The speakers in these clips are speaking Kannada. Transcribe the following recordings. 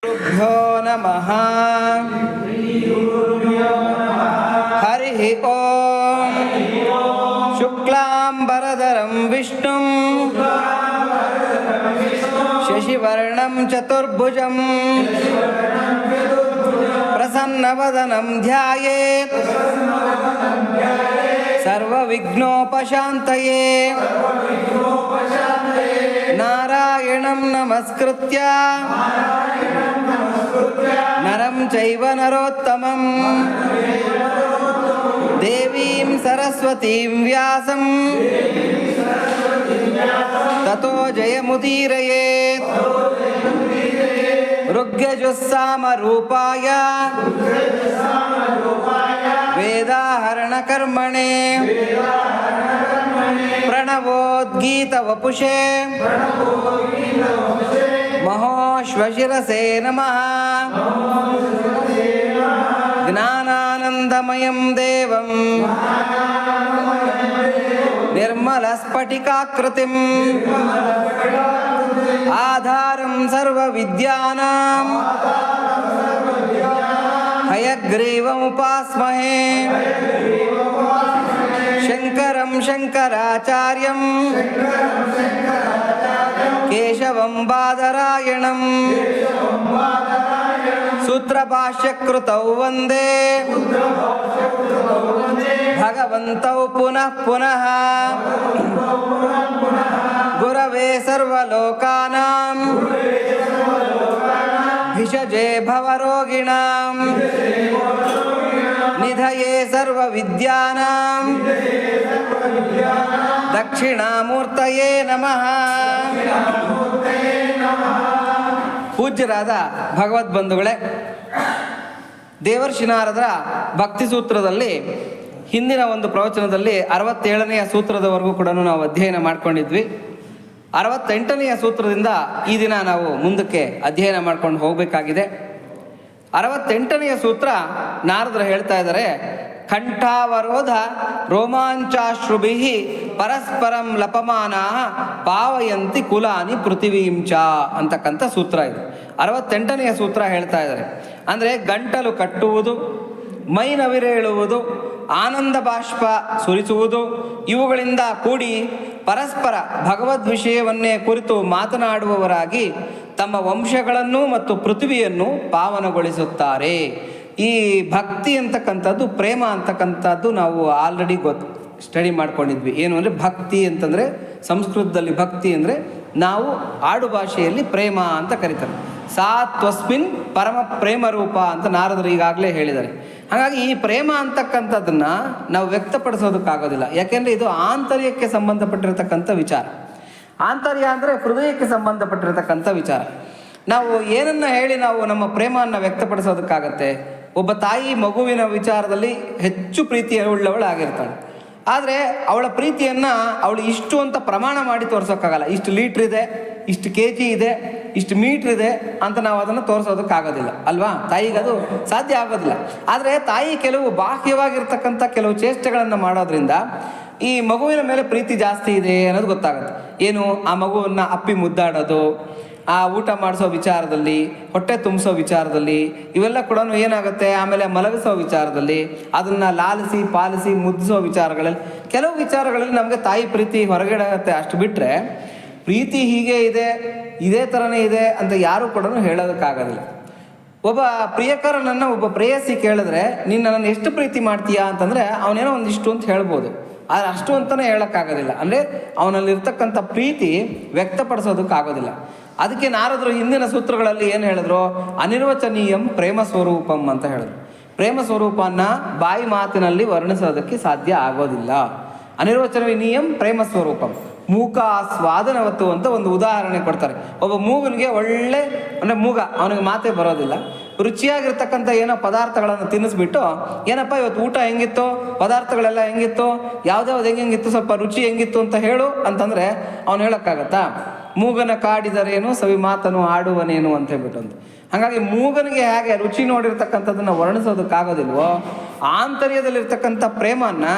ಗುರುಭ್ಯೋ ನಮಃ. ಹರಿ ಓಂ. ಶುಕ್ಲಾಂಬರಧರಂ ವಿಷ್ಣುಂ ಶಶಿವರ್ಣಂ ಚತುರ್ಭುಜಂ ಪ್ರಸನ್ನವದನಂ ಧ್ಯಾಯೇತ್ ಸರ್ವವಿಘ್ನೋಪಶಾಂತಯೇ. ನಾರಾಯಣಂ ನಮಸ್ಕೃತ್ಯ ನರಂ ಚೈವ ನರೋತ್ತಮಂ ದೇವೀಂ ಸರಸ್ವತೀಂ ವ್ಯಾಸಂ ತತೋ ಜಯಮುದೀರಯೇತ್. ಋಗ್ಯಜುಸ್ಸಾಮರೂಪಾಯ ವೇದಾಹರಣಕರ್ಮಣೆ ಪ್ರಣವೋದ್ಗೀತವಪುಷೇ ಮಹೋಶ್ವಶಿರಸೇ ನಮಃ. ಜ್ಞಾನಾನಂದಮಯಂ ದೇವಂ ನಿರ್ಮಲಸ್ಫಟಿಕಾಕೃತಿಂ ಆಧಾರಂ ಸರ್ವವಿದ್ಯಾನಾಂ ಹಯಗ್ರೀವముపాస్మహే. ಶಂಕರಂ ಶಂಕರಾಚಾರ್ಯಂ ಕೇಶವಂ ಬಾದರಾಯಣಂ ಸೂತ್ರಭಾಷ್ಯಕೃತೌ ವಂದೇ ಭಗವಂತೌ ಪುನಃ ಪುನಃ. ಗುರವೇ ಸರ್ವಲೋಕಾನಾಂ ಭಿಷಜೇ ಭವರೋಗಿಣಾಂ ನಿಧಯೇ ಸರ್ವವಿದ್ಯಾನಾಂ ದಕ್ಷಿಣಾಮೂರ್ತಯೇ ನಮಃ. ಪೂಜ್ಯರಾದ ಭಗವದ್ಬಂಧುಗಳೇ, ದೇವರ್ಷಿ ನಾರದರ ಭಕ್ತಿ ಸೂತ್ರದಲ್ಲಿ ಹಿಂದಿನ ಒಂದು ಪ್ರವಚನದಲ್ಲಿ 67ನೆಯ ಸೂತ್ರದವರೆಗೂ ಕೂಡ ನಾವು ಅಧ್ಯಯನ ಮಾಡ್ಕೊಂಡಿದ್ವಿ. 68ನೆಯ ಸೂತ್ರದಿಂದ ಈ ದಿನ ನಾವು ಮುಂದಕ್ಕೆ ಅಧ್ಯಯನ ಮಾಡ್ಕೊಂಡು ಹೋಗಬೇಕಾಗಿದೆ. 68ನೆಯ ಸೂತ್ರ ನಾರದರು ಹೇಳ್ತಾ ಇದ್ದಾರೆ, ಕಂಠಾವರೋಧ ರೋಮಾಂಚಾಶ್ರುಭಿ ಪರಸ್ಪರಂ ಲಪಮಾನಾ ಪಾವಯಂತಿ ಕುಲಾನಿ ಪೃಥಿವೀಂಚ ಅಂತಕ್ಕಂಥ ಸೂತ್ರ ಇದು. 68ನೆಯ ಸೂತ್ರ ಹೇಳ್ತಾ ಇದ್ದಾರೆ. ಅಂದರೆ ಗಂಟಲು ಕಟ್ಟುವುದು, ಮೈ ನವಿರೇಳುವುದು, ಆನಂದ ಬಾಷ್ಪ ಸುರಿಸುವುದು, ಇವುಗಳಿಂದ ಕೂಡಿ ಪರಸ್ಪರ ಭಗವದ್ ವಿಷಯವನ್ನೇ ಕುರಿತು ಮಾತನಾಡುವವರಾಗಿ ತಮ್ಮ ವಂಶಗಳನ್ನು ಮತ್ತು ಪೃಥ್ವಿಯನ್ನು ಪಾವನಗೊಳಿಸುತ್ತಾರೆ. ಈ ಭಕ್ತಿ ಅಂತಕ್ಕಂಥದ್ದು, ಪ್ರೇಮ ಅಂತಕ್ಕಂಥದ್ದು ನಾವು ಆಲ್ರೆಡಿ ಸ್ಟಡಿ ಮಾಡ್ಕೊಂಡಿದ್ವಿ. ಏನು ಅಂದರೆ ಭಕ್ತಿ ಅಂತಂದರೆ, ಸಂಸ್ಕೃತದಲ್ಲಿ ಭಕ್ತಿ ಅಂದರೆ ನಾವು ಆಡು ಭಾಷೆಯಲ್ಲಿ ಪ್ರೇಮ ಅಂತ ಕರೀತಾರೆ. ಸಾ ತ್ವಸ್ಮಿನ್ ಪರಮ ಪ್ರೇಮ ರೂಪ ಅಂತ ನಾರದರು ಈಗಾಗಲೇ ಹೇಳಿದ್ದಾರೆ. ಹಾಗಾಗಿ ಈ ಪ್ರೇಮ ಅಂತಕ್ಕಂಥದ್ದನ್ನು ನಾವು ವ್ಯಕ್ತಪಡಿಸೋದಕ್ಕಾಗೋದಿಲ್ಲ. ಯಾಕೆಂದರೆ ಇದು ಆಂತರ್ಯಕ್ಕೆ ಸಂಬಂಧಪಟ್ಟಿರತಕ್ಕಂಥ ವಿಚಾರ. ಆಂತರ್ಯ ಅಂದರೆ ಹೃದಯಕ್ಕೆ ಸಂಬಂಧಪಟ್ಟಿರತಕ್ಕಂಥ ವಿಚಾರ. ನಾವು ಏನನ್ನು ಹೇಳಿ ನಾವು ನಮ್ಮ ಪ್ರೇಮವನ್ನು ವ್ಯಕ್ತಪಡಿಸೋದಕ್ಕಾಗತ್ತೆ? ಒಬ್ಬ ತಾಯಿ ಮಗುವಿನ ವಿಚಾರದಲ್ಲಿ ಹೆಚ್ಚು ಪ್ರೀತಿಯುಳ್ಳವಳಾಗಿರ್ತಾಳೆ. ಆದರೆ ಅವಳ ಪ್ರೀತಿಯನ್ನು ಅವಳು ಇಷ್ಟು ಅಂತ ಪ್ರಮಾಣ ಮಾಡಿ ತೋರಿಸೋಕ್ಕಾಗಲ್ಲ. ಇಷ್ಟು ಲೀಟ್ರ್ ಇದೆ, ಇಷ್ಟು kg ಇದೆ, ಇಷ್ಟು ಮೀಟ್ರ್ ಇದೆ ಅಂತ ನಾವು ಅದನ್ನು ತೋರಿಸೋದಕ್ಕಾಗೋದಿಲ್ಲ ಅಲ್ವಾ? ತಾಯಿಗೆ ಅದು ಸಾಧ್ಯ ಆಗೋದಿಲ್ಲ. ಆದರೆ ತಾಯಿ ಕೆಲವು ಬಾಹ್ಯವಾಗಿರ್ತಕ್ಕಂಥ ಕೆಲವು ಚೇಷ್ಟೆಗಳನ್ನು ಮಾಡೋದ್ರಿಂದ ಈ ಮಗುವಿನ ಮೇಲೆ ಪ್ರೀತಿ ಜಾಸ್ತಿ ಇದೆ ಅನ್ನೋದು ಗೊತ್ತಾಗುತ್ತೆ. ಏನು? ಆ ಮಗುವನ್ನು ಅಪ್ಪಿ ಮುದ್ದಾಡೋದು, ಆ ಊಟ ಮಾಡಿಸೋ ವಿಚಾರದಲ್ಲಿ, ಹೊಟ್ಟೆ ತುಂಬಿಸೋ ವಿಚಾರದಲ್ಲಿ, ಇವೆಲ್ಲ ಕೂಡ ಏನಾಗುತ್ತೆ, ಆಮೇಲೆ ಮಲಗಿಸೋ ವಿಚಾರದಲ್ಲಿ, ಅದನ್ನು ಲಾಲಿಸಿ ಪಾಲಿಸಿ ಮುದ್ದಿಸೋ ವಿಚಾರಗಳಲ್ಲಿ, ಕೆಲವು ವಿಚಾರಗಳಲ್ಲಿ ನಮಗೆ ತಾಯಿ ಪ್ರೀತಿ ಹೊರಗಡೆ ಆಗುತ್ತೆ. ಅಷ್ಟು ಬಿಟ್ಟರೆ ಪ್ರೀತಿ ಹೀಗೆ ಇದೆ, ಇದೇ ಥರನೇ ಇದೆ ಅಂತ ಯಾರೂ ಕೂಡ ಹೇಳೋದಕ್ಕಾಗೋದಿಲ್ಲ. ಒಬ್ಬ ಪ್ರಿಯಕರನನ್ನು ಒಬ್ಬ ಪ್ರೇಯಸಿ ಕೇಳಿದ್ರೆ, ನೀನು ನನ್ನನ್ನು ಎಷ್ಟು ಪ್ರೀತಿ ಮಾಡ್ತೀಯಾ ಅಂತಂದರೆ ಅವನೇನೋ ಒಂದಿಷ್ಟು ಅಂತ ಹೇಳ್ಬೋದು. ಆದರೆ ಅಷ್ಟು ಅಂತಲೇ ಹೇಳೋಕ್ಕಾಗೋದಿಲ್ಲ. ಅಂದರೆ ಅವನಲ್ಲಿರ್ತಕ್ಕಂಥ ಪ್ರೀತಿ ವ್ಯಕ್ತಪಡಿಸೋದಕ್ಕಾಗೋದಿಲ್ಲ. ಅದಕ್ಕೆ ನಾರದರು ಹಿಂದಿನ ಸೂತ್ರಗಳಲ್ಲಿ ಏನು ಹೇಳಿದ್ರು? ಅನಿರ್ವಚನೀಯಂ ಪ್ರೇಮ ಸ್ವರೂಪಂ ಅಂತ ಹೇಳಿದ್ರು. ಪ್ರೇಮ ಸ್ವರೂಪವನ್ನು ಬಾಯಿ ಮಾತಿನಲ್ಲಿ ವರ್ಣಿಸೋದಕ್ಕೆ ಸಾಧ್ಯ ಆಗೋದಿಲ್ಲ. ಅನಿರ್ವಚನೀಯಂ ಪ್ರೇಮ ಸ್ವರೂಪಂ. ಮೂಕ ಸ್ವಾದನವತ್ತು ಅಂತ ಒಂದು ಉದಾಹರಣೆ ಕೊಡ್ತಾರೆ. ಒಬ್ಬ ಮೂಗನಿಗೆ ಒಳ್ಳೆ ಅಂದರೆ ಮೂಗ, ಅವನಿಗೆ ಮಾತೇ ಬರೋದಿಲ್ಲ. ರುಚಿಯಾಗಿರ್ತಕ್ಕಂಥ ಏನೋ ಪದಾರ್ಥಗಳನ್ನು ತಿನ್ನಿಸ್ಬಿಟ್ಟು, ಏನಪ್ಪ ಇವತ್ತು ಊಟ ಹೆಂಗಿತ್ತು, ಪದಾರ್ಥಗಳೆಲ್ಲ ಹೆಂಗಿತ್ತು, ಯಾವ್ದ್ಯಾವ್ದು ಹೆಂಗಿತ್ತು, ಸ್ವಲ್ಪ ರುಚಿ ಹೆಂಗಿತ್ತು ಅಂತ ಹೇಳು ಅಂತಂದರೆ ಅವನು ಹೇಳೋಕ್ಕಾಗತ್ತಾ? ಮೂಗನ ಕಾಡಿದರೇನು ಸವಿ ಮಾತನು ಆಡುವನೇನು ಅಂತ ಹೇಳ್ಬಿಟ್ಟು. ಹಾಗಾಗಿ ಮೂಗನಿಗೆ ಹೇಗೆ ರುಚಿ ನೋಡಿರ್ತಕ್ಕಂಥದ್ದನ್ನು ವರ್ಣಿಸೋದಕ್ಕಾಗೋದಿಲ್ವೋ, ಆಂತರ್ಯದಲ್ಲಿರ್ತಕ್ಕಂಥ ಪ್ರೇಮನ್ನು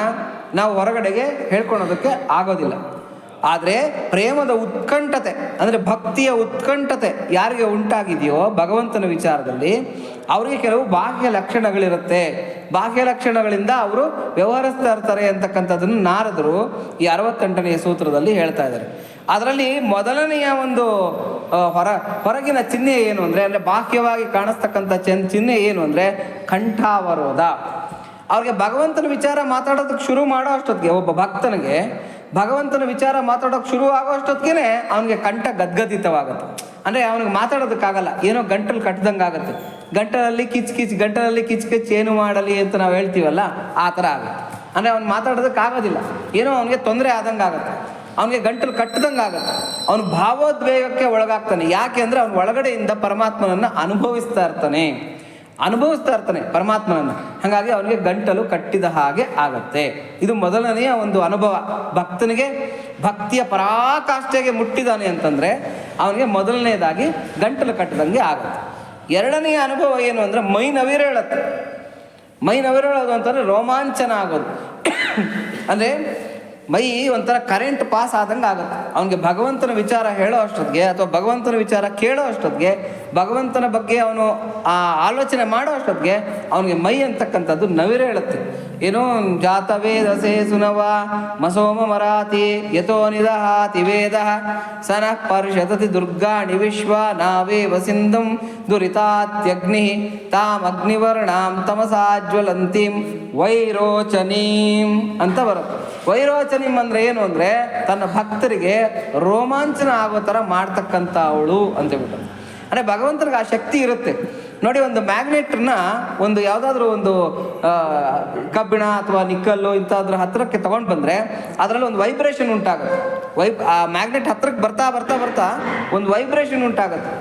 ನಾವು ಹೊರಗಡೆಗೆ ಹೇಳ್ಕೊಳೋದಕ್ಕೆ ಆಗೋದಿಲ್ಲ. ಆದರೆ ಪ್ರೇಮದ ಉತ್ಕಂಠತೆ ಅಂದರೆ ಭಕ್ತಿಯ ಉತ್ಕಂಠತೆ ಯಾರಿಗೆ ಉಂಟಾಗಿದೆಯೋ ಭಗವಂತನ ವಿಚಾರದಲ್ಲಿ ಅವರಿಗೆ ಕೆಲವು ಬಾಹ್ಯ ಲಕ್ಷಣಗಳಿರುತ್ತೆ. ಬಾಹ್ಯ ಲಕ್ಷಣಗಳಿಂದ ಅವರು ವ್ಯವಹರಿಸ್ತಾ ಇರ್ತಾರೆ ಅಂತಕ್ಕಂಥದ್ದನ್ನು ನಾರದರು ಈ 68ನೆಯ ಸೂತ್ರದಲ್ಲಿ ಹೇಳ್ತಾ ಇದ್ದಾರೆ. ಅದರಲ್ಲಿ ಮೊದಲನೆಯ ಒಂದು ಹೊರಗಿನ ಚಿಹ್ನೆ ಏನು ಅಂದರೆ ಬಾಹ್ಯವಾಗಿ ಕಾಣಿಸ್ತಕ್ಕಂಥ ಚಿಹ್ನೆ ಏನು ಅಂದರೆ ಕಂಠಾವರೋಧ. ಅವ್ರಿಗೆ ಭಗವಂತನ ವಿಚಾರ ಮಾತಾಡೋದಕ್ಕೆ ಶುರು ಮಾಡೋ ಅಷ್ಟೊತ್ತಿಗೆ, ಒಬ್ಬ ಭಕ್ತನಿಗೆ ಭಗವಂತನ ವಿಚಾರ ಮಾತಾಡೋಕೆ ಶುರು ಆಗೋ ಅಷ್ಟೊತ್ತಿಗೆ ಅವನಿಗೆ ಕಂಠ ಗದ್ಗದಿತವಾಗುತ್ತೆ. ಅಂದರೆ ಅವನಿಗೆ ಮಾತಾಡೋದಕ್ಕಾಗಲ್ಲ, ಏನೋ ಗಂಟಲು ಕಟ್ಟದಂಗೆ ಆಗುತ್ತೆ. ಗಂಟಲಲ್ಲಿ ಗಂಟಲಲ್ಲಿ ಕಿಚ್ ಏನು ಮಾಡಲಿ ಅಂತ ನಾವು ಹೇಳ್ತೀವಲ್ಲ, ಆ ಥರ ಆಗುತ್ತೆ. ಅಂದರೆ ಅವ್ನು ಮಾತಾಡೋದಕ್ಕಾಗೋದಿಲ್ಲ, ಏನೋ ಅವನಿಗೆ ತೊಂದರೆ ಆದಂಗೆ ಆಗುತ್ತೆ, ಅವನಿಗೆ ಗಂಟಲು ಕಟ್ಟದಂಗೆ ಆಗುತ್ತೆ, ಅವನು ಭಾವೋದ್ವೇಗಕ್ಕೆ ಒಳಗಾಗ್ತಾನೆ. ಯಾಕೆ ಅಂದರೆ ಅವನ ಒಳಗಡೆಯಿಂದ ಪರಮಾತ್ಮನನ್ನು ಅನುಭವಿಸ್ತಾ ಇರ್ತಾನೆ ಪರಮಾತ್ಮನನ್ನು. ಹಾಗಾಗಿ ಅವನಿಗೆ ಗಂಟಲು ಕಟ್ಟಿದ ಹಾಗೆ ಆಗತ್ತೆ. ಇದು ಮೊದಲನೆಯ ಒಂದು ಅನುಭವ. ಭಕ್ತನಿಗೆ ಭಕ್ತಿಯ ಪರಾಕಾಷ್ಠೆಗೆ ಮುಟ್ಟಿದಾನೆ ಅಂತಂದರೆ ಅವನಿಗೆ ಮೊದಲನೇದಾಗಿ ಗಂಟಲು ಕಟ್ಟದಂಗೆ ಆಗುತ್ತೆ. ಎರಡನೆಯ ಅನುಭವ ಏನು ಅಂದರೆ ಮೈ ನವಿರೇಳುತ್ತೆ. ಮೈ ನವಿರೇಳೋದು ಅಂತಂದರೆ ರೋಮಾಂಚನ ಆಗೋದು. ಅಂದರೆ ಮೈ ಒಂಥರ ಕರೆಂಟ್ ಪಾಸ್ ಆದಂಗೆ ಆಗುತ್ತೆ. ಅವನಿಗೆ ಭಗವಂತನ ವಿಚಾರ ಹೇಳೋ ಅಷ್ಟೊತ್ತಿಗೆ ಅಥವಾ ಭಗವಂತನ ವಿಚಾರ ಕೇಳೋ ಅಷ್ಟೊತ್ತಿಗೆ, ಭಗವಂತನ ಬಗ್ಗೆ ಅವನು ಆ ಆಲೋಚನೆ ಮಾಡೋ ಅಷ್ಟೊತ್ತಿಗೆ ಅವನಿಗೆ ಮೈ ಅಂತಕ್ಕಂಥದ್ದು ನವಿರೇಳುತ್ತೆ. ಏನೋ ಜಾತವೇದಸೇ ಸುನವ ಮಸೋಮ ಮರಾತಿ ಯಥೋ ನಿದಹಾತಿ ವೇದ ಸನಃ ಪರಿಷತತಿ ದುರ್ಗಾಣಿ ವಿಶ್ವ ನಾವೇ ವಸಿಂಧಂ ದುರಿತಾತ್ಯಗ್ನಿ ತಾಮಗ್ನಿವರ್ಣಾಂ ತಮಸಾಜ್ವಲಂತೀಂ ವೈರೋಚನೀಂ ಅಂತ ಬರುತ್ತೆ. ವೈರೋಚನೀಂ ಅಂದರೆ ಏನು ಅಂದರೆ ತನ್ನ ಭಕ್ತರಿಗೆ ರೋಮಾಂಚನ ಆಗೋ ಥರ ಮಾಡ್ತಕ್ಕಂಥ ಅವಳು ಅಂತೇಳ್ಬಿಟ್ಟು. ಅಂದರೆ ಭಗವಂತನಿಗೆ ಆ ಶಕ್ತಿ ಇರುತ್ತೆ ನೋಡಿ. ಒಂದು ಮ್ಯಾಗ್ನೆಟ್ನ ಒಂದು ಯಾವುದಾದ್ರೂ ಒಂದು ಕಬ್ಬಿಣ ಅಥವಾ ನಿಕ್ಕಲ್ಲು ಇಂಥದ್ರ ಹತ್ತಿರಕ್ಕೆ ತೊಗೊಂಡು ಬಂದರೆ ಅದರಲ್ಲಿ ಒಂದು ವೈಬ್ರೇಷನ್ ಉಂಟಾಗುತ್ತೆ. ಆ ಮ್ಯಾಗ್ನೆಟ್ ಹತ್ರಕ್ಕೆ ಬರ್ತಾ ಬರ್ತಾ ಬರ್ತಾ ಒಂದು ವೈಬ್ರೇಷನ್ ಉಂಟಾಗುತ್ತೆ.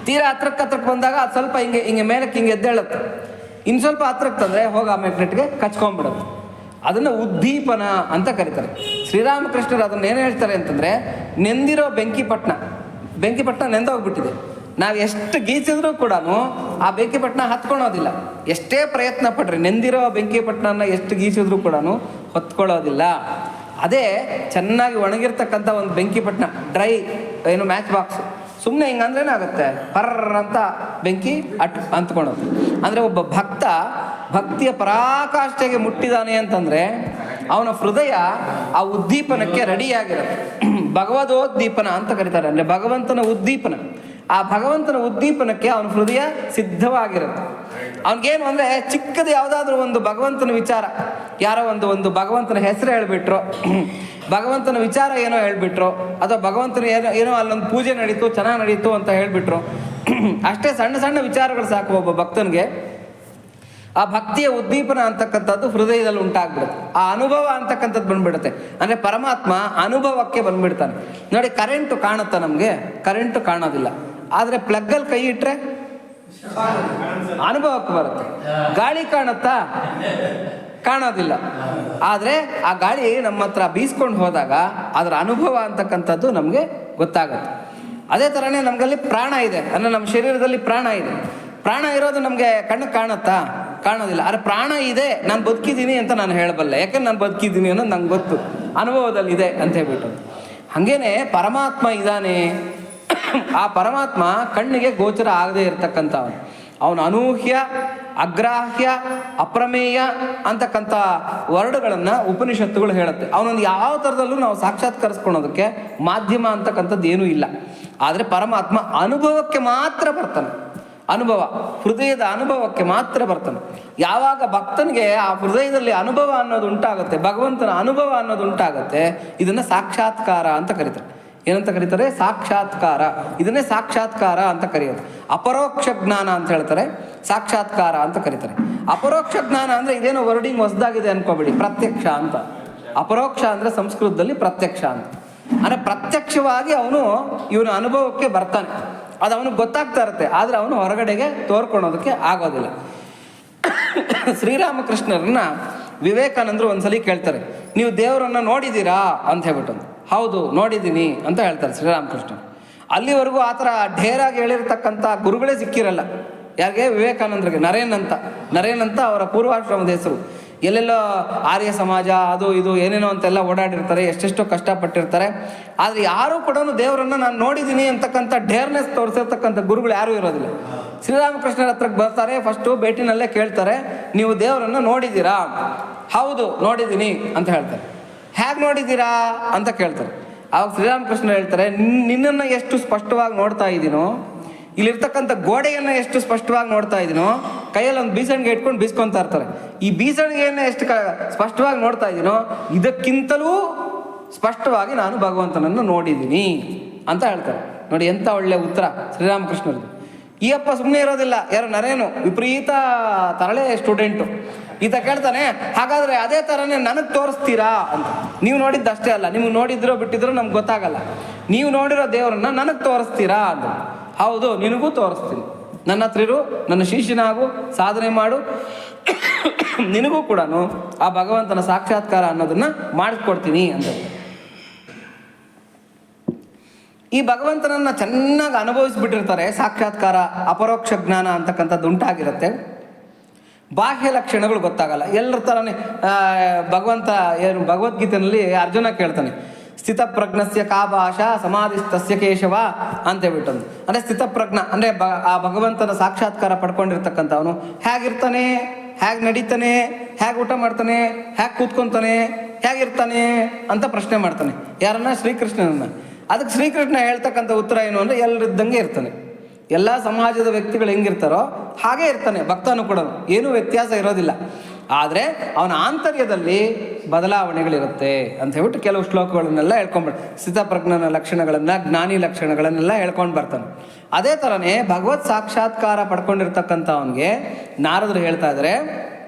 ತೀರಾ ಹತ್ರಕ್ಕೆ ಬಂದಾಗ ಅದು ಸ್ವಲ್ಪ ಹಿಂಗೆ ಮೇಲಕ್ಕೆ ಹಿಂಗೆ ಎದ್ದೇಳುತ್ತೆ. ಇನ್ನು ಸ್ವಲ್ಪ ಹತ್ರಕ್ಕೆ ತಂದರೆ ಹೋಗಿ ಆ ಮ್ಯಾಗ್ನೆಟ್ಗೆ ಕಚ್ಕೊಂಡ್ಬಿಡುತ್ತೆ. ಅದನ್ನು ಉದ್ದೀಪನ ಅಂತ ಕರೀತಾರೆ. ಶ್ರೀರಾಮಕೃಷ್ಣರು ಅದನ್ನು ಏನು ಹೇಳ್ತಾರೆ ಅಂತಂದರೆ, ನೆಂದಿರೋ ಬೆಂಕಿಪಟ್ಟಣ ನೆಂದೋಗ್ಬಿಟ್ಟಿದೆ. ನಾವು ಎಷ್ಟು ಗೀಚಿದ್ರೂ ಕೂಡ ಆ ಬೆಂಕಿಪಟ್ಟಣ ಹತ್ಕೊಳ್ಳೋದಿಲ್ಲ. ಎಷ್ಟೇ ಪ್ರಯತ್ನ ಪಡ್ರಿ, ನೆಂದಿರೋ ಬೆಂಕಿಪಟ್ಟಣನ ಎಷ್ಟು ಗೀಚಿದ್ರೂ ಕೂಡ ಹೊತ್ಕೊಳ್ಳೋದಿಲ್ಲ. ಅದೇ ಚೆನ್ನಾಗಿ ಒಣಗಿರ್ತಕ್ಕಂಥ ಒಂದು ಬೆಂಕಿಪಟ್ಟಣ, ಡ್ರೈ ಏನು ಮ್ಯಾಚ್ ಬಾಕ್ಸ್, ಸುಮ್ಮನೆ ಹಿಂಗಂದ್ರೇನೆ ಆಗುತ್ತೆ, ಪರ್ರ ಅಂತ ಬೆಂಕಿ ಅಂತ್ಕೊಳ್ಳೋದು. ಅಂದರೆ ಒಬ್ಬ ಭಕ್ತ ಭಕ್ತಿಯ ಪರಾಕಾಷ್ಠೆಗೆ ಮುಟ್ಟಿದಾನೆ ಅಂತಂದರೆ ಅವನ ಹೃದಯ ಆ ಉದ್ದೀಪನಕ್ಕೆ ರೆಡಿಯಾಗಿರುತ್ತೆ. ಭಗವದೋದ್ದೀಪನ ಅಂತ ಕರೀತಾರೆ. ಅಂದರೆ ಭಗವಂತನ ಉದ್ದೀಪನ. ಆ ಭಗವಂತನ ಉದ್ದೀಪನಕ್ಕೆ ಅವನ ಹೃದಯ ಸಿದ್ಧವಾಗಿರುತ್ತೆ. ಅವನಿಗೇನು ಅಂದರೆ ಚಿಕ್ಕದು ಯಾವುದಾದ್ರೂ ಒಂದು ಭಗವಂತನ ವಿಚಾರ, ಯಾರೋ ಒಂದು ಭಗವಂತನ ಹೆಸರು ಹೇಳ್ಬಿಟ್ರು, ಭಗವಂತನ ವಿಚಾರ ಏನೋ ಹೇಳ್ಬಿಟ್ರು, ಅಥವಾ ಭಗವಂತನ ಏನೋ ಅಲ್ಲೊಂದು ಪೂಜೆ ನಡೀತು, ಚೆನ್ನಾಗಿ ನಡೀತು ಅಂತ ಹೇಳ್ಬಿಟ್ರು, ಅಷ್ಟೇ ಸಣ್ಣ ಸಣ್ಣ ವಿಚಾರಗಳು ಸಾಕು ಒಬ್ಬ ಭಕ್ತನಿಗೆ ಆ ಭಕ್ತಿಯ ಉದ್ದೀಪನ ಅಂತಕ್ಕಂಥದ್ದು ಹೃದಯದಲ್ಲಿ ಉಂಟಾಗ್ಬಿಡುತ್ತೆ. ಆ ಅನುಭವ ಅಂತಕ್ಕಂಥದ್ದು ಬಂದ್ಬಿಡುತ್ತೆ. ಅಂದರೆ ಪರಮಾತ್ಮ ಅನುಭವಕ್ಕೆ ಬಂದ್ಬಿಡ್ತಾನೆ ನೋಡಿ. ಕರೆಂಟು ಕಾಣುತ್ತಾ ನಮಗೆ? ಕರೆಂಟು ಕಾಣೋದಿಲ್ಲ. ಆದರೆ ಪ್ಲಗ್ಗಲ್ಲಿ ಕೈ ಇಟ್ಟರೆ ಅನುಭವಕ್ಕೆ ಬರುತ್ತೆ. ಗಾಳಿ ಕಾಣುತ್ತಾ? ಕಾಣೋದಿಲ್ಲ. ಆದರೆ ಆ ಗಾಳಿ ನಮ್ಮ ಹತ್ರ ಬೀಸ್ಕೊಂಡು ಹೋದಾಗ ಅದರ ಅನುಭವ ಅಂತಕ್ಕಂಥದ್ದು ನಮಗೆ ಗೊತ್ತಾಗುತ್ತೆ. ಅದೇ ಥರನೇ ನಮಗಲ್ಲಿ ಪ್ರಾಣ ಇದೆ, ಅಂದರೆ ನಮ್ಮ ಶರೀರದಲ್ಲಿ ಪ್ರಾಣ ಇದೆ. ಪ್ರಾಣ ಇರೋದು ನಮಗೆ ಕಣ್ಣಿಗೆ ಕಾಣುತ್ತಾ? ಕಾಣೋದಿಲ್ಲ. ಆದರೆ ಪ್ರಾಣ ಇದೆ, ನಾನು ಬದುಕಿದ್ದೀನಿ ಅಂತ ನಾನು ಹೇಳಬಲ್ಲೆ. ಯಾಕಂದ್ರೆ ನಾನು ಬದುಕಿದ್ದೀನಿ ಅನ್ನೋದು ನಂಗೆ ಗೊತ್ತು, ಅನುಭವದಲ್ಲಿದೆ ಅಂತ ಹೇಳ್ಬಿಟ್ಟು. ಹಾಗೇನೆ ಪರಮಾತ್ಮ ಇದ್ದಾನೆ. ಆ ಪರಮಾತ್ಮ ಕಣ್ಣಿಗೆ ಗೋಚರ ಆಗದೆ ಇರತಕ್ಕಂಥವನು. ಅವನು ಅನೂಹ್ಯ, ಅಗ್ರಾಹ್ಯ, ಅಪ್ರಮೇಯ ಅಂತಕ್ಕಂಥ ವರ್ಡ್ಗಳನ್ನು ಉಪನಿಷತ್ತುಗಳು ಹೇಳುತ್ತೆ. ಅವನೊಂದು ಯಾವ ಥರದಲ್ಲೂ ನಾವು ಸಾಕ್ಷಾತ್ಕರಿಸ್ಕೊಳೋದಕ್ಕೆ ಮಾಧ್ಯಮ ಅಂತಕ್ಕಂಥದ್ದು ಏನೂ ಇಲ್ಲ. ಆದರೆ ಪರಮಾತ್ಮ ಅನುಭವಕ್ಕೆ ಮಾತ್ರ ಬರ್ತಾನೆ. ಅನುಭವ, ಹೃದಯದ ಅನುಭವಕ್ಕೆ ಮಾತ್ರ ಬರ್ತಾನೆ. ಯಾವಾಗ ಭಕ್ತನಿಗೆ ಆ ಹೃದಯದಲ್ಲಿ ಅನುಭವ ಅನ್ನೋದು ಉಂಟಾಗುತ್ತೆ, ಭಗವಂತನ ಅನುಭವ ಅನ್ನೋದು ಉಂಟಾಗುತ್ತೆ, ಇದನ್ನು ಸಾಕ್ಷಾತ್ಕಾರ ಅಂತ ಕರೀತಾರೆ. ಏನಂತ ಕರೀತಾರೆ? ಸಾಕ್ಷಾತ್ಕಾರ. ಇದನ್ನೇ ಸಾಕ್ಷಾತ್ಕಾರ ಅಂತ ಕರೆಯೋದು. ಅಪರೋಕ್ಷ ಜ್ಞಾನ ಅಂತ ಹೇಳ್ತಾರೆ, ಸಾಕ್ಷಾತ್ಕಾರ ಅಂತ ಕರೀತಾರೆ. ಅಪರೋಕ್ಷ ಜ್ಞಾನ ಅಂದರೆ ಇದೇನೋ ವರ್ಡಿಂಗ್ ಹೊಸದಾಗಿದೆ ಅನ್ಕೋಬೇಡಿ, ಪ್ರತ್ಯಕ್ಷ ಅಂತ. ಅಪರೋಕ್ಷ ಅಂದರೆ ಸಂಸ್ಕೃತದಲ್ಲಿ ಪ್ರತ್ಯಕ್ಷ ಅಂತ. ಅಂದರೆ ಪ್ರತ್ಯಕ್ಷವಾಗಿ ಇವನ ಅನುಭವಕ್ಕೆ ಬರ್ತಾನೆ. ಅದು ಅವನಿಗೆ ಗೊತ್ತಾಗ್ತಾ ಇರುತ್ತೆ, ಆದರೆ ಅವನು ಹೊರಗಡೆಗೆ ತೋರ್ಕೊಳೋದಕ್ಕೆ ಆಗೋದಿಲ್ಲ. ಶ್ರೀರಾಮಕೃಷ್ಣರನ್ನ ವಿವೇಕಾನಂದರು ಒಂದ್ಸಲಿ ಕೇಳ್ತಾರೆ, ನೀವು ದೇವರನ್ನ ನೋಡಿದ್ದೀರಾ ಅಂತ ಹೇಳ್ಬಿಟ್ಟು. ಹೌದು ನೋಡಿದ್ದೀನಿ ಅಂತ ಹೇಳ್ತಾರೆ ಶ್ರೀರಾಮಕೃಷ್ಣ. ಅಲ್ಲಿವರೆಗೂ ಆ ಥರ ಢೇರಾಗಿ ಹೇಳಿರ್ತಕ್ಕಂಥ ಗುರುಗಳೇ ಸಿಕ್ಕಿರಲ್ಲ. ಯಾರಿಗೆ? ವಿವೇಕಾನಂದರಿಗೆ. ನರೇನ್ ಅಂತ ಅವರ ಪೂರ್ವಾಶ್ರಮದ ಹೆಸರು. ಎಲ್ಲೆಲ್ಲೋ ಆರ್ಯ ಸಮಾಜ ಅದು ಇದು ಏನೇನೋ ಅಂತೆಲ್ಲ ಓಡಾಡಿರ್ತಾರೆ, ಎಷ್ಟೆಷ್ಟೋ ಕಷ್ಟಪಟ್ಟಿರ್ತಾರೆ. ಆದರೆ ಯಾರೂ ಕೂಡ ದೇವರನ್ನು ನಾನು ನೋಡಿದ್ದೀನಿ ಅಂತಕ್ಕಂಥ ಡೇರ್ನೆಸ್ ತೋರಿಸಿರ್ತಕ್ಕಂಥ ಗುರುಗಳು ಯಾರೂ ಇರೋದಿಲ್ಲ. ಶ್ರೀರಾಮಕೃಷ್ಣರ ಹತ್ರಕ್ಕೆ ಬರ್ತಾರೆ, ಫಸ್ಟು ಭೇಟಿನಲ್ಲೇ ಕೇಳ್ತಾರೆ, ನೀವು ದೇವರನ್ನು ನೋಡಿದ್ದೀರಾ? ಹೌದು ನೋಡಿದ್ದೀನಿ ಅಂತ ಹೇಳ್ತಾರೆ. ಹೇಗೆ ನೋಡಿದ್ದೀರಾ ಅಂತ ಕೇಳ್ತಾರೆ. ಆವಾಗ ಶ್ರೀರಾಮಕೃಷ್ಣ ಹೇಳ್ತಾರೆ, ನಿನ್ನನ್ನು ಎಷ್ಟು ಸ್ಪಷ್ಟವಾಗಿ ನೋಡ್ತಾ ಇದ್ದೀನೋ, ಇಲ್ಲಿರ್ತಕ್ಕಂಥ ಗೋಡೆಯನ್ನು ಎಷ್ಟು ಸ್ಪಷ್ಟವಾಗಿ ನೋಡ್ತಾ ಇದ್ದೀನೋ, ಕೈಯಲ್ಲಿ ಒಂದು ಬೀಸಣಿಗೆ ಇಟ್ಕೊಂಡು ಬೀಸ್ಕೊತಾ ಇರ್ತಾರೆ, ಈ ಬೀಸಣಿಗೆಯನ್ನು ಎಷ್ಟು ಸ್ಪಷ್ಟವಾಗಿ ನೋಡ್ತಾ ಇದ್ದೀನೋ ಇದಕ್ಕಿಂತಲೂ ಸ್ಪಷ್ಟವಾಗಿ ನಾನು ಭಗವಂತನನ್ನು ನೋಡಿದ್ದೀನಿ ಅಂತ ಹೇಳ್ತಾರೆ. ನೋಡಿ ಎಂಥ ಒಳ್ಳೆ ಉತ್ತರ ಶ್ರೀರಾಮಕೃಷ್ಣರದು. ಈ ಅಪ್ಪ ಸುಮ್ಮನೆ ಇರೋದಿಲ್ಲ, ಯಾರು ನರೇನು ವಿಪರೀತ ತರಳೆ ಸ್ಟೂಡೆಂಟು. ಈತ ಕೇಳ್ತಾನೆ, ಹಾಗಾದರೆ ಅದೇ ಥರನೇ ನನಗೆ ತೋರಿಸ್ತೀರಾ ಅಂತ. ನೀವು ನೋಡಿದ್ದು ಅಷ್ಟೇ ಅಲ್ಲ, ನಿಮ್ಗೆ ನೋಡಿದ್ರೋ ಬಿಟ್ಟಿದ್ರೋ ನಮ್ಗೆ ಗೊತ್ತಾಗಲ್ಲ, ನೀವು ನೋಡಿರೋ ದೇವರನ್ನ ನನಗೆ ತೋರಿಸ್ತೀರಾ ಅಂತ. ಹೌದು, ನಿನಗೂ ತೋರಿಸ್ತೀನಿ, ನನ್ನ ಹತ್ರ ಇರು, ನನ್ನ ಶಿಷ್ಯನಾಗು, ಸಾಧನೆ ಮಾಡು, ನಿನಗೂ ಕೂಡ ಆ ಭಗವಂತನ ಸಾಕ್ಷಾತ್ಕಾರ ಅನ್ನೋದನ್ನ ಮಾಡಿಸ್ಕೊಡ್ತೀನಿ ಅಂತ. ಈ ಭಗವಂತನನ್ನ ಚೆನ್ನಾಗಿ ಅನುಭವಿಸ್ಬಿಟ್ಟಿರ್ತಾರೆ. ಸಾಕ್ಷಾತ್ಕಾರ ಅಪರೋಕ್ಷ ಜ್ಞಾನ ಅಂತಕ್ಕಂಥದ್ದು ಉಂಟಾಗಿರುತ್ತೆ. ಬಾಹ್ಯ ಲಕ್ಷಣಗಳು ಗೊತ್ತಾಗಲ್ಲ. ಎಲ್ಲರ ಥರನೇ ಭಗವಂತ ಏನು ಭಗವದ್ಗೀತೆಯಲ್ಲಿ ಅರ್ಜುನ ಕೇಳ್ತಾನೆ, ಸ್ಥಿತಪ್ರಜ್ಞಸ್ಯ ಕಾ ಭಾಷಾ ಸಮಾಧಿಸ್ತಸ್ಯ ಕೇಶವ ಅಂತ ಹೇಳ್ಬಿಟ್ಟಂದು. ಅಂದರೆ ಸ್ಥಿತಪ್ರಜ್ಞ ಅಂದರೆ ಆ ಭಗವಂತನ ಸಾಕ್ಷಾತ್ಕಾರ ಪಡ್ಕೊಂಡಿರ್ತಕ್ಕಂಥವನು ಹೇಗಿರ್ತಾನೆ, ಹೇಗೆ ನಡೀತಾನೆ, ಹೇಗೆ ಊಟ ಮಾಡ್ತಾನೆ, ಹೇಗೆ ಕೂತ್ಕೊತಾನೆ, ಹೇಗಿರ್ತಾನೆ ಅಂತ ಪ್ರಶ್ನೆ ಮಾಡ್ತಾನೆ. ಯಾರನ್ನ? ಶ್ರೀಕೃಷ್ಣನನ್ನ. ಅದಕ್ಕೆ ಶ್ರೀಕೃಷ್ಣ ಹೇಳ್ತಕ್ಕಂಥ ಉತ್ತರ ಏನು ಅಂದರೆ, ಎಲ್ಲರಿದ್ದಂಗೆ ಇರ್ತಾನೆ. ಎಲ್ಲ ಸಮಾಜದ ವ್ಯಕ್ತಿಗಳು ಹೆಂಗಿರ್ತಾರೋ ಹಾಗೇ ಇರ್ತಾನೆ ಭಕ್ತನು ಕೂಡ, ಏನೂ ವ್ಯತ್ಯಾಸ ಇರೋದಿಲ್ಲ. ಆದರೆ ಅವನ ಆಂತರ್ಯದಲ್ಲಿ ಬದಲಾವಣೆಗಳಿರುತ್ತೆ ಅಂತ ಹೇಳ್ಬಿಟ್ಟು ಕೆಲವು ಶ್ಲೋಕಗಳನ್ನೆಲ್ಲ ಹೇಳ್ಕೊಂಡ್ಬರ್ತಾನೆ. ಸ್ಥಿತಪ್ರಜ್ಞನ ಲಕ್ಷಣಗಳನ್ನು, ಜ್ಞಾನಿ ಲಕ್ಷಣಗಳನ್ನೆಲ್ಲ ಹೇಳ್ಕೊಂಡು ಬರ್ತಾನೆ. ಅದೇ ಥರನೇ ಭಗವತ್ ಸಾಕ್ಷಾತ್ಕಾರ ಪಡ್ಕೊಂಡಿರ್ತಕ್ಕಂಥ ಅವನಿಗೆ ನಾರದರು ಹೇಳ್ತಾ ಇದ್ದಾರೆ,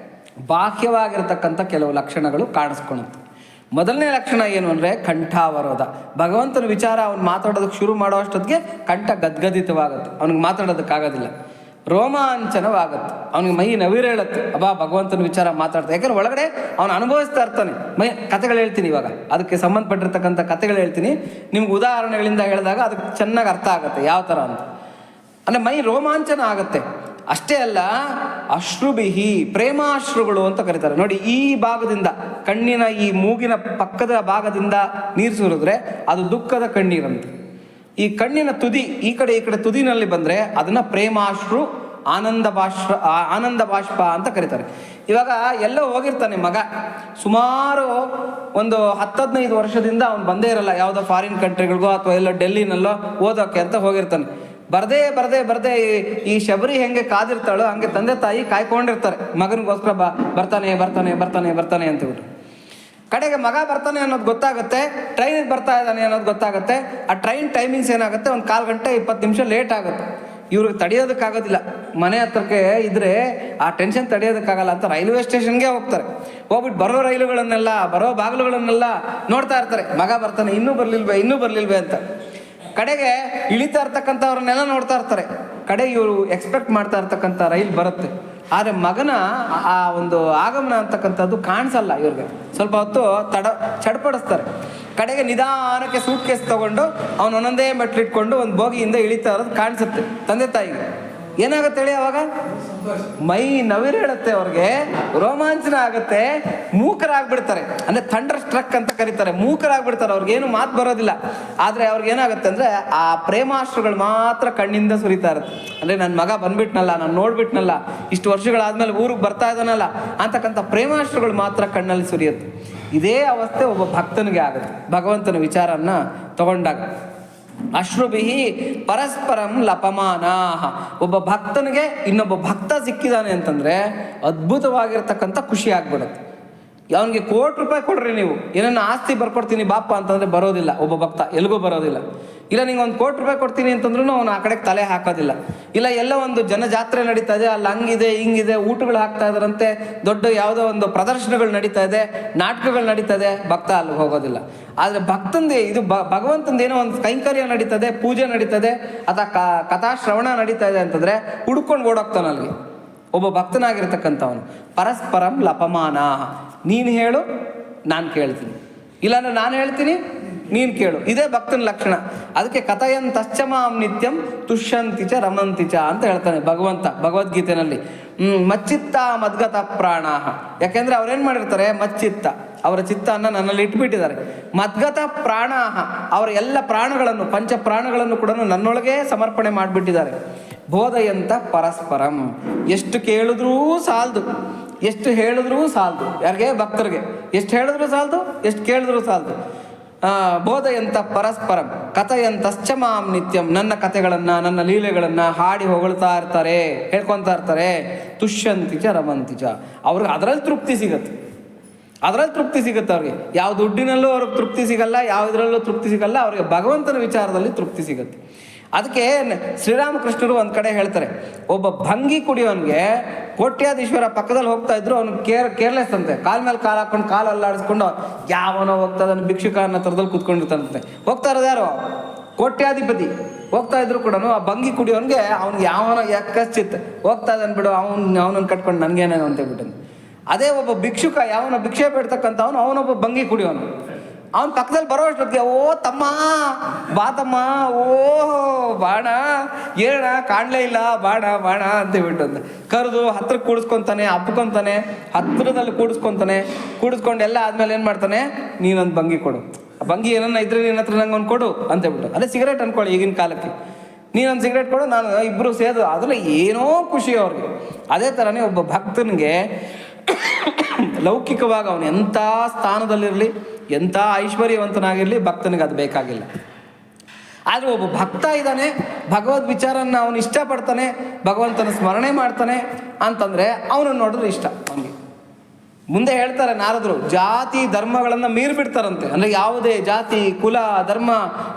ಬಾಹ್ಯವಾಗಿರ್ತಕ್ಕಂಥ ಕೆಲವು ಲಕ್ಷಣಗಳು ಕಾಣಿಸ್ಕೊಳುತ್ತೆ. ಮೊದಲನೇ ಲಕ್ಷಣ ಏನು ಅಂದರೆ ಕಂಠಾವರೋಧ. ಭಗವಂತನ ವಿಚಾರ ಅವ್ನು ಮಾತಾಡೋದಕ್ಕೆ ಶುರು ಮಾಡೋ ಅಷ್ಟೊತ್ತಿಗೆ ಕಂಠ ಗದ್ಗದಿತವಾಗುತ್ತೆ, ಅವ್ನಿಗೆ ಮಾತಾಡೋದಕ್ಕಾಗೋದಿಲ್ಲ, ರೋಮಾಂಚನವಾಗುತ್ತೆ, ಅವನಿಗೆ ಮೈ ನವಿರೇಳುತ್ತೆ. ಅಬ್ಬಾ ಭಗವಂತನ ವಿಚಾರ ಮಾತಾಡ್ತಾ, ಯಾಕಂದ್ರೆ ಒಳಗಡೆ ಅವನು ಅನುಭವಿಸ್ತಾ ಇರ್ತಾನೆ. ಕಥೆಗಳು ಹೇಳ್ತೀನಿ ಇವಾಗ, ಅದಕ್ಕೆ ಸಂಬಂಧಪಟ್ಟಿರ್ತಕ್ಕಂಥ ಕಥೆಗಳು ಹೇಳ್ತೀನಿ ನಿಮ್ಗೆ, ಉದಾಹರಣೆಗಳಿಂದ ಹೇಳಿದಾಗ ಅದಕ್ಕೆ ಚೆನ್ನಾಗಿ ಅರ್ಥ ಆಗುತ್ತೆ ಯಾವ ಥರ ಅಂತ. ಅಂದರೆ ಮೈ ರೋಮಾಂಚನ ಆಗುತ್ತೆ. ಅಷ್ಟೇ ಅಲ್ಲ, ಅಶ್ರುಬಿಹಿ, ಪ್ರೇಮಾಶ್ರುಗಳು ಅಂತ ಕರೀತಾರೆ ನೋಡಿ. ಈ ಭಾಗದಿಂದ, ಕಣ್ಣಿನ ಈ ಮೂಗಿನ ಪಕ್ಕದ ಭಾಗದಿಂದ ನೀರು ಸುರಿದ್ರೆ ಅದು ದುಃಖದ ಕಣ್ಣೀರಂತೆ. ಈ ಕಣ್ಣಿನ ತುದಿ ಈ ಕಡೆ ತುದಿನಲ್ಲಿ ಬಂದರೆ ಅದನ್ನು ಪ್ರೇಮಾಶ್ರು, ಆನಂದ ಬಾಷ್ಪ ಅಂತ ಕರೀತಾರೆ. ಇವಾಗ ಎಲ್ಲೋ ಹೋಗಿರ್ತಾನೆ ಮಗ, ಸುಮಾರು ಒಂದು 10-15 ವರ್ಷದಿಂದ ಅವನು ಬಂದೇ ಇರಲ್ಲ ಯಾವುದೋ ಫಾರಿನ್ ಕಂಟ್ರಿಗಳಿಗೋ ಅಥವಾ ಎಲ್ಲೋ ಡೆಲ್ಲಿನಲ್ಲೋ ಓದೋಕ್ಕೆ ಅಂತ ಹೋಗಿರ್ತಾನೆ. ಬರ್ದೇ ಈ ಶಬರಿ ಹೆಂಗೆ ಕಾದಿರ್ತಾಳೋ ಹಂಗೆ ತಂದೆ ತಾಯಿ ಕಾಯ್ಕೊಂಡಿರ್ತಾರೆ, ಮಗನಿಗೋಸ್ಕರ ಬರ್ತಾನೆ ಅಂತಬಿಟ್ಟು. ಕಡೆಗೆ ಮಗ ಬರ್ತಾನೆ ಅನ್ನೋದು ಗೊತ್ತಾಗುತ್ತೆ, ಟ್ರೈನಿಗೆ ಬರ್ತಾ ಇದ್ದಾನೆ ಅನ್ನೋದು ಗೊತ್ತಾಗುತ್ತೆ. ಆ ಟ್ರೈನ್ ಟೈಮಿಂಗ್ಸ್ ಏನಾಗುತ್ತೆ, ಒಂದು 1/4 ಗಂಟೆ 20 ನಿಮಿಷ ಲೇಟ್ ಆಗುತ್ತೆ. ಇವ್ರಿಗೆ ತಡೆಯೋದಕ್ಕಾಗೋದಿಲ್ಲ, ಮನೆ ಹತ್ರಕ್ಕೆ ಇದ್ರೆ ಆ ಟೆನ್ಷನ್ ತಡೆಯೋದಕ್ಕಾಗಲ್ಲ ಅಂತ ರೈಲ್ವೆ ಸ್ಟೇಷನ್ಗೆ ಹೋಗ್ತಾರೆ. ಹೋಗ್ಬಿಟ್ಟು ಬರೋ ರೈಲುಗಳನ್ನೆಲ್ಲ, ಬರೋ ಬಾಗಿಲುಗಳನ್ನೆಲ್ಲ ನೋಡ್ತಾ ಇರ್ತಾರೆ, ಮಗ ಬರ್ತಾನೆ, ಇನ್ನೂ ಬರ್ಲಿಲ್ವೇ ಅಂತ. ಕಡೆಗೆ ಇಳಿತಾ ಇರ್ತಕ್ಕಂಥವ್ರನ್ನೆಲ್ಲ ನೋಡ್ತಾ ಇರ್ತಾರೆ. ಕಡೆಗೆ ಇವರು ಎಕ್ಸ್ಪೆಕ್ಟ್ ಮಾಡ್ತಾ ಇರ್ತಕ್ಕಂಥ ರೈಲ್ ಬರುತ್ತೆ, ಆದರೆ ಮಗನ ಆ ಒಂದು ಆಗಮನ ಅಂತಕ್ಕಂಥದ್ದು ಕಾಣಿಸಲ್ಲ ಇವ್ರಿಗೆ. ಸ್ವಲ್ಪ ಹೊತ್ತು ಚಡ್ಪಡಿಸ್ತಾರೆ. ಕಡೆಗೆ ನಿಧಾನಕ್ಕೆ ಸೂಟ್ ಕೇಸ್ ತಗೊಂಡು ಅವನು ಒಂದೊಂದೇ ಮೆಟ್ಲಿಟ್ಕೊಂಡು ಒಂದು ಬೋಗಿಯಿಂದ ಇಳಿತಾ ಇರೋದು ಕಾಣಿಸುತ್ತೆ ತಂದೆ ತಾಯಿಗೆ. ಏನಾಗುತ್ತೆ ಹೇಳಿ, ಅವಾಗ ಮೈ ನವಿರೇಳುತ್ತೆ, ಅವ್ರಿಗೆ ರೋಮಾಂಚನ ಆಗುತ್ತೆ, ಮೂಕರಾಗ್ಬಿಡ್ತಾರೆ. ಅಂದರೆ ಥಂಡರ್ ಸ್ಟ್ರಕ್ ಅಂತ ಕರೀತಾರೆ, ಮೂಕರಾಗ್ಬಿಡ್ತಾರೆ, ಅವ್ರಿಗೇನು ಮಾತು ಬರೋದಿಲ್ಲ. ಆದರೆ ಅವ್ರಿಗೆ ಏನಾಗುತ್ತೆ ಅಂದರೆ ಆ ಪ್ರೇಮಾಶ್ರುಗಳು ಮಾತ್ರ ಕಣ್ಣಿಂದ ಸುರಿತಾ ಇರುತ್ತೆ. ಅಂದರೆ ನನ್ನ ಮಗ ಬಂದ್ಬಿಟ್ನಲ್ಲ, ನಾನು ನೋಡ್ಬಿಟ್ನಲ್ಲ, ಇಷ್ಟು ವರ್ಷಗಳಾದ್ಮೇಲೆ ಊರಿಗೆ ಬರ್ತಾ ಇದ್ದಾನಲ್ಲ ಅಂತಕ್ಕಂಥ ಪ್ರೇಮಾಶ್ರುಗಳು ಮಾತ್ರ ಕಣ್ಣಲ್ಲಿ ಸುರಿಯುತ್ತೆ. ಇದೇ ಅವಸ್ಥೆ ಒಬ್ಬ ಭಕ್ತನಿಗೆ ಆಗುತ್ತೆ ಭಗವಂತನ ವಿಚಾರನ್ನ ತಗೊಂಡಾಗ. ಅಶ್ರುಬಿಹಿ ಪರಸ್ಪರಂ ಲಪಮಾನಾಹ. ಒಬ್ಬ ಭಕ್ತನಿಗೆ ಇನ್ನೊಬ್ಬ ಭಕ್ತ ಸಿಕ್ಕಿದಾನೆ ಅಂತಂದ್ರೆ ಅದ್ಭುತವಾಗಿರ್ತಕ್ಕಂಥ ಖುಷಿ ಆಗ್ಬಿಡುತ್ತೆ. ಅವನಿಗೆ ₹1,00,00,000 ಕೊಡ್ರಿ, ನೀವು ಏನನ್ನ ಆಸ್ತಿ ಬರ್ಕೊಡ್ತೀನಿ ಬಾಪ ಅಂತಂದ್ರೆ ಬರೋದಿಲ್ಲ ಒಬ್ಬ ಭಕ್ತ, ಎಲ್ಗೂ ಬರೋದಿಲ್ಲ. ಇಲ್ಲ ನಿಂಗೆ ಒಂದು ₹1,00,00,000 ಕೊಡ್ತೀನಿ ಅಂತಂದ್ರೂ ಅವನು ಆ ಕಡೆಗೆ ತಲೆ ಹಾಕೋದಿಲ್ಲ. ಇಲ್ಲ ಎಲ್ಲ ಒಂದು ಜನಜಾತ್ರೆ ನಡೀತಾ ಇದೆ, ಅಲ್ಲಿ ಹಂಗಿದೆ ಹಿಂಗಿದೆ, ಊಟಗಳು ಹಾಕ್ತಾ ಇದಾರಂತೆ, ದೊಡ್ಡ ಯಾವುದೋ ಒಂದು ಪ್ರದರ್ಶನಗಳು ನಡೀತಾ ಇದೆ, ನಾಟಕಗಳು ನಡೀತಾ ಇದೆ, ಭಕ್ತ ಅಲ್ಲಿ ಹೋಗೋದಿಲ್ಲ. ಆದರೆ ಭಕ್ತಂದೇ ಇದು ಭಗವಂತಂದು ಏನೋ ಒಂದು ಕೈಂಕರ್ಯ ನಡೀತದೆ, ಪೂಜೆ ನಡೀತದೆ ಅಥವಾ ಕಥಾಶ್ರವಣ ನಡೀತಾ ಇದೆ ಅಂತಂದ್ರೆ ಹುಡ್ಕೊಂಡು ಓಡೋಗ್ತಾನೆ ಅಲ್ಲಿಗೆ ಒಬ್ಬ ಭಕ್ತನಾಗಿರ್ತಕ್ಕಂಥವನು. ಪರಸ್ಪರಂ ಲಪಮಾನ. ನೀನು ಹೇಳು, ನಾನು ಕೇಳ್ತೀನಿ, ಇಲ್ಲಾಂದ್ರೆ ನಾನು ಹೇಳ್ತೀನಿ, ನೀನು ಕೇಳು. ಇದೇ ಭಕ್ತನ ಲಕ್ಷಣ. ಅದಕ್ಕೆ ಕಥಯಂತಶ್ಚ ಮಾಂ ನಿತ್ಯಂ ತುಷ್ಯಂತಿ ಚ ರಮಂತಿ ಚ ಅಂತ ಹೇಳ್ತಾನೆ ಭಗವಂತ ಭಗವದ್ಗೀತೆಯಲ್ಲಿ. ಮಚ್ಚಿತ್ತ ಮದ್ಗತ ಪ್ರಾಣಾಹ. ಯಾಕೆಂದ್ರೆ ಅವ್ರೇನ್ ಮಾಡಿರ್ತಾರೆ, ಮಚ್ಚಿತ್ತ ಅವರ ಚಿತ್ತವನ್ನು ನನ್ನಲ್ಲಿ ಇಟ್ಬಿಟ್ಟಿದ್ದಾರೆ. ಮದ್ಗತ ಪ್ರಾಣಾಹ, ಅವರ ಎಲ್ಲ ಪ್ರಾಣಗಳನ್ನು, ಪಂಚ ಪ್ರಾಣಗಳನ್ನು ಕೂಡ ನನ್ನೊಳಗೆ ಸಮರ್ಪಣೆ ಮಾಡಿಬಿಟ್ಟಿದ್ದಾರೆ. ಬೋಧಯಂತ ಪರಸ್ಪರಂ. ಎಷ್ಟು ಕೇಳಿದ್ರೂ ಸಾಲದು, ಎಷ್ಟು ಹೇಳಿದ್ರೂ ಸಾಲದು. ಯಾರಿಗೆ? ಭಕ್ತರಿಗೆ. ಎಷ್ಟು ಹೇಳಿದ್ರೂ ಸಾಲದು, ಎಷ್ಟು ಕೇಳಿದ್ರೂ ಸಾಲದು. ಬೋಧಯಂತ ಪರಸ್ಪರಂ ಕಥಯಂತಶ್ಚ ಮಾಂ ನಿತ್ಯಂ. ನನ್ನ ಕಥೆಗಳನ್ನು, ನನ್ನ ಲೀಲೆಗಳನ್ನು ಹಾಡಿ ಹೊಗಳ್ತಾ ಇರ್ತಾರೆ, ಹೇಳ್ಕೊತಾ ಇರ್ತಾರೆ. ತುಷ್ಯಂತಿ ಚ ರಮಂತಿ ಚ. ಅವ್ರಿಗೆ ಅದರಲ್ಲಿ ತೃಪ್ತಿ ಸಿಗತ್ತೆ, ಅದರಲ್ಲಿ ತೃಪ್ತಿ ಸಿಗುತ್ತೆ ಅವ್ರಿಗೆ. ಯಾವ ದುಡ್ಡಿನಲ್ಲೂ ಅವ್ರಿಗೆ ತೃಪ್ತಿ ಸಿಗಲ್ಲ, ಯಾವುದರಲ್ಲೂ ತೃಪ್ತಿ ಸಿಗಲ್ಲ. ಅವ್ರಿಗೆ ಭಗವಂತನ ವಿಚಾರದಲ್ಲಿ ತೃಪ್ತಿ ಸಿಗುತ್ತೆ. ಅದಕ್ಕೆ ಶ್ರೀರಾಮಕೃಷ್ಣರು ಒಂದು ಕಡೆ ಹೇಳ್ತಾರೆ, ಒಬ್ಬ ಭಂಗಿ ಕುಡಿಯೋನ್ಗೆ ಕೋಟ್ಯಾಧೀಶ್ವರ ಪಕ್ಕದಲ್ಲಿ ಹೋಗ್ತಾ ಇದ್ರು, ಅವ್ನು ಕೇರ್ಲೆಸ್ ಅಂತೆ. ಕಾಲ ಮೇಲೆ ಕಾಲು ಹಾಕೊಂಡು ಕಾಲು ಅಲ್ಲಾಡಿಸ್ಕೊಂಡು ಯಾವನೋ ಹೋಗ್ತಾ ಇದ್ದಾನೆ, ಭಿಕ್ಷುಕನ ಥರದಲ್ಲಿ ಕೂತ್ಕೊಂಡಿರ್ತಾನಂತೆ. ಹೋಗ್ತಾ ಇರೋದು ಯಾರು? ಕೋಟ್ಯಾಧಿಪತಿ. ಹೋಗ್ತಾ ಇದ್ರು ಕೂಡ ಆ ಭಂಗಿ ಕುಡಿಯೋನ್ಗೆ ಅವ್ನಿಗೆ ಯಾವನೋ ಯಾಕಶ್ಚಿತ್ ಹೋಗ್ತಾ ಇದ್ದಾನೆ ಬಿಡು, ಅವನನ್ನು ಕಟ್ಕೊಂಡು ನನಗೇನೇನು ಅಂತ ಹೇಳ್ಬಿಟ್ಟು. ಅದೇ ಒಬ್ಬ ಭಿಕ್ಷುಕ, ಯಾವನ ಭಿಕ್ಷೆ ಬೇಡ್ತಕ್ಕಂಥವನು, ಅವನೊಬ್ಬ ಭಂಗಿ ಕುಡಿಯೋನು. ಅವನ ಪಕ್ಕದಲ್ಲಿ ಬರೋ ಅಷ್ಟೊತ್ತಿಗೆ, ಓ ತಮ್ಮ ಬಾತಮ್ಮ, ಓ ಬಾಣ, ಏನ ಕಾಣಲೇ ಇಲ್ಲ, ಬಾಣ ಬಾಣ ಅಂತ ಹೇಳ್ಬಿಟ್ಟು ಕರೆದು ಹತ್ರಕ್ಕೆ ಕೂಡಿಸ್ಕೊತಾನೆ, ಅಪ್ಕೊಂತಾನೆ, ಹತ್ರದಲ್ಲಿ ಕೂಡಿಸ್ಕೊಂಡು ಎಲ್ಲ ಆದ್ಮೇಲೆ ಏನು ಮಾಡ್ತಾನೆ, ನೀನೊಂದು ಭಂಗಿ ಕೊಡು. ಆ ಭಂಗಿ ಏನನ್ನ ಇದ್ರೆ ನಿನ್ನ ಹತ್ರ ನಂಗೆ ಒಂದು ಕೊಡು ಅಂತ ಹೇಳ್ಬಿಟ್ಟು. ಅದೇ ಸಿಗರೇಟ್ ಅನ್ಕೊಳ್ಳಿ ಈಗಿನ ಕಾಲಕ್ಕೆ, ನೀನೊಂದು ಸಿಗರೇಟ್ ಕೊಡು, ನಾನು ಇಬ್ಬರು ಸೇದು, ಅದರಲ್ಲಿ ಏನೋ ಖುಷಿ ಅವ್ರಿಗೆ. ಅದೇ ಥರನೇ ಒಬ್ಬ ಭಕ್ತನಿಗೆ ಲೌಕಿಕವಾಗಿ ಅವನು ಎಂಥ ಸ್ಥಾನದಲ್ಲಿರಲಿ, ಎಂಥ ಐಶ್ವರ್ಯವಂತನಾಗಿರಲಿ, ಭಕ್ತನಿಗೆ ಅದು ಬೇಕಾಗಿಲ್ಲ. ಆದರೆ ಒಬ್ಬ ಭಕ್ತ ಇದ್ದಾನೆ, ಭಗವದ್ ವಿಚಾರನ ಅವನು ಇಷ್ಟಪಡ್ತಾನೆ, ಭಗವಂತನ ಸ್ಮರಣೆ ಮಾಡ್ತಾನೆ ಅಂತಂದರೆ ಅವನನ್ನು ನೋಡಿದ್ರೆ ಇಷ್ಟ ಅವನಿಗೆ. ಮುಂದೆ ಹೇಳ್ತಾರೆ ನಾರದರು, ಜಾತಿ ಧರ್ಮಗಳನ್ನು ಮೀರಿಬಿಡ್ತಾರಂತೆ. ಅಂದರೆ ಯಾವುದೇ ಜಾತಿ, ಕುಲ, ಧರ್ಮ,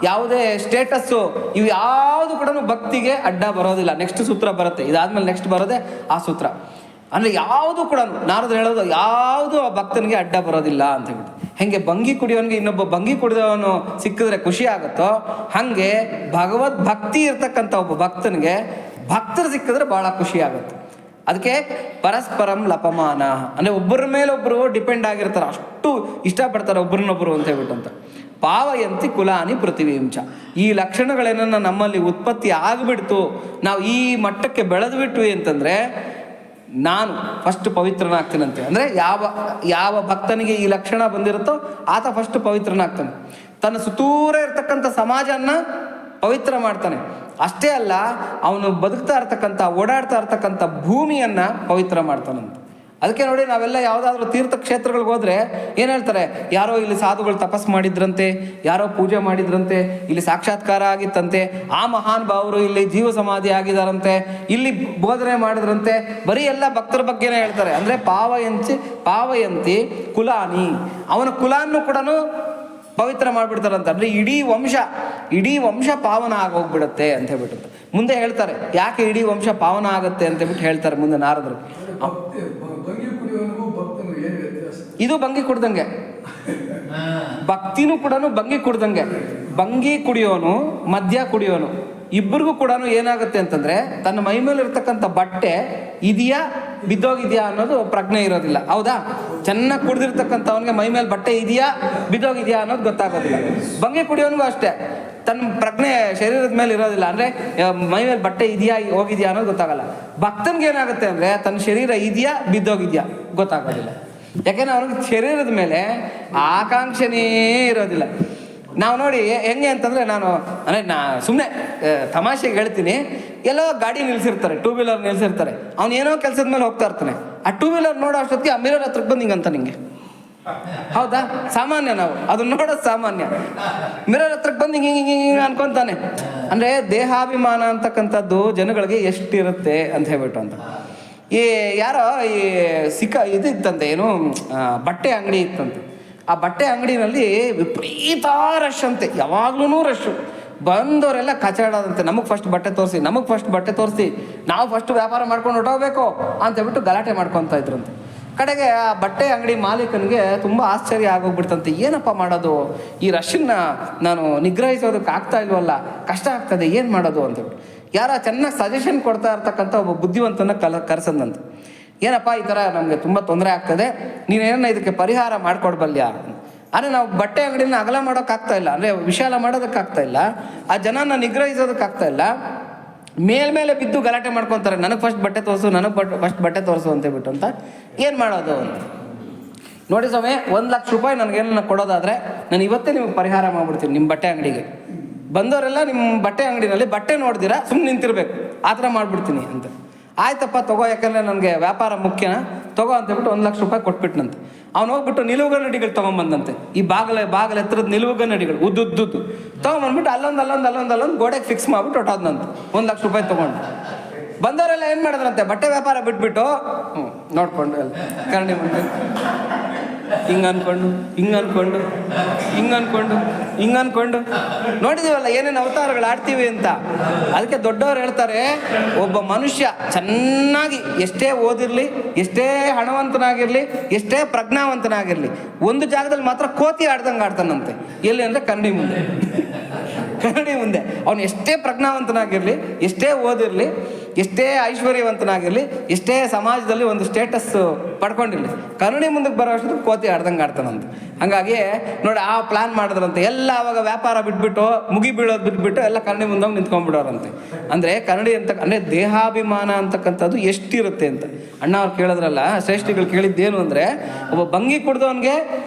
ಯಾವುದೇ ಸ್ಟೇಟಸ್ಸು, ಇವು ಯಾವುದು ಕೂಡ ಭಕ್ತಿಗೆ ಅಡ್ಡ ಬರೋದಿಲ್ಲ. ನೆಕ್ಸ್ಟ್ ಸೂತ್ರ ಬರುತ್ತೆ, ಇದಾದ್ಮೇಲೆ ನೆಕ್ಸ್ಟ್ ಬರೋದೆ ಆ ಸೂತ್ರ. ಅಂದರೆ ಯಾವುದು ಕೂಡ ನಾರದ್ರು ಹೇಳೋದು, ಯಾವುದು ಆ ಭಕ್ತನಿಗೆ ಅಡ್ಡ ಬರೋದಿಲ್ಲ ಅಂತ ಹೇಳ್ಬಿಟ್ಟು. ಹೆಂಗೆ ಭಂಗಿ ಕುಡಿಯೋನಿಗೆ ಇನ್ನೊಬ್ಬ ಭಂಗಿ ಕುಡಿದವನು ಸಿಕ್ಕಿದ್ರೆ ಖುಷಿ ಆಗುತ್ತೋ, ಹಾಗೆ ಭಗವದ್ ಭಕ್ತಿ ಇರ್ತಕ್ಕಂಥ ಒಬ್ಬ ಭಕ್ತನಿಗೆ ಭಕ್ತರು ಸಿಕ್ಕಿದ್ರೆ ಭಾಳ ಖುಷಿ ಆಗುತ್ತೆ. ಅದಕ್ಕೆ ಪರಸ್ಪರಂ ಲಪಮಾನ, ಅಂದರೆ ಒಬ್ಬರ ಮೇಲೊಬ್ಬರು ಡಿಪೆಂಡ್ ಆಗಿರ್ತಾರೆ, ಅಷ್ಟು ಇಷ್ಟಪಡ್ತಾರೆ ಒಬ್ಬರನ್ನೊಬ್ಬರು ಅಂತ ಹೇಳ್ಬಿಟ್ಟು ಅಂತ. ಪಾವಯಂತಿ ಕುಲಾನಿ ಪೃಥಿವೀಂಚ. ಈ ಲಕ್ಷಣಗಳೇನನ್ನ ನಮ್ಮಲ್ಲಿ ಉತ್ಪತ್ತಿ ಆಗಿಬಿಡ್ತು, ನಾವು ಈ ಮಟ್ಟಕ್ಕೆ ಬೆಳೆದು ಬಿಟ್ವಿ ಅಂತಂದರೆ ನಾನು ಫಸ್ಟ್ ಪವಿತ್ರನಾಗ್ತೀನಂತೆ. ಅಂದರೆ ಯಾವ ಭಕ್ತನಿಗೆ ಈ ಲಕ್ಷಣ ಬಂದಿರುತ್ತೋ ಆತ ಫಸ್ಟ್ ಪವಿತ್ರನಾಗ್ತಾನೆ. ತನ್ನ ಸುತ್ತೂರ ಇರ್ತಕ್ಕಂಥ ಸಮಾಜನ ಪವಿತ್ರ ಮಾಡ್ತಾನೆ. ಅಷ್ಟೇ ಅಲ್ಲ, ಅವನು ಬದುಕ್ತಾ ಇರ್ತಕ್ಕಂಥ, ಓಡಾಡ್ತಾ ಇರ್ತಕ್ಕಂಥ ಭೂಮಿಯನ್ನು ಪವಿತ್ರ ಮಾಡ್ತಾನಂತ. ಅದಕ್ಕೆ ನೋಡಿ, ನಾವೆಲ್ಲ ಯಾವುದಾದ್ರೂ ತೀರ್ಥಕ್ಷೇತ್ರಗಳಿಗೆ ಹೋದರೆ ಏನು ಹೇಳ್ತಾರೆ, ಯಾರೋ ಇಲ್ಲಿ ಸಾಧುಗಳು ತಪಸ್ ಮಾಡಿದ್ರಂತೆ, ಯಾರೋ ಪೂಜೆ ಮಾಡಿದ್ರಂತೆ, ಇಲ್ಲಿ ಸಾಕ್ಷಾತ್ಕಾರ ಆಗಿತ್ತಂತೆ, ಆ ಮಹಾನ್ ಭಾವರು ಇಲ್ಲಿ ಜೀವ ಸಮಾಧಿ ಆಗಿದಾರಂತೆ, ಇಲ್ಲಿ ಬೋಧನೆ ಮಾಡಿದ್ರಂತೆ, ಬರೀ ಎಲ್ಲ ಭಕ್ತರ ಬಗ್ಗೆನೇ ಹೇಳ್ತಾರೆ. ಅಂದರೆ ಪಾವಯಂತಿ ಕುಲಾನಿ, ಅವನ ಕುಲಾನ್ನು ಕೂಡ ಪವಿತ್ರ ಮಾಡಿಬಿಡ್ತಾರಂತ. ಅಂದರೆ ಇಡೀ ವಂಶ ಪಾವನ ಆಗೋಗ್ಬಿಡುತ್ತೆ ಅಂತ ಹೇಳ್ಬಿಟ್ಟು ಮುಂದೆ ಹೇಳ್ತಾರೆ. ಯಾಕೆ ಇಡೀ ವಂಶ ಪಾವನ ಆಗುತ್ತೆ ಅಂತ ಹೇಳ್ಬಿಟ್ಟು ಹೇಳ್ತಾರೆ ಮುಂದೆ ನಾರದರು. ಇದು ಭಂಗಿ ಕುಡ್ದಂಗೆ, ಭಕ್ತಿನೂ ಕೂಡ ಭಂಗಿ ಕುಡ್ದಂಗೆ. ಭಂಗಿ ಕುಡಿಯೋನು, ಮದ್ಯ ಕುಡಿಯೋನು, ಇಬ್ಬರಿಗೂ ಕೂಡ ಏನಾಗುತ್ತೆ ಅಂತಂದ್ರೆ, ತನ್ನ ಮೈ ಮೇಲೆ ಇರ್ತಕ್ಕಂಥ ಬಟ್ಟೆ ಇದೆಯಾ ಬಿದ್ದೋಗಿದ್ಯಾ ಅನ್ನೋದು ಪ್ರಜ್ಞೆ ಇರೋದಿಲ್ಲ. ಹೌದಾ? ಚೆನ್ನಾಗಿ ಕುಡ್ದಿರ್ತಕ್ಕಂಥ ಅವನಿಗೆ ಮೈ ಮೇಲೆ ಬಟ್ಟೆ ಇದೆಯಾ ಬಿದ್ದೋಗಿದ್ಯಾ ಅನ್ನೋದು ಗೊತ್ತಾಗೋದಿಲ್ಲ. ಭಂಗಿ ಕುಡಿಯೋನಿಗೂ ಅಷ್ಟೇ, ತನ್ನ ಪ್ರಜ್ಞೆ ಶರೀರದ ಮೇಲೆ ಇರೋದಿಲ್ಲ. ಅಂದರೆ ಮೈ ಮೇಲೆ ಬಟ್ಟೆ ಇದೆಯಾ ಹೋಗಿದ್ಯಾ ಅನ್ನೋದು ಗೊತ್ತಾಗಲ್ಲ. ಭಕ್ತನಿಗೆ ಏನಾಗುತ್ತೆ ಅಂದರೆ, ತನ್ನ ಶರೀರ ಇದೆಯಾ ಬಿದ್ದೋಗಿದ್ಯಾ ಗೊತ್ತಾಗೋದಿಲ್ಲ. ಯಾಕೆಂದ್ರೆ ಅವ್ನಿಗೆ ಶರೀರದ ಮೇಲೆ ಆಕಾಂಕ್ಷೆನೇ ಇರೋದಿಲ್ಲ. ನಾವು ನೋಡಿ ಹೆಂಗೆ ಅಂತಂದರೆ, ಸುಮ್ಮನೆ ತಮಾಷೆಗೆ ಹೇಳ್ತೀನಿ, ಎಲ್ಲೋ ಗಾಡಿ ನಿಲ್ಸಿರ್ತಾರೆ, ಟೂ ವೀಲರ್ ನಿಲ್ಸಿರ್ತಾರೆ, ಅವ್ನು ಏನೋ ಕೆಲಸದ ಮೇಲೆ ಹೋಗ್ತಾ ಇರ್ತಾನೆ. ಆ ಟೂ ವೀಲರ್ ನೋಡೋ ಅಷ್ಟೊತ್ತಿಗೆ ಆ ಮಿರರ್ ಹತ್ರಕ್ಕೆ ಬಂದು ಹಿಂಗಂತ ನಿಂಗೆ, ಹೌದಾ? ಸಾಮಾನ್ಯ, ನಾವು ಅದನ್ನ ನೋಡೋದು ಸಾಮಾನ್ಯ. ಮಿರರ್ ಹತ್ರಕ್ಕೆ ಬಂದು ಹಿಂಗೆ ಅನ್ಕೊಂತಾನೆ. ಅಂದರೆ ದೇಹಾಭಿಮಾನ ಅಂತಕ್ಕಂಥದ್ದು ಜನಗಳಿಗೆ ಎಷ್ಟಿರುತ್ತೆ ಅಂತ ಹೇಳ್ಬಿಟ್ಟು ಅಂತ. ಯಾರೋ ಇದು ಇತ್ತಂತೆ, ಏನು ಬಟ್ಟೆ ಅಂಗಡಿ ಇತ್ತಂತೆ. ಆ ಬಟ್ಟೆ ಅಂಗಡಿನಲ್ಲಿ ವಿಪರೀತ ರಶ್ ಅಂತೆ, ಯಾವಾಗ್ಲೂ ರಶ್ಶು. ಬಂದವರೆಲ್ಲ ಕಚಾಡೋದಂತೆ, ನಮಗೆ ಫಸ್ಟ್ ಬಟ್ಟೆ ತೋರಿಸಿ, ನಾವು ಫಸ್ಟ್ ವ್ಯಾಪಾರ ಮಾಡ್ಕೊಂಡು ಹೊಟ್ಟೋಗ್ಬೇಕು ಅಂತ ಹೇಳ್ಬಿಟ್ಟು ಗಲಾಟೆ ಮಾಡ್ಕೊತಾ ಇದ್ರಂತೆ. ಕಡೆಗೆ ಆ ಬಟ್ಟೆ ಅಂಗಡಿ ಮಾಲೀಕನಿಗೆ ತುಂಬ ಆಶ್ಚರ್ಯ ಆಗೋಗ್ಬಿಡ್ತಂತೆ. ಏನಪ್ಪ ಮಾಡೋದು, ಈ ರಶ್ಶನ್ನ ನಾನು ನಿಗ್ರಹಿಸೋದಕ್ಕೆ ಆಗ್ತಾ ಇಲ್ವಲ್ಲ, ಕಷ್ಟ ಆಗ್ತದೆ, ಏನು ಮಾಡೋದು ಅಂತೇಳ್ಬಿಟ್ಟು ಯಾರ ಚೆನ್ನಾಗಿ ಸಜೆಷನ್ ಕೊಡ್ತಾ ಇರ್ತಕ್ಕಂಥ ಒಬ್ಬ ಬುದ್ಧಿವಂತನ ಕರೆಸಂದಂತೆ. ಏನಪ್ಪ ಈ ಥರ ನಮಗೆ ತುಂಬ ತೊಂದರೆ ಆಗ್ತದೆ, ನೀನೇನ ಇದಕ್ಕೆ ಪರಿಹಾರ ಮಾಡಿಕೊಡ್ಬಲ್ಯಾ? ಆದರೆ ನಾವು ಬಟ್ಟೆ ಅಂಗಡಿನ ಅಗಲ ಮಾಡೋಕ್ಕಾಗ್ತಾ ಇಲ್ಲ, ಅಂದರೆ ವಿಶಾಲ ಮಾಡೋದಕ್ಕಾಗ್ತಾ ಇಲ್ಲ, ಆ ಜನನ ನಿಗ್ರಹಿಸೋದಕ್ಕಾಗ್ತಾ ಇಲ್ಲ. ಮೇಲ್ಮೇಲೆ ಬಿದ್ದು ಗಲಾಟೆ ಮಾಡ್ಕೊತಾರೆ, ನನಗೆ ಫಸ್ಟ್ ಬಟ್ಟೆ ತೋರಿಸು, ನನಗೆ ಫಸ್ಟ್ ಬಟ್ಟೆ ತೋರಿಸು ಅಂತೇಳ್ಬಿಟ್ಟು. ಅಂತ ಏನು ಮಾಡೋದು ನೋಡಿ ಸ್ವಾಮಿ, 1,00,000 ರೂಪಾಯಿ ನನಗೇನ ಕೊಡೋದಾದರೆ ನಾನು ಇವತ್ತೇ ನಿಮಗೆ ಪರಿಹಾರ ಮಾಡ್ಬಿಡ್ತೀನಿ. ನಿಮ್ಮ ಬಟ್ಟೆ ಅಂಗಡಿಗೆ ಬಂದವರೆಲ್ಲ ನಿಮ್ಮ ಬಟ್ಟೆ ಅಂಗಡಿನಲ್ಲಿ ಬಟ್ಟೆ ನೋಡ್ದಿರಾ ಸುಮ್ಮನೆ ನಿಂತಿರ್ಬೇಕು, ಆ ಥರ ಮಾಡಿಬಿಡ್ತೀನಿ ಅಂತ. ಆಯ್ತಪ್ಪ ತಗೋ, ಯಾಕಂದರೆ ನನಗೆ ವ್ಯಾಪಾರ ಮುಖ್ಯನ, ತಗೋ ಅಂತೇಳ್ಬಿಟ್ಟು 1,00,000 ರೂಪಾಯಿ ಕೊಟ್ಬಿಟ್ನಂತೆ. ಅವ್ನು ಹೋಗ್ಬಿಟ್ಟು ನಿಲುವುಗನ್ನಡಿಗಳು ತೊಗೊಂಬಂದಂತೆ, ಈ ಬಾಗಲ ಎತ್ತರದ ನಿಲುವುಗನ್ನಡಿಗಳು ಉದ್ದುದ್ದು ತೊಗೊಂಬಂದ್ಬಿಟ್ಟು ಅಲ್ಲೊಂದು ಗೋಡೆಗೆ ಫಿಕ್ಸ್ ಮಾಡ್ಬಿಟ್ಟು ಹೊಟ್ಟೋದ್ನಂತೆ. 1,00,000 ರೂಪಾಯಿ ತೊಗೊಂಡು ಬಂದವರೆಲ್ಲ ಏನು ಮಾಡಿದ್ರಂತೆ, ಬಟ್ಟೆ ವ್ಯಾಪಾರ ಬಿಟ್ಬಿಟ್ಟು ನೋಡ್ಕೊಂಡು ಎಲ್ಲ ಕರಡಿ ಮುಂದೆ ಹಿಂಗನ್ಕೊಂಡು ನೋಡಿದೀವಲ್ಲ ಏನೇನು ಅವತಾರಗಳು ಆಡ್ತೀವಿ ಅಂತ. ಅದಕ್ಕೆ ದೊಡ್ಡವರು ಹೇಳ್ತಾರೆ, ಒಬ್ಬ ಮನುಷ್ಯ ಚೆನ್ನಾಗಿ ಎಷ್ಟೇ ಓದಿರಲಿ, ಎಷ್ಟೇ ಹಣವಂತನಾಗಿರಲಿ, ಎಷ್ಟೇ ಪ್ರಜ್ಞಾವಂತನಾಗಿರಲಿ, ಒಂದು ಜಾಗದಲ್ಲಿ ಮಾತ್ರ ಕೋತಿ ಆಡ್ದಂಗೆ ಆಡ್ತಾನಂತೆ. ಎಲ್ಲಿ ಅಂದರೆ ಕನ್ನಡಿ ಮುಂದೆ ಅವನು ಎಷ್ಟೇ ಪ್ರಜ್ಞಾವಂತನಾಗಿರಲಿ, ಎಷ್ಟೇ ಓದಿರಲಿ, ಎಷ್ಟೇ ಐಶ್ವರ್ಯವಂತನಾಗಿರಲಿ, ಎಷ್ಟೇ ಸಮಾಜದಲ್ಲಿ ಒಂದು ಸ್ಟೇಟಸ್ ಪಡ್ಕೊಂಡಿರಲಿ, ಕನ್ನಡಿ ಮುಂದಕ್ಕೆ ಬರೋ ಅಷ್ಟು ಕೋತಿ ಆಡ್ದಂಗೆ ಆಡ್ತಾನಂತೆ. ಹಾಗಾಗಿ ನೋಡಿ, ಆ ಪ್ಲಾನ್ ಮಾಡಿದ್ರಂತೆ ಎಲ್ಲ. ಅವಾಗ ವ್ಯಾಪಾರ ಬಿಟ್ಬಿಟ್ಟು ಮುಗಿ ಬೀಳೋದು ಬಿಟ್ಬಿಟ್ಟು ಎಲ್ಲ ಕನ್ನಡಿ ಮುಂದೆ ನಿಂತ್ಕೊಂಡ್ಬಿಡೋರಂತೆ. ಅಂದರೆ ಕನ್ನಡಿ ಅಂದರೆ ದೇಹಾಭಿಮಾನ ಅಂತಕ್ಕಂಥದ್ದು ಎಷ್ಟಿರುತ್ತೆ ಅಂತ ಅಣ್ಣ ಅವ್ರು ಕೇಳಿದ್ರಲ್ಲ, ಶ್ರೇಷ್ಠಿಗಳು ಕೇಳಿದ್ದೇನು ಅಂದರೆ, ಒಬ್ಬ ಭಂಗಿ ಕುಡ್ದವನಿಗೆ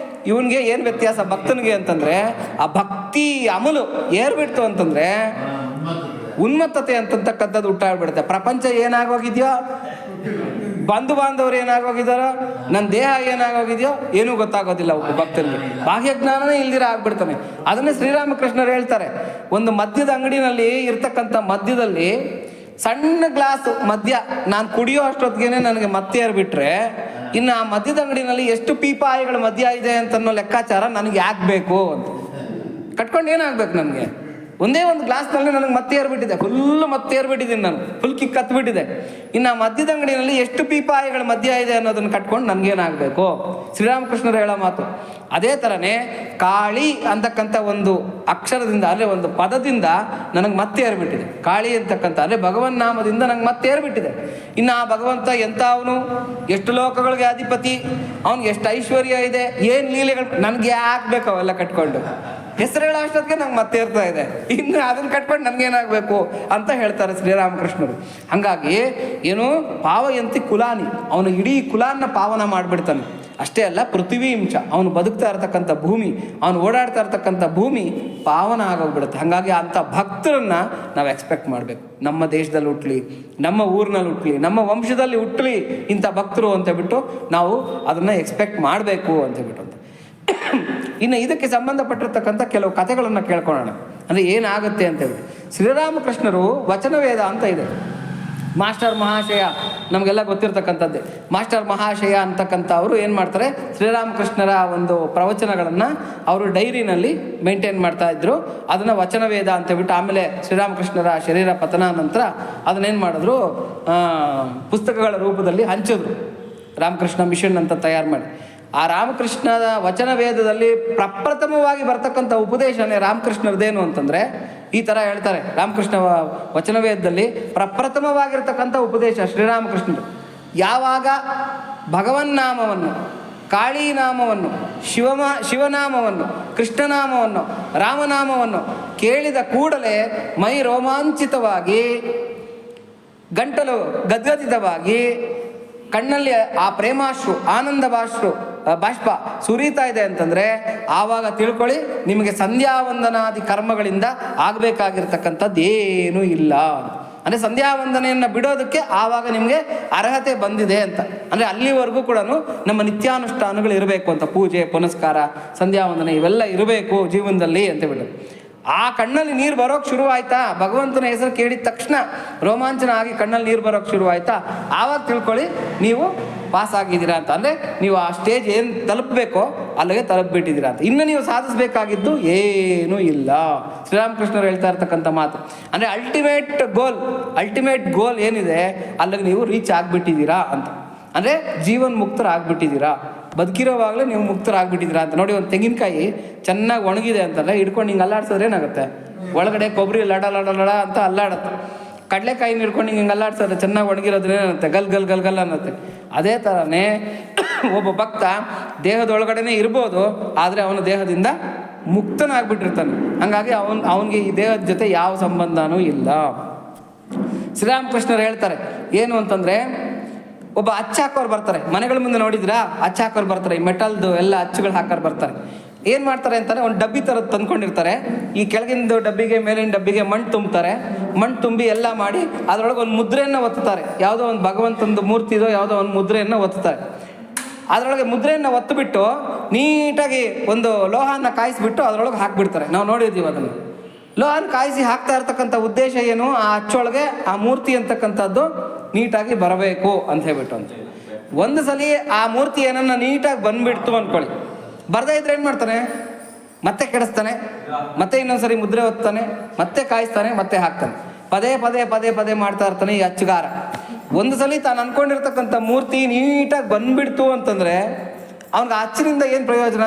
ಇವನಿಗೆ ಏನು ವ್ಯತ್ಯಾಸ ಭಕ್ತನಿಗೆ ಅಂತಂದರೆ, ಆ ಭಕ್ತಿ ಅಮಲು ಏರ್ಬಿಡ್ತು ಅಂತಂದರೆ ಉನ್ಮತ್ತತೆ ಅಂತಕ್ಕಂಥದ್ದು ಹುಟ್ಟಾಡ್ಬಿಡುತ್ತೆ. ಪ್ರಪಂಚ ಏನಾಗೋಗಿದೆಯೋ, ಬಂಧು ಬಾಂಧವರು ಏನಾಗೋಗಿದ್ದಾರೋ, ನನ್ನ ದೇಹ ಏನಾಗೋಗಿದೆಯೋ ಏನೂ ಗೊತ್ತಾಗೋದಿಲ್ಲ ಒಬ್ಬ ಭಕ್ತನಿಗೆ. ಬಾಹ್ಯ ಜ್ಞಾನನೇ ಇಲ್ದಿರ ಆಗ್ಬಿಡ್ತಾನೆ. ಅದನ್ನೇ ಶ್ರೀರಾಮಕೃಷ್ಣರು ಹೇಳ್ತಾರೆ, ಒಂದು ಮದ್ಯದ ಅಂಗಡಿನಲ್ಲಿ ಇರ್ತಕ್ಕಂಥ ಮದ್ಯದಲ್ಲಿ ಸಣ್ಣ ಗ್ಲಾಸ್ ಮದ್ಯ ನಾನು ಕುಡಿಯೋ ಅಷ್ಟೊತ್ತಿಗೆ ನನಗೆ ಮತ್ತೆ ಏರ್ಬಿಟ್ರೆ, ಇನ್ನು ಆ ಮದ್ಯದ ಅಂಗಡಿನಲ್ಲಿ ಎಷ್ಟು ಪೀಪಾಯಿಗಳ ಮದ್ಯ ಇದೆ ಅಂತನ್ನೋ ಲೆಕ್ಕಾಚಾರ ನನಗೆ ಯಾಕೆ ಬೇಕು ಅಂತ ಕಟ್ಕೊಂಡು ಏನಾಗ್ಬೇಕು ನನಗೆ? ಒಂದೇ ಒಂದು ಗ್ಲಾಸ್ನಲ್ಲಿ ನನಗೆ ಮತ್ತೆ ಏರ್ಬಿಟ್ಟಿದೆ, ಮತ್ತೆ ಏರ್ಬಿಟ್ಟಿದ್ದೀನಿ ನಾನು, ಫುಲ್ ಕಿಕ್ ಹತ್ಬಿಟ್ಟಿದೆ. ಇನ್ನು ಆ ಮದ್ಯದ ಅಂಗಡಿನಲ್ಲಿ ಎಷ್ಟು ಪೀಪಾಯಿಗಳ ಮದ್ಯ ಇದೆ ಅನ್ನೋದನ್ನು ಕಟ್ಕೊಂಡು ನನಗೇನಾಗಬೇಕು? ಶ್ರೀರಾಮಕೃಷ್ಣರು ಹೇಳೋ ಮಾತು. ಅದೇ ಥರನೇ ಕಾಳಿ ಅಂತಕ್ಕಂಥ ಒಂದು ಅಕ್ಷರದಿಂದ, ಅಂದರೆ ಒಂದು ಪದದಿಂದ ನನಗೆ ಮತ್ತೆ ಏರ್ಬಿಟ್ಟಿದೆ. ಕಾಳಿ ಅಂತಕ್ಕಂಥ ಅಂದರೆ ಭಗವನ್ ನಾಮದಿಂದ ನನಗೆ ಮತ್ತೆ ಏರ್ಬಿಟ್ಟಿದೆ. ಇನ್ನು ಆ ಭಗವಂತ ಎಂಥ ಅವನು, ಎಷ್ಟು ಲೋಕಗಳಿಗೆ ಅಧಿಪತಿ, ಅವ್ನಿಗೆ ಎಷ್ಟು ಐಶ್ವರ್ಯ ಇದೆ, ಏನು ಲೀಲೆಗಳು, ನನಗೆ ಯಾಕಬೇಕು ಅವೆಲ್ಲ ಕಟ್ಕೊಂಡು? ಹೆಸರುಗಳ ಅಷ್ಟೊತ್ತಿಗೆ ನಂಗೆ ಮತ್ತೆ ಇರ್ತಾ ಇದೆ, ಇನ್ನು ಅದನ್ನು ಕಟ್ಕೊಂಡು ನಮಗೇನಾಗಬೇಕು ಅಂತ ಹೇಳ್ತಾರೆ ಶ್ರೀರಾಮಕೃಷ್ಣರು. ಹಾಗಾಗಿ ಏನು ಪಾವಯಂತಿ ಕುಲಾನಿ, ಅವನು ಇಡೀ ಕುಲಾನ್ನ ಪಾವನ ಮಾಡಿಬಿಡ್ತಾನೆ. ಅಷ್ಟೇ ಅಲ್ಲ, ಪೃಥ್ವಿ ಹಿಂಸ, ಅವನು ಬದುಕ್ತಾ ಇರ್ತಕ್ಕಂಥ ಭೂಮಿ, ಅವನು ಓಡಾಡ್ತಾ ಇರ್ತಕ್ಕಂಥ ಭೂಮಿ ಪಾವನ ಆಗೋಗ್ಬಿಡುತ್ತೆ. ಹಾಗಾಗಿ ಅಂಥ ಭಕ್ತರನ್ನು ನಾವು ಎಕ್ಸ್ಪೆಕ್ಟ್ ಮಾಡಬೇಕು. ನಮ್ಮ ದೇಶದಲ್ಲಿ ಹುಟ್ಟಲಿ, ನಮ್ಮ ಊರಿನಲ್ಲಿ ಹುಟ್ಟಲಿ, ನಮ್ಮ ವಂಶದಲ್ಲಿ ಹುಟ್ಟಲಿ ಇಂಥ ಭಕ್ತರು ಅಂತೇಳ್ಬಿಟ್ಟು ನಾವು ಅದನ್ನು ಎಕ್ಸ್ಪೆಕ್ಟ್ ಮಾಡಬೇಕು ಅಂತೇಳ್ಬಿಟ್ಟು. ಇನ್ನು ಇದಕ್ಕೆ ಸಂಬಂಧಪಟ್ಟಿರ್ತಕ್ಕಂಥ ಕೆಲವು ಕಥೆಗಳನ್ನು ಕೇಳ್ಕೊಳ್ಳೋಣ, ಅಂದರೆ ಏನಾಗುತ್ತೆ ಅಂತೇಳ್ಬಿಟ್ಟು. ಶ್ರೀರಾಮಕೃಷ್ಣರು ವಚನವೇದ ಅಂತ ಇದೆ. ಮಾಸ್ಟರ್ ಮಹಾಶಯ ನಮಗೆಲ್ಲ ಗೊತ್ತಿರ್ತಕ್ಕಂಥದ್ದೇ. ಮಾಸ್ಟರ್ ಮಹಾಶಯ ಅಂತಕ್ಕಂಥ ಅವರು ಏನು ಮಾಡ್ತಾರೆ, ಶ್ರೀರಾಮಕೃಷ್ಣರ ಒಂದು ಪ್ರವಚನಗಳನ್ನು ಅವರು ಡೈರಿನಲ್ಲಿ ಮೇಂಟೈನ್ ಮಾಡ್ತಾ ಇದ್ರು. ಅದನ್ನು ವಚನವೇದ ಅಂತೇಳ್ಬಿಟ್ಟು ಆಮೇಲೆ ಶ್ರೀರಾಮಕೃಷ್ಣರ ಶರೀರ ಪತನ ನಂತರ ಅದನ್ನೇನು ಮಾಡಿದ್ರು, ಪುಸ್ತಕಗಳ ರೂಪದಲ್ಲಿ ಹಂಚಿದ್ರು. ರಾಮಕೃಷ್ಣ ಮಿಷನ್ ಅಂತ ತಯಾರು ಮಾಡಿ, ಆ ರಾಮಕೃಷ್ಣದ ವಚನ ವೇದದಲ್ಲಿ ಪ್ರಪ್ರಥಮವಾಗಿ ಬರ್ತಕ್ಕಂಥ ಉಪದೇಶನೇ ರಾಮಕೃಷ್ಣರದೇನು ಅಂತಂದರೆ ಈ ಥರ ಹೇಳ್ತಾರೆ. ರಾಮಕೃಷ್ಣ ವಚನ ವೇದದಲ್ಲಿ ಪ್ರಪ್ರಥಮವಾಗಿರ್ತಕ್ಕಂಥ ಉಪದೇಶ ಶ್ರೀರಾಮಕೃಷ್ಣರು ಯಾವಾಗ ಭಗವನ್ನಾಮವನ್ನು, ಕಾಳೀನಾಮವನ್ನು, ಶಿವನಾಮವನ್ನು, ಕೃಷ್ಣನಾಮವನ್ನು, ರಾಮನಾಮವನ್ನು ಕೇಳಿದ ಕೂಡಲೇ ಮೈ ರೋಮಾಂಚಿತವಾಗಿ, ಗಂಟಲು ಗದ್ಗದಿತವಾಗಿ, ಕಣ್ಣಲ್ಲಿ ಆ ಪ್ರೇಮಾಶ್ರು, ಆನಂದ ಬಾಷ್ಪ ಸುರಿತಾ ಇದೆ ಅಂತಂದರೆ ಆವಾಗ ತಿಳ್ಕೊಳ್ಳಿ, ನಿಮಗೆ ಸಂಧ್ಯಾವಂದನಾದಿ ಕರ್ಮಗಳಿಂದ ಆಗಬೇಕಾಗಿರ್ತಕ್ಕಂಥದ್ದು ಏನೂ ಇಲ್ಲ. ಅಂದರೆ ಸಂಧ್ಯಾವಂದನೆಯನ್ನು ಬಿಡೋದಕ್ಕೆ ಆವಾಗ ನಿಮಗೆ ಅರ್ಹತೆ ಬಂದಿದೆ ಅಂತ. ಅಂದರೆ ಅಲ್ಲಿವರೆಗೂ ಕೂಡ ನಮ್ಮ ನಿತ್ಯಾನುಷ್ಠಾನಗಳು ಇರಬೇಕು ಅಂತ, ಪೂಜೆ ಪುನಸ್ಕಾರ ಸಂಧ್ಯಾವಂದನೆ ಇವೆಲ್ಲ ಇರಬೇಕು ಜೀವನದಲ್ಲಿ ಅಂತ ಬಿಡೋದು. ಆ ಕಣ್ಣಲ್ಲಿ ನೀರು ಬರೋಕ್ಕೆ ಶುರುವಾಯ್ತಾ, ಭಗವಂತನ ಹೆಸರು ಕೇಳಿದ ತಕ್ಷಣ ರೋಮಾಂಚನ ಆಗಿ ಕಣ್ಣಲ್ಲಿ ನೀರು ಬರೋಕ್ಕೆ ಶುರುವಾಯ್ತಾ, ಆವಾಗ ತಿಳ್ಕೊಳ್ಳಿ ನೀವು ಪಾಸ್ ಆಗಿದ್ದೀರಾ ಅಂತ. ಅಂದರೆ ನೀವು ಆ ಸ್ಟೇಜ್ ಏನು ತಲುಪಬೇಕೋ ಅಲ್ಲಿಗೆ ತಲುಪಿಬಿಟ್ಟಿದ್ದೀರಾ ಅಂತ. ಇನ್ನು ನೀವು ಸಾಧಿಸಬೇಕಾಗಿದ್ದು ಏನೂ ಇಲ್ಲ. ಶ್ರೀರಾಮಕೃಷ್ಣರು ಹೇಳ್ತಾ ಇರ್ತಕ್ಕಂಥ ಮಾತು ಅಂದರೆ ಅಲ್ಟಿಮೇಟ್ ಗೋಲ್ ಏನಿದೆ ಅಲ್ಲಿಗೆ ನೀವು ರೀಚ್ ಆಗಿಬಿಟ್ಟಿದ್ದೀರಾ ಅಂತ. ಅಂದರೆ ಜೀವನ್ ಮುಕ್ತರಾಗ್ಬಿಟ್ಟಿದ್ದೀರಾ, ಬದುಕಿರೋವಾಗಲೇ ನೀವು ಮುಕ್ತರಾಗ್ಬಿಟ್ಟಿದ್ದೀರಾ ಅಂತ. ನೋಡಿ, ಒಂದು ತೆಂಗಿನಕಾಯಿ ಚೆನ್ನಾಗಿ ಒಣಗಿದೆ ಅಂತಂದರೆ ಹಿಡ್ಕೊಂಡು ಹಿಂಗೆ ಅಲ್ಲಾಡ್ಸಿದ್ರೆ ಏನಾಗುತ್ತೆ, ಒಳಗಡೆ ಕೊಬ್ಬರಿ ಲಡ ಅಂತ ಅಲ್ಲಾಡುತ್ತೆ. ಕಡಲೆಕಾಯಿನ ಹಿಡ್ಕೊಂಡು ಹಿಂಗೆ ಅಲ್ಲಾಡ್ಸಿದ್ರೆ ಚೆನ್ನಾಗಿ ಒಣಗಿರೋದ್ರೆ ಏನಾಗುತ್ತೆ, ಗಲ್ ಅನ್ನತ್ತೆ. ಅದೇ ಥರನೇ ಒಬ್ಬ ಭಕ್ತ ದೇಹದೊಳಗಡೆನೇ ಇರ್ಬೋದು, ಆದರೆ ಅವನ ದೇಹದಿಂದ ಮುಕ್ತನಾಗ್ಬಿಟ್ಟಿರ್ತಾನೆ. ಹಂಗಾಗಿ ಅವನಿಗೆ ಈ ದೇಹದ ಜೊತೆ ಯಾವ ಸಂಬಂಧನೂ ಇಲ್ಲ. ಶ್ರೀರಾಮಕೃಷ್ಣರು ಹೇಳ್ತಾರೆ ಏನು ಅಂತಂದರೆ, ಒಬ್ಬ ಅಚ್ಚು ಹಾಕೋರು ಬರ್ತಾರೆ ಮನೆಗಳ ಮುಂದೆ, ನೋಡಿದ್ರಾ ಅಚ್ಚು ಹಾಕೋರು ಬರ್ತಾರೆ, ಈ ಮೆಟಲ್ದು ಎಲ್ಲ ಅಚ್ಚುಗಳು ಹಾಕೋರು ಬರ್ತಾರೆ. ಏನು ಮಾಡ್ತಾರೆ ಅಂತಾರೆ, ಒಂದು ಡಬ್ಬಿ ಥರದ್ದು ತಂದ್ಕೊಂಡಿರ್ತಾರೆ. ಈ ಕೆಳಗಿಂದು ಡಬ್ಬಿಗೆ ಮೇಲಿನ ಡಬ್ಬಿಗೆ ಮಣ್ಣು ತುಂಬ್ತಾರೆ. ಮಣ್ಣು ತುಂಬಿ ಎಲ್ಲ ಮಾಡಿ ಅದರೊಳಗೆ ಒಂದು ಮುದ್ರೆಯನ್ನು ಒತ್ತುತ್ತಾರೆ. ಯಾವುದೋ ಒಂದು ಭಗವಂತಂದು ಮೂರ್ತಿದೋ ಯಾವುದೋ ಒಂದು ಮುದ್ರೆಯನ್ನು ಒತ್ತುತ್ತಾರೆ. ಅದರೊಳಗೆ ಮುದ್ರೆಯನ್ನು ಒತ್ತುಬಿಟ್ಟು ನೀಟಾಗಿ ಒಂದು ಲೋಹನ ಕಾಯಿಸಿಬಿಟ್ಟು ಅದರೊಳಗೆ ಹಾಕಿಬಿಡ್ತಾರೆ. ನಾವು ನೋಡಿದ್ದೀವಿ ಅದನ್ನು. ಲೋಹನ ಕಾಯಿಸಿ ಹಾಕ್ತಾ ಇರ್ತಕ್ಕಂಥ ಉದ್ದೇಶ ಏನು, ಆ ಅಚ್ಚೊಳಗೆ ಆ ಮೂರ್ತಿ ಅಂತಕ್ಕಂಥದ್ದು ನೀಟಾಗಿ ಬರಬೇಕು ಅಂತ ಹೇಳ್ಬಿಟ್ಟು ಅಂತ. ಒಂದು ಸಲ ಆ ಮೂರ್ತಿ ಏನನ್ನ ನೀಟಾಗಿ ಬಂದ್ಬಿಡ್ತು ಅಂದ್ಕೊಳ್ಳಿ, ಬರದೇ ಇದ್ರೆ ಏನು ಮಾಡ್ತಾನೆ, ಮತ್ತೆ ಕೆಡಿಸ್ತಾನೆ, ಮತ್ತೆ ಇನ್ನೊಂದ್ಸರಿ ಮುದ್ರೆ ಒತ್ತಾನೆ, ಮತ್ತೆ ಕಾಯಿಸ್ತಾನೆ, ಮತ್ತೆ ಹಾಕ್ತಾನೆ. ಪದೇ ಪದೇ ಪದೇ ಪದೇ ಮಾಡ್ತಾ ಇರ್ತಾನೆ ಈ ಅಚ್ಚುಗಾರ. ಒಂದು ಸಲ ತಾನು ಅನ್ಕೊಂಡಿರ್ತಕ್ಕಂಥ ಮೂರ್ತಿ ನೀಟಾಗಿ ಬಂದ್ಬಿಡ್ತು ಅಂತಂದರೆ ಅವ್ನಿಗೆ ಅಚ್ಚಿನಿಂದ ಏನು ಪ್ರಯೋಜನ?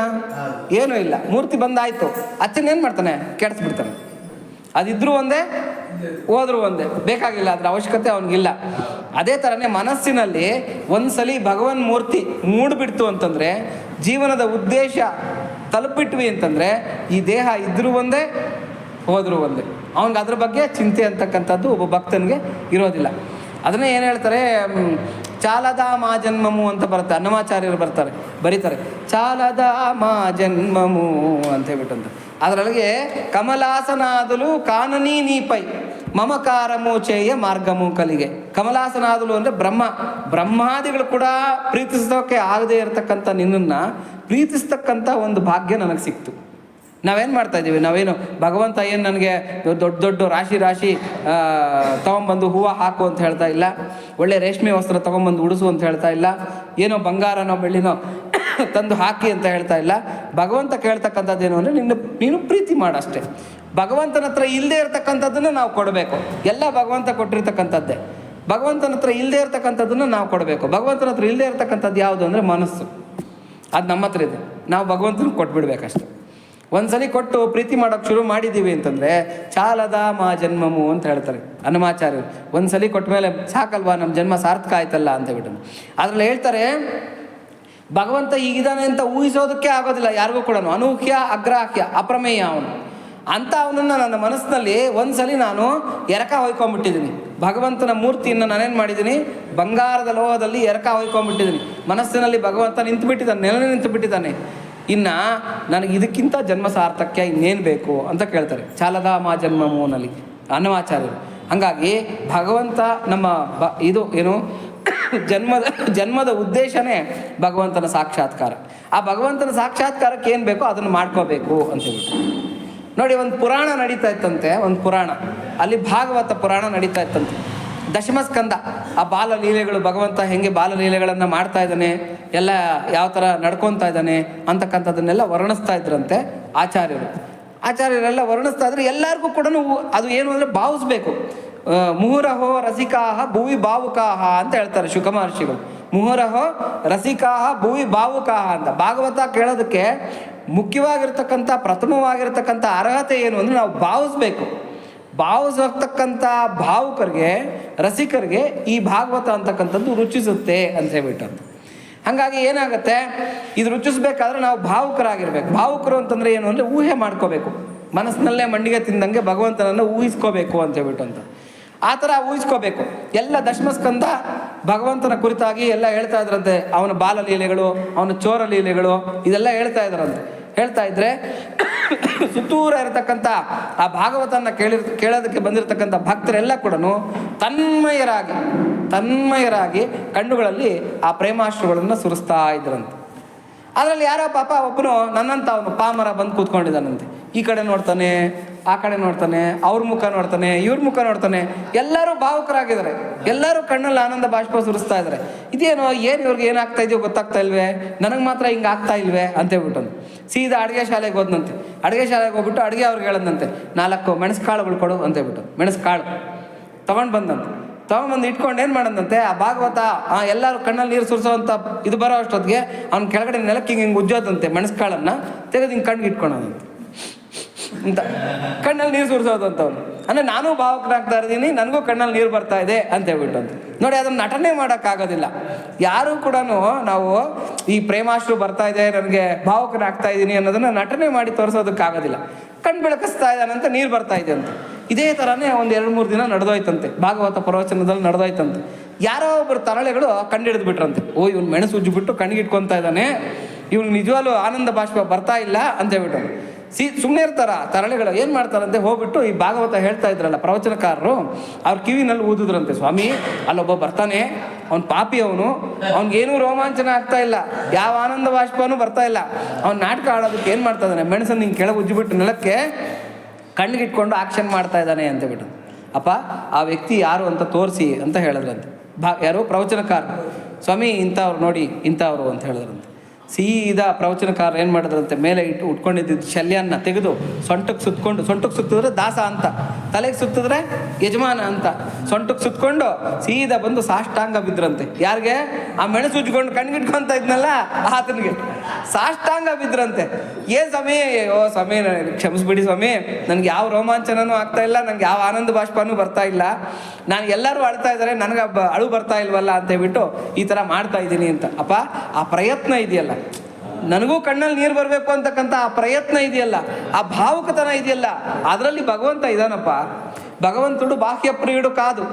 ಏನೂ ಇಲ್ಲ. ಮೂರ್ತಿ ಬಂದಾಯಿತು, ಅಚ್ಚನ ಏನು ಮಾಡ್ತಾನೆ, ಕೆಡಿಸ್ಬಿಡ್ತಾನೆ. ಅದಿದ್ರೂ ಒಂದೇ, ಹೋದ್ರೂ ಒಂದೇ, ಬೇಕಾಗಿಲ್ಲ, ಅದರ ಅವಶ್ಯಕತೆ ಅವನಿಗಿಲ್ಲ. ಅದೇ ಥರನೇ ಮನಸ್ಸಿನಲ್ಲಿ ಒಂದ್ಸಲಿ ಭಗವನ್ ಮೂರ್ತಿ ಮೂಡ್ಬಿಡ್ತು ಅಂತಂದರೆ, ಜೀವನದ ಉದ್ದೇಶ ತಲುಪಿಟ್ವಿ ಅಂತಂದರೆ, ಈ ದೇಹ ಇದ್ರೂ ಒಂದೇ, ಹೋದ್ರೂ ಒಂದೇ. ಅವನಿಗೆ ಅದ್ರ ಬಗ್ಗೆ ಚಿಂತೆ ಅಂತಕ್ಕಂಥದ್ದು ಒಬ್ಬ ಭಕ್ತನಿಗೆ ಇರೋದಿಲ್ಲ. ಅದನ್ನೇ ಏನು ಹೇಳ್ತಾರೆ, ಚಾಲದ ಮಾ ಜನ್ಮಮು ಅಂತ ಬರುತ್ತೆ, ಅನ್ನಮಾಚಾರ್ಯರು ಬರೀತಾರೆ ಚಾಲದ ಮಾ ಜನ್ಮಮು ಅಂತ ಹೇಳ್ಬಿಟ್ಟಂತ. ಅದರೊಳಗೆ ಕಮಲಾಸನಾದಲು ಕಾನನಿ ನೀಪೈ ಮಮಕಾರ ಮೋಚೆಯ ಮಾರ್ಗಮು ಕಲಿಗೆ. ಕಮಲಾಸನಾದಲು ಅಂದರೆ ಬ್ರಹ್ಮಾದಿಗಳು ಕೂಡ ಪ್ರೀತಿಸೋಕೆ ಆಗದೆ ಇರತಕ್ಕಂಥ ನಿನ್ನನ್ನು ಪ್ರೀತಿಸ್ತಕ್ಕಂಥ ಒಂದು ಭಾಗ್ಯ ನನಗೆ ಸಿಕ್ತು. ನಾವೇನು ಮಾಡ್ತಾ ಇದ್ದೀವಿ, ನಾವೇನು ಭಗವಂತ ಏನು ನನಗೆ ದೊಡ್ಡ ದೊಡ್ಡ ರಾಶಿ ತೊಗೊಂಬಂದು ಹೂವು ಹಾಕು ಅಂತ ಹೇಳ್ತಾ ಇಲ್ಲ, ಒಳ್ಳೆ ರೇಷ್ಮೆ ವಸ್ತ್ರ ತೊಗೊಂಬಂದು ಉಡಿಸು ಅಂತ ಹೇಳ್ತಾ ಇಲ್ಲ, ಏನೋ ಬಂಗಾರನೋ ಬೆಳ್ಳಿನೋ ತಂದು ಹಾಕಿ ಅಂತ ಹೇಳ್ತಾ ಇಲ್ಲ. ಭಗವಂತ ಕೇಳ್ತಕ್ಕಂಥದ್ದೇನು ಅಂದರೆ ನೀನು ಪ್ರೀತಿ ಮಾಡಷ್ಟೇ. ಭಗವಂತನ ಹತ್ರ ಇಲ್ಲದೆ ಇರತಕ್ಕಂಥದ್ದನ್ನು ನಾವು ಕೊಡಬೇಕು. ಎಲ್ಲ ಭಗವಂತ ಕೊಟ್ಟಿರ್ತಕ್ಕಂಥದ್ದೇ. ಭಗವಂತನ ಹತ್ರ ಇಲ್ಲದೆ ಇರತಕ್ಕಂಥದ್ದನ್ನು ನಾವು ಕೊಡಬೇಕು. ಭಗವಂತನ ಹತ್ರ ಇಲ್ಲದೆ ಇರತಕ್ಕಂಥದ್ದು ಯಾವುದು ಅಂದರೆ ಮನಸ್ಸು. ಅದು ನಮ್ಮ ಹತ್ರ ಇದೆ, ನಾವು ಭಗವಂತನಿಗೆ ಕೊಟ್ಬಿಡ್ಬೇಕಷ್ಟೆ. ಒಂದ್ಸಲಿ ಕೊಟ್ಟು ಪ್ರೀತಿ ಮಾಡೋಕ್ಕೆ ಶುರು ಮಾಡಿದ್ದೀವಿ ಅಂತಂದರೆ ಚಾಲದ ಮಾ ಜನ್ಮಮು ಅಂತ ಹೇಳ್ತಾರೆ ಅನ್ನಮಾಚಾರ್ಯರು. ಒಂದ್ಸಲಿ ಕೊಟ್ಟ ಮೇಲೆ ಸಾಕಲ್ವಾ, ನಮ್ಮ ಜನ್ಮ ಸಾರ್ಥಕ ಆಯ್ತಲ್ಲ ಅಂತ ಹೇಳ್ಬಿಟ್ಟು. ಅದರಲ್ಲಿ ಹೇಳ್ತಾರೆ, ಭಗವಂತ ಈಗಿದ್ದಾನೆ ಅಂತ ಊಹಿಸೋದಕ್ಕೆ ಆಗೋದಿಲ್ಲ ಯಾರಿಗೂ ಕೂಡ. ಅನೂಹ್ಯ, ಅಗ್ರಾಹ್ಯ, ಅಪ್ರಮೇಯ ಅವನು. ಅಂತ ಅವನನ್ನು ನನ್ನ ಮನಸ್ಸಿನಲ್ಲಿ ಒಂದ್ಸಲಿ ನಾನು ಎರಕ ಹೊಯ್ಕೊಂಡ್ಬಿಟ್ಟಿದ್ದೀನಿ. ಭಗವಂತನ ಮೂರ್ತಿಯನ್ನು ನಾನೇನು ಮಾಡಿದ್ದೀನಿ, ಬಂಗಾರದ ಲೋಹದಲ್ಲಿ ಎರಕ ಹೊಯ್ಕೊಂಡ್ಬಿಟ್ಟಿದ್ದೀನಿ. ಮನಸ್ಸಿನಲ್ಲಿ ಭಗವಂತ ನಿಂತುಬಿಟ್ಟಿದ್ದಾನೆ, ನೆಲೆ ನಿಂತುಬಿಟ್ಟಿದ್ದಾನೆ. ಇನ್ನು ನನಗೆ ಇದಕ್ಕಿಂತ ಜನ್ಮ ಸಾರ್ಥಕ್ಯ ಇನ್ನೇನು ಬೇಕು ಅಂತ ಕೇಳ್ತಾರೆ ಚಾಲದ ಮಾ ಜನ್ಮಮೂನಲ್ಲಿ ಅನ್ನಮಾಚಾರ್ಯರು. ಹಾಗಾಗಿ ಭಗವಂತ ನಮ್ಮ ಇದು ಏನು ಜನ್ಮದ ಉದ್ದೇಶನೇ ಭಗವಂತನ ಸಾಕ್ಷಾತ್ಕಾರ. ಆ ಭಗವಂತನ ಸಾಕ್ಷಾತ್ಕಾರಕ್ಕೆ ಏನು ಬೇಕೋ ಅದನ್ನು ಮಾಡ್ಕೋಬೇಕು ಅಂತ ಹೇಳ್ಬಿಟ್ಟು ನೋಡಿ. ಒಂದು ಪುರಾಣ ನಡೀತಾ ಇತ್ತಂತೆ, ಒಂದು ಪುರಾಣ, ಅಲ್ಲಿ ಭಾಗವತ ಪುರಾಣ ನಡೀತಾ ಇತ್ತಂತೆ. ದಶಮಸ್ಕಂದ, ಆ ಬಾಲಲೀಲೆಗಳು, ಭಗವಂತ ಹೆಂಗೆ ಬಾಲಲೀಲೆಗಳನ್ನು ಮಾಡ್ತಾ ಇದ್ದಾನೆ, ಎಲ್ಲ ಯಾವ ಥರ ನಡ್ಕೊತಾ ಇದ್ದಾನೆ ಅಂತಕ್ಕಂಥದ್ದನ್ನೆಲ್ಲ ವರ್ಣಿಸ್ತಾ ಇದ್ರಂತೆ ಆಚಾರ್ಯರೆಲ್ಲ ವರ್ಣಿಸ್ತಾ ಇದ್ರೆ ಎಲ್ಲರಿಗೂ ಕೂಡ ಅದು ಏನು ಅಂದರೆ ಭಾವಿಸ್ಬೇಕು. ಮುಹುರಹೋ ರಸಿಕಾಹ ಭುವಿ ಭಾವುಕಾಹ ಅಂತ ಹೇಳ್ತಾರೆ ಶುಕ ಮಹರ್ಷಿಗಳು. ಮುಹುರಹೋ ರಸಿಕಾಹ ಭುವಿ ಭಾವುಕಾಹ ಅಂತ. ಭಾಗವತ ಕೇಳೋದಕ್ಕೆ ಮುಖ್ಯವಾಗಿರ್ತಕ್ಕಂಥ ಪ್ರಥಮವಾಗಿರ್ತಕ್ಕಂಥ ಅರ್ಹತೆ ಏನು ಅಂದರೆ ನಾವು ಭಾವಿಸ್ಬೇಕು. ಭಾವಿಸತಕ್ಕಂಥ ಭಾವುಕರಿಗೆ, ರಸಿಕರಿಗೆ ಈ ಭಾಗವತ ಅಂತಕ್ಕಂಥದ್ದು ರುಚಿಸುತ್ತೆ ಅಂತ ಹೇಳ್ಬಿಟ್ಟು. ಹಾಗಾಗಿ ಏನಾಗುತ್ತೆ, ಇದು ರುಚಿಸ್ಬೇಕಾದ್ರೆ ನಾವು ಭಾವುಕರಾಗಿರ್ಬೇಕು. ಭಾವುಕರು ಅಂತಂದರೆ ಏನು ಅಂದರೆ ಊಹೆ ಮಾಡ್ಕೋಬೇಕು, ಮನಸ್ಸಿನಲ್ಲೇ ಮಂಡಿಗೆ ತಿಂದಂಗೆ ಭಗವಂತನನ್ನು ಊಹಿಸ್ಕೋಬೇಕು ಅಂತ ಹೇಳ್ಬಿಟ್ಟು ಅಂತ. ಆ ಥರ ಊಹಿಸ್ಕೋಬೇಕು. ಎಲ್ಲ ದಶಮಸ್ಕಂದ ಭಗವಂತನ ಕುರಿತಾಗಿ ಎಲ್ಲ ಹೇಳ್ತಾ ಇದ್ರಂತೆ. ಅವನ ಬಾಲಲೀಲೆಗಳು, ಅವನ ಚೋರ ಲೀಲೆಗಳು, ಇದೆಲ್ಲ ಹೇಳ್ತಾ ಇದ್ರೆ ಸುತ್ತೂರ ಇರತಕ್ಕಂಥ ಆ ಭಾಗವತನ ಕೇಳೋದಕ್ಕೆ ಬಂದಿರತಕ್ಕಂಥ ಭಕ್ತರೆಲ್ಲ ಕೂಡ ತನ್ಮಯರಾಗಿ ಕಣ್ಣುಗಳಲ್ಲಿ ಆ ಪ್ರೇಮಾಶ್ರುಗಳನ್ನು ಸುರಿಸ್ತಾ ಇದ್ರಂತೆ. ಅದರಲ್ಲಿ ಯಾರೋ ಪಾಪ ಒಬ್ಬನು ನನ್ನಂತ ಅವನು ಪಾಮರ ಬಂದು ಕೂತ್ಕೊಂಡಿದ್ದಾನಂತೆ. ಈ ಕಡೆ ನೋಡ್ತಾನೆ, ಆ ಕಡೆ ನೋಡ್ತಾನೆ, ಅವ್ರ ಮುಖ ನೋಡ್ತಾನೆ, ಇವ್ರ ಮುಖ ನೋಡ್ತಾನೆ. ಎಲ್ಲರೂ ಭಾವುಕರಾಗಿದ್ದಾರೆ, ಎಲ್ಲರೂ ಕಣ್ಣಲ್ಲಿ ಆನಂದ ಬಾಷ್ಪ ಸುರಿಸ್ತಾ ಇದ್ದಾರೆ. ಇದೇನೋ ಇವ್ರಿಗೆ ಏನಾಗ್ತಾ ಇದೆಯೋ ಗೊತ್ತಾಗ್ತಾ ಇಲ್ವೇ, ನನಗೆ ಮಾತ್ರ ಹಿಂಗೆ ಆಗ್ತಾ ಇಲ್ವೇ ಅಂತ ಹೇಳ್ಬಿಟ್ಟು ಸೀದಾ ಅಡುಗೆ ಶಾಲೆಗೆ ಹೋದ್ನಂತೆ. ಅಡುಗೆ ಶಾಲೆಗೆ ಹೋಗ್ಬಿಟ್ಟು ಅಡುಗೆ ಅವ್ರಿಗೆ ಹೇಳದಂತೆ, 4 ಮೆಣಸುಕಾಳುಗಳು ಕೊಡು ಅಂತ ಹೇಳ್ಬಿಟ್ಟು ಮೆಣಸುಕಾಳು ತೊಗೊಂಡ್ಬಂದು ಇಟ್ಕೊಂಡು ಏನು ಮಾಡಂದಂತೆ, ಆ ಭಾಗವತ ಎಲ್ಲರೂ ಕಣ್ಣಲ್ಲಿ ನೀರು ಸುರಿಸೋವಂಥ ಇದು ಬರೋ ಅಷ್ಟೊತ್ತಿಗೆ ಅವ್ನ ಕೆಳಗಡೆ ನೆಲಕ್ಕೆ ಹಿಂಗೆ ಉಜ್ಜೋದಂತೆ. ಮೆಣಸುಕಾಳನ್ನು ತೆಗೆದು ಹಿಂಗೆ ಕಣ್ಣಿಗೆ ಇಟ್ಕೊಳೋದಂತೆ. ಅಂತ ಕಣ್ಣಲ್ಲಿ ನೀರು ಸುರಿಸೋದು ಅಂತವ್ನು. ಅಂದರೆ ನಾನು ಭಾವಕನಾಗ್ತಾ ಇದ್ದೀನಿ, ನನಗೂ ಕಣ್ಣಲ್ಲಿ ನೀರು ಬರ್ತಾ ಇದೆ ಅಂತ ಹೇಳ್ಬಿಟ್ಟು ಅಂತ ನೋಡಿ. ಅದನ್ನು ನಟನೆ ಮಾಡೋಕ್ಕಾಗೋದಿಲ್ಲ. ಯಾರೂ ಕೂಡ ನಾವು ಈ ಪ್ರೇಮಾಶ್ರು ಬರ್ತಾ ಇದೆ, ನನಗೆ ಭಾವಕನಾಗ್ತಾ ಇದ್ದೀನಿ ಅನ್ನೋದನ್ನು ನಟನೆ ಮಾಡಿ ತೋರಿಸೋದಕ್ಕಾಗೋದಿಲ್ಲ. ಕಣ್ಣು ಬೆಳಕಿಸ್ತಾ ಇದ್ದಾನಂತ ನೀರು ಬರ್ತಾ ಇದೆ ಅಂತ. ಇದೇ ಥರನೇ ಒಂದು 2-3 ದಿನ ನಡೆದೋಯ್ತಂತೆ, ಭಾಗವತ ಪ್ರವಚನದಲ್ಲಿ ನಡೆದೋಯ್ತಂತೆ. ಯಾರೋ ಒಬ್ಬರು ತರಳೆಗಳು ಕಂಡು ಹಿಡಿದು ಬಿಟ್ರಂತೆ. ಓ, ಇವ್ನು ಮೆಣಸು ಉಜ್ಜಿಬಿಟ್ಟು ಕಣ್ಣಿಗೆ ಇಟ್ಕೊತಾ ಇದ್ದಾನೆ, ಇವ್ನು ನಿಜವಾಗ್ಲೂ ಆನಂದ ಬಾಷ್ಪ ಬರ್ತಾ ಇಲ್ಲ ಅಂತ ಹೇಳ್ಬಿಟ್ಟು ಸುಮ್ಮನೆ ಇರ್ತಾರ ತರಳೆಗಳು. ಏನು ಮಾಡ್ತಾರಂತೆ, ಹೋಗ್ಬಿಟ್ಟು ಈ ಭಾಗವತ ಹೇಳ್ತಾ ಇದ್ರಲ್ಲ ಪ್ರವಚನಕಾರರು, ಅವ್ರ ಕಿವಿನಲ್ಲಿ ಊದಿದ್ರಂತೆ, ಸ್ವಾಮಿ ಅಲ್ಲೊಬ್ಬ ಬರ್ತಾನೆ, ಅವ್ನು ಪಾಪಿ, ಅವ್ನಿಗೇನೂ ರೋಮಾಂಚನ ಆಗ್ತಾ ಇಲ್ಲ, ಯಾವ ಆನಂದ ಬಾಷ್ಪನೂ ಬರ್ತಾ ಇಲ್ಲ, ಅವ್ನು ನಾಟಕ ಆಡೋದಕ್ಕೆ ಏನು ಮಾಡ್ತಾ ಇದ್ದಾನೆ, ಮೆಣಸನ್ನು ಹಿಂಗೆ ಕೆಳಗೆ ಉಜ್ಜಿಬಿಟ್ಟು ನೆಲಕ್ಕೆ ಕಣ್ಣಿಗೆ ಇಟ್ಕೊಂಡು ಆಕ್ಷನ್ ಮಾಡ್ತಾ ಇದ್ದಾನೆ ಅಂತ ಬಿಟ್ಟು. ಅಪ್ಪ ಆ ವ್ಯಕ್ತಿ ಯಾರು ಅಂತ ತೋರಿಸಿ ಅಂತ ಹೇಳಿದ್ರಂತೆ. ಯಾರು ಪ್ರವಚನಕಾರ, ಸ್ವಾಮಿ ಇಂಥವ್ರು ನೋಡಿ, ಇಂಥವ್ರು ಅಂತ ಹೇಳಿದ್ರಂತೆ. ಸೀದಾ ಪ್ರವಚನಕಾರ ಏನು ಮಾಡಿದ್ರಂತೆ, ಮೇಲೆ ಉಟ್ಕೊಂಡಿದ್ದ ಶಲ್ಯನ್ನ ತೆಗೆದು ಸೊಂಟಕ್ಕೆ ಸುತ್ತಕೊಂಡು, ಸೊಂಟಕ್ಕೆ ಸುತ್ತಿದ್ರೆ ದಾಸ ಅಂತ, ತಲೆಗೆ ಸುತ್ತಿದ್ರೆ ಯಜಮಾನ ಅಂತ, ಸೊಂಟಕ್ಕೆ ಸುತ್ತಕೊಂಡು ಸೀದಾ ಬಂದು ಸಾಷ್ಟಾಂಗ ಬಿದ್ರಂತೆ. ಯಾರಿಗೆ? ಆ ಮೆಣಸು ಉಜ್ಕೊಂಡು ಕಣ್ಗಿಟ್ಕೊಂತ ಇದ್ನಲ್ಲ ಆತನಿಗೆ ಸಾಷ್ಟಾಂಗ ಬಿದ್ರಂತೆ. ಏನು ಸ್ವಾಮಿ, ಓ ಸ್ವಾಮಿ ಕ್ಷಮಿಸ್ಬಿಡಿ ಸ್ವಾಮಿ, ನನಗೆ ಯಾವ ರೋಮಾಂಚನೂ ಆಗ್ತಾ ಇಲ್ಲ, ನನಗೆ ಯಾವ ಆನಂದ ಬಾಷ್ಪನೂ ಬರ್ತಾ ಇಲ್ಲ, ನಾನು ಎಲ್ಲರೂ ಅಳ್ತಾ ಇದ್ದಾರೆ, ನನಗೆ ಅಳು ಬರ್ತಾ ಇಲ್ವಲ್ಲ ಅಂತ ಹೇಳ್ಬಿಟ್ಟು ಈ ಥರ ಮಾಡ್ತಾ ಇದ್ದೀನಿ ಅಂತ. ಅಪ್ಪ ಆ ಪ್ರಯತ್ನ ಇದೆಯಲ್ಲ, ನನಗೂ ಕಣ್ಣಲ್ಲಿ ನೀರು ಬರಬೇಕು ಅಂತಕ್ಕಂಥ ಆ ಪ್ರಯತ್ನ ಇದೆಯಲ್ಲ, ಆ ಭಾವುಕತನ ಇದೆಯಲ್ಲ, ಅದರಲ್ಲಿ ಭಗವಂತ ಇದಾನಪ್ಪ. ಭಗವಂತುಡು ಬಾಹ್ಯ ಪ್ರಿಯುಡು ಕಾದು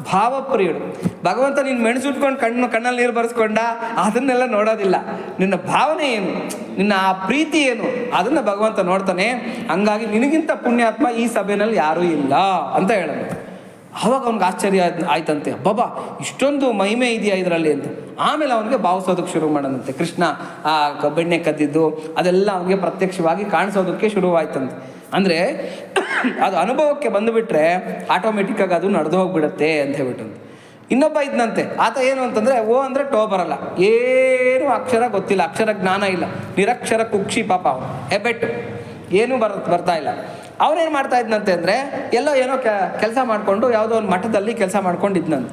ಭಾವಪ್ರಿಯುಡು. ಭಗವಂತ ನೀನು ಮೆಣಸುಟ್ಕೊಂಡು ಕಣ್ಣಲ್ಲಿ ನೀರು ಬರೆಸ್ಕೊಂಡ ಅದನ್ನೆಲ್ಲ ನೋಡೋದಿಲ್ಲ, ನಿನ್ನ ಭಾವನೆ ಏನು, ನಿನ್ನ ಆ ಪ್ರೀತಿ ಏನು, ಅದನ್ನು ಭಗವಂತ ನೋಡ್ತಾನೆ. ಹಂಗಾಗಿ ನಿನಗಿಂತ ಪುಣ್ಯಾತ್ಮ ಈ ಸಭೆಯಲ್ಲಿ ಯಾರೂ ಇಲ್ಲ ಅಂತ ಹೇಳೋದು. ಆವಾಗ ಅವ್ನಿಗೆ ಆಶ್ಚರ್ಯ ಆಯ್ತಂತೆ, ಅಬ್ಬಬ್ಬಾ ಇಷ್ಟೊಂದು ಮಹಿಮೆ ಇದೆಯಾ ಇದರಲ್ಲಿ ಅಂತ. ಆಮೇಲೆ ಅವನಿಗೆ ಭಾವಿಸೋದಕ್ಕೆ ಶುರು ಮಾಡೋದಂತೆ. ಕೃಷ್ಣ ಆ ಬೆಣ್ಣೆ ಕದ್ದಿದ್ದು ಅದೆಲ್ಲ ಅವನಿಗೆ ಪ್ರತ್ಯಕ್ಷವಾಗಿ ಕಾಣಿಸೋದಕ್ಕೆ ಶುರುವಾಯ್ತಂತೆ. ಅಂದರೆ ಅದು ಅನುಭವಕ್ಕೆ ಬಂದುಬಿಟ್ರೆ ಆಟೋಮೆಟಿಕ್ಕಾಗಿ ಅದು ನಡೆದು ಹೋಗ್ಬಿಡುತ್ತೆ ಅಂತ ಹೇಳ್ಬಿಟ್ಟು. ಇನ್ನೊಬ್ಬ ಇದ್ನಂತೆ, ಆತ ಏನು ಅಂತಂದರೆ ಓ ಅಂದರೆ ಟೋ ಬರಲ್ಲ, ಏನು ಅಕ್ಷರ ಗೊತ್ತಿಲ್ಲ, ಅಕ್ಷರ ಜ್ಞಾನ ಇಲ್ಲ, ನಿರಕ್ಷರ ಕುಕ್ಷಿ ಪಾಪ, ಅವನು ಹೆಬ್ಬೆಟ್ಟು, ಏನೂ ಬರ್ತಾ ಇಲ್ಲ. ಅವನೇನು ಮಾಡ್ತಾ ಇದ್ನಂತೆ ಅಂದರೆ ಏನೋ ಕೆಲಸ ಮಾಡಿಕೊಂಡು ಯಾವುದೋ ಒಂದು ಮಠದಲ್ಲಿ ಕೆಲಸ ಮಾಡ್ಕೊಂಡಿದ್ನಂತೆ.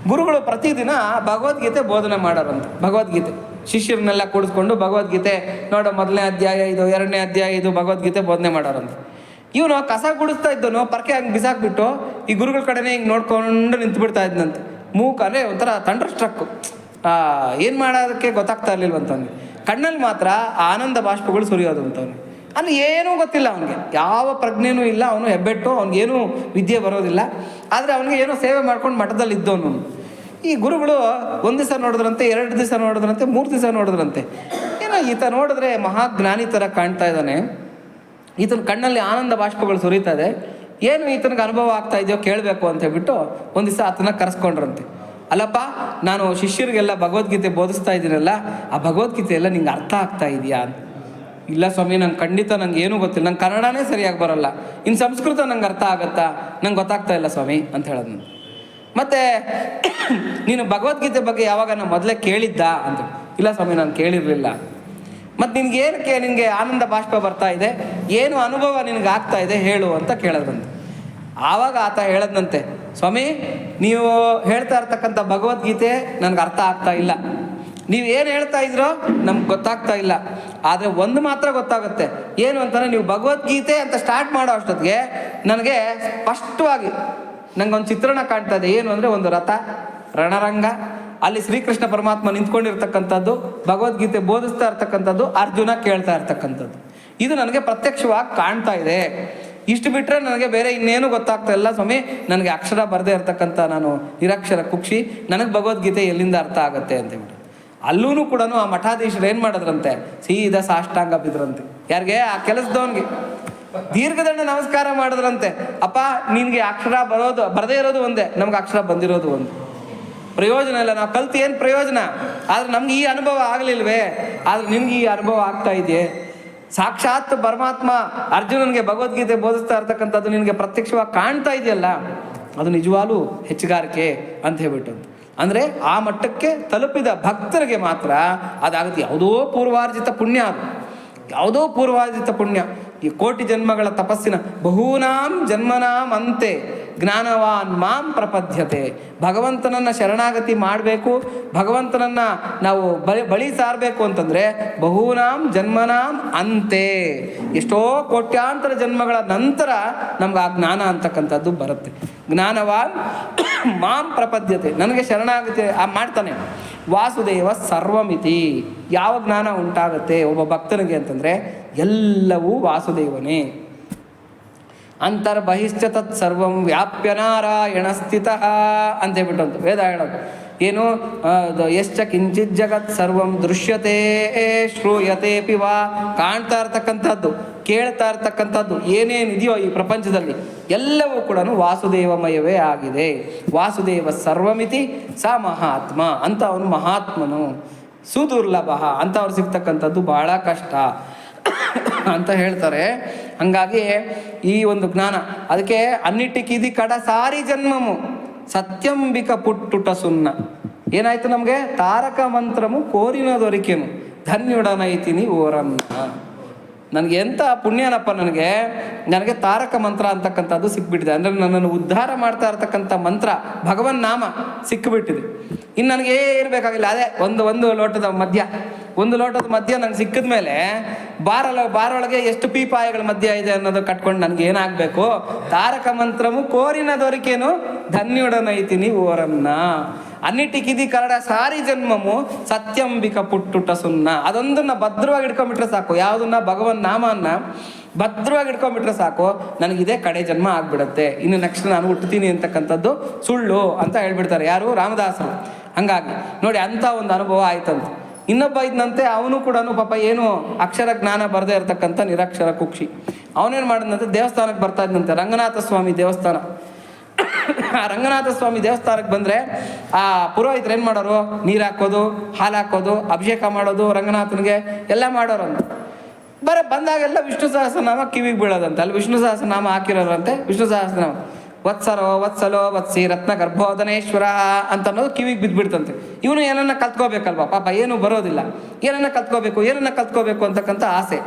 ಗುರುಗಳು ಪ್ರತಿದಿನ ಭಗವದ್ಗೀತೆ ಬೋಧನೆ ಮಾಡೋರಂತೆ. ಭಗವದ್ಗೀತೆ ಶಿಷ್ಯರನ್ನೆಲ್ಲ ಕೂಡಿಸ್ಕೊಂಡು ಭಗವದ್ಗೀತೆ ನೋಡೋ 1ನೇ ಅಧ್ಯಾಯ ಇದು, 2ನೇ ಅಧ್ಯಾಯ ಇದು ಭಗವದ್ಗೀತೆ ಬೋಧನೆ ಮಾಡೋರಂತೆ. ಇವನು ಕಸ ಗುಡಿಸ್ತಾ ಇದ್ದನು, ಪರ್ಕೆ ಹಂಗೆ ಬಿಸಾಕ್ಬಿಟ್ಟು ಈ ಗುರುಗಳ ಕಡೆನೇ ಹಿಂಗೆ ನೋಡ್ಕೊಂಡು ನಿಂತು ಬಿಡ್ತಾ ಇದ್ನಂತೆ. ಮೂಕ ಅಂದರೆ ಒಂಥರ ಥಂಡರ್ ಸ್ಟ್ರಕ್ಕು, ಏನು ಮಾಡೋದಕ್ಕೆ ಗೊತ್ತಾಗ್ತಾ ಇರಲಿಲ್ವಂತವ್ನಿಗೆ. ಕಣ್ಣಲ್ಲಿ ಮಾತ್ರ ಆನಂದ ಬಾಷ್ಪಗಳು ಸುರಿಯೋದು ಅಂತವ್ನಿಗೆ. ಅಲ್ಲಿ ಏನೂ ಗೊತ್ತಿಲ್ಲ ಅವನಿಗೆ, ಯಾವ ಪ್ರಜ್ಞೆನೂ ಇಲ್ಲ, ಅವನು ಹೆಬ್ಬೆಟ್ಟು, ಅವ್ನಿಗೇನೂ ವಿದ್ಯೆ ಬರೋದಿಲ್ಲ. ಆದರೆ ಅವನಿಗೆ ಏನೋ ಸೇವೆ ಮಾಡ್ಕೊಂಡು ಮಠದಲ್ಲಿ ಇದ್ದವನು. ಈ ಗುರುಗಳು 1 ದಿವಸ ನೋಡಿದ್ರಂತೆ, 2 ದಿವಸ ನೋಡಿದ್ರಂತೆ, 3 ದಿವಸ ನೋಡಿದ್ರಂತೆ. ಏನೋ ಈತ ನೋಡಿದ್ರೆ ಮಹಾಜ್ಞಾನಿ ಥರ ಕಾಣ್ತಾ ಇದ್ದಾನೆ, ಈತನ ಕಣ್ಣಲ್ಲಿ ಆನಂದ ಬಾಷ್ಪಗಳು ಸುರಿತಾ ಇದೆ, ಏನು ಈತನಿಗೆ ಅನುಭವ ಆಗ್ತಾ ಇದೆಯೋ ಕೇಳಬೇಕು ಅಂತ ಹೇಳ್ಬಿಟ್ಟು 1 ದಿವಸ ಆತನ ಕರೆಸ್ಕೊಂಡ್ರಂತೆ. ಅಲ್ಲಪ್ಪ, ನಾನು ಶಿಷ್ಯರಿಗೆಲ್ಲ ಭಗವದ್ಗೀತೆ ಬೋಧಿಸ್ತಾ ಇದ್ದೀನಲ್ಲ, ಆ ಭಗವದ್ಗೀತೆ ಎಲ್ಲ ನಿಂಗೆ ಅರ್ಥ ಆಗ್ತಾ ಇದೆಯಾ ಅಂತ. ಇಲ್ಲ ಸ್ವಾಮಿ, ನಂಗೆ ಖಂಡಿತ ನಂಗೆ ಏನೂ ಗೊತ್ತಿಲ್ಲ, ನಂಗೆ ಕನ್ನಡನೇ ಸರಿಯಾಗಿ ಬರೋಲ್ಲ, ಇನ್ನು ಸಂಸ್ಕೃತ ನಂಗೆ ಅರ್ಥ ಆಗುತ್ತಾ, ನಂಗೆ ಗೊತ್ತಾಗ್ತಾ ಇಲ್ಲ ಸ್ವಾಮಿ ಅಂತ ಹೇಳೋದು. ಮತ್ತು ನೀನು ಭಗವದ್ಗೀತೆ ಬಗ್ಗೆ ಯಾವಾಗ ನಾನು ಮೊದಲೇ ಕೇಳಿದ್ದ ಅಂತ. ಇಲ್ಲ ಸ್ವಾಮಿ, ನಾನು ಕೇಳಿರಲಿಲ್ಲ. ಮತ್ತು ನಿನಗೆ ಆನಂದ ಬಾಷ್ಪ ಬರ್ತಾ ಇದೆ, ಏನು ಅನುಭವ ನಿನಗೆ ಆಗ್ತಾ ಇದೆ ಹೇಳು ಅಂತ ಕೇಳೋದಂತೆ. ಆವಾಗ ಆತ ಹೇಳದಂತೆ, ಸ್ವಾಮಿ ನೀವು ಹೇಳ್ತಾ ಇರ್ತಕ್ಕಂಥ ಭಗವದ್ಗೀತೆ ನನಗೆ ಅರ್ಥ ಆಗ್ತಾ ಇಲ್ಲ, ನೀವೇನು ಹೇಳ್ತಾ ಇದ್ರೋ ನಮ್ಗೆ ಗೊತ್ತಾಗ್ತಾ ಇಲ್ಲ. ಆದರೆ ಒಂದು ಮಾತ್ರ ಗೊತ್ತಾಗುತ್ತೆ, ಏನು ಅಂತಂದರೆ ನೀವು ಭಗವದ್ಗೀತೆ ಅಂತ ಸ್ಟಾರ್ಟ್ ಮಾಡೋ ಅಷ್ಟೊತ್ತಿಗೆ ನನಗೆ ಸ್ಪಷ್ಟವಾಗಿ ನಂಗೊಂದು ಚಿತ್ರಣ ಕಾಣ್ತಾ ಇದೆ. ಏನು ಅಂದರೆ ಒಂದು ರಥ, ರಣರಂಗ, ಅಲ್ಲಿ ಶ್ರೀಕೃಷ್ಣ ಪರಮಾತ್ಮ ನಿಂತ್ಕೊಂಡಿರ್ತಕ್ಕಂಥದ್ದು, ಭಗವದ್ಗೀತೆ ಬೋಧಿಸ್ತಾ ಇರ್ತಕ್ಕಂಥದ್ದು, ಅರ್ಜುನ ಕೇಳ್ತಾ ಇರ್ತಕ್ಕಂಥದ್ದು. ಇದು ನನಗೆ ಪ್ರತ್ಯಕ್ಷವಾಗಿ ಕಾಣ್ತಾ ಇದೆ. ಇಷ್ಟು ಬಿಟ್ಟರೆ ನನಗೆ ಬೇರೆ ಇನ್ನೇನು ಗೊತ್ತಾಗ್ತಾ ಇಲ್ಲ ಸ್ವಾಮಿ, ನನಗೆ ಅಕ್ಷರ ಬರದೇ ಇರ್ತಕ್ಕಂಥ ನಾನು ನಿರಕ್ಷರ ಕುಕ್ಷಿ, ನನಗೆ ಭಗವದ್ಗೀತೆ ಎಲ್ಲಿಂದ ಅರ್ಥ ಆಗುತ್ತೆ ಅಂತೇಳ್ಬಿಟ್ಟು. ಅಲ್ಲೂ ಕೂಡ ಆ ಮಠಾಧೀಶರು ಏನು ಮಾಡಿದ್ರಂತೆ, ಸೀದಾ ಸಾಷ್ಟಾಂಗ ಬಿದ್ರಂತೆ. ಯಾರಿಗೆ? ಆ ಕೆಲಸದವನಿಗೆ ದೀರ್ಘದಂಡ ನಮಸ್ಕಾರ ಮಾಡಿದ್ರಂತೆ. ಅಪ್ಪ, ನಿನಗೆ ಅಕ್ಷರ ಬರದೇ ಇರೋದು ಒಂದೇ, ನಮ್ಗೆ ಅಕ್ಷರ ಬಂದಿರೋದು ಒಂದು. ಪ್ರಯೋಜನ ಇಲ್ಲ, ನಾವು ಕಲ್ತು ಏನು ಪ್ರಯೋಜನ? ಆದ್ರೆ ನಮ್ಗೆ ಈ ಅನುಭವ ಆಗಲಿಲ್ವೇ? ಆದ್ರೆ ನಿಮ್ಗೆ ಈ ಅನುಭವ ಆಗ್ತಾ ಇದೆಯೇ? ಸಾಕ್ಷಾತ್ ಪರಮಾತ್ಮ ಅರ್ಜುನನಿಗೆ ಭಗವದ್ಗೀತೆ ಬೋಧಿಸ್ತಾ ಇರ್ತಕ್ಕಂಥದ್ದು ನಿನಗೆ ಪ್ರತ್ಯಕ್ಷವಾಗಿ ಕಾಣ್ತಾ ಇದೆಯಲ್ಲ, ಅದು ನಿಜವಾಗ್ಲೂ ಹೆಚ್ಚುಗಾರಿಕೆ ಅಂತ ಹೇಳ್ಬಿಟ್ಟು. ಅಂದರೆ ಆ ಮಟ್ಟಕ್ಕೆ ತಲುಪಿದ ಭಕ್ತರಿಗೆ ಮಾತ್ರ ಅದಾಗುತ್ತೆ. ಯಾವುದೋ ಪೂರ್ವಾರ್ಜಿತ ಪುಣ್ಯ, ಅದು ಯಾವುದೋ ಪೂರ್ವಾರ್ಜಿತ ಪುಣ್ಯ. ಈ ಕೋಟಿ ಜನ್ಮಗಳ ತಪಸ್ಸಿನ ಬಹೂನಾಂ ಜನ್ಮನಾಂ ಅಂತೆ ಜ್ಞಾನವಾನ್ ಮಾಂ ಪ್ರಪದ್ಯತೆ. ಭಗವಂತನನ್ನು ಶರಣಾಗತಿ ಮಾಡಬೇಕು, ಭಗವಂತನನ್ನು ನಾವು ಬಳಿ ಸಾರಬೇಕು ಅಂತಂದರೆ ಬಹೂನಾಂ ಜನ್ಮನಾಂ ಅಂತೆ, ಎಷ್ಟೋ ಕೋಟ್ಯಾಂತರ ಜನ್ಮಗಳ ನಂತರ ನಮ್ಗೆ ಆ ಜ್ಞಾನ ಅಂತಕ್ಕಂಥದ್ದು ಬರುತ್ತೆ. ಜ್ಞಾನವಾನ್ ಮಾಂ ಪ್ರಪದ್ಯತೆ, ನನಗೆ ಶರಣಾಗತಿ ಮಾಡ್ತಾನೆ. ವಾಸುದೇವ ಸರ್ವಮಿತಿ. ಯಾವ ಜ್ಞಾನ ಉಂಟಾಗುತ್ತೆ ಒಬ್ಬ ಭಕ್ತನಿಗೆ ಅಂತಂದರೆ ಎಲ್ಲವೂ ವಾಸುದೇವನೇ. ಅಂತರ್ಬಹಿಶ್ಚ ತತ್ ಸರ್ವಂ ವ್ಯಾಪ್ಯ ನಾರಾಯಣ ಸ್ಥಿತಃ ಅಂತ ಹೇಳ್ಬಿಟ್ಟು ವೇದ ಹೇಳೋದು ಏನು, ಎಶ್ಚ ಕಿಂಚಿತ್ ಜಗತ್ ಸರ್ವಂ ದೃಶ್ಯತೆ ಶ್ರೂಯತೆ ಪಿವಾ. ಕಾಣ್ತಾ ಇರ್ತಕ್ಕಂಥದ್ದು, ಕೇಳ್ತಾ ಇರ್ತಕ್ಕಂಥದ್ದು ಏನೇನಿದೆಯೋ ಈ ಪ್ರಪಂಚದಲ್ಲಿ ಎಲ್ಲವೂ ಕೂಡ ವಾಸುದೇವಮಯವೇ ಆಗಿದೆ. ವಾಸುದೇವ ಸರ್ವಮಿತಿ ಸ ಮಹಾತ್ಮ ಅಂತ ಅವನು ಮಹಾತ್ಮನು. ಸುದುರ್ಲಭ ಅಂತ ಅವ್ರು ಸಿಗ್ತಕ್ಕಂಥದ್ದು ಬಹಳ ಕಷ್ಟ ಅಂತ ಹೇಳ್ತಾರೆ. ಹಂಗಾಗಿ ಈ ಒಂದು ಜ್ಞಾನ ಅದಕ್ಕೆ ಅನ್ನಿಟ್ಟಿಕಿದಿ ಕಡ ಸಾರಿ ಜನ್ಮಮು ಸತ್ಯಂಬಿಕ ಪುಟ್ಟುಟ ಸುನ್ನ. ಏನಾಯ್ತು ನಮಗೆ? ತಾರಕ ಮಂತ್ರಮು ಕೋರಿನ ದೊರಿಕೆನು ಧನ್ಯುಡನೈತಿನಿ ಓರನ್ನ. ನನಗೆ ಎಂಥ ಪುಣ್ಯನಪ್ಪ, ನನಗೆ ತಾರಕ ಮಂತ್ರ ಅಂತಕ್ಕಂಥದ್ದು ಸಿಕ್ಬಿಟ್ಟಿದೆ. ಅಂದರೆ ನನ್ನನ್ನು ಉದ್ಧಾರ ಮಾಡ್ತಾ ಇರ್ತಕ್ಕಂಥ ಮಂತ್ರ ಭಗವನ್ ನಾಮ ಸಿಕ್ಕಿಬಿಟ್ಟಿದೆ. ಇನ್ನು ನನಗೆ ಇರಬೇಕಾಗಿಲ್ಲ, ಅದೇ ಒಂದು ಲೋಟದ ಮಧ್ಯ ನಂಗೆ ಸಿಕ್ಕಿದ ಮೇಲೆ ಬಾರೊಳಗೆ ಎಷ್ಟು ಪೀಪಾಯಗಳ ಮಧ್ಯ ಇದೆ ಅನ್ನೋದು ಕಟ್ಕೊಂಡು ನನಗೆ ಏನಾಗಬೇಕು? ತಾರಕ ಮಂತ್ರಮು ಕೋರಿನ ದೊರಿಕೇನು ಧನ್ಯುಡನೈತಿನಿ ಓರನ್ನ. ಅನ್ನಿಟ್ಟಿಕಿದಿ ಕರಡ ಸಾರಿ ಜನ್ಮಮು ಸತ್ಯಂಬಿಕ ಪುಟ್ಟುಟ ಸುನ್ನ. ಅದೊಂದನ್ನು ಭದ್ರವಾಗಿ ಇಟ್ಕೊಂಡ್ಬಿಟ್ರೆ ಸಾಕು. ಯಾವುದನ್ನ? ಭಗವನ್ ನಾಮನ್ನ ಭದ್ರವಾಗಿ ಇಟ್ಕೊಂಡ್ಬಿಟ್ರೆ ಸಾಕು, ನನಗಿದೇ ಕಡೆ ಜನ್ಮ ಆಗ್ಬಿಡುತ್ತೆ, ಇನ್ನು ನೆಕ್ಸ್ಟ್ ನಾನು ಹುಟ್ಟುತ್ತೀನಿ ಅಂತಕ್ಕಂಥದ್ದು ಸುಳ್ಳು ಅಂತ ಹೇಳ್ಬಿಡ್ತಾರೆ ಯಾರು? ರಾಮದಾಸರು. ಹಂಗಾಗಿ ನೋಡಿ, ಅಂಥ ಒಂದು ಅನುಭವ ಆಯ್ತಂತೆ. ಇನ್ನೊಬ್ಬ ಇದ್ದಂತೆ, ಅವನು ಕೂಡ ಪಾಪ ಏನು ಅಕ್ಷರ ಜ್ಞಾನ ಬರದೇ ಇರತಕ್ಕಂಥ ನಿರಕ್ಷರ ಕುಕ್ಷಿ. ಅವನೇನು ಮಾಡಿದಂತೆ, ದೇವಸ್ಥಾನಕ್ಕೆ ಬರ್ತಾ ಇದ್ದಂತೆ, ರಂಗನಾಥ ಸ್ವಾಮಿ ದೇವಸ್ಥಾನ. ಆ ರಂಗನಾಥ ಸ್ವಾಮಿ ದೇವಸ್ಥಾನಕ್ಕೆ ಬಂದರೆ ಆ ಪುರೋಹಿತರು ಏನು ಮಾಡೋರು? ನೀರು ಹಾಕೋದು, ಹಾಲು ಹಾಕೋದು, ಅಭಿಷೇಕ ಮಾಡೋದು ರಂಗನಾಥನಿಗೆ ಎಲ್ಲ ಮಾಡೋರಂತೆ. ಬಂದಾಗೆಲ್ಲ ವಿಷ್ಣು ಸಹಸ್ರನಾಮ ಕಿವಿಗೆ ಬೀಳೋದಂತೆ. ಅಲ್ಲಿ ವಿಷ್ಣು ಸಹಸ್ರನಾಮ ಹಾಕಿರೋರಂತೆ. ವಿಷ್ಣು ಸಹಸ್ರನಾಮ ವತ್ಸಲೋ ವತ್ಸಿ ರತ್ನ ಗರ್ಭೋದನೇಶ್ವರ ಅಂತ ಅನ್ನೋದು ಕಿವಿಗೆ ಬಿದ್ದುಬಿಡ್ತಂತೆ. ಇವನು ಏನನ್ನ ಕಲ್ತ್ಕೋಬೇಕಲ್ವ ಪಾಪ, ಏನು ಬರೋದಿಲ್ಲ, ಏನನ್ನ ಕಲ್ತ್ಕೋಬೇಕು ಅಂತಕ್ಕಂಥ ಆಸೆ.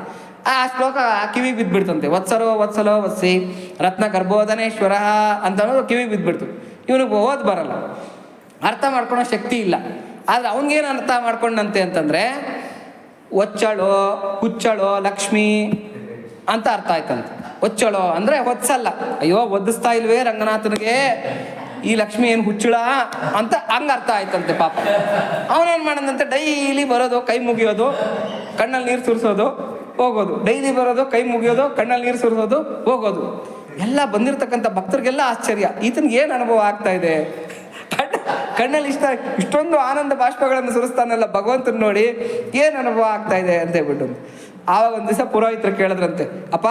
ಆ ಶ್ಲೋಕ ಕಿವಿಗೆ ಬಿದ್ದುಬಿಡ್ತಂತೆ. ವತ್ಸಲೋ ವತ್ಸಿ ರತ್ನ ಗರ್ಭೋದನೇಶ್ವರ ಅಂತ ಅನ್ನೋದು ಕಿವಿಗೆ ಬಿದ್ದುಬಿಡ್ತು. ಇವನಿಗೆ ಓದ್ ಬರಲ್ಲ, ಅರ್ಥ ಮಾಡ್ಕೊಳೋ ಶಕ್ತಿ ಇಲ್ಲ. ಆದರೆ ಅವನಿಗೇನು ಅರ್ಥ ಮಾಡ್ಕೊಂಡಂತೆ ಅಂತಂದರೆ ಒಚ್ಚಳೋ ಹುಚ್ಚಳೋ ಲಕ್ಷ್ಮಿ ಅಂತ ಅರ್ಥ ಆಯ್ತಂತೆ. ಒಚ್ಚಳೋ ಅಂದರೆ ಹೊತ್ಸಲ್ಲ, ಅಯ್ಯೋ ಒದಿಸ್ತಾ ಇಲ್ವೇ ರಂಗನಾಥನಿಗೆ ಈ ಲಕ್ಷ್ಮಿ ಏನು ಹುಚ್ಚಳ ಅಂತ ಹಂಗೆ ಅರ್ಥ ಆಯ್ತಂತೆ ಪಾಪ. ಅವನೇನು ಮಾಡೋದಂತೆ, ಡೈಲಿ ಬರೋದು, ಕೈ ಮುಗಿಯೋದು, ಕಣ್ಣಲ್ಲಿ ನೀರು ಸುರಿಸೋದು, ಹೋಗೋದು. ಡೈಲಿ ಬರೋದು, ಕೈ ಮುಗಿಯೋದು, ಕಣ್ಣಲ್ಲಿ ನೀರು ಸುರಿಸೋದು, ಹೋಗೋದು. ಎಲ್ಲ ಬಂದಿರತಕ್ಕಂಥ ಭಕ್ತರಿಗೆಲ್ಲ ಆಶ್ಚರ್ಯ, ಈತನಿಗೆ ಏನು ಅನುಭವ ಆಗ್ತಾ ಇದೆ? ಕಣ್ಣಲ್ಲಿ ಇಷ್ಟೊಂದು ಆನಂದ ಬಾಷ್ಪಗಳನ್ನು ಸುರಿಸ್ತಾನಲ್ಲ ಭಗವಂತನ ನೋಡಿ, ಏನು ಅನುಭವ ಆಗ್ತಾ ಇದೆ ಅಂತ ಹೇಳ್ಬಿಟ್ಟು. ಆವಾಗ ಒಂದು ದಿವಸ ಪುರೋಹಿತರು ಕೇಳಿದ್ರಂತೆ, ಅಪ್ಪ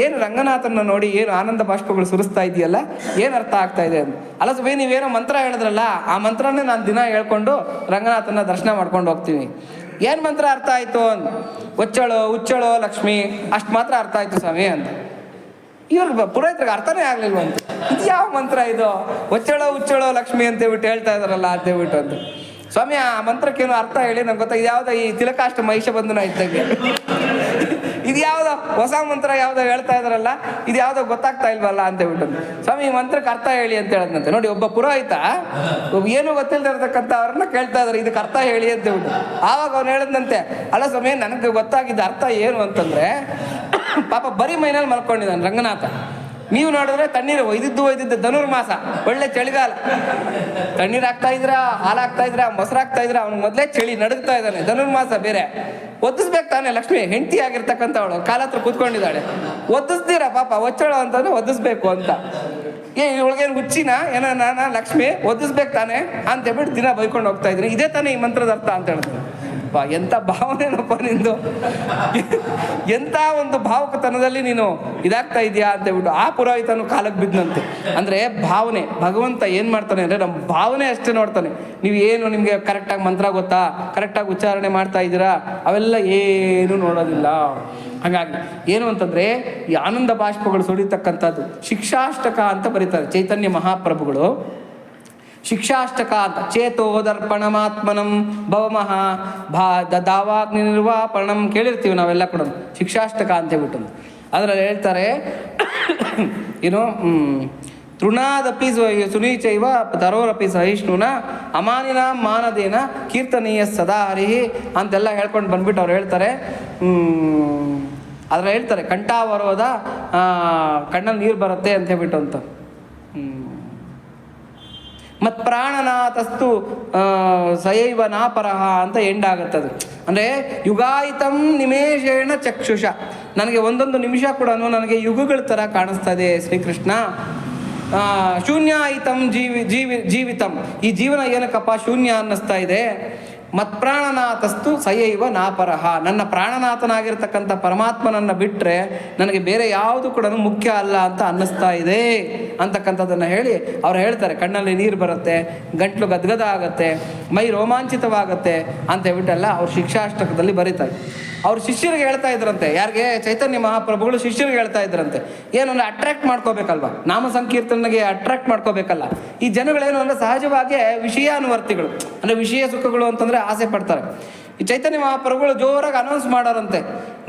ಏನು ರಂಗನಾಥನ ನೋಡಿ ಏನು ಆನಂದ ಬಾಷ್ಪಗಳು ಸುರಿಸ್ತಾ ಇದೆಯಲ್ಲ, ಏನು ಅರ್ಥ ಆಗ್ತಾ ಇದೆ ಅಂತ. ಅಲ್ಲ ಸುಬೇ, ನೀವೇನೋ ಮಂತ್ರ ಹೇಳಿದ್ರಲ್ಲ, ಆ ಮಂತ್ರನೇ ನಾನು ದಿನ ಹೇಳ್ಕೊಂಡು ರಂಗನಾಥನ ದರ್ಶನ ಮಾಡ್ಕೊಂಡು ಹೋಗ್ತೀವಿ. ಏನು ಮಂತ್ರ ಅರ್ಥ ಆಯಿತು ಅಂತ. ಒಚ್ಚಳೋ ಹುಚ್ಚಳೋ ಲಕ್ಷ್ಮಿ ಅಷ್ಟು ಮಾತ್ರ ಅರ್ಥ ಆಯಿತು ಸ್ವಾಮಿ ಅಂತ. ಇವ್ರಿಗೆ ಪುರೋಹಿತರಿಗೆ ಅರ್ಥನೇ ಆಗ್ಲಿಲ್ವಂತ. ಇದು ಯಾವ ಮಂತ್ರ ಇದು? ಒಚ್ಚಳೋ ಹುಚ್ಚಳೋ ಲಕ್ಷ್ಮಿ ಅಂತೇಳ್ಬಿಟ್ಟು ಹೇಳ್ತಾ ಇದಾರಲ್ಲ ಅಂತೇಳ್ಬಿಟ್ಟು ಅಂತ. ಸ್ವಾಮಿ ಆ ಮಂತ್ರಕ್ಕೇನು ಅರ್ಥ ಹೇಳಿ, ನಂಗೆ ಗೊತ್ತಾ, ಇದು ಯಾವುದೋ ಈ ತಿಲಕಾಷ್ಟ ಮಹಿಷ ಬಂಧನ ಇದ್ದಂಗೆ, ಇದು ಯಾವುದೋ ಹೊಸ ಮಂತ್ರ ಯಾವುದೋ ಹೇಳ್ತಾ ಇದಾರಲ್ಲ, ಇದು ಯಾವುದೋ ಗೊತ್ತಾಗ್ತಾ ಇಲ್ವಲ್ಲ ಅಂತೇಳ್ಬಿಟ್ಟು. ಸ್ವಾಮಿ ಈ ಮಂತ್ರಕ್ಕೆ ಅರ್ಥ ಹೇಳಿ ಅಂತ ಹೇಳದಂತೆ. ನೋಡಿ, ಒಬ್ಬ ಪುರೋಹಿತ ಏನು ಗೊತ್ತಿಲ್ಲದೆ ಇರತಕ್ಕಂಥ ಅವ್ರನ್ನ ಕೇಳ್ತಾ ಇದಾರೆ, ಇದಕ್ಕೆ ಅರ್ಥ ಹೇಳಿ ಅಂತ ಹೇಳ್ಬಿಟ್ಟು. ಆವಾಗ ಅವ್ನು ಹೇಳಿದಂತೆ, ಅಲ್ಲ ಸ್ವಾಮಿ ನನಗೆ ಗೊತ್ತಾಗಿದ್ದ ಅರ್ಥ ಏನು ಅಂತಂದ್ರೆ, ಪಾಪ ಬರೀ ಮೈನಲ್ಲಿ ಮಲ್ಕೊಂಡಿದ್ದಾನೆ ರಂಗನಾಥ. ನೀವು ನೋಡಿದ್ರೆ ತಣ್ಣೀರು ಒಯ್ದಿದ್ದು ಧನುರ್ಮಾಸ, ಒಳ್ಳೆ ಚಳಿಗಾಲ, ತಣ್ಣೀರು ಹಾಕ್ತಾ ಇದ್ರಾ, ಹಾಲು ಹಾಕ್ತಾ ಇದ್ರಾ, ಮೊಸರು ಹಾಕ್ತಾ ಇದ್ರಾ, ಅವ್ನು ಮೊದಲೇ ಚಳಿ ನಡುಗ್ತಾ ಇದ್ದಾನೆ. ಧನುರ್ಮಾಸ ಬೇರೆ, ಒದಿಸ್ಬೇಕು ತಾನೆ. ಲಕ್ಷ್ಮಿ ಹೆಂಡತಿ ಆಗಿರ್ತಕ್ಕಂಥವಳು ಕಾಲ ಹತ್ರ ಕೂತ್ಕೊಂಡಿದ್ದಾಳೆ. ಒದಿಸ್ತೀರಾ ಪಾಪ, ಒಚ್ಚಳೋ ಅಂತಂದ್ರೆ ಒದಿಸ್ಬೇಕು ಅಂತ. ಇವಳಿಗೇನು ಹುಚ್ಚಿನ ಏನೋ ನಾನ ಲಕ್ಷ್ಮಿ ಒದಿಸ್ಬೇಕು ತಾನೆ ಅಂತ ಹೇಳ್ಬಿಟ್ಟು ದಿನ ಬೈಕೊಂಡು ಹೋಗ್ತಾ ಇದ್ದೀನಿ. ಇದೇ ತಾನೇ ಈ ಮಂತ್ರದ ಅರ್ಥ ಅಂತ ಹೇಳ್ತಾರೆ. ಎಂಥ ಭಾವನೆನಪ್ಪ ನಿಂದು, ಎಂಥ ಒಂದು ಭಾವುಕತನದಲ್ಲಿ ನೀನು ಇದಾಗ್ತಾ ಇದೆಯಾ ಅಂತ ಹೇಳ್ಬಿಟ್ಟು ಆ ಪುರೋಹಿತನು ಕಾಲಕ್ಕೆ ಬಿದ್ದನಂತೆ. ಅಂದರೆ ಭಾವನೆ, ಭಗವಂತ ಏನು ಮಾಡ್ತಾನೆ ಅಂದರೆ ನಮ್ಮ ಭಾವನೆ ಅಷ್ಟೇ ನೋಡ್ತಾನೆ. ನೀವು ಏನು ನಿಮಗೆ ಕರೆಕ್ಟಾಗಿ ಮಂತ್ರ ಗೊತ್ತಾ, ಕರೆಕ್ಟಾಗಿ ಉಚ್ಚಾರಣೆ ಮಾಡ್ತಾ ಇದ್ದೀರಾ, ಅವೆಲ್ಲ ಏನು ನೋಡೋದಿಲ್ಲ. ಹಾಗಾಗಿ ಏನು ಅಂತಂದರೆ ಈ ಆನಂದ ಬಾಷ್ಪಗಳು ಸುಡಿತಕ್ಕಂಥದ್ದು ಶಿಕ್ಷಾಷ್ಟಕ ಅಂತ ಬರೀತಾರೆ ಚೈತನ್ಯ ಮಹಾಪ್ರಭುಗಳು. ಶಿಕ್ಷಾಷ್ಟಕ ಅಂತ, ಚೇತೋದರ್ಪಣಮಾತ್ಮನಂ ಭವಮಃ ದಾವಾಗ್ನಿ ನಿರ್ವಾಪಣಂ ಕೇಳಿರ್ತೀವಿ ನಾವೆಲ್ಲ ಕೂಡ. ಶಿಕ್ಷಾಷ್ಟಕ ಅಂತ ಹೇಳ್ಬಿಟ್ಟು ಅದರಲ್ಲಿ ಹೇಳ್ತಾರೆ ಏನು, ತೃಣಾದಪಿ ಸುನೀಚೈವ ತರೋರಪಿ ಸಹಿಷ್ಣುನ ಅಮಾನಿನ ಮಾನದೇನ ಕೀರ್ತನೀಯ ಸದಾ ಹರಿಹಿ ಅಂತೆಲ್ಲ ಹೇಳ್ಕೊಂಡು ಬಂದ್ಬಿಟ್ಟು ಅವ್ರು ಹೇಳ್ತಾರೆ. ಅದರ ಹೇಳ್ತಾರೆ ಕಂಠಾವರೋಧ, ಕಣ್ಣಲ್ಲಿ ನೀರು ಬರುತ್ತೆ ಅಂತ ಹೇಳ್ಬಿಟ್ಟು ಅಂತ. ಮತ್ತು ಪ್ರಾಣನಾಥಸ್ತು ಸಯೈವ ನಾಪರಹ ಅಂತ ಎಂಡಾಗುತ್ತದು. ಅಂದರೆ ಯುಗಾಯಿತಂ ನಿಮೇಷೇಣ ಚಕ್ಷುಷ, ನನಗೆ ಒಂದೊಂದು ನಿಮಿಷ ಕೂಡ ನನಗೆ ಯುಗಗಳ ಥರ ಕಾಣಿಸ್ತಾ ಇದೆ ಶ್ರೀಕೃಷ್ಣ. ಶೂನ್ಯಾಯಿತಂ ಜೀವಿತಂ, ಈ ಜೀವನ ಏನಕ್ಕಪ್ಪ ಶೂನ್ಯ ಅನ್ನಿಸ್ತಾ ಇದೆ. ಮತ್ಪ್ರಾಣನಾಥಸ್ತು ಸಯೈವ ನಾಪರಹ, ನನ್ನ ಪ್ರಾಣನಾಥನಾಗಿರ್ತಕ್ಕಂಥ ಪರಮಾತ್ಮನನ್ನು ಬಿಟ್ಟರೆ ನನಗೆ ಬೇರೆ ಯಾವುದು ಕೂಡ ಮುಖ್ಯ ಅಲ್ಲ ಅಂತ ಅನ್ನಿಸ್ತಾ ಇದೆ ಅಂತಕ್ಕಂಥದ್ದನ್ನು ಹೇಳಿ ಅವ್ರು ಹೇಳ್ತಾರೆ. ಕಣ್ಣಲ್ಲಿ ನೀರು ಬರುತ್ತೆ, ಗಂಟ್ಲು ಗದ್ಗದ ಆಗುತ್ತೆ, ಮೈ ರೋಮಾಂಚಿತವಾಗುತ್ತೆ ಅಂತ ಹೇಳ್ಬಿಟ್ಟೆಲ್ಲ ಅವ್ರು ಶಿಕ್ಷಾಷ್ಟಕದಲ್ಲಿ ಬರೀತಾರೆ. ಅವ್ರು ಶಿಷ್ಯರಿಗೆ ಹೇಳ್ತಾ ಇದ್ರಂತೆ, ಯಾರಿಗೆ? ಚೈತನ್ಯ ಮಹಾಪ್ರಭುಗಳು ಶಿಷ್ಯರಿಗೆ ಹೇಳ್ತಾ ಇದ್ರಂತೆ. ಏನು ಅಂದರೆ ಅಟ್ರಾಕ್ಟ್ ಮಾಡ್ಕೋಬೇಕಲ್ವ, ನಾಮ ಸಂಕೀರ್ತನೆಗೆ ಅಟ್ರಾಕ್ಟ್ ಮಾಡ್ಕೋಬೇಕಲ್ಲ. ಈ ಜನಗಳೇನು ಅಂದರೆ ಸಹಜವಾಗಿ ವಿಷಯಾನುವರ್ತಿಗಳು, ಅಂದರೆ ವಿಷಯ ಸುಖಗಳು ಅಂತಂದರೆ ಆಸೆ ಪಡ್ತಾರೆ. ಈ ಚೈತನ್ಯ ಮಹಾಪ್ರಭುಗಳು ಜೋರಾಗಿ ಅನೌನ್ಸ್ ಮಾಡೋರಂತೆ,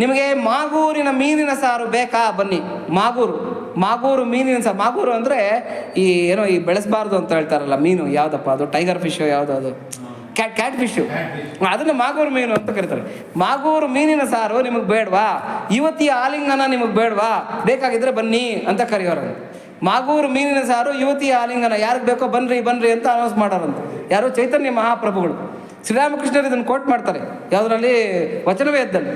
ನಿಮಗೆ ಮಾಗೂರಿನ ಮೀನಿನ ಸಾರು ಬೇಕಾ ಬನ್ನಿ. ಮಾಗೂರು ಮೀನಿನ ಸಾರು. ಮಾಗೂರು ಅಂದರೆ ಈ ಏನೋ ಈ ಬೆಳೆಸಬಾರ್ದು ಅಂತ ಹೇಳ್ತಾರಲ್ಲ ಮೀನು, ಯಾವುದಪ್ಪ ಅದು? ಟೈಗರ್ ಫಿಶ್ ಯಾವುದು ಅದು? ಕ್ಯಾಟ್ ಫಿಶು, ಅದನ್ನು ಮಾಗೂರು ಮೀನು ಅಂತ ಕರೀತಾರೆ. ಮಾಗೂರು ಮೀನಿನ ಸಾರು ನಿಮಗೆ ಬೇಡವಾ? ಯುವತಿಯ ಆಲಿಂಗನ ನಿಮಗೆ ಬೇಡವಾ? ಬೇಕಾಗಿದ್ರೆ ಬನ್ನಿ ಅಂತ ಕರೆಯೋರು. ಮಾಗೂರು ಮೀನಿನ ಸಾರು, ಯುವತಿಯ ಆಲಿಂಗನ ಯಾರಿಗೆ ಬೇಕೋ ಬನ್ರಿ ಬನ್ರಿ ಅಂತ ಅನೌನ್ಸ್ ಮಾಡೋರಂತೆ. ಯಾರು? ಚೈತನ್ಯ ಮಹಾಪ್ರಭುಗಳು. ಶ್ರೀರಾಮಕೃಷ್ಣರು ಇದನ್ನು ಕೋಟ್ ಮಾಡ್ತಾರೆ ಯಾವುದರಲ್ಲಿ? ವಚನವೇದದಲ್ಲಿ.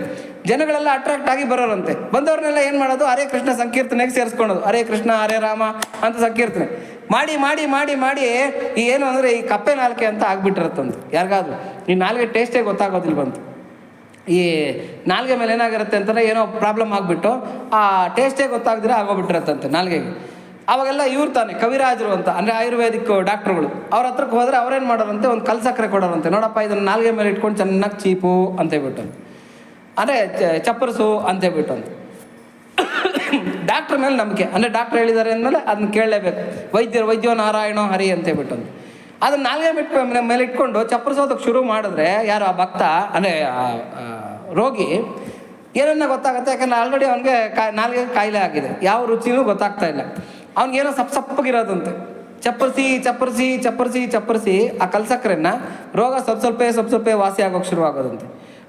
ಜನಗಳೆಲ್ಲ ಅಟ್ರಾಕ್ಟ್ ಆಗಿ ಬರೋರಂತೆ. ಬಂದವ್ರನ್ನೆಲ್ಲ ಏನು ಮಾಡೋದು? ಹರೇ ಕೃಷ್ಣ ಸಂಕೀರ್ತನೆಗೆ ಸೇರಿಸ್ಕೊಳೋದು. ಹರೇ ಕೃಷ್ಣ ಹರೇ ರಾಮ ಅಂತ ಸಂಕೀರ್ತನೆ ಮಾಡಿ ಮಾಡಿ ಮಾಡಿ ಮಾಡಿ ಈ ಏನು ಅಂದರೆ ಈ ಕಪ್ಪೆ ನಾಲ್ಕೆ ಅಂತ ಆಗ್ಬಿಟ್ಟಿರತ್ತಂತ. ಯಾರಿಗಾದ್ರು ಈ ನಾಲ್ಗೆ ಟೇಸ್ಟೇ ಗೊತ್ತಾಗೋದಿಲ್ಲ ಬಂತು. ಈ ನಾಲ್ಗೆ ಮೇಲೆ ಏನಾಗಿರುತ್ತೆ ಅಂತಂದರೆ ಏನೋ ಪ್ರಾಬ್ಲಮ್ ಆಗಿಬಿಟ್ಟು ಆ ಟೇಸ್ಟೇ ಗೊತ್ತಾಗದಿರ ಆಗೋಗ್ಬಿಟ್ಟಿರತ್ತಂತೆ ನಾಲ್ಗೆಗೆ. ಅವಾಗೆಲ್ಲ ಇವ್ರು ತಾನೆ ಕವಿರಾಜರು ಅಂತ, ಅಂದರೆ ಆಯುರ್ವೇದಿಕ್ ಡಾಕ್ಟ್ರುಗಳು, ಅವ್ರ ಹತ್ರಕ್ಕೆ ಹೋದರೆ ಅವ್ರೇನು ಮಾಡೋರಂತೆ, ಒಂದು ಕಲ್ಸಕ್ಕರೆ ಕೊಡೋರಂತೆ. ನೋಡಪ್ಪ ಇದನ್ನು ನಾಲ್ಗೆ ಮೇಲೆ ಇಟ್ಕೊಂಡು ಚೆನ್ನಾಗಿ ಚೀಪು ಅಂತೇಳ್ಬಿಟ್ಟು, ಅಂದರೆ ಚಪ್ಪರಿಸು ಅಂತೇಳ್ಬಿಟ್ಟು ಅಂತ. ಡಾಕ್ಟ್ರ್ ಮೇಲೆ ನಂಬಿಕೆ, ಅಂದರೆ ಡಾಕ್ಟ್ರ್ ಹೇಳಿದ್ದಾರೆ ಅಂದಮೇಲೆ ಅದನ್ನ ಕೇಳಲೇಬೇಕು. ವೈದ್ಯೋ ನಾರಾಯಣೋ ಹರಿ ಅಂತೇಳ್ಬಿಟ್ಟು ಅದನ್ನ ನಾಲ್ಗೆ ಮೇಲೆ ಇಟ್ಕೊಂಡು ಚಪ್ಪರಿಸೋದಕ್ಕೆ ಶುರು ಮಾಡಿದ್ರೆ ಯಾರು ಆ ಭಕ್ತ, ಅಂದರೆ ರೋಗಿ ಏನನ್ನ ಗೊತ್ತಾಗುತ್ತೆ. ಯಾಕಂದರೆ ಆಲ್ರೆಡಿ ಅವನಿಗೆ ನಾಲ್ಗೆ ಕಾಯಿಲೆ ಆಗಿದೆ, ಯಾವ ರುಚಿನೂ ಗೊತ್ತಾಗ್ತಾ ಇಲ್ಲ. ಅವ್ನಿಗೇನೋ ಸಪ್ಪಗಿರೋದಂತೆ. ಚಪ್ಪರಿಸಿ ಚಪ್ಪರಿಸಿ ಚಪ್ಪರಿಸಿ ಚಪ್ಪರಿಸಿ ಆ ಕಲ್ಸಕ್ಕರೆನ್ನ ರೋಗ ಸ್ವಲ್ಪ ವಾಸಿ ಆಗೋಕ್ಕೆ ಶುರು ಆಗೋದಂತೆ.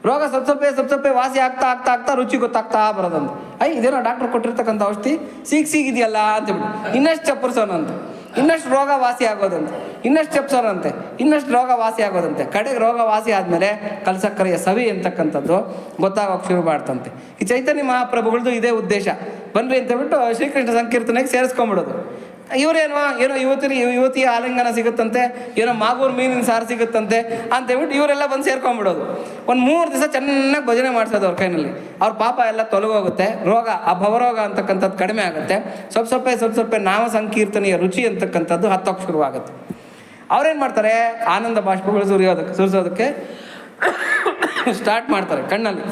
ರೋಗ ಸ್ವಲ್ಪ ವಾಸಿ ಆಗ್ತಾ ಆಗ್ತಾ ಆಗ್ತಾ ರುಚಿ ಗೊತ್ತಾಗ್ತಾ ಬರೋದಂತೆ. ಇದೇನೋ ಡಾಕ್ಟ್ರ್ ಕೊಟ್ಟಿರ್ತಕ್ಕಂಥ ಔಷಧಿ ಸಿಗಿದೆಯಲ್ಲ ಅಂತೇಳಿ ಇನ್ನಷ್ಟು ಚಪ್ಪರಿಸೋನಂತೆ, ಇನ್ನಷ್ಟು ರೋಗ ವಾಸಿ ಆಗೋದಂತೆ, ಇನ್ನಷ್ಟು ಚಪ್ಪಸೋನಂತೆ, ಇನ್ನಷ್ಟು ರೋಗ ವಾಸಿ ಆಗೋದಂತೆ. ಕಡೆಗೆ ರೋಗ ವಾಸಿ ಆದಮೇಲೆ ಕಲ್ಸಕ್ಕರೆಯ ಸವಿ ಅಂತಕ್ಕಂಥದ್ದು ಗೊತ್ತಾಗೋಕೆ ಶುರು ಮಾಡ್ತಂತೆ. ಈ ಚೈತನ್ಯ ಮಹಾಪ್ರಭುಗಳದ್ದು ಇದೇ ಉದ್ದೇಶ. ಬನ್ರಿ ಅಂತ ಹೇಳ್ಬಿಟ್ಟು ಶ್ರೀಕೃಷ್ಣ ಸಂಕೀರ್ತನೆಗೆ ಸೇರಿಸ್ಕೊಂಡ್ಬಿಡೋದು. ಏನೋ ಯುವತಿಯ ಆಲಿಂಗನ ಸಿಗುತ್ತಂತೆ, ಏನೋ ಮಾಗೂರು ಮೀನಿನ ಸಾರು ಸಿಗುತ್ತಂತೆ ಅಂತೇಳ್ಬಿಟ್ಟು ಇವರೆಲ್ಲ ಬಂದು ಸೇರ್ಕೊಂಡ್ಬಿಡೋದು. ಒಂದು 3 ದಿವಸ ಚೆನ್ನಾಗಿ ಭಜನೆ ಮಾಡಿಸೋದು ಅವ್ರ ಕೈನಲ್ಲಿ. ಅವ್ರ ಪಾಪ ಎಲ್ಲ ತೊಲಗೋಗುತ್ತೆ, ರೋಗ ಆ ಭವರೋಗ ಅಂತಕ್ಕಂಥದ್ದು ಕಡಿಮೆ ಆಗುತ್ತೆ. ಸ್ವಲ್ಪ ನಾಮ ಸಂಕೀರ್ತನೆಯ ರುಚಿ ಅಂತಕ್ಕಂಥದ್ದು ಹತ್ತೋಕೆ ಶುರುವಾಗುತ್ತೆ. ಅವ್ರೇನು ಮಾಡ್ತಾರೆ? ಆನಂದ ಬಾಷ್ಪಗಳು ಸುರಿಸೋದಕ್ಕೆ ಸ್ಟಾರ್ಟ್ ಮಾಡ್ತಾರೆ ಕಣ್ಣಲ್ಲಿ.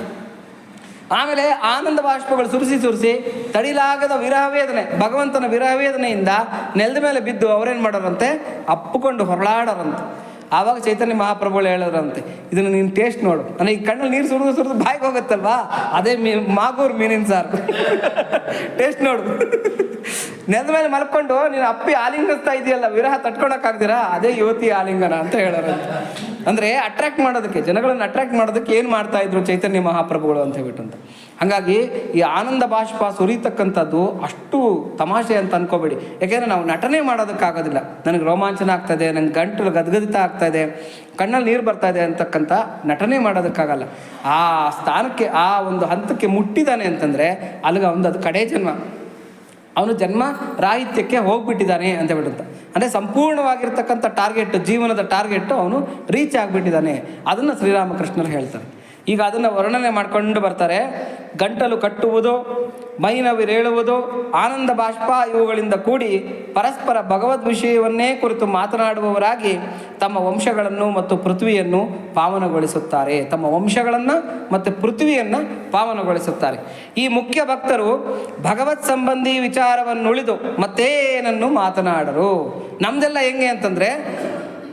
ಆಮೇಲೆ ಆನಂದ ಬಾಷ್ಪಗಳು ಸುರಿಸಿ ತಡಿಲಾಗದ ವಿರಹವೇದನೆ, ಭಗವಂತನ ವಿರಹವೇದನೆಯಿಂದ ನೆಲದ ಮೇಲೆ ಬಿದ್ದು ಅವರೇನು ಮಾಡೋರಂತೆ? ಅಪ್ಪುಕೊಂಡು ಹೊರಳಾಡೋರಂತೆ. ಆವಾಗ ಚೈತನ್ಯ ಮಹಾಪ್ರಭುಗಳು ಹೇಳೋರಂತೆ, ಇದನ್ನು ನೀನು ಟೇಸ್ಟ್ ನೋಡು. ನನಗೆ ಈ ಕಣ್ಣಲ್ಲಿ ನೀರು ಸುರಿದು ಬಾಯಿಗೆ ಹೋಗುತ್ತಲ್ವಾ, ಅದೇ ಮಾಗೂರು ಮೀನಿನ ಸಾರು ಟೇಸ್ಟ್ ನೋಡು. ನೆಲದ ಮೇಲೆ ಮಲ್ಕೊಂಡು ನೀನು ಅಪ್ಪಿ ಆಲಿಂಗಿಸ್ತಾ ಇದೆಯಲ್ಲ, ವಿರಹ ತಟ್ಕೊಳಕ್ಕಾಗ್ದಿರಾ, ಅದೇ ಯುವತಿ ಆಲಿಂಗನ ಅಂತ ಹೇಳೋರಂತೆ. ಅಂದರೆ ಅಟ್ರಾಕ್ಟ್ ಮಾಡೋದಕ್ಕೆ, ಜನಗಳನ್ನು ಅಟ್ರಾಕ್ಟ್ ಮಾಡೋದಕ್ಕೆ ಏನು ಮಾಡ್ತಾ ಇದ್ರು ಚೈತನ್ಯ ಮಹಾಪ್ರಭುಗಳು ಅಂತ ಹೇಳ್ಬಿಟ್ಟಂತ. ಹಾಗಾಗಿ ಈ ಆನಂದ ಬಾಷ್ಪ ಸುರಿತಕ್ಕಂಥದ್ದು ಅಷ್ಟು ತಮಾಷೆ ಅಂತ ಅನ್ಕೋಬೇಡಿ. ಯಾಕೆಂದರೆ ನಾವು ನಟನೆ ಮಾಡೋದಕ್ಕಾಗೋದಿಲ್ಲ. ನನಗೆ ರೋಮಾಂಚನ ಆಗ್ತಾಯಿದೆ, ನನಗೆ ಗಂಟಲು ಗದ್ಗದಿತ ಆಗ್ತಾಯಿದೆ, ಕಣ್ಣಲ್ಲಿ ನೀರು ಬರ್ತಾಯಿದೆ ಅಂತಕ್ಕಂಥ ನಟನೆ ಮಾಡೋದಕ್ಕಾಗಲ್ಲ. ಆ ಸ್ಥಾನಕ್ಕೆ, ಆ ಒಂದು ಹಂತಕ್ಕೆ ಮುಟ್ಟಿದ್ದಾನೆ ಅಂತಂದರೆ ಅಲ್ಲಿಗೆ ಅದು ಕಡೆ ಜನ್ಮ, ಅವನು ಜನ್ಮ ರಾಹಿತ್ಯಕ್ಕೆ ಹೋಗ್ಬಿಟ್ಟಿದ್ದಾನೆ ಅಂತ ಹೇಳ್ಬಿಟ್ಟಂತ. ಅಂದರೆ ಸಂಪೂರ್ಣವಾಗಿರ್ತಕ್ಕಂಥ ಟಾರ್ಗೆಟ್, ಜೀವನದ ಟಾರ್ಗೆಟ್ ಅವನು ರೀಚ್ ಆಗಿಬಿಟ್ಟಿದ್ದಾನೆ. ಅದನ್ನು ಶ್ರೀರಾಮಕೃಷ್ಣರು ಹೇಳ್ತಾರೆ. ಈಗ ಅದನ್ನು ವರ್ಣನೆ ಮಾಡ್ಕೊಂಡು ಬರ್ತಾರೆ. ಗಂಟಲು ಕಟ್ಟುವುದು, ಮೈನವಿರೇಳುವುದು, ಆನಂದ ಬಾಷ್ಪ ಇವುಗಳಿಂದ ಕೂಡಿ ಪರಸ್ಪರ ಭಗವದ್ ವಿಷಯವನ್ನೇ ಕುರಿತು ಮಾತನಾಡುವವರಾಗಿ ತಮ್ಮ ವಂಶಗಳನ್ನು ಮತ್ತು ಪೃಥ್ವಿಯನ್ನು ಪಾವನಗೊಳಿಸುತ್ತಾರೆ. ತಮ್ಮ ವಂಶಗಳನ್ನು ಮತ್ತು ಪೃಥ್ವಿಯನ್ನು ಪಾವನಗೊಳಿಸುತ್ತಾರೆ. ಈ ಮುಖ್ಯ ಭಕ್ತರು ಭಗವತ್ ಸಂಬಂಧಿ ವಿಚಾರವನ್ನುಳಿದು ಮತ್ತೇನನ್ನು ಮಾತನಾಡರು. ನಮ್ದೆಲ್ಲ ಹೆಂಗೆ ಅಂತಂದರೆ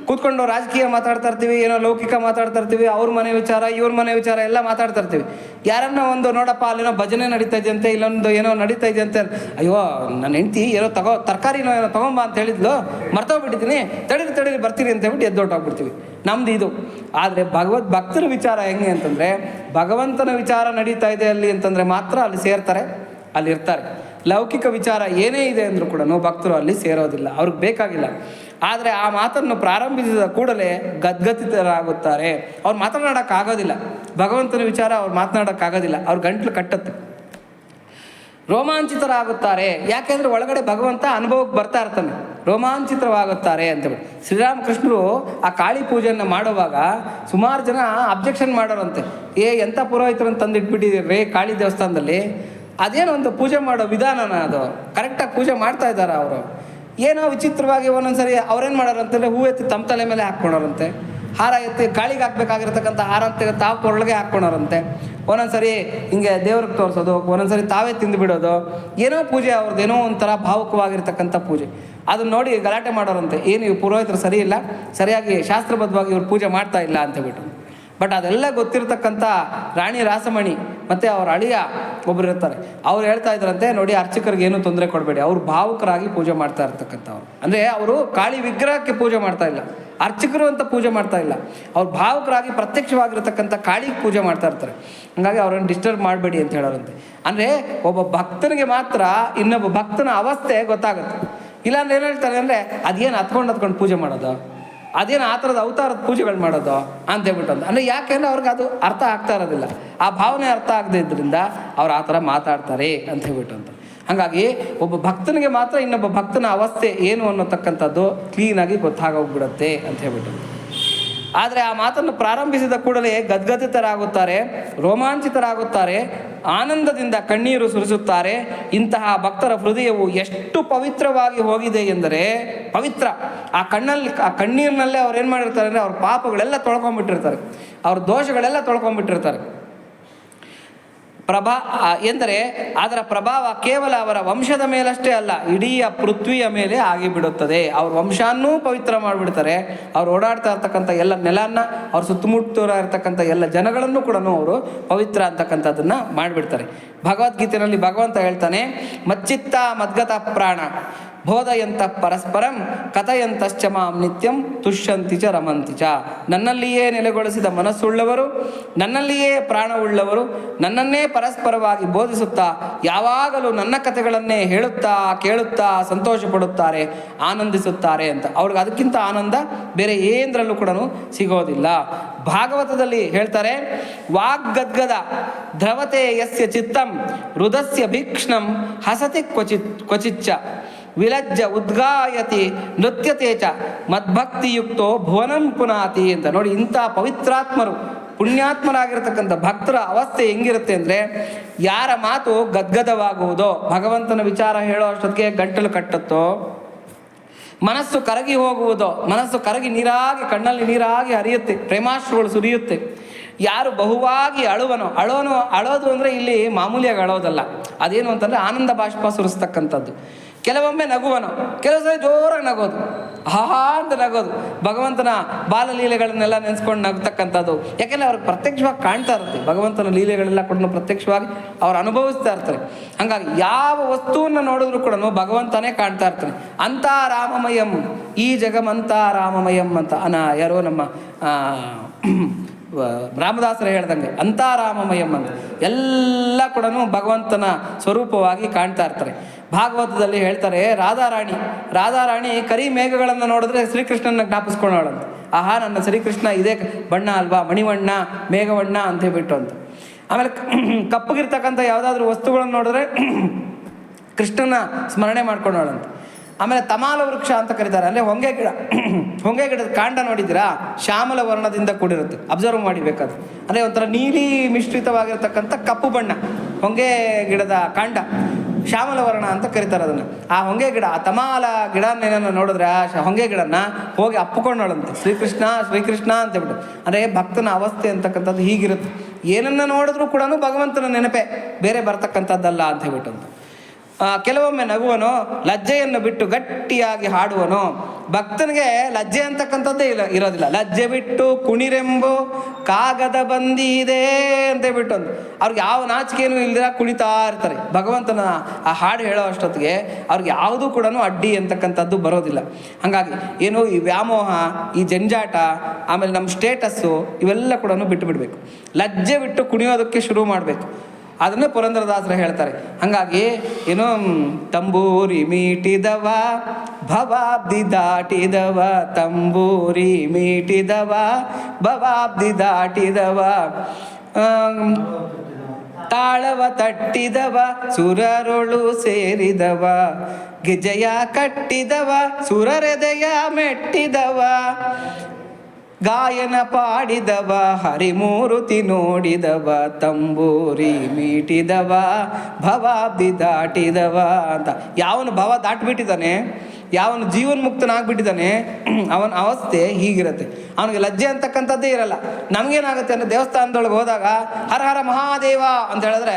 ಕೂತ್ಕೊಂಡು ರಾಜಕೀಯ ಮಾತಾಡ್ತಾ ಇರ್ತೀವಿ, ಏನೋ ಲೌಕಿಕ ಮಾತಾಡ್ತಾ ಇರ್ತೀವಿ, ಅವ್ರ ಮನೆ ವಿಚಾರ ಇವ್ರ ಮನೆ ವಿಚಾರ ಎಲ್ಲ ಮಾತಾಡ್ತಾ ಇರ್ತೀವಿ. ಯಾರನ್ನ ಒಂದು ನೋಡಪ್ಪ ಅಲ್ಲೇನೋ ಭಜನೆ ನಡೀತಾ ಇದೆಯಂತೆ, ಇಲ್ಲೊಂದು ಏನೋ ನಡೀತಾ ಇದೆಯಂತೆ, ಅಯ್ಯೋ ನನ್ನ ಹೆಂಡ್ತಿ ಏನೋ ತರಕಾರಿನೋ ಏನೋ ತಗೊಂಬ ಅಂತ ಹೇಳಿದ್ಲು, ಮರ್ತೋಗ್ಬಿಟ್ಟಿದ್ದೀನಿ, ತಡೀರಿ ಬರ್ತೀನಿ ಅಂತ ಹೇಳ್ಬಿಟ್ಟು ಎದ್ದೊಟ್ಟಾಗ್ಬಿಡ್ತೀವಿ. ನಮ್ದು ಇದು. ಆದರೆ ಭಕ್ತರ ವಿಚಾರ ಹೆಂಗೆ ಅಂತಂದರೆ, ಭಗವಂತನ ವಿಚಾರ ನಡೀತಾ ಇದೆ ಅಲ್ಲಿ ಅಂತಂದರೆ ಮಾತ್ರ ಅಲ್ಲಿ ಸೇರ್ತಾರೆ, ಅಲ್ಲಿ ಇರ್ತಾರೆ. ಲೌಕಿಕ ವಿಚಾರ ಏನೇ ಇದೆ ಅಂದರೂ ಕೂಡ ಭಕ್ತರು ಅಲ್ಲಿ ಸೇರೋದಿಲ್ಲ, ಅವ್ರಿಗೆ ಬೇಕಾಗಿಲ್ಲ. ಆದರೆ ಆ ಮಾತನ್ನು ಪ್ರಾರಂಭಿಸಿದ ಕೂಡಲೇ ಗದ್ಗದಿತರಾಗುತ್ತಾರೆ. ಅವ್ರು ಮಾತನಾಡೋಕ್ಕಾಗೋದಿಲ್ಲ, ಭಗವಂತನ ವಿಚಾರ ಅವ್ರು ಮಾತನಾಡೋಕ್ಕಾಗೋದಿಲ್ಲ, ಅವ್ರ ಗಂಟ್ಲು ಕಟ್ಟುತ್ತೆ. ರೋಮಾಂಚಿತರಾಗುತ್ತಾರೆ, ಯಾಕೆಂದರೆ ಒಳಗಡೆ ಭಗವಂತ ಅನುಭವಕ್ಕೆ ಬರ್ತಾ ಇರ್ತಾನೆ, ರೋಮಾಂಚಿತವಾಗುತ್ತಾರೆ ಅಂತೇಳಿ. ಶ್ರೀರಾಮಕೃಷ್ಣರು ಆ ಕಾಳಿ ಪೂಜೆಯನ್ನು ಮಾಡುವಾಗ ಸುಮಾರು ಜನ ಅಬ್ಜೆಕ್ಷನ್ ಮಾಡೋರಂತೆ, ಎಂಥ ಪುರೋಹಿತರನ್ನು ತಂದಿಟ್ಬಿಟ್ಟಿದ್ದೀರಿ ಕಾಳಿ ದೇವಸ್ಥಾನದಲ್ಲಿ, ಅದೇನೋ ಒಂದು ಪೂಜೆ ಮಾಡೋ ವಿಧಾನನ ಅದು, ಕರೆಕ್ಟಾಗಿ ಪೂಜೆ ಮಾಡ್ತಾ ಇದ್ದಾರೆ ಅವರು, ಏನೋ ವಿಚಿತ್ರವಾಗಿ ಒಂದೊಂದ್ಸರಿ ಅವ್ರೇನು ಮಾಡೋರಂತಂದರೆ ಹೂ ಎತ್ತಿ ತಮ್ಮ ತಲೆ ಮೇಲೆ ಹಾಕ್ಕೊಳೋರಂತೆ, ಹಾರ ಎತ್ತಿ ಕಾಳಿಗೆ ಹಾಕ್ಬೇಕಾಗಿರ್ತಕ್ಕಂಥ ಹಾರ ಅಂತ ತಾವು ಕೊರಳಿಗೆ ಹಾಕ್ಕೊಳೋರಂತೆ, ಒಂದೊಂದ್ಸರಿ ಹಿಂಗೆ ದೇವ್ರಿಗೆ ತೋರಿಸೋದು, ಒಂದೊಂದ್ಸರಿ ತಾವೇ ತಿಂದು ಬಿಡೋದು, ಏನೋ ಪೂಜೆ ಅವ್ರದ್ದು ಏನೋ ಒಂಥರ ಭಾವುಕವಾಗಿರ್ತಕ್ಕಂಥ ಪೂಜೆ. ಅದನ್ನ ನೋಡಿ ಗಲಾಟೆ ಮಾಡೋರಂತೆ, ಏನು ಇವ್ರು ಪುರೋಹಿತರು ಸರಿ ಇಲ್ಲ, ಸರಿಯಾಗಿ ಶಾಸ್ತ್ರಬದ್ಧವಾಗಿ ಇವ್ರು ಪೂಜೆ ಮಾಡ್ತಾ ಇಲ್ಲ ಅಂತ ಬಿಟ್ಟು. ಬಟ್ ಅದೆಲ್ಲ ಗೊತ್ತಿರತಕ್ಕಂಥ ರಾಣಿ ರಾಸಮಣಿ ಮತ್ತು ಅವ್ರ ಅಳಿಯ ಒಬ್ಬರು ಇರ್ತಾರೆ, ಅವ್ರು ಹೇಳ್ತಾ ಇದ್ರಂತೆ, ನೋಡಿ ಅರ್ಚಕರಿಗೆ ಏನೂ ತೊಂದರೆ ಕೊಡಬೇಡಿ, ಅವ್ರು ಭಾವುಕರಾಗಿ ಪೂಜೆ ಮಾಡ್ತಾ ಇರ್ತಕ್ಕಂಥವ್ರು. ಅಂದರೆ ಅವರು ಕಾಳಿ ವಿಗ್ರಹಕ್ಕೆ ಪೂಜೆ ಮಾಡ್ತಾ ಇಲ್ಲ, ಅರ್ಚಕರು ಅಂತ ಪೂಜೆ ಮಾಡ್ತಾ ಇಲ್ಲ, ಅವ್ರು ಭಾವುಕರಾಗಿ ಪ್ರತ್ಯಕ್ಷವಾಗಿರ್ತಕ್ಕಂಥ ಕಾಳಿಗೆ ಪೂಜೆ ಮಾಡ್ತಾ ಇರ್ತಾರೆ. ಹಾಗಾಗಿ ಅವ್ರನ್ನ ಡಿಸ್ಟರ್ಬ್ ಮಾಡಬೇಡಿ ಅಂತ ಹೇಳೋರಂತೆ. ಅಂದರೆ ಒಬ್ಬ ಭಕ್ತನಿಗೆ ಮಾತ್ರ ಇನ್ನೊಬ್ಬ ಭಕ್ತನ ಅವಸ್ಥೆ ಗೊತ್ತಾಗುತ್ತೆ. ಇಲ್ಲಾಂದ್ರೆ ಏನು ಹೇಳ್ತಾರೆ ಅಂದರೆ, ಅದೇನು ಹತ್ಕೊಂಡು ಪೂಜೆ ಮಾಡೋದು, ಅದೇನು ಆ ಥರದ ಅವತಾರದ ಪೂಜೆಗಳು ಮಾಡೋದು ಅಂತ ಹೇಳ್ಬಿಟ್ಟು. ಅಂದರೆ ಯಾಕೆಂದರೆ ಅವ್ರಿಗೆ ಅದು ಅರ್ಥ ಆಗ್ತಾ ಇರೋದಿಲ್ಲ, ಆ ಭಾವನೆ ಅರ್ಥ ಆಗದೆ ಇದ್ದರಿಂದ ಅವ್ರು ಆ ಥರ ಮಾತಾಡ್ತಾರೆ ಅಂತ ಹೇಳ್ಬಿಟ್ಟು ಅಂತ. ಹಾಗಾಗಿ ಒಬ್ಬ ಭಕ್ತನಿಗೆ ಮಾತ್ರ ಇನ್ನೊಬ್ಬ ಭಕ್ತನ ಅವಸ್ಥೆ ಏನು ಅನ್ನೋತಕ್ಕಂಥದ್ದು ಕ್ಲೀನಾಗಿ ಗೊತ್ತಾಗೋಗ್ಬಿಡುತ್ತೆ ಅಂತ ಹೇಳ್ಬಿಟ್ಟು. ಆದರೆ ಆ ಮಾತನ್ನು ಪ್ರಾರಂಭಿಸಿದ ಕೂಡಲೇ ಗದ್ಗದಿತರಾಗುತ್ತಾರೆ, ರೋಮಾಂಚಿತರಾಗುತ್ತಾರೆ, ಆನಂದದಿಂದ ಕಣ್ಣೀರು ಸುರಿಸುತ್ತಾರೆ. ಇಂತಹ ಭಕ್ತರ ಹೃದಯವು ಎಷ್ಟು ಪವಿತ್ರವಾಗಿ ಹೋಗಿದೆ ಎಂದರೆ ಪವಿತ್ರ. ಆ ಕಣ್ಣೀರಿನಲ್ಲೇ ಅವ್ರು ಏನು ಮಾಡಿರ್ತಾರೆ ಅಂದರೆ, ಅವ್ರ ಪಾಪಗಳೆಲ್ಲ ತೊಳ್ಕೊಂಡ್ಬಿಟ್ಟಿರ್ತಾರೆ, ಅವ್ರ ದೋಷಗಳೆಲ್ಲ ತೊಳ್ಕೊಂಡ್ಬಿಟ್ಟಿರ್ತಾರೆ. ಎಂದರೆ ಅದರ ಪ್ರಭಾವ ಕೇವಲ ಅವರ ವಂಶದ ಮೇಲಷ್ಟೇ ಅಲ್ಲ, ಇಡೀ ಪೃಥ್ವಿಯ ಮೇಲೆ ಆಗಿಬಿಡುತ್ತದೆ. ಅವ್ರ ವಂಶನೂ ಪವಿತ್ರ ಮಾಡಿಬಿಡ್ತಾರೆ, ಅವ್ರು ಓಡಾಡ್ತಾ ಇರ್ತಕ್ಕಂಥ ಎಲ್ಲ ನೆಲನ, ಅವ್ರ ಸುತ್ತಮುತ್ತ ಇರ್ತಕ್ಕಂಥ ಎಲ್ಲ ಜನಗಳನ್ನು ಕೂಡ ಅವರು ಪವಿತ್ರ ಅಂತಕ್ಕಂಥದ್ದನ್ನು ಮಾಡಿಬಿಡ್ತಾರೆ. ಭಗವದ್ಗೀತೆಯಲ್ಲಿ ಭಗವಂತ ಹೇಳ್ತಾನೆ, ಮಚ್ಚಿತ್ತ ಮದ್ಗತ ಪ್ರಾಣ ಬೋಧಯಂತ ಪರಸ್ಪರಂ ಕಥಯಂತಶ್ಚ ಮಾಂ ನಿತ್ಯಂ ತುಷ್ಯಂತಿ ಚ ರಮಂತಿ ಚ. ನನ್ನಲ್ಲಿಯೇ ನೆಲೆಗೊಳಿಸಿದ ಮನಸ್ಸುಳ್ಳವರು, ನನ್ನಲ್ಲಿಯೇ ಪ್ರಾಣವುಳ್ಳವರು, ನನ್ನನ್ನೇ ಪರಸ್ಪರವಾಗಿ ಬೋಧಿಸುತ್ತಾ ಯಾವಾಗಲೂ ನನ್ನ ಕಥೆಗಳನ್ನೇ ಹೇಳುತ್ತಾ ಕೇಳುತ್ತಾ ಸಂತೋಷ ಪಡುತ್ತಾರೆ, ಆನಂದಿಸುತ್ತಾರೆ ಅಂತ. ಅವ್ರಿಗೆ ಅದಕ್ಕಿಂತ ಆನಂದ ಬೇರೆ ಏನರಲ್ಲೂ ಕೂಡ ಸಿಗೋದಿಲ್ಲ. ಭಾಗವತದಲ್ಲಿ ಹೇಳ್ತಾರೆ, ವಾಗ್ಗದ್ಗದ ದ್ರವತೆ ಯಸ್ಯ ಚಿತ್ತಂ ಹೃದಸ್ಯ ಭೀಕ್ಷ್ಣಂ ಹಸತಿ ಕ್ವಚಿಚ್ಚ ವಿಲಜ್ಜ ಉದ್ಗಾಯತಿ ನೃತ್ಯತೆ ಚ ಮದ್ಭಕ್ತಿಯುಕ್ತೋ ಭುವನಂ ಪುನಾತಿ ಅಂತ. ನೋಡಿ, ಇಂಥ ಪವಿತ್ರಾತ್ಮರು ಪುಣ್ಯಾತ್ಮರಾಗಿರ್ತಕ್ಕಂಥ ಭಕ್ತರ ಅವಸ್ಥೆ ಹೆಂಗಿರುತ್ತೆ ಅಂದರೆ, ಯಾರ ಮಾತು ಗದ್ಗದವಾಗುವುದೋ, ಭಗವಂತನ ವಿಚಾರ ಹೇಳೋ ಅಷ್ಟೊತ್ತಿಗೆ ಗಂಟಲು ಕಟ್ಟುತ್ತೋ, ಮನಸ್ಸು ಕರಗಿ ಹೋಗುವುದೋ, ಮನಸ್ಸು ಕರಗಿ ನೀರಾಗಿ ಕಣ್ಣಲ್ಲಿ ನೀರಾಗಿ ಹರಿಯುತ್ತೆ, ಪ್ರೇಮಾಶ್ರುಗಳು ಸುರಿಯುತ್ತೆ. ಯಾರು ಬಹುವಾಗಿ ಅಳೋದು ಅಂದರೆ ಇಲ್ಲಿ ಮಾಮೂಲಿಯಾಗಿ ಅಳೋದಲ್ಲ, ಅದೇನು ಅಂತಂದರೆ ಆನಂದ ಬಾಷ್ಪ ಸುರಿಸ್ತಕ್ಕಂಥದ್ದು. ಕೆಲವೊಮ್ಮೆ ನಗುವನು, ಕೆಲವು ಸಲ ಜೋರಾಗಿ ನಗೋದು, ಆಹಾ ಅಂತ ನಗೋದು, ಭಗವಂತನ ಬಾಲಲೀಲೆಗಳನ್ನೆಲ್ಲ ನೆನೆಸ್ಕೊಂಡು ನಗ್ತಕ್ಕಂಥದ್ದು. ಯಾಕೆಂದರೆ ಅವ್ರಿಗೆ ಪ್ರತ್ಯಕ್ಷವಾಗಿ ಕಾಣ್ತಾ ಇರುತ್ತೆ, ಭಗವಂತನ ಲೀಲೆಗಳೆಲ್ಲ ಕೂಡ ಪ್ರತ್ಯಕ್ಷವಾಗಿ ಅವ್ರು ಅನುಭವಿಸ್ತಾ ಇರ್ತಾರೆ. ಹಾಗಾಗಿ ಯಾವ ವಸ್ತುವನ್ನು ನೋಡಿದ್ರು ಕೂಡ ಭಗವಂತನೇ ಕಾಣ್ತಾ ಇರ್ತಾನೆ. ಅಂತ ರಾಮಮಯಂ ಈ ಜಗಮಂತ ರಾಮಮಯಂ ಅಂತ ಯಾರೋ ನಮ್ಮ ರಾಮದಾಸರು ಹೇಳ್ದಂಗೆ ಅಂತ ರಾಮಮಯಂ ಅಂತ ಎಲ್ಲ ಕೂಡ ಭಗವಂತನ ಸ್ವರೂಪವಾಗಿ ಕಾಣ್ತಾ ಇರ್ತಾರೆ. ಭಾಗವತದಲ್ಲಿ ಹೇಳ್ತಾರೆ, ರಾಧಾರಾಣಿ ಕರಿ ಮೇಘಗಳನ್ನು ನೋಡಿದ್ರೆ ಶ್ರೀಕೃಷ್ಣನ ಜ್ಞಾಪಿಸ್ಕೊಳ್ಳೋಳಂತ. ಆಹಾ, ನನ್ನ ಶ್ರೀಕೃಷ್ಣ ಇದೇ ಬಣ್ಣ ಅಲ್ವಾ, ಮಣಿವಣ್ಣ ಮೇಘವಣ್ಣ ಅಂತ ಹೇಳ್ಬಿಟ್ಟು ಅಂತ. ಆಮೇಲೆ ಕಪ್ಪಗಿರ್ತಕ್ಕಂಥ ಯಾವುದಾದ್ರೂ ವಸ್ತುಗಳನ್ನು ನೋಡಿದ್ರೆ ಕೃಷ್ಣನ ಸ್ಮರಣೆ ಮಾಡ್ಕೊಳ್ಳೋಳಂತ. ಆಮೇಲೆ ತಮಾಲ ವೃಕ್ಷ ಅಂತ ಕರೀತಾರೆ, ಅಂದರೆ ಹೊಂಗೆ ಗಿಡದ ಕಾಂಡ ನೋಡಿದ್ದೀರಾ, ಶ್ಯಾಮಲ ವರ್ಣದಿಂದ ಕೂಡಿರುತ್ತೆ, ಅಬ್ಸರ್ವ್ ಮಾಡಿಬೇಕಾದ್ರೆ. ಅಂದರೆ ಒಂಥರ ನೀಲಿ ಮಿಶ್ರಿತವಾಗಿರ್ತಕ್ಕಂಥ ಕಪ್ಪು ಬಣ್ಣ ಹೊಂಗೆ ಗಿಡದ ಕಾಂಡ, ಶ್ಯಾಮಲ ವರ್ಣ ಅಂತ ಕರೀತಾರೆ ಅದನ್ನು. ಆ ಹೊಂಗೆ ಗಿಡ, ಆ ತಮಾಲ ಗಿಡನೇನೋ ನೋಡಿದ್ರೆ ಆ ಹೊಂಗೆ ಗಿಡನ ಹೋಗಿ ಅಪ್ಪಿಕೊಂಡೋಳಂತೆ, ಶ್ರೀಕೃಷ್ಣ ಅಂತ ಹೇಳ್ಬಿಟ್ಟು. ಅಂದರೆ ಭಕ್ತನ ಅವಸ್ಥೆ ಅಂತಕ್ಕಂಥದ್ದು ಹೀಗಿರುತ್ತೆ, ಏನನ್ನ ನೋಡಿದ್ರೂ ಕೂಡ ಭಗವಂತನ ನೆನಪೇ, ಬೇರೆ ಬರ್ತಕ್ಕಂಥದ್ದಲ್ಲ ಅಂತ ಹೇಳ್ಬಿಟ್ಟು ಅಂತ. ಕೆಲವೊಮ್ಮೆ ನಗುವನು, ಲಜ್ಜೆಯನ್ನು ಬಿಟ್ಟು ಗಟ್ಟಿಯಾಗಿ ಹಾಡುವನು. ಭಕ್ತನಿಗೆ ಲಜ್ಜೆ ಅಂತಕ್ಕಂಥದ್ದೇ ಇರೋದಿಲ್ಲ. ಲಜ್ಜೆ ಬಿಟ್ಟು ಕುಣಿರೆಂಬು ಕಾಗದ ಬಂದಿದೆ ಅಂತ ಬಿಟ್ಟು ಅವ್ರಿಗೆ ಯಾವ ನಾಚಿಕೆಯೂ ಇಲ್ದಿರ ಕುಣಿತಾ ಇರ್ತಾರೆ. ಭಗವಂತನ ಆ ಹಾಡು ಹೇಳೋ ಅಷ್ಟೊತ್ತಿಗೆ ಅವ್ರಿಗೆ ಯಾವುದೂ ಕೂಡ ಅಡ್ಡಿ ಅಂತಕ್ಕಂಥದ್ದು ಬರೋದಿಲ್ಲ. ಹಾಗಾಗಿ ಏನು ಈ ವ್ಯಾಮೋಹ, ಈ ಜಂಜಾಟ, ಆಮೇಲೆ ನಮ್ಮ ಸ್ಟೇಟಸ್ಸು ಇವೆಲ್ಲ ಕೂಡ ಬಿಟ್ಟು ಬಿಡಬೇಕು. ಲಜ್ಜೆ ಬಿಟ್ಟು ಕುಣಿಯೋದಕ್ಕೆ ಶುರು ಮಾಡಬೇಕು. ಅದನ್ನೇ ಪುರಂದರದಾಸರು ಹೇಳ್ತಾರೆ. ಹಾಗಾಗಿ ಏನು ತಂಬೂರಿ ಮೀಟಿದವ ಭವಾಬ್ದಿ ದಾಟಿದವ, ತಂಬೂರಿ ಮೀಟಿದವ ಭವಾಬ್ದಿ ದಾಟಿದವ, ತಾಳವ ತಟ್ಟಿದವ ಸುರರೊಳು ಸೇರಿದವ, ಗಿಜಯ ಕಟ್ಟಿದವ ಸುರರೆದೆಯ ಮೆಟ್ಟಿದವ, ಗಾಯನ ಪಾಡಿದವ ಹರಿಮೂರುತಿ ನೋಡಿದವ, ತಂಬೂರಿ ಮೀಟಿದವ ಭವಾಬ್ದಿ ದಾಟಿದವ ಅಂತ. ಯಾವನು ಭವ ದಾಟಿಬಿಟ್ಟಿದ್ದಾನೆ, ಯಾವನು ಜೀವನ್ಮುಕ್ತನಾಗ್ಬಿಟ್ಟಿದ್ದಾನೆ, ಅವನ ಅವಸ್ಥೆ ಹೀಗಿರುತ್ತೆ. ಅವನಿಗೆ ಲಜ್ಜೆ ಅಂತಕ್ಕಂಥದ್ದೇ ಇರಲ್ಲ. ನಮಗೇನಾಗುತ್ತೆ ಅಂದರೆ ದೇವಸ್ಥಾನದೊಳಗೆ ಹೋದಾಗ ಹರ ಹರ ಮಹಾದೇವ ಅಂತ ಹೇಳಿದ್ರೆ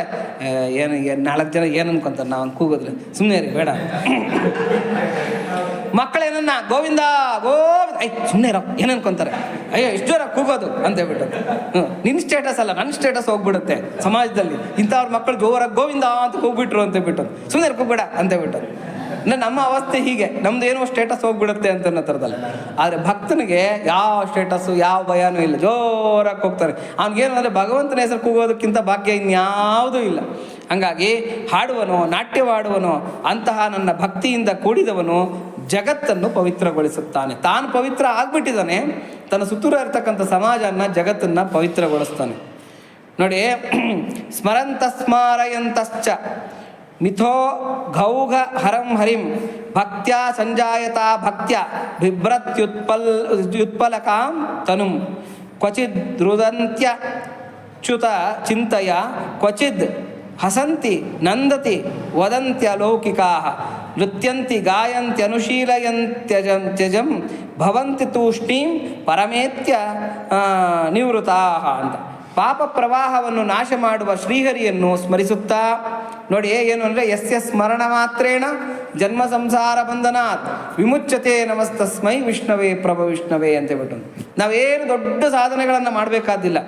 ಏನು 4 ಜನ ಏನು ಅನ್ಕೊಂತಾರೆ ನಾವು ಕೂಗಿದ್ರೆ, ಸುಮ್ಮನೆ ರೀ ಬೇಡ. ಮಕ್ಕಳೇನನ್ನ ಗೋವಿಂದ ಗೋವಿಂದ ಸುಮ್ಮನೆ ಇರೋ ಏನು ಅನ್ಕೊಂತಾರೆ, ಅಯ್ಯೋ ಇಷ್ಟು ಜೋರ ಕೂಗೋದು ಅಂತ ಹೇಳ್ಬಿಟ್ಟು. ನಿನ್ನ ಸ್ಟೇಟಸ್ ಅಲ್ಲ, ನನ್ನ ಸ್ಟೇಟಸ್ ಹೋಗ್ಬಿಡುತ್ತೆ ಸಮಾಜದಲ್ಲಿ. ಇಂಥವ್ರ ಮಕ್ಕಳು ಜೋರಾಗಿ ಗೋವಿಂದ ಅಂತ ಕೂಗ್ಬಿಟ್ರು ಅಂತ ಬಿಟ್ಟು, ಸುಮ್ಮನೆ ಕೂಗ್ಬೇಡ ಅಂತ ಹೇಳ್ಬಿಟ್ಟು. ನಮ್ಮ ಅವಸ್ಥೆ ಹೀಗೆ, ನಮ್ದು ಏನೋ ಸ್ಟೇಟಸ್ ಹೋಗ್ಬಿಡುತ್ತೆ ಅಂತ ಅನ್ನೋ ಥರದಲ್ಲ. ಆದರೆ ಭಕ್ತನಿಗೆ ಯಾವ ಸ್ಟೇಟಸ್ಸು ಯಾವ ಭಯನೂ ಇಲ್ಲ, ಜೋರಾಗಿ ಹೋಗ್ತಾರೆ. ಅವ್ನಿಗೇನು ಅಂದರೆ ಭಗವಂತನ ಹೆಸರು ಕೂಗೋದಕ್ಕಿಂತ ಭಾಗ್ಯ ಇನ್ಯಾವುದೂ ಇಲ್ಲ. ಹಾಗಾಗಿ ಹಾಡುವನು, ನಾಟ್ಯವಾಡುವನು, ಅಂತಹ ನನ್ನ ಭಕ್ತಿಯಿಂದ ಕೂಡಿದವನು ಜಗತ್ತನ್ನು ಪವಿತ್ರಗೊಳಿಸುತ್ತಾನೆ. ತಾನು ಪವಿತ್ರ ಆಗ್ಬಿಟ್ಟಿದ್ದಾನೆ, ತನ್ನ ಸುತ್ತೂರ ಇರ್ತಕ್ಕಂಥ ಸಮಾಜನ, ಜಗತ್ತನ್ನು ಪವಿತ್ರಗೊಳಿಸ್ತಾನೆ. ನೋಡಿ, ಸ್ಮರಂತ ಸ್ಮಾರಯಂತಶ್ಚ ಮಿಥೋ ಘೌಘ ಹರಂ ಹರಿಂ ಭಕ್ತ್ಯ ಸಂಜಾಯತಾ ಭಕ್ತ್ಯ ಬಿಭ್ರತ್ಯುತ್ಪಲಕಾಂ ತನುಂ ಕ್ವಚಿದ್ ರುದಂತ್ಯ ಚ್ಯುತ ಚಿಂತಯ ಕ್ವಚಿದ್ ಹಸಂತಿ ನಂದತಿ ವದಂತ್ಯ ಲೌಕಿಕಾಃ ನೃತ್ಯಂತಿ ಗಾಯಂತಿ ಅನುಶೀಲಯಂತ್ಯಜಂ ಭವಂತಿ ತೂಷ್ಣೀಂ ಪರಮೇತ್ಯ ನಿವೃತಾಃ ಅಂತ. ಪಾಪ ಪ್ರವಾಹವನ್ನು ನಾಶ ಮಾಡುವ ಶ್ರೀಹರಿಯನ್ನು ಸ್ಮರಿಸುತ್ತಾ ನೋಡಿ, ಏನು ಅಂದರೆ ಯಸ್ಯ ಸ್ಮರಣ ಮಾತ್ರೇಣ ಜನ್ಮ ಸಂಸಾರ ಬಂಧನಾತ್ ವಿಮುಚ್ಯತೆ ನಮಸ್ತಸ್ಮೈ ವಿಷ್ಣವೇ ಪ್ರಭ ವಿಷ್ಣವೇ ಅಂತ ಹೇಳ್ಬಿಟ್ಟು. ನಾವೇನು ದೊಡ್ಡ ಸಾಧನೆಗಳನ್ನು ಮಾಡಬೇಕಾದಿಲ್ಲ.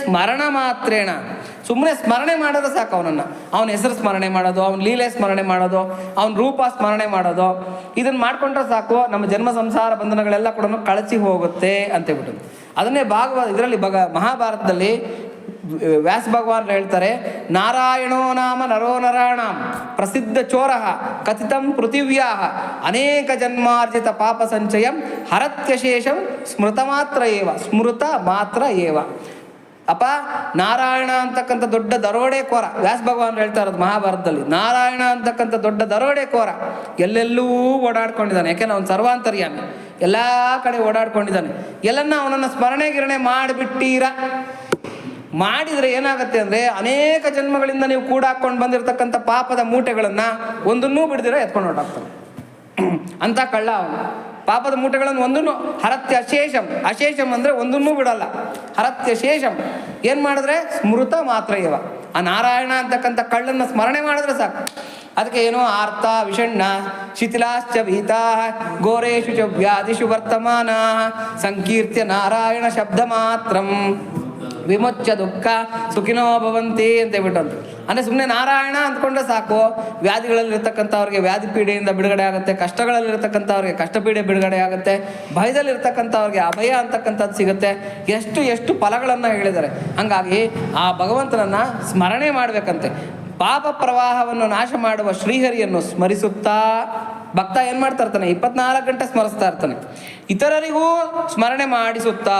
ಸ್ಮರಣ ಮಾತ್ರೇಣ, ಸುಮ್ಮನೆ ಸ್ಮರಣೆ ಮಾಡೋದು ಸಾಕು. ಅವನ ಹೆಸರು ಸ್ಮರಣೆ ಮಾಡೋದು, ಅವನ ಲೀಲೆ ಸ್ಮರಣೆ ಮಾಡೋದು, ಅವನ ರೂಪ ಸ್ಮರಣೆ ಮಾಡೋದು, ಇದನ್ನು ಮಾಡ್ಕೊಂಡ್ರೆ ಸಾಕು. ನಮ್ಮ ಜನ್ಮ ಸಂಸಾರ ಬಂಧನಗಳೆಲ್ಲ ಕೂಡ ಕಳಚಿ ಹೋಗುತ್ತೆ ಅಂತೇಳ್ಬಿಟ್ಟು. ಅದನ್ನೇ ಇದರಲ್ಲಿ ಮಹಾಭಾರತದಲ್ಲಿ ವ್ಯಾಸ ಭಗವಾನ್ ಹೇಳ್ತಾರೆ, ನಾರಾಯಣೋ ನಾಮ ನರೋ ನರಾಣಾಂ ಪ್ರಸಿದ್ಧ ಚೋರ ಕಥಿತಂ ಪೃಥಿವ್ಯಾ ಅನೇಕ ಜನ್ಮಾರ್ಜಿತ ಪಾಪ ಸಂಚಯಂ ಹರತ್ಯಶೇಷಂ ಸ್ಮೃತ ಮಾತ್ರ ಏವ. ಅಪ್ಪ, ನಾರಾಯಣ ಅಂತಕ್ಕಂಥ ದೊಡ್ಡ ದರೋಡೆಕೋರ, ವ್ಯಾಸ ಭಗವಾನ್ ಹೇಳ್ತಾ ಇರೋದು ಮಹಾಭಾರತದಲ್ಲಿ. ನಾರಾಯಣ ಅಂತಕ್ಕಂಥ ದೊಡ್ಡ ದರೋಡೆಕೋರ ಎಲ್ಲೆಲ್ಲೂ ಓಡಾಡ್ಕೊಂಡಿದ್ದಾನೆ. ಯಾಕೆಂದ್ರೆ ಅವನು ಸರ್ವಾಂತರ್ಯಾಮಿ, ಎಲ್ಲ ಕಡೆ ಓಡಾಡ್ಕೊಂಡಿದ್ದಾನೆ. ಎಲ್ಲನ್ನ ಅವನನ್ನು ಸ್ಮರಣೆ ಮಾಡಿಬಿಟ್ಟೀರ. ಮಾಡಿದರೆ ಏನಾಗುತ್ತೆ ಅಂದರೆ, ಅನೇಕ ಜನ್ಮಗಳಿಂದ ನೀವು ಕೂಡಾಕೊಂಡು ಬಂದಿರತಕ್ಕಂಥ ಪಾಪದ ಮೂಟೆಗಳನ್ನು ಒಂದನ್ನೂ ಬಿಡದಿರ ಎತ್ಕೊಂಡು ಹೊರಟಾಗ್ತಾನೆ. ಅಂತ ಕಳ್ಳ ಅವನು. ಪಾಪದ ಮೂಟೆಗಳನ್ನು ಒಂದನ್ನು ಹರತ್ಯ ಅಶೇಷಂ ಅಂದರೆ ಒಂದನ್ನೂ ಬಿಡಲ್ಲ. ಹರತ್ಯ ಶೇಷಂ ಏನು ಮಾಡಿದ್ರೆ ಸ್ಮೃತ ಮಾತ್ರ ಇವ. ಆ ನಾರಾಯಣ ಅಂತಕ್ಕಂಥ ಕಳ್ಳನ್ನು ಸ್ಮರಣೆ ಮಾಡಿದ್ರೆ ಸಾಕು. ಅದಕ್ಕೆ ಏನೋ ಆರ್ತ ವಿಷಣ್ಣ ಶಿಥಿಲಾಶ್ಚ ಭೀತಾ ಘೋರೇಶು ಚ ವ್ಯಾಧಿಷು ವರ್ತಮಾನ ಸಂಕೀರ್ತ್ಯ ನಾರಾಯಣ ಶಬ್ದ ಮಾತ್ರಂ ವಿಮುಚ್ಯ ದುಃಖ ಸುಖಿನೋ ಭವಂತಿ ಅಂತ ಹೇಳ್ಬಿಟ್ಟಂತ. ಅಂದರೆ ಸುಮ್ಮನೆ ನಾರಾಯಣ ಅಂದ್ಕೊಂಡ್ರೆ ಸಾಕು, ವ್ಯಾಧಿಗಳಲ್ಲಿರ್ತಕ್ಕಂಥವ್ರಿಗೆ ವ್ಯಾಧಿ ಪೀಡೆಯಿಂದ ಬಿಡುಗಡೆ ಆಗುತ್ತೆ, ಕಷ್ಟಗಳಲ್ಲಿರ್ತಕ್ಕಂಥವ್ರಿಗೆ ಕಷ್ಟಪೀಡೆ ಬಿಡುಗಡೆ ಆಗುತ್ತೆ, ಭಯದಲ್ಲಿರ್ತಕ್ಕಂಥವ್ರಿಗೆ ಅಭಯ ಅಂತಕ್ಕಂಥದ್ದು ಸಿಗುತ್ತೆ. ಎಷ್ಟು ಫಲಗಳನ್ನು ಹೇಳಿದ್ದಾರೆ. ಹಾಗಾಗಿ ಆ ಭಗವಂತನನ್ನು ಸ್ಮರಣೆ ಮಾಡಬೇಕಂತೆ. ಪಾಪ ಪ್ರವಾಹವನ್ನು ನಾಶ ಮಾಡುವ ಶ್ರೀಹರಿಯನ್ನು ಸ್ಮರಿಸುತ್ತಾ ಭಕ್ತ ಏನು ಮಾಡ್ತಾ ಇರ್ತಾನೆ, 24 ಗಂಟೆ ಸ್ಮರಿಸ್ತಾ ಇರ್ತಾನೆ. ಇತರರಿಗೂ ಸ್ಮರಣೆ ಮಾಡಿಸುತ್ತಾ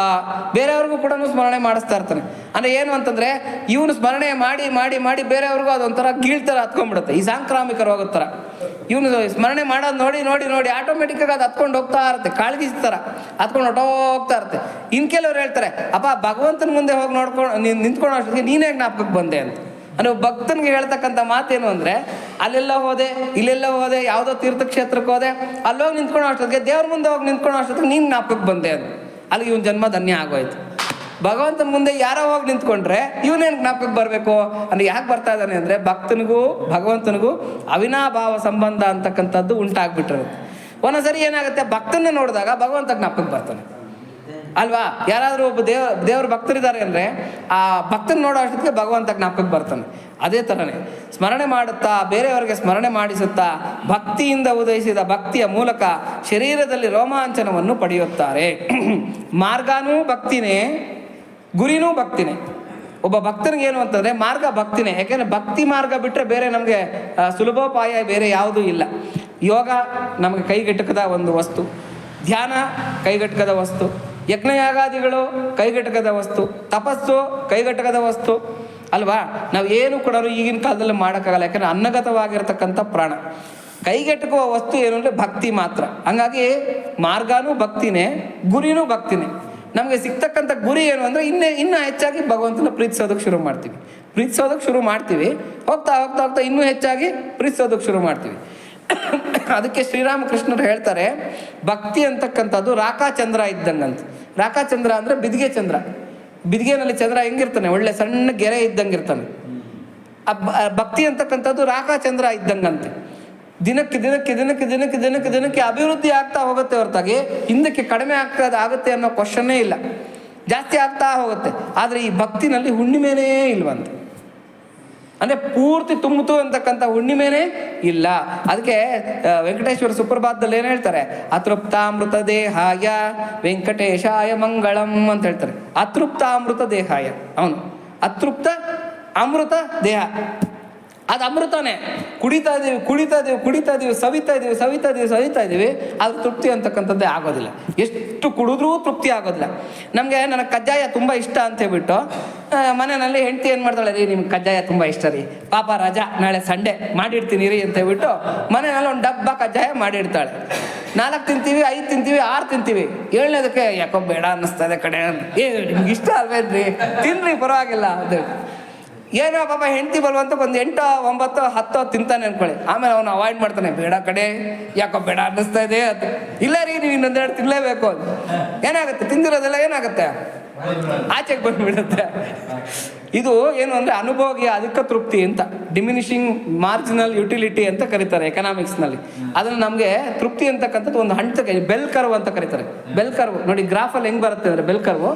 ಬೇರೆಯವ್ರಿಗೂ ಕೂಡ ಸ್ಮರಣೆ ಮಾಡಿಸ್ತಾ ಇರ್ತಾನೆ. ಅಂದರೆ ಏನು ಅಂತಂದರೆ, ಇವನು ಸ್ಮರಣೆ ಮಾಡಿ ಮಾಡಿ ಮಾಡಿ ಬೇರೆಯವ್ರಿಗೂ ಅದೊಂಥರ ಕೀಳ್ತರ ಹತ್ಕೊಂಡ್ಬಿಡುತ್ತೆ. ಈ ಸಾಂಕ್ರಾಮಿಕ ರೋಗದ ಥರ ಇವನು ಸ್ಮರಣೆ ಮಾಡೋದು ನೋಡಿ ನೋಡಿ ನೋಡಿ ಆಟೋಮೆಟಿಕ್ಕಾಗಿ ಅದು ಹತ್ಕೊಂಡು ಹೋಗ್ತಾ ಇರುತ್ತೆ. ಕಾಳಗಿ ಥರ ಹತ್ಕೊಂಡು ಹೊಟ್ಟೋಗ್ತಾ ಇರುತ್ತೆ. ಇನ್ನು ಕೆಲವ್ರು ಹೇಳ್ತಾರೆ, ಅಪ್ಪ ಭಗವಂತನ ಮುಂದೆ ಹೋಗಿ ನಿಂತ್ಕೊಳ್ಳೋ ಅಷ್ಟೊತ್ತಿಗೆ ನೀನೇ ಜ್ಞಾಪಕಕ್ಕೆ ಬಂದೆ ಅಂತ. ಅಂದರೆ ಭಕ್ತನಿಗೆ ಹೇಳ್ತಕ್ಕಂಥ ಮಾತೇನು ಅಂದರೆ, ಅಲ್ಲೆಲ್ಲ ಹೋದೆ ಇಲ್ಲೆಲ್ಲ ಹೋದೆ, ಯಾವುದೋ ತೀರ್ಥಕ್ಷೇತ್ರಕ್ಕೆ ಹೋದೆ, ಅಲ್ಲೋಗಿ ನಿಂತ್ಕೊಳ್ಳೋ ಅಷ್ಟೊತ್ತಿಗೆ ದೇವ್ರ ಮುಂದೆ ಹೋಗಿ ನಿಂತ್ಕೊಳ್ಳೋ ಅಷ್ಟೊತ್ತಿಗೆ ನೀನು ಜ್ಞಾಪಕಕ್ಕೆ ಬಂದೆ ಅಂತ. ಅಲ್ಲಿಗೆ ಇವನು ಜನ್ಮ ಧನ್ಯ ಆಗೋಯ್ತು. ಭಗವಂತನ ಮುಂದೆ ಯಾರೋ ಹೋಗಿ ನಿಂತ್ಕೊಂಡ್ರೆ ಇವನೇನು ಜ್ಞಾಪಕಕ್ಕೆ ಬರಬೇಕು ಅಂದ್ರೆ ಯಾಕೆ ಬರ್ತಾ ಇದ್ದಾನೆ ಅಂದರೆ ಭಕ್ತನಿಗೂ ಭಗವಂತನಿಗೂ ಅವಿನಾಭಾವ ಸಂಬಂಧ ಅಂತಕ್ಕಂಥದ್ದು ಉಂಟಾಗ್ಬಿಟ್ಟಿರುತ್ತೆ. ಒಂದೊಂದ್ಸರಿ ಏನಾಗುತ್ತೆ, ಭಕ್ತನ ನೋಡಿದಾಗ ಭಗವಂತ ಜ್ಞಾಪಕಕ್ಕೆ ಬರ್ತಾನೆ ಅಲ್ವಾ. ಯಾರಾದರೂ ಒಬ್ಬ ದೇವ್ರ ಭಕ್ತರಿದ್ದಾರೆ ಅಂದರೆ ಆ ಭಕ್ತನ ನೋಡೋ ಅಷ್ಟೊತ್ತಿಗೆ ಭಗವಂತ ಜ್ಞಾಪಕಕ್ಕೆ ಬರ್ತಾನೆ. ಅದೇ ಥರನೇ ಸ್ಮರಣೆ ಮಾಡುತ್ತಾ ಬೇರೆಯವರಿಗೆ ಸ್ಮರಣೆ ಮಾಡಿಸುತ್ತಾ ಭಕ್ತಿಯಿಂದ ಉದಯಿಸಿದ ಭಕ್ತಿಯ ಮೂಲಕ ಶರೀರದಲ್ಲಿ ರೋಮಾಂಚನವನ್ನು ಪಡೆಯುತ್ತಾರೆ. ಮಾರ್ಗನೂ ಭಕ್ತಿನೇ, ಗುರಿನೂ ಭಕ್ತಿನೇ. ಒಬ್ಬ ಭಕ್ತನಿಗೆ ಏನು ಅಂತಂದರೆ ಮಾರ್ಗ ಭಕ್ತಿನೇ. ಯಾಕೆಂದರೆ ಭಕ್ತಿ ಮಾರ್ಗ ಬಿಟ್ಟರೆ ಬೇರೆ ನಮಗೆ ಸುಲಭೋಪಾಯ ಬೇರೆ ಯಾವುದೂ ಇಲ್ಲ. ಯೋಗ ನಮಗೆ ಕೈಗೆಟಕದ ಒಂದು ವಸ್ತು, ಧ್ಯಾನ ಕೈಗೆಟಕದ ವಸ್ತು, ಯಜ್ಞಯಾಗಾದಿಗಳು ಕೈಗೆಟಕದ ವಸ್ತು, ತಪಸ್ಸು ಕೈಗೆಟಕದ ವಸ್ತು ಅಲ್ವಾ. ನಾವು ಏನು ಕೂಡ ಈಗಿನ ಕಾಲದಲ್ಲಿ ಮಾಡೋಕ್ಕಾಗಲ್ಲ, ಯಾಕಂದರೆ ಅನ್ನಗತವಾಗಿರ್ತಕ್ಕಂಥ ಪ್ರಾಣ. ಕೈಗೆಟಕುವ ವಸ್ತು ಏನು ಅಂದರೆ ಭಕ್ತಿ ಮಾತ್ರ. ಹಂಗಾಗಿ ಮಾರ್ಗನೂ ಭಕ್ತಿನೇ, ಗುರಿನೂ ಭಕ್ತಿನೇ. ನಮಗೆ ಸಿಗ್ತಕ್ಕಂಥ ಗುರಿ ಏನು ಅಂದರೆ ಇನ್ನೂ ಹೆಚ್ಚಾಗಿ ಭಗವಂತನ ಪ್ರೀತಿಸೋದಕ್ಕೆ ಶುರು ಮಾಡ್ತೀವಿ. ಹೋಗ್ತಾ ಹೋಗ್ತಾ ಹೋಗ್ತಾ ಇನ್ನೂ ಹೆಚ್ಚಾಗಿ ಪ್ರೀತಿಸೋದಕ್ಕೆ ಶುರು ಮಾಡ್ತೀವಿ. ಅದಕ್ಕೆ ಶ್ರೀರಾಮಕೃಷ್ಣರು ಹೇಳ್ತಾರೆ, ಭಕ್ತಿ ಅಂತಕ್ಕಂಥದ್ದು ರಾಕಾಚಂದ್ರ ಇದ್ದಂಗಂತ. ರಾಕಾಚಂದ್ರ ಅಂದರೆ ಬಿದಿಗೆ ಚಂದ್ರ. ಬಿದಿಗೆನಲ್ಲಿ ಚಂದ್ರ ಹೆಂಗಿರ್ತಾನೆ, ಒಳ್ಳೆ ಸಣ್ಣ ಗೆರೆ ಇದ್ದಂಗಿರ್ತಾನೆ. ಭಕ್ತಿ ಅಂತಕ್ಕಂಥದ್ದು ರಾಕಾಚಂದ್ರ ಇದ್ದಂಗಂತೆ. ದಿನಕ್ಕೆ ಅಭಿವೃದ್ಧಿ ಆಗ್ತಾ ಹೋಗುತ್ತೆ ಹೊರತಾಗಿ ಹಿಂದಕ್ಕೆ ಕಡಿಮೆ ಆಗುತ್ತೆ ಅನ್ನೋ ಕ್ವಶನ್ನೇ ಇಲ್ಲ. ಜಾಸ್ತಿ ಆಗ್ತಾ ಹೋಗುತ್ತೆ. ಆದರೆ ಈ ಭಕ್ತಿನಲ್ಲಿ ಹುಣ್ಣಿಮೆನೇ ಇಲ್ವಂತೆ. ಅಂದರೆ ಪೂರ್ತಿ ತುಂಬಿತು ಅಂತಕ್ಕಂಥ ಹುಣ್ಣಿಮೆನೇ ಇಲ್ಲ. ಅದಕ್ಕೆ ವೆಂಕಟೇಶ್ವರ ಸುಪ್ರಭಾತದಲ್ಲಿ ಏನು ಹೇಳ್ತಾರೆ, ಅತೃಪ್ತಾಮೃತ ದೇಹಾಯ ವೆಂಕಟೇಶಾಯ ಮಂಗಳಂ ಅಂತ ಹೇಳ್ತಾರೆ. ಅತೃಪ್ತಾಮೃತ ದೇಹಾಯ, ಅವನು ಅತೃಪ್ತ ಅಮೃತ ದೇಹ, ಅದು ಅಮೃತನೇ. ಕುಡಿತಾ ಇದೀವಿ ಸವಿತಾ ಇದೀವಿ ಅದು ತೃಪ್ತಿ ಅಂತಕ್ಕಂಥದ್ದೇ ಆಗೋದಿಲ್ಲ. ಎಷ್ಟು ಕುಡಿದ್ರೂ ತೃಪ್ತಿ ಆಗೋದಿಲ್ಲ. ನನಗೆ ಕಜ್ಜಾಯ ತುಂಬ ಇಷ್ಟ ಅಂತ ಹೇಳ್ಬಿಟ್ಟು ಮನೆಯಲ್ಲಿ ಹೆಂಡತಿ ಏನು ಮಾಡ್ತಾಳೆ, ರೀ ನಿಮ್ಗೆ ಕಜ್ಜಾಯ ತುಂಬ ಇಷ್ಟ ರೀ, ಪಾಪ ರಜಾ ನಾಳೆ ಸಂಡೇ ಮಾಡಿಡ್ತೀನಿ ರೀ ಅಂತ ಹೇಳ್ಬಿಟ್ಟು ಮನೆಯಲ್ಲಿ ಒಂದು ಡಬ್ಬ ಕಜ್ಜಾಯ ಮಾಡಿಡ್ತಾಳೆ. 4 ತಿಂತೀವಿ, 5 ತಿಂತೀವಿ, 6 ತಿಂತೀವಿ. 7ನೇದಕ್ಕೆ ಯಾಕೋ ಬೇಡ ಅನ್ನಿಸ್ತದೆ ಕಡೆ. ನಿಮ್ಗೆ ಇಷ್ಟ ಅಲ್ವೇನ್ರಿ, ತಿನ್ರಿ ಪರವಾಗಿಲ್ಲ ಅದು. ಏನೋ ಪಾಪ ಹೆಂಡತಿ ಬರುವಂತ ಒಂದು 8, 9, 10 ತಿಂತಾನೆ ಅನ್ಕೊಳ್ಳಿ. ಆಮೇಲೆ ಅವನು ಅವಾಯ್ಡ್ ಮಾಡ್ತಾನೆ, ಬೇಡ ಕಡೆ ಯಾಕೋ ಬೇಡ ಅನ್ನಿಸ್ತಾ ಇದೆ ಅದು. ಇಲ್ಲ ರೀ ನೀವು ಇನ್ನೊಂದೆರಡು ತಿನ್ನಲೇಬೇಕು ಅದು. ಏನಾಗುತ್ತೆ, ತಿಂದಿರೋದೆಲ್ಲ ಏನಾಗುತ್ತೆ, ಆಚೆಗೆ ಬಂದುಬಿಡುತ್ತೆ. ಇದು ಏನು ಅಂದರೆ ಅನುಭೋಗಿ ಅಧಿಕ ತೃಪ್ತಿ ಅಂತ, ಡಿಮಿನಿಷಿಂಗ್ ಮಾರ್ಜಿನಲ್ ಯುಟಿಲಿಟಿ ಅಂತ ಕರೀತಾರೆ ಎಕನಾಮಿಕ್ಸ್ನಲ್ಲಿ. ಅದನ್ನು ನಮಗೆ ತೃಪ್ತಿ ಅಂತಕ್ಕಂಥದ್ದು ಒಂದು ಹಂತಕ್ಕೆ ಬೆಲ್ ಕರ್ವ್ ಅಂತ ಕರೀತಾರೆ. ಬೆಲ್ ಕರ್ವ್ ನೋಡಿ, ಗ್ರಾಫಲ್ಲಿ ಹೆಂಗೆ ಬರುತ್ತೆ ಅಂದರೆ ಬೆಲ್ ಕರ್ವ್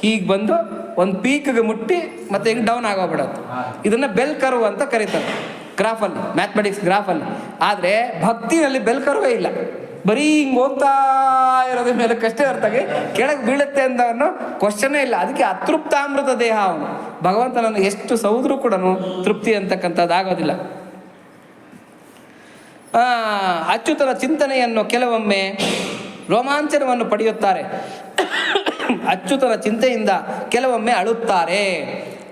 ಹೀಗೆ ಬಂದು ಒಂದು ಪೀಕ್ಗೆ ಮುಟ್ಟಿ ಮತ್ತೆ ಹೆಂಗೆ ಡೌನ್ ಆಗೋಗ್ಬಿಡುತ್ತೆ. ಇದನ್ನು ಬೆಲ್ ಕರ್ವ್ ಅಂತ ಕರೀತಾರೆ ಗ್ರಾಫಲ್ಲಿ, ಮ್ಯಾಥಮೆಟಿಕ್ಸ್ ಗ್ರಾಫಲ್ಲಿ. ಆದರೆ ಭಕ್ತಿನಲ್ಲಿ ಬೆಲ್ ಕರ್ವೇ ಇಲ್ಲ, ಬರೀ ಹಿಂಗೆ ಹೋಗ್ತಾ ಇರೋದ್ರ ಮೇಲೆ ಕಷ್ಟ ಹೊರತಾಗಿ ಕೆಳಗೆ ಬೀಳುತ್ತೆ ಅಂತ ಅನ್ನೋ ಕ್ವಶನೇ ಇಲ್ಲ. ಅದಕ್ಕೆ ಅತೃಪ್ತಾಮೃತ ದೇಹ ಅವನು. ಭಗವಂತನನ್ನು ಎಷ್ಟು ಸೌದ್ರೂ ಕೂಡ ತೃಪ್ತಿ ಅಂತಕ್ಕಂಥದ್ದು ಆಗೋದಿಲ್ಲ. ಅಚ್ಯುತನ ಚಿಂತನೆಯನ್ನು ಕೆಲವೊಮ್ಮೆ ರೋಮಾಂಚನವನ್ನು ಪಡೆಯುತ್ತಾರೆ. ಅಚ್ಯುತನ ಚಿಂತೆಯಿಂದ ಕೆಲವೊಮ್ಮೆ ಅಳುತ್ತಾರೆ.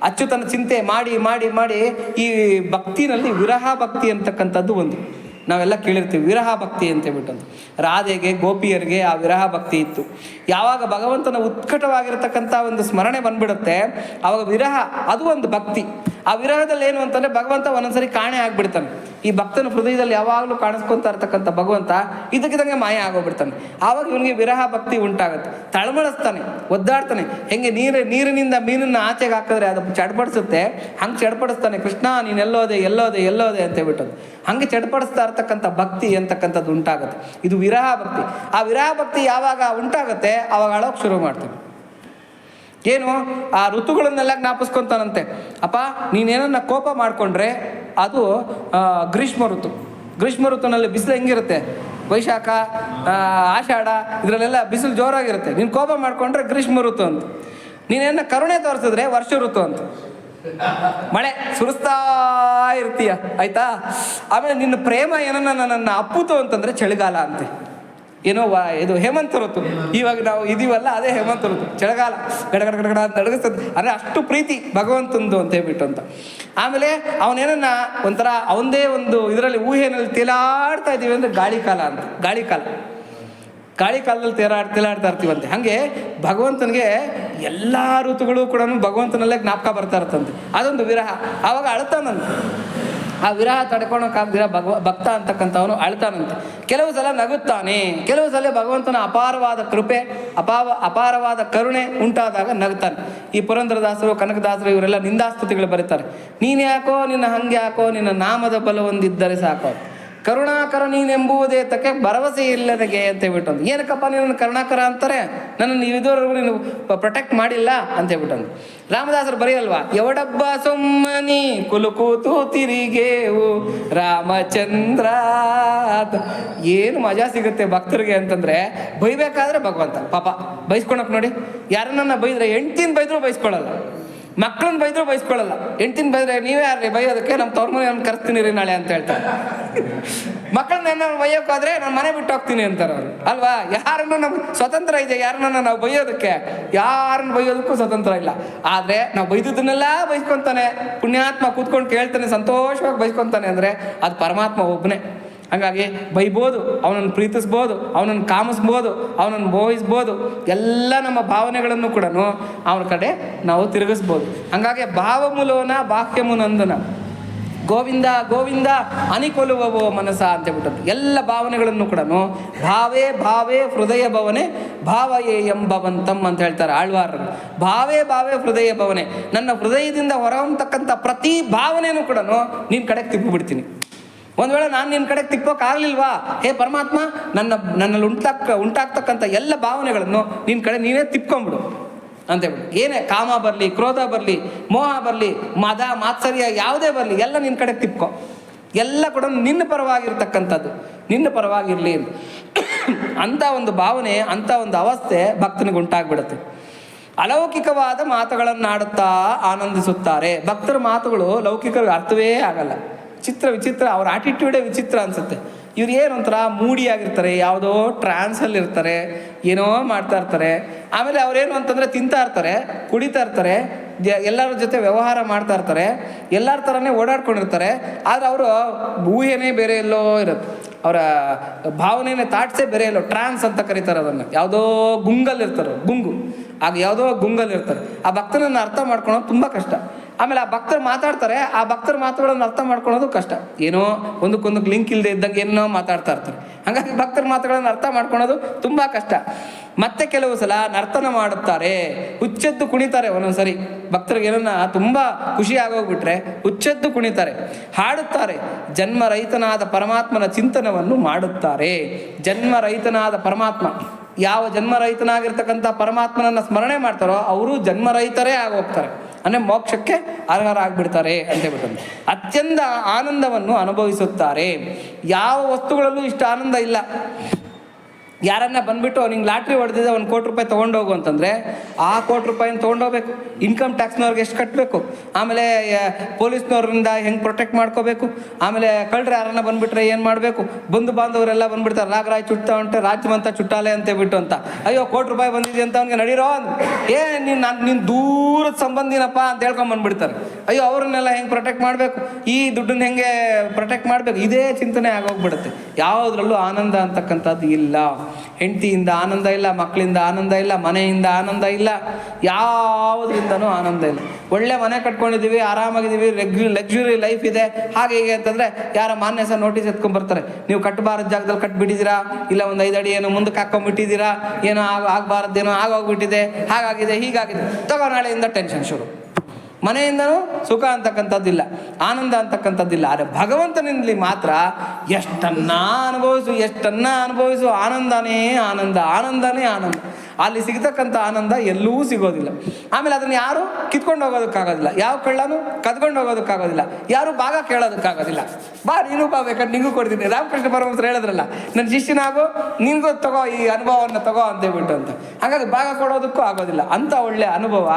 ಅಚ್ಯುತನ ಚಿಂತೆ ಮಾಡಿ ಮಾಡಿ ಮಾಡಿ ಈ ಭಕ್ತಿನಲ್ಲಿ ವಿರಹ ಭಕ್ತಿ ಅಂತಕ್ಕಂಥದ್ದು ಒಂದು ನಾವೆಲ್ಲ ಕೇಳಿರ್ತೀವಿ. ವಿರಹ ಭಕ್ತಿ ಅಂತ ಹೇಳ್ಬಿಟ್ಟು ರಾಧೆಗೆ ಗೋಪಿಯರಿಗೆ ಆ ವಿರಹ ಭಕ್ತಿ ಇತ್ತು. ಯಾವಾಗ ಭಗವಂತನ ಉತ್ಕಟವಾಗಿರ್ತಕ್ಕಂಥ ಒಂದು ಸ್ಮರಣೆ ಬಂದ್ಬಿಡುತ್ತೆ ಆವಾಗ ವಿರಹ ಅದು ಒಂದು ಭಕ್ತಿ. ಆ ವಿರಹದಲ್ಲಿ ಏನು ಅಂತಂದರೆ ಭಗವಂತ ಒಂದೊಂದ್ಸರಿ ಕಾಣೆ ಆಗ್ಬಿಡ್ತಾನೆ. ಈ ಭಕ್ತನ ಹೃದಯದಲ್ಲಿ ಯಾವಾಗಲೂ ಕಾಣಿಸ್ಕೊತಾ ಇರ್ತಕ್ಕಂಥ ಭಗವಂತ ಇದಕ್ಕಿದಂಗೆ ಮಾಯ ಆಗೋಗ್ಬಿಡ್ತಾನೆ. ಆವಾಗ ಇವನಿಗೆ ವಿರಹ ಭಕ್ತಿ ಉಂಟಾಗುತ್ತೆ. ತಳಮಳಿಸ್ತಾನೆ, ಒದ್ದಾಡ್ತಾನೆ. ಹೆಂಗೆ ನೀರಿನಿಂದ ಮೀನನ್ನು ಆಚೆಗೆ ಹಾಕಿದ್ರೆ ಅದು ಚಡ್ಪಡಿಸುತ್ತೆ, ಹಂಗೆ ಚಡ್ಪಡಿಸ್ತಾನೆ. ಕೃಷ್ಣ ನೀನು ಎಲ್ಲೋದೆ ಅಂತ ಹೇಳ್ಬಿಟ್ಟು ಹಂಗೆ ಚಡ್ಪಡಿಸ್ತಾ ಇರ್ತಕ್ಕಂಥ ಭಕ್ತಿ ಅಂತಕ್ಕಂಥದ್ದು ಉಂಟಾಗುತ್ತೆ. ಇದು ವಿರಹ ಭಕ್ತಿ. ಆ ವಿರಹ ಭಕ್ತಿ ಯಾವಾಗ ಉಂಟಾಗುತ್ತೆ ಆವಾಗ ಅಳೋಕೆ ಶುರು ಮಾಡ್ತಾನೆ. ಏನು, ಆ ಋತುಗಳನ್ನೆಲ್ಲ ಜ್ಞಾಪಿಸ್ಕೊತಾನಂತೆ. ಅಪ್ಪ ನೀನೇನನ್ನ ಕೋಪ ಮಾಡಿಕೊಂಡ್ರೆ ಅದು ಗ್ರೀಷ್ಮ ಋತುನಲ್ಲಿ ಬಿಸಿಲು ಹೆಂಗಿರುತ್ತೆ, ವೈಶಾಖ ಆಷಾಢ ಇದರಲ್ಲೆಲ್ಲ ಬಿಸಿಲು ಜೋರಾಗಿರುತ್ತೆ. ನೀನು ಕೋಪ ಮಾಡಿಕೊಂಡ್ರೆ ಗ್ರೀಷ್ಮ ಋತು ಅಂತ. ನೀನೇನ ಕರುಣೆ ತೋರಿಸಿದ್ರೆ ವರ್ಷ ಋತು ಅಂತ. ಮಳೆ ಸುರಿಸ್ತಾ ಇರ್ತೀಯ ಆಯ್ತಾ. ಆಮೇಲೆ ನಿನ್ನ ಪ್ರೇಮ ಏನನ್ನ ನನ್ನನ್ನು ಅಪ್ಪುತು ಅಂತಂದ್ರೆ ಚಳಿಗಾಲ ಅಂತೆ. ಏನೋ ಇದು ಹೇಮಂತ ಋತು. ಇವಾಗ ನಾವು ಇದೀವಲ್ಲ ಅದೇ ಹೇಮಂತ ಋತು. ಚಳಿಗಾಲ ಗಡಗಡ ಅಂತ ನಡಗಿಸ್ತದೆ. ಅಂದರೆ ಅಷ್ಟು ಪ್ರೀತಿ ಭಗವಂತಂದು ಅಂತ ಹೇಳ್ಬಿಟ್ಟು ಅಂತ. ಆಮೇಲೆ ಅವನೇನನ್ನ ಒಂಥರ ಅವನದೇ ಒಂದು ಇದರಲ್ಲಿ ಊಹೆನಲ್ಲಿ ತೇಲಾಡ್ತಾ ಇದ್ದೀವಿ ಅಂದರೆ ಗಾಳಿಕಾಲ ಅಂತ. ಗಾಳಿಕಾಲದಲ್ಲಿ ತೇಲಾಡ್ತಾ ಇರ್ತೀವಂತೆ. ಹಾಗೆ ಭಗವಂತನಿಗೆ ಎಲ್ಲ ಋತುಗಳು ಕೂಡ ಭಗವಂತನಲ್ಲೇ ಜ್ಞಾಪಕ ಬರ್ತಾ ಇರ್ತಂತೆ. ಅದೊಂದು ವಿರಹ. ಆವಾಗ ಅಳ್ತಾನಂತೆ. ಆ ವಿರಹ ತಡ್ಕೊಳಕ್ಕಾಗ್ದಿರ ಭಕ್ತ ಅಂತಕ್ಕಂಥವನು ಅಳ್ತಾನಂತೆ. ಕೆಲವು ಸಲ ನಗುತ್ತಾನೆ, ಕೆಲವು ಸಲ ಭಗವಂತನ ಅಪಾರವಾದ ಕೃಪೆ ಅಪಾರವಾದ ಕರುಣೆ ಉಂಟಾದಾಗ ನಗುತ್ತಾನೆ. ಈ ಪುರಂದರದಾಸರು, ಕನಕದಾಸರು ಇವರೆಲ್ಲ ನಿಂದಾಸ್ತುತಿಗಳು ಬರೀತಾರೆ. ನೀನು ಯಾಕೋ, ನಿನ್ನ ಹಂಗೆ ಯಾಕೋ, ನಿನ್ನ ನಾಮದ ಬಲವೊಂದಿದ್ದರೆ ಸಾಕೋ, ಕರುಣಾಕರ ನೀನೆಂಬುವುದೇ ತಕ್ಕೆ ಭರವಸೆ ಇಲ್ಲದಗೆ ಅಂತ ಹೇಳ್ಬಿಟ್ಟು. ಏನಕ್ಕಪ್ಪ ನೀನು ಕರುಣಾಕರ ಅಂತಾರೆ, ನನ್ನನ್ನು ಇದುವರೆಗೂ ನೀನು ಪ್ರೊಟೆಕ್ಟ್ ಮಾಡಿಲ್ಲ ಅಂತ ಹೇಳ್ಬಿಟ್ಟು. ರಾಮದಾಸರು ಬರೆಯಲ್ವಾ, ಎವಡಬ್ಬ ಸೊಮ್ಮನಿ ಕುಲುಕೂತು ತಿರಿಗೇವು ರಾಮಚಂದ್ರ. ಏನು ಮಜಾ ಸಿಗುತ್ತೆ ಭಕ್ತರಿಗೆ ಅಂತಂದ್ರೆ, ಬೈಬೇಕಾದ್ರೆ ಭಗವಂತ ಪಾಪ ಬೈಸ್ಕೊಳಕ್ ನೋಡಿ. ಯಾರನ್ನ ಬೈದ್ರೆ, ಹೆಂಡ್ತಿನ ಬೈದ್ರು ಬೈಸ್ಕೊಳ್ಳಲ್ಲ, ಮಕ್ಕಳನ್ನ ಬೈದ್ರು ಬೈಸ್ಕೊಳ್ಳಲ್ಲ. ಹೆಂಡ್ತಿನ ಬೈದ್ರೆ ನೀವೇ ಯಾರ್ರಿ ಬೈಯೋದಕ್ಕೆ, ನಮ್ಮ ತವ್ರ ಮನೆ ನಾನು ಕರ್ಸ್ತೀನಿ ರೀ ನಾಳೆ ಅಂತ ಹೇಳ್ತಾರೆ. ಮಕ್ಕಳನ್ನ ಏನಾದ್ರು ಬೈಯೋಕ್ಕಾದ್ರೆ ನಾನು ಮನೆ ಬಿಟ್ಟು ಹೋಗ್ತೀನಿ ಅಂತಾರೆ ಅವರು, ಅಲ್ವಾ? ಯಾರನ್ನು ನಮ್ಗೆ ಸ್ವತಂತ್ರ ಇದೆ, ಯಾರನ್ನ ನಾವು ಬೈಯೋದಕ್ಕೆ, ಯಾರನ್ನ ಬೈಯೋದಕ್ಕೂ ಸ್ವತಂತ್ರ ಇಲ್ಲ. ಆದರೆ ನಾವು ಬೈದದನ್ನೆಲ್ಲ ಬೈಸ್ಕೊತಾನೆ, ಪುಣ್ಯಾತ್ಮ ಕೂತ್ಕೊಂಡು ಕೇಳ್ತಾನೆ, ಸಂತೋಷವಾಗಿ ಬೈಸ್ಕೊತಾನೆ ಅಂದರೆ ಅದು ಪರಮಾತ್ಮ ಒಬ್ಬನೇ. ಹಾಗಾಗಿ ಬೈಬೋದು, ಅವನನ್ನು ಪ್ರೀತಿಸ್ಬೋದು, ಅವನನ್ನು ಕಾಮಿಸ್ಬೋದು, ಅವನನ್ನು ಮೋಹಿಸ್ಬೋದು, ಎಲ್ಲ ನಮ್ಮ ಭಾವನೆಗಳನ್ನು ಕೂಡ ಅವನ ಕಡೆ ನಾವು ತಿರುಗಿಸ್ಬೋದು. ಹಾಗಾಗಿ ಭಾವಮೂಲವನ ಬಾಹ್ಯಮುನಂದನ ಗೋವಿಂದ ಗೋವಿಂದ ಅನಿಕೊಲುವವೋ ಮನಸ ಅಂತ ಹೇಳ್ಬಿಟ್ಟು ಎಲ್ಲ ಭಾವನೆಗಳನ್ನು ಕೂಡ ಭಾವೇ ಭಾವೇ ಹೃದಯ ಭವನೆ ಭಾವಯೇ ಎಂಬವಂತಂ ಅಂತ ಹೇಳ್ತಾರೆ ಆಳ್ವಾರರು. ಭಾವೇ ಭಾವೇ ಹೃದಯ ಭವನೆ, ನನ್ನ ಹೃದಯದಿಂದ ಹೊರಹೊಮ್ಮತಕ್ಕಂಥ ಪ್ರತಿ ಭಾವನೆಯೂ ಕೂಡ ನಿನ್ನ ಕಡೆಗೆ ತಿಪ್ಪಿಬಿಡ್ತೀನಿ. ಒಂದು ವೇಳೆ ನಾನು ನಿನ್ನ ಕಡೆಗೆ ತಿಪ್ಪೋಕ್ಕಾಗಲಿಲ್ವಾ, ಹೇ ಪರಮಾತ್ಮ, ನನ್ನಲ್ಲಿ ಉಂಟಾಗ್ತಕ್ಕಂಥ ಎಲ್ಲ ಭಾವನೆಗಳನ್ನು ನಿನ್ನ ಕಡೆ ನೀನೇ ತಿಪ್ಕೊಂಬಿಡು ಅಂತ ಹೇಳ್ಬಿಟ್ಟು. ಏನೇ ಕಾಮ ಬರಲಿ, ಕ್ರೋಧ ಬರಲಿ, ಮೋಹ ಬರಲಿ, ಮದ ಮಾತ್ಸರ್ಯ ಯಾವುದೇ ಬರಲಿ, ಎಲ್ಲ ನಿನ್ನ ಕಡೆ ತಿಪ್ಕೊ. ಎಲ್ಲ ಕೂಡ ನಿನ್ನ ಪರವಾಗಿರ್ತಕ್ಕಂಥದ್ದು, ನಿನ್ನ ಪರವಾಗಿರಲಿ ಅಂಥ ಒಂದು ಭಾವನೆ, ಅಂಥ ಒಂದು ಅವಸ್ಥೆ ಭಕ್ತನಿಗೆ ಉಂಟಾಗ್ಬಿಡುತ್ತೆ. ಅಲೌಕಿಕವಾದ ಮಾತುಗಳನ್ನಾಡುತ್ತಾ ಆನಂದಿಸುತ್ತಾರೆ. ಭಕ್ತರ ಮಾತುಗಳು ಲೌಕಿಕ ಅರ್ಥವೇ ಆಗಲ್ಲ, ವಿಚಿತ್ರ, ಅವ್ರ ಆಟಿಟ್ಯೂಡೇ ವಿಚಿತ್ರ ಅನ್ಸುತ್ತೆ. ಇವ್ರು ಏನೊಂಥರ ಮೂಡಿಯಾಗಿರ್ತಾರೆ, ಯಾವುದೋ ಟ್ರಾನ್ಸಲ್ಲಿ ಇರ್ತಾರೆ, ಏನೋ ಮಾಡ್ತಾ ಇರ್ತಾರೆ. ಆಮೇಲೆ ಅವ್ರೇನು ಅಂತಂದರೆ ತಿಂತಾ ಇರ್ತಾರೆ, ಕುಡಿತಾ ಇರ್ತಾರೆ, ಎಲ್ಲರ ಜೊತೆ ವ್ಯವಹಾರ ಮಾಡ್ತಾ ಇರ್ತಾರೆ, ಎಲ್ಲರ ಥರನೇ ಓಡಾಡ್ಕೊಂಡಿರ್ತಾರೆ. ಆದರೆ ಅವರು ಊಹೆನೇ ಬೇರೆ ಎಲ್ಲೋ ಇರುತ್ತೆ, ಅವರ ಭಾವನೆನೇ ತಾಟ್ಸೇ ಬೇರೆ ಎಲ್ಲೋ, ಟ್ರಾನ್ಸ್ ಅಂತ ಕರೀತಾರೆ ಅದನ್ನು. ಯಾವುದೋ ಗುಂಗಲ್ಲಿರ್ತಾರೆ, ಗುಂಗು, ಆಗ ಯಾವುದೋ ಗುಂಗಲ್ಲಿರ್ತಾರೆ. ಆ ಭಕ್ತನನ್ನು ಅರ್ಥ ಮಾಡ್ಕೊಳೋದು ತುಂಬ ಕಷ್ಟ. ಆಮೇಲೆ ಆ ಭಕ್ತರು ಮಾತಾಡ್ತಾರೆ, ಆ ಭಕ್ತರ ಮಾತುಗಳನ್ನು ಅರ್ಥ ಮಾಡ್ಕೊಳ್ಳೋದು ಕಷ್ಟ. ಏನೋ ಒಂದಕ್ಕೊಂದಕ್ಕೆ ಲಿಂಕ್ ಇಲ್ಲದೆ ಇದ್ದಂಗೆ ಏನೋ ಮಾತಾಡ್ತಾ ಇರ್ತಾರೆ. ಹಾಗಾಗಿ ಭಕ್ತರ ಮಾತುಗಳನ್ನು ಅರ್ಥ ಮಾಡ್ಕೊಳ್ಳೋದು ತುಂಬ ಕಷ್ಟ. ಮತ್ತೆ ಕೆಲವು ಸಲ ನರ್ತನ ಮಾಡುತ್ತಾರೆ, ಹುಚ್ಚೆದ್ದು ಕುಣಿತಾರೆ. ಒಂದೊಂದ್ಸರಿ ಭಕ್ತರಿಗೆ ಏನನ್ನ ತುಂಬ ಖುಷಿ ಆಗೋಗ್ಬಿಟ್ರೆ ಹುಚ್ಚೆದ್ದು ಕುಣಿತಾರೆ, ಹಾಡುತ್ತಾರೆ. ಜನ್ಮರಹಿತನಾದ ಪರಮಾತ್ಮನ ಚಿಂತನವನ್ನು ಮಾಡುತ್ತಾರೆ. ಜನ್ಮರಹಿತನಾದ ಪರಮಾತ್ಮ, ಯಾವ ಜನ್ಮರಹಿತನಾಗಿರ್ತಕ್ಕಂಥ ಪರಮಾತ್ಮನನ್ನು ಸ್ಮರಣೆ ಮಾಡ್ತಾರೋ ಅವರು ಜನ್ಮರಹಿತರೇ ಆಗೋಗ್ತಾರೆ, ಅಂದರೆ ಮೋಕ್ಷಕ್ಕೆ ಅರ್ಹರಾಗ್ಬಿಡ್ತಾರೆ ಅಂತ ಹೇಳ್ಬಿಟ್ಟು. ಅತ್ಯಂತ ಆನಂದವನ್ನು ಅನುಭವಿಸುತ್ತಾರೆ. ಯಾವ ವಸ್ತುಗಳಲ್ಲೂ ಇಷ್ಟು ಆನಂದ ಇಲ್ಲ. ಯಾರನ್ನ ಬಂದ್ಬಿಟ್ಟು ನಿಂಗೆ ಲಾಟ್ರಿ ಹೊಡೆದಿದೆ, 1 ಕೋಟಿ ರೂಪಾಯಿ ತೊಗೊಂಡೋಗು ಅಂತಂದರೆ ಆ 1 ಕೋಟಿ ರೂಪಾಯಿನ ತೊಗೊಂಡೋಗ್ಬೇಕು. ಇನ್ಕಮ್ ಟ್ಯಾಕ್ಸ್ನವ್ರಿಗೆ ಎಷ್ಟು ಕಟ್ಟಬೇಕು, ಆಮೇಲೆ ಪೊಲೀಸ್ನವ್ರಿಂದ ಹೆಂಗೆ ಪ್ರೊಟೆಕ್ಟ್ ಮಾಡ್ಕೋಬೇಕು, ಆಮೇಲೆ ಕಳ್ಳರು ಯಾರನ್ನ ಬಂದುಬಿಟ್ರೆ ಏನು ಮಾಡಬೇಕು, ಬಂಧು ಬಾಂಧವರೆಲ್ಲ ಬಂದುಬಿಡ್ತಾರೆ, ರಾಗರಾಯ್ ಚುಟ್ಟ ಉಂಟೆ ರಾಜ್ಯವಂತ ಚುಟ್ಟಾಲೆ ಅಂತ ಬಿಟ್ಟು ಅಂತ. ಅಯ್ಯೋ 1 ಕೋಟಿ ರೂಪಾಯಿ ಬಂದಿದೆ ಅಂತ ಅವ್ನಿಗೆ ನಡೀರೋ, ನೀನು ದೂರದ ಸಂಬಂಧಿನಪ್ಪ ಅಂತ ಹೇಳ್ಕೊಂಬಂದ್ಬಿಡ್ತಾರೆ. ಅಯ್ಯೋ ಅವ್ರನ್ನೆಲ್ಲ ಹೆಂಗೆ ಪ್ರೊಟೆಕ್ಟ್ ಮಾಡಬೇಕು, ಈ ದುಡ್ಡನ್ನ ಹೆಂಗೆ ಪ್ರೊಟೆಕ್ಟ್ ಮಾಡಬೇಕು, ಇದೇ ಚಿಂತನೆ ಆಗೋಗ್ಬಿಡುತ್ತೆ. ಯಾವುದ್ರಲ್ಲೂ ಆನಂದ ಅಂತಕ್ಕಂಥದ್ದು ಇಲ್ಲ. ಹೆಂಡತಿಯಿಂದ ಆನಂದ ಇಲ್ಲ, ಮಕ್ಕಳಿಂದ ಆನಂದ ಇಲ್ಲ, ಮನೆಯಿಂದ ಆನಂದ ಇಲ್ಲ, ಯಾವುದರಿಂದನೂ ಆನಂದ ಇಲ್ಲ. ಒಳ್ಳೆ ಮನೆ ಕಟ್ಕೊಂಡಿದ್ದೀವಿ, ಆರಾಮಾಗಿದ್ದೀವಿ, ಲಕ್ಸುರಿ ಲೈಫ್ ಇದೆ, ಹಾಗೆ ಹೀಗೆ ಅಂತಂದರೆ ಯಾರ ಮಾನ್ಯ ಸಹ ನೋಟಿಸ್ ಎತ್ಕೊಂಡ್ಬರ್ತಾರೆ, ನೀವು ಕಟ್ಟಬಾರದ ಜಾಗದಲ್ಲಿ ಕಟ್ಬಿಟ್ಟಿದ್ದೀರಾ, ಇಲ್ಲ ಒಂದು 5 ಅಡಿ ಏನೋ ಮುಂದಕ್ಕೆ ಹಾಕೊಂಡ್ಬಿಟ್ಟಿದ್ದೀರಾ, ಏನೋ ಆಗಬಾರದ್ದೇನೋ ಆಗೋಗ್ಬಿಟ್ಟಿದೆ, ಹಾಗಾಗಿದೆ ಹೀಗಾಗಿದೆ, ತಗೋ ನಾಳೆಯಿಂದ ಟೆನ್ಷನ್ ಶುರು. ಮನೆಯಿಂದನೂ ಸುಖ ಅಂತಕ್ಕಂಥದ್ದಿಲ್ಲ, ಆನಂದ ಅಂತಕ್ಕಂಥದ್ದಿಲ್ಲ. ಆದರೆ ಭಗವಂತನಿಂದಲಿ ಮಾತ್ರ ಎಷ್ಟನ್ನ ಅನುಭವಿಸು, ಆನಂದನೇ ಆನಂದ, ಆನಂದನೇ ಆನಂದ. ಅಲ್ಲಿ ಸಿಗ್ತಕ್ಕಂಥ ಆನಂದ ಎಲ್ಲೂ ಸಿಗೋದಿಲ್ಲ. ಆಮೇಲೆ ಅದನ್ನು ಯಾರು ಕಿತ್ಕೊಂಡು ಹೋಗೋದಕ್ಕಾಗೋದಿಲ್ಲ, ಯಾವ ಕಳ್ಳನೂ ಕದ್ಕೊಂಡು ಹೋಗೋದಕ್ಕಾಗೋದಿಲ್ಲ, ಯಾರು ಭಾಗ ಕೇಳೋದಕ್ಕಾಗೋದಿಲ್ಲ. ಬಾ ನೀನು ಬಾ, ಬೇಕಾದ್ರೆ ನಿಂಗೂ ಕೊಡ್ತೀನಿ. ರಾಮಕೃಷ್ಣ ಪರಮಹಂಸರು ಹೇಳಿದ್ರಲ್ಲ, ನನ್ನ ಶಿಷ್ಯನಾಗು, ನಿನಗೂ ತಗೋ ಈ ಅನುಭವವನ್ನು ತಗೋ ಅಂತೇಳ್ಬಿಟ್ಟು ಅಂತ. ಹಾಗಾಗಿ ಭಾಗ ಕೊಡೋದಕ್ಕೂ ಆಗೋದಿಲ್ಲ. ಅಂಥ ಒಳ್ಳೆಯ ಅನುಭವ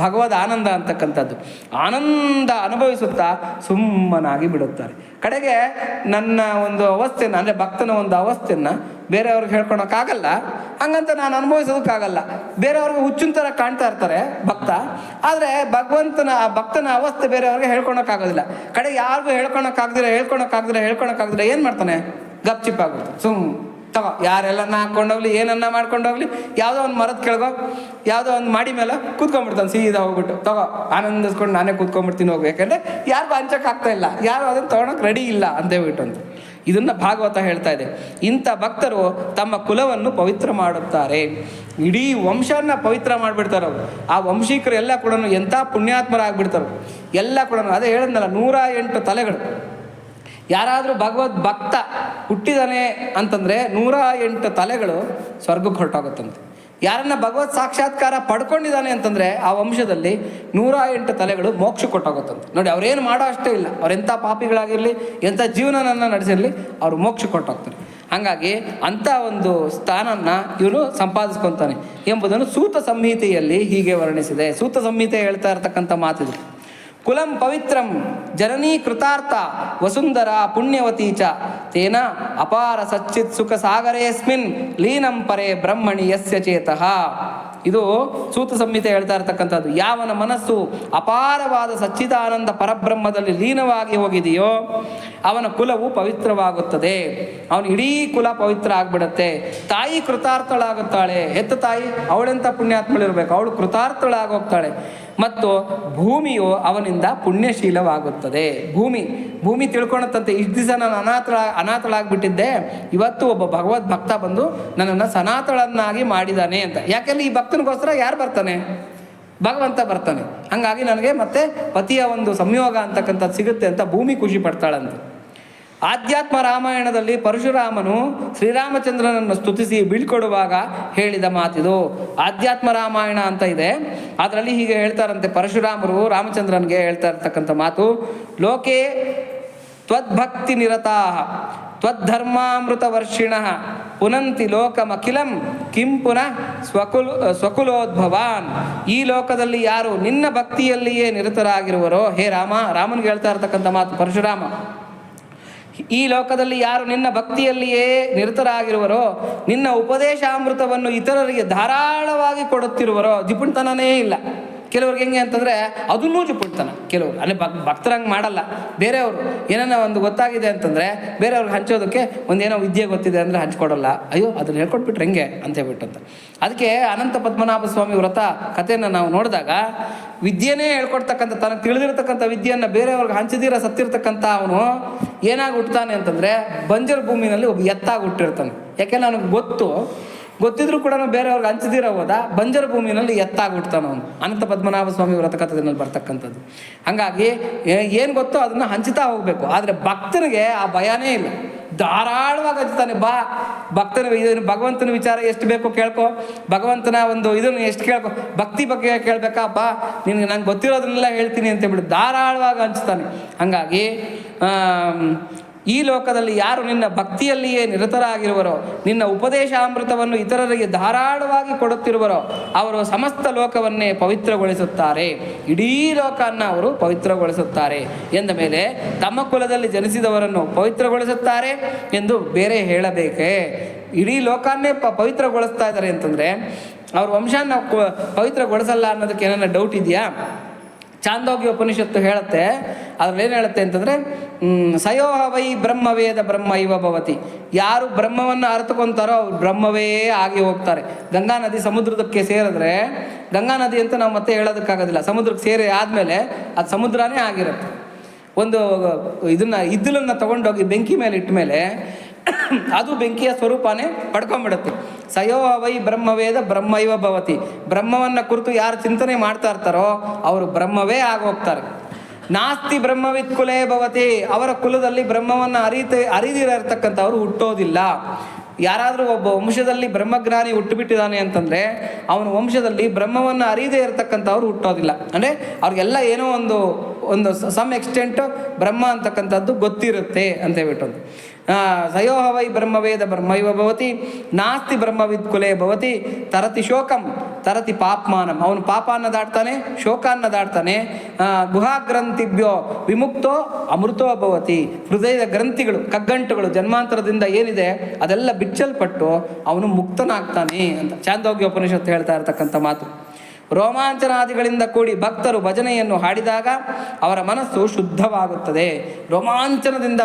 ಭಗವದ್ ಆನಂದ ಅಂತಕ್ಕಂಥದ್ದು. ಆನಂದ ಅನುಭವಿಸುತ್ತಾ ಸುಮ್ಮನಾಗಿ ಬಿಡುತ್ತಾರೆ. ಕಡೆಗೆ ನನ್ನ ಒಂದು ಅವಸ್ಥೆನ, ಅಂದರೆ ಭಕ್ತನ ಒಂದು ಅವಸ್ಥೆಯನ್ನು ಬೇರೆಯವ್ರಿಗೆ ಹೇಳ್ಕೊಳಕ್ಕಾಗಲ್ಲ, ಹಂಗಂತ ನಾನು ಅನುಭವಿಸೋದಕ್ಕಾಗಲ್ಲ. ಬೇರೆಯವ್ರಿಗೆ ಹುಚ್ಚಿನ ಥರ ಕಾಣ್ತಾ ಇರ್ತಾರೆ ಭಕ್ತ, ಆದರೆ ಭಕ್ತನ ಅವಸ್ಥೆ ಬೇರೆಯವ್ರಿಗೆ ಹೇಳ್ಕೊಳಕ್ಕಾಗೋದಿಲ್ಲ. ಕಡೆ ಯಾರಿಗೂ ಹೇಳ್ಕೊಳಕ್ಕಾಗ್ದಿರ ಏನು ಮಾಡ್ತಾನೆ, ಗಪ್ ಚಿಪ್ಪಾಗುತ್ತೆ. ತಗೋ, ಯಾರೆಲ್ಲನ್ನ ಹಾಕ್ಕೊಂಡೋಗ್ಲಿ, ಏನನ್ನ ಮಾಡ್ಕೊಂಡೋಗ್ಲಿ, ಯಾವುದೋ ಒಂದು ಮರದ ಕೆಳಗೋ ಯಾವುದೋ ಒಂದು ಮಾಡಿ ಮೇಲೆ ಕೂತ್ಕೊಂಡ್ಬಿಡ್ತಾನೆ, ಸೀದಾ ಹೋಗ್ಬಿಟ್ಟು ತಗೋ ಆನಂದಿಸ್ಕೊಂಡು ನಾನೇ ಕೂತ್ಕೊಂಡ್ಬಿಡ್ತೀನಿ ಹೋಗಿ. ಯಾಕಂದರೆ ಯಾರಿಗೂ ಹಂಚಕ್ಕೆ ಆಗ್ತಾ ಇಲ್ಲ, ಯಾರು ಅದನ್ನು ತೊಗೊಳಕ್ಕೆ ರೆಡಿ ಇಲ್ಲ ಅಂತೇಳ್ಬಿಟ್ಟು ಅಂತ. ಇದನ್ನು ಭಾಗವತ ಹೇಳ್ತಾ ಇದೆ. ಇಂಥ ಭಕ್ತರು ತಮ್ಮ ಕುಲವನ್ನು ಪವಿತ್ರ ಮಾಡುತ್ತಾರೆ, ಇಡೀ ವಂಶನ ಪವಿತ್ರ ಮಾಡಿಬಿಡ್ತಾರೆ ಅವರು. ಆ ವಂಶೀಕರು ಎಲ್ಲ ಕೂಡ ಎಂಥ ಪುಣ್ಯಾತ್ಮರಾಗ್ಬಿಡ್ತಾರೆ ಎಲ್ಲ ಕೂಡ. ಅದೇ ಹೇಳಿದ್ನಲ್ಲ, 108 ತಲೆಗಳು. ಯಾರಾದರೂ ಭಗವದ್ ಭಕ್ತ ಹುಟ್ಟಿದಾನೆ ಅಂತಂದರೆ 108 ತಲೆಗಳು ಸ್ವರ್ಗಕ್ಕೆ ಹೊರಟೋಗುತ್ತಂತೆ. ಯಾರನ್ನ ಭಗವತ್ ಸಾಕ್ಷಾತ್ಕಾರ ಪಡ್ಕೊಂಡಿದ್ದಾನೆ ಅಂತಂದರೆ ಆ ವಂಶದಲ್ಲಿ 108 ತಲೆಗಳು ಮೋಕ್ಷ ಕೊಟ್ಟೋಗುತ್ತಂತೆ. ನೋಡಿ, ಅವ್ರೇನು ಮಾಡೋ ಅಷ್ಟೇ ಇಲ್ಲ, ಅವ್ರೆಂಥ ಪಾಪಿಗಳಾಗಿರಲಿ, ಎಂಥ ಜೀವನನ ನಡೆಸಿರಲಿ, ಅವರು ಮೋಕ್ಷ ಕೊಟ್ಟೋಗ್ತಾರೆ. ಹಾಗಾಗಿ ಅಂಥ ಒಂದು ಸ್ಥಾನನ ಇವನು ಸಂಪಾದಿಸ್ಕೊತಾನೆ ಎಂಬುದನ್ನು ಸೂತ ಸಂಹಿತೆಯಲ್ಲಿ ಹೀಗೆ ವರ್ಣಿಸಿದೆ. ಸೂತ ಸಂಹಿತೆ ಹೇಳ್ತಾ ಇರತಕ್ಕಂಥ ಮಾತಿದು. ಕುಲಂ ಪವಿತ್ರಂ ಜನನೀ ಕೃತಾರ್ಥ ವಸುಂಧರಾ ಪುಣ್ಯವತೀ ಚ ತೇನ ಅಪಾರ ಸಚ್ಚಿತ್ ಸುಖ ಸಾಗರೇಸ್ಮಿನ್ ಲೀನಂ ಪರೇ ಬ್ರಹ್ಮಣಿ ಯಸ್ಯ ಚೇತಃ. ಇದು ಸೂತ ಸಂಹಿತೆ ಹೇಳ್ತಾ ಇರ್ತಕ್ಕಂಥದ್ದು. ಯಾವನ ಮನಸ್ಸು ಅಪಾರವಾದ ಸಚ್ಚಿದಾನಂದ ಪರಬ್ರಹ್ಮದಲ್ಲಿ ಲೀನವಾಗಿ ಹೋಗಿದೆಯೋ ಅವನ ಕುಲವು ಪವಿತ್ರವಾಗುತ್ತದೆ. ಅವನ ಇಡೀ ಕುಲ ಪವಿತ್ರ ಆಗ್ಬಿಡತ್ತೆ. ತಾಯಿ ಕೃತಾರ್ಥಳಾಗುತ್ತಾಳೆ. ಹೆತ್ತ ತಾಯಿ ಅವಳೆಂಥ ಪುಣ್ಯಾತ್ಮಳಿರ್ಬೇಕು, ಅವಳು ಕೃತಾರ್ಥಳಾಗೋಗ್ತಾಳೆ. ಮತ್ತು ಭೂಮಿಯು ಅವನಿಂದ ಪುಣ್ಯಶೀಲವಾಗುತ್ತದೆ. ಭೂಮಿ ತಿಳ್ಕೊಳತ್ತಂತೆ, ಇಷ್ಟು ದಿವಸ ನಾನು ಅನಾಥಳಾಗ್ಬಿಟ್ಟಿದ್ದೆ, ಇವತ್ತು ಒಬ್ಬ ಭಗವದ್ ಭಕ್ತ ಬಂದು ನನ್ನನ್ನು ಸನಾತಳನ್ನಾಗಿ ಮಾಡಿದ್ದಾನೆ ಅಂತ. ಯಾಕೆಂದ್ರೆ ಈ ಭಕ್ತನಿಗೋಸ್ಕರ ಯಾರು ಬರ್ತಾನೆ? ಭಗವಂತ ಬರ್ತಾನೆ. ಹಾಗಾಗಿ ನನಗೆ ಮತ್ತೆ ಪತಿಯ ಒಂದು ಸಂಯೋಗ ಅಂತಕ್ಕಂಥದ್ದು ಸಿಗುತ್ತೆ ಅಂತ ಭೂಮಿ ಖುಷಿ ಪಡ್ತಾಳಂತೆ. ಆಧ್ಯಾತ್ಮ ರಾಮಾಯಣದಲ್ಲಿ ಪರಶುರಾಮನು ಶ್ರೀರಾಮಚಂದ್ರನನ್ನು ಸ್ತುತಿಸಿ ಬೀಳ್ಕೊಡುವಾಗ ಹೇಳಿದ ಮಾತಿದು. ಆಧ್ಯಾತ್ಮ ರಾಮಾಯಣ ಅಂತ ಇದೆ, ಅದರಲ್ಲಿ ಹೀಗೆ ಹೇಳ್ತಾರಂತೆ ಪರಶುರಾಮರು ರಾಮಚಂದ್ರನಿಗೆ ಹೇಳ್ತಾ ಇರ್ತಕ್ಕಂಥ ಮಾತು. ಲೋಕೆ ತ್ವದ್ಭಕ್ತಿ ನಿರತಾಃ ತ್ವದ್ಧರ್ಮಾಮೃತ ವರ್ಷಿಣಃ ಪುನಂತಿ ಲೋಕಮಖಿಲಂ ಕಿಂ ಪುನಃ ಸ್ವಕುಲೋದ್ಭವಾನ್. ಈ ಲೋಕದಲ್ಲಿ ಯಾರು ನಿನ್ನ ಭಕ್ತಿಯಲ್ಲಿಯೇ ನಿರತರಾಗಿರುವರೋ, ಹೇ ರಾಮನಿಗೆ ಹೇಳ್ತಾ ಇರ್ತಕ್ಕಂಥ ಮಾತು ಪರಶುರಾಮ, ಈ ಲೋಕದಲ್ಲಿ ಯಾರು ನಿನ್ನ ಭಕ್ತಿಯಲ್ಲಿಯೇ ನಿರತರಾಗಿರುವರೋ, ನಿನ್ನ ಉಪದೇಶಾಮೃತವನ್ನು ಇತರರಿಗೆ ಧಾರಾಳವಾಗಿ ಕೊಡುತ್ತಿರುವರೋ, ಜಿಪುಣ್ತನನೇ ಇಲ್ಲ. ಕೆಲವ್ರಿಗೆ ಹೆಂಗೆ ಅಂತಂದರೆ ಅದನ್ನೂ ಜಿಪುಣ್ತನ. ಕೆಲವರು ಅಲ್ಲಿ ಭಕ್ತರಂಗೆ ಮಾಡಲ್ಲ. ಬೇರೆಯವರು ಏನನ್ನ ಒಂದು ಗೊತ್ತಾಗಿದೆ ಅಂತಂದರೆ ಬೇರೆಯವ್ರಿಗೆ ಹಂಚೋದಕ್ಕೆ ಒಂದೇನೋ ವಿದ್ಯೆ ಗೊತ್ತಿದೆ ಅಂದರೆ ಹಂಚ್ಕೊಡಲ್ಲ. ಅಯ್ಯೋ ಅದನ್ನು ಹೇಳ್ಕೊಟ್ಬಿಟ್ರೆ ಹೆಂಗೆ ಅಂತ ಹೇಳ್ಬಿಟ್ಟಂತ. ಅದಕ್ಕೆ ಅನಂತ ಪದ್ಮನಾಭ ಸ್ವಾಮಿ ವ್ರತ ಕಥೆಯನ್ನು ನಾವು ನೋಡಿದಾಗ ವಿದ್ಯೆನೇ ಹೇಳ್ಕೊಡ್ತಕ್ಕಂಥ, ತನಗೆ ತಿಳಿದಿರ್ತಕ್ಕಂಥ ವಿದ್ಯೆಯನ್ನು ಬೇರೆಯವ್ರಿಗೆ ಹಂಚದಿರ ಸತ್ತಿರ್ತಕ್ಕಂಥ ಅವನು ಏನಾಗಿ ಹುಟ್ಟುತ್ತಾನೆ ಅಂತಂದರೆ ಬಂಜರು ಭೂಮಿನಲ್ಲಿ ಒಬ್ಬ ಎತ್ತಾಗಿ ಹುಟ್ಟಿರ್ತಾನೆ. ಯಾಕೆಂದ್ರೆ ಅವನಿಗೆ ಗೊತ್ತಿದ್ರು ಕೂಡ ಬೇರೆಯವ್ರಿಗೆ ಹಂಚದಿರ ಹೋದ ಬಂಜರ ಭೂಮಿನಲ್ಲಿ ಎತ್ತಾಗಿ ಹುಟ್ಟುತ್ತಾನೆ ಅವನು. ಅನಂತ ಪದ್ಮನಾಭ ಸ್ವಾಮಿ ವ್ರತಕಥೆಯಲ್ಲಿ ಬರ್ತಕ್ಕಂಥದ್ದು. ಹಾಗಾಗಿ ಏನು ಗೊತ್ತೋ ಅದನ್ನು ಹಂಚ್ತಾ ಹೋಗಬೇಕು. ಆದರೆ ಭಕ್ತನಿಗೆ ಆ ಭಯನೇ ಇಲ್ಲ, ಧಾರಾಳವಾಗಿ ಹಂಚ್ತಾನೆ. ಇದನ್ನು ಭಗವಂತನ ವಿಚಾರ ಎಷ್ಟು ಬೇಕೋ ಕೇಳ್ಕೊ, ಭಗವಂತನ ಒಂದು ಇದನ್ನು ಎಷ್ಟು ಕೇಳ್ಕೊ, ಭಕ್ತಿ ಬಗ್ಗೆ ಕೇಳಬೇಕಾ, ನಿನಗೆ ನಂಗೆ ಗೊತ್ತಿರೋದನ್ನೆಲ್ಲ ಹೇಳ್ತೀನಿ ಅಂತೇಳ್ಬಿಟ್ಟು ಧಾರಾಳವಾಗಿ ಹಂಚ್ತಾನೆ. ಹಾಗಾಗಿ ಈ ಲೋಕದಲ್ಲಿ ಯಾರು ನಿನ್ನ ಭಕ್ತಿಯಲ್ಲಿಯೇ ನಿರತರಾಗಿರುವರೋ, ನಿನ್ನ ಉಪದೇಶಾಮೃತವನ್ನು ಇತರರಿಗೆ ಧಾರಾಳವಾಗಿ ಕೊಡುತ್ತಿರುವರೋ, ಅವರು ಸಮಸ್ತ ಲೋಕವನ್ನೇ ಪವಿತ್ರಗೊಳಿಸುತ್ತಾರೆ, ಇಡೀ ಲೋಕವನ್ನು ಅವರು ಪವಿತ್ರಗೊಳಿಸುತ್ತಾರೆ ಎಂದ ಮೇಲೆ ತಮ್ಮ ಕುಲದಲ್ಲಿ ಜನಿಸಿದವರನ್ನು ಪವಿತ್ರಗೊಳಿಸುತ್ತಾರೆ ಎಂದು ಬೇರೆ ಹೇಳಬೇಕೇ? ಇಡೀ ಲೋಕನ್ನೇ ಪವಿತ್ರಗೊಳಿಸ್ತಾ ಇದ್ದಾರೆ ಅಂತಂದರೆ ಅವ್ರ ವಂಶನ ಪವಿತ್ರಗೊಳಿಸಲ್ಲ ಅನ್ನೋದಕ್ಕೆ ಏನಾರ ಡೌಟ್ ಇದೆಯಾ? ಚಾಂದೋಗ್ಯ ಉಪನಿಷತ್ತು ಹೇಳುತ್ತೆ. ಅದ್ರಲ್ಲಿ ಏನು ಹೇಳುತ್ತೆ ಅಂತಂದರೆ, ಸಯೋಹ ವೈ ಬ್ರಹ್ಮವೇದ ಬ್ರಹ್ಮ ಇವ ಭವತಿ. ಯಾರು ಬ್ರಹ್ಮವನ್ನು ಅರ್ಥಕೊಂತಾರೋ ಅವ್ರು ಬ್ರಹ್ಮವೇ ಆಗಿ ಹೋಗ್ತಾರೆ. ಗಂಗಾ ನದಿ ಸಮುದ್ರದಕ್ಕೆ ಸೇರಿದ್ರೆ, ಗಂಗಾ ನದಿ ಅಂತ ನಾವು ಮತ್ತೆ ಹೇಳೋದಕ್ಕಾಗೋದಿಲ್ಲ, ಸಮುದ್ರಕ್ಕೆ ಸೇರಿ ಆದಮೇಲೆ ಅದು ಸಮುದ್ರನೇ ಆಗಿರುತ್ತೆ. ಒಂದು ಇದ್ದಲನ್ನು ತೊಗೊಂಡೋಗಿ ಬೆಂಕಿ ಮೇಲೆ ಇಟ್ಟ ಮೇಲೆ ಅದು ಬೆಂಕಿಯ ಸ್ವರೂಪನೇ ಪಡ್ಕೊಂಡ್ಬಿಡುತ್ತೆ. ಸಯೋಹ ವೈ ಬ್ರಹ್ಮವೇದ ಬ್ರಹ್ಮ ಇವ ಭವತಿ. ಬ್ರಹ್ಮವನ್ನು ಕುರಿತು ಯಾರು ಚಿಂತನೆ ಮಾಡ್ತಾ ಇರ್ತಾರೋ ಅವರು ಬ್ರಹ್ಮವೇ ಆಗೋಗ್ತಾರೆ. ನಾಸ್ತಿ ಬ್ರಹ್ಮವಿತ್ ಕುಲೇ ಭವತಿ. ಅವರ ಕುಲದಲ್ಲಿ ಬ್ರಹ್ಮವನ್ನು ಅರಿದಿರತಕ್ಕಂಥವ್ರು ಹುಟ್ಟೋದಿಲ್ಲ. ಯಾರಾದರೂ ಒಬ್ಬ ವಂಶದಲ್ಲಿ ಬ್ರಹ್ಮಜ್ಞಾನಿ ಹುಟ್ಟುಬಿಟ್ಟಿದ್ದಾನೆ ಅಂತಂದರೆ ಅವನ ವಂಶದಲ್ಲಿ ಬ್ರಹ್ಮವನ್ನು ಅರಿಯದೇ ಇರತಕ್ಕಂಥವ್ರು ಹುಟ್ಟೋದಿಲ್ಲ. ಅಂದರೆ ಅವ್ರಿಗೆಲ್ಲ ಏನೋ ಒಂದು ಸಮ್ ಎಕ್ಸ್ಟೆಂಟು ಬ್ರಹ್ಮ ಅಂತಕ್ಕಂಥದ್ದು ಗೊತ್ತಿರುತ್ತೆ ಅಂತ ಹೇಳ್ಬಿಟ್ಟು. ಸಯೋಹ ವೈ ಬ್ರಹ್ಮವೇದ ಬ್ರಹ್ಮೈವ ಭವತಿ ನಾಸ್ತಿ ಬ್ರಹ್ಮವಿದ್ ಕುಲೇ ಭವತಿ ತರತಿ ಶೋಕಂ ತರತಿ ಪಾಪ್ಮಾನಂ. ಅವನು ಪಾಪಾನ್ನ ದಾಟ್ತಾನೆ, ಶೋಕಾನ್ನ ದಾಟ್ತಾನೆ. ಗುಹಾಗ್ರಂಥಿಭ್ಯೋ ವಿಮುಕ್ತೋ ಅಮೃತೋ ಭವತಿ. ಹೃದಯದ ಗ್ರಂಥಿಗಳು, ಕಗ್ಗಂಟುಗಳು ಜನ್ಮಾಂತರದಿಂದ ಏನಿದೆ ಅದೆಲ್ಲ ಬಿಚ್ಚಲ್ಪಟ್ಟು ಅವನು ಮುಕ್ತನಾಗ್ತಾನೆ ಅಂತ ಚಾಂದೋಗ್ಯ ಉಪನಿಷತ್ತು ಹೇಳ್ತಾ ಇರ್ತಕ್ಕಂಥ ಮಾತು. ರೋಮಾಂಚನಾದಿಗಳಿಂದ ಕೂಡಿ ಭಕ್ತರು ಭಜನೆಯನ್ನು ಹಾಡಿದಾಗ ಅವರ ಮನಸ್ಸು ಶುದ್ಧವಾಗುತ್ತದೆ. ರೋಮಾಂಚನದಿಂದ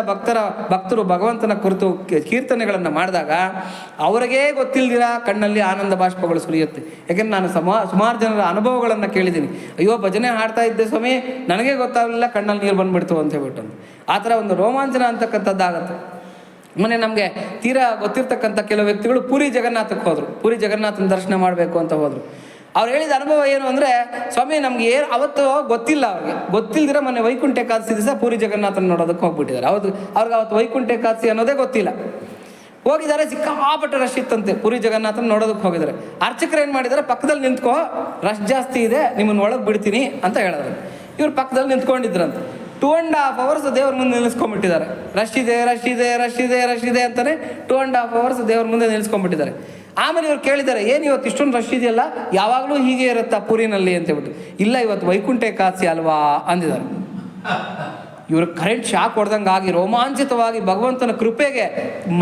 ಭಕ್ತರು ಭಗವಂತನ ಕುರಿತು ಕೀರ್ತನೆಗಳನ್ನು ಮಾಡಿದಾಗ ಅವರಿಗೇ ಗೊತ್ತಿಲ್ದಿರ ಕಣ್ಣಲ್ಲಿ ಆನಂದ ಬಾಷ್ಪಗಳು ಸುರಿಯುತ್ತೆ. ಯಾಕೆಂದ್ರೆ ನಾನು ಸುಮಾರು ಜನರ ಅನುಭವಗಳನ್ನು ಕೇಳಿದ್ದೀನಿ. ಅಯ್ಯೋ ಭಜನೆ ಹಾಡ್ತಾ ಇದ್ದೆ ಸ್ವಾಮಿ, ನನಗೆ ಗೊತ್ತಾಗಲಿಲ್ಲ, ಕಣ್ಣಲ್ಲಿ ನೀರು ಬಂದ್ಬಿಡ್ತು ಅಂತ ಹೇಳ್ಬಿಟ್ಟು. ಆ ಥರ ಒಂದು ರೋಮಾಂಚನ ಅಂತಕ್ಕಂಥದ್ದಾಗತ್ತೆ. ಮೊನ್ನೆ ನಮಗೆ ತೀರಾ ಗೊತ್ತಿರ್ತಕ್ಕಂಥ ಕೆಲವು ವ್ಯಕ್ತಿಗಳು ಪುರಿ ಜಗನ್ನಾಥಕ್ಕೆ ಹೋದರು. ಪುರಿ ಜಗನ್ನಾಥನ ದರ್ಶನ ಮಾಡಬೇಕು ಅಂತ ಹೋದರು. ಅವ್ರು ಹೇಳಿದ ಅನುಭವ ಏನು ಅಂದರೆ, ಸ್ವಾಮಿ ನಮ್ಗೆ ಅವತ್ತು ಗೊತ್ತಿಲ್ಲ, ಗೊತ್ತಿಲ್ದಿರ ಮೊನ್ನೆ ವೈಕುಂಠ ಏಕಾದಶಿ ದಿವಸ ಪುರಿ ಜಗನ್ನಾಥನ ನೋಡೋದಕ್ಕೆ ಹೋಗ್ಬಿಟ್ಟಿದ್ದಾರೆ. ಅವ್ರಿಗೆ ಅವತ್ತು ವೈಕುಂಠ ಏಕಾದಶಿ ಅನ್ನೋದೇ ಗೊತ್ತಿಲ್ಲ. ಹೋಗಿದ್ದಾರೆ, ಸಿಕ್ಕಾಪಟ್ಟೆ ರಶ್ ಇತ್ತಂತೆ. ಪುರಿ ಜಗನ್ನಾಥನ ನೋಡೋದಕ್ಕೆ ಹೋಗಿದ್ದಾರೆ. ಅರ್ಚಕರು ಏನು ಮಾಡಿದ್ದಾರೆ, ಪಕ್ಕದಲ್ಲಿ ನಿಂತ್ಕೋ, ರಶ್ ಜಾಸ್ತಿ ಇದೆ, ನಿಮ್ಮನ್ನು ಒಳಗೆ ಬಿಡ್ತೀನಿ ಅಂತ ಹೇಳಿದ್ರು. ಇವ್ರು ಪಕ್ಕದಲ್ಲಿ ನಿಂತ್ಕೊಂಡಿದ್ರಂತೆ. 2.5 hours ದೇವ್ರ ಮುಂದೆ ನಿಲ್ಲಿಸ್ಕೊಂಡ್ಬಿಟ್ಟಿದ್ದಾರೆ. ರಶ್ ಇದೆ ಅಂತಾನೆ 2.5 hours ದೇವ್ರ ಮುಂದೆ ನಿಲ್ಲಿಸ್ಕೊಂಡ್ಬಿಟ್ಟಿದ್ದಾರೆ. ಆಮೇಲೆ ಇವ್ರು ಕೇಳಿದ್ದಾರೆ, ಏನು ಇವತ್ತು ಇಷ್ಟೊಂದು ರಶ್ ಇದೆಯಲ್ಲ, ಯಾವಾಗಲೂ ಹೀಗೆ ಇರುತ್ತಾ ಪುರಿನಲ್ಲಿ ಅಂತ ಹೇಳ್ಬಿಟ್ಟು. ಇಲ್ಲ, ಇವತ್ತು ವೈಕುಂಠ ಏಕಾದಶಿ ಅಲ್ವಾ ಅಂದಿದ್ದಾರೆ. ಇವರು ಕರೆಂಟ್ ಶಾಕ್ ಹೊಡೆದಂಗೆ ಆಗಿ ರೋಮಾಂಚಿತವಾಗಿ ಭಗವಂತನ ಕೃಪೆಗೆ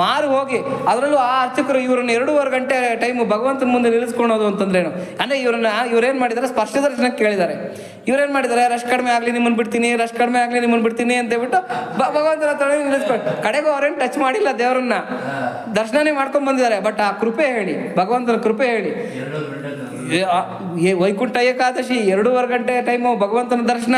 ಮಾರು ಹೋಗಿ, ಅದರಲ್ಲೂ ಆ ಅರ್ಚಕರು ಇವರನ್ನು 2.5 ಗಂಟೆ ಟೈಮು ಭಗವಂತನ ಮುಂದೆ ನಿಲ್ಲಿಸ್ಕೊಳೋದು ಅಂತಂದ್ರೇನು ಅಂದರೆ ಇವ್ರೇನು ಮಾಡಿದ್ದಾರೆ, ಸ್ಪರ್ಶ ದರ್ಶನಕ್ಕೆ ಕೇಳಿದ್ದಾರೆ. ಇವ್ರೇನು ಮಾಡಿದ್ದಾರೆ, ರಶ್ ಕಡಿಮೆ ಆಗಲಿ ನಿಮ್ಮನ್ನು ಬಿಡ್ತೀನಿ, ರಶ್ ಕಡಿಮೆ ಆಗಲಿ ನಿಮ್ಮನ್ನು ಬಿಡ್ತೀನಿ ಅಂತ ಹೇಳ್ಬಿಟ್ಟು ಭಗವಂತನ ತೊಡೆ ನಿಲ್ಲಿಸ್ಕೊಂಡು ಕಡೆಗೂ ಅವ್ರೇನು ಟಚ್ ಮಾಡಿಲ್ಲ, ದೇವರನ್ನ ದರ್ಶನನೇ ಮಾಡ್ಕೊಂಡು ಬಂದಿದ್ದಾರೆ. ಬಟ್ ಆ ಕೃಪೆ ಹೇಳಿ, ಭಗವಂತನ ಕೃಪೆ ಹೇಳಿ, ವೈಕುಂಠ ಏಕಾದಶಿ 2.5 ಗಂಟೆ ಟೈಮು ಭಗವಂತನ ದರ್ಶನ,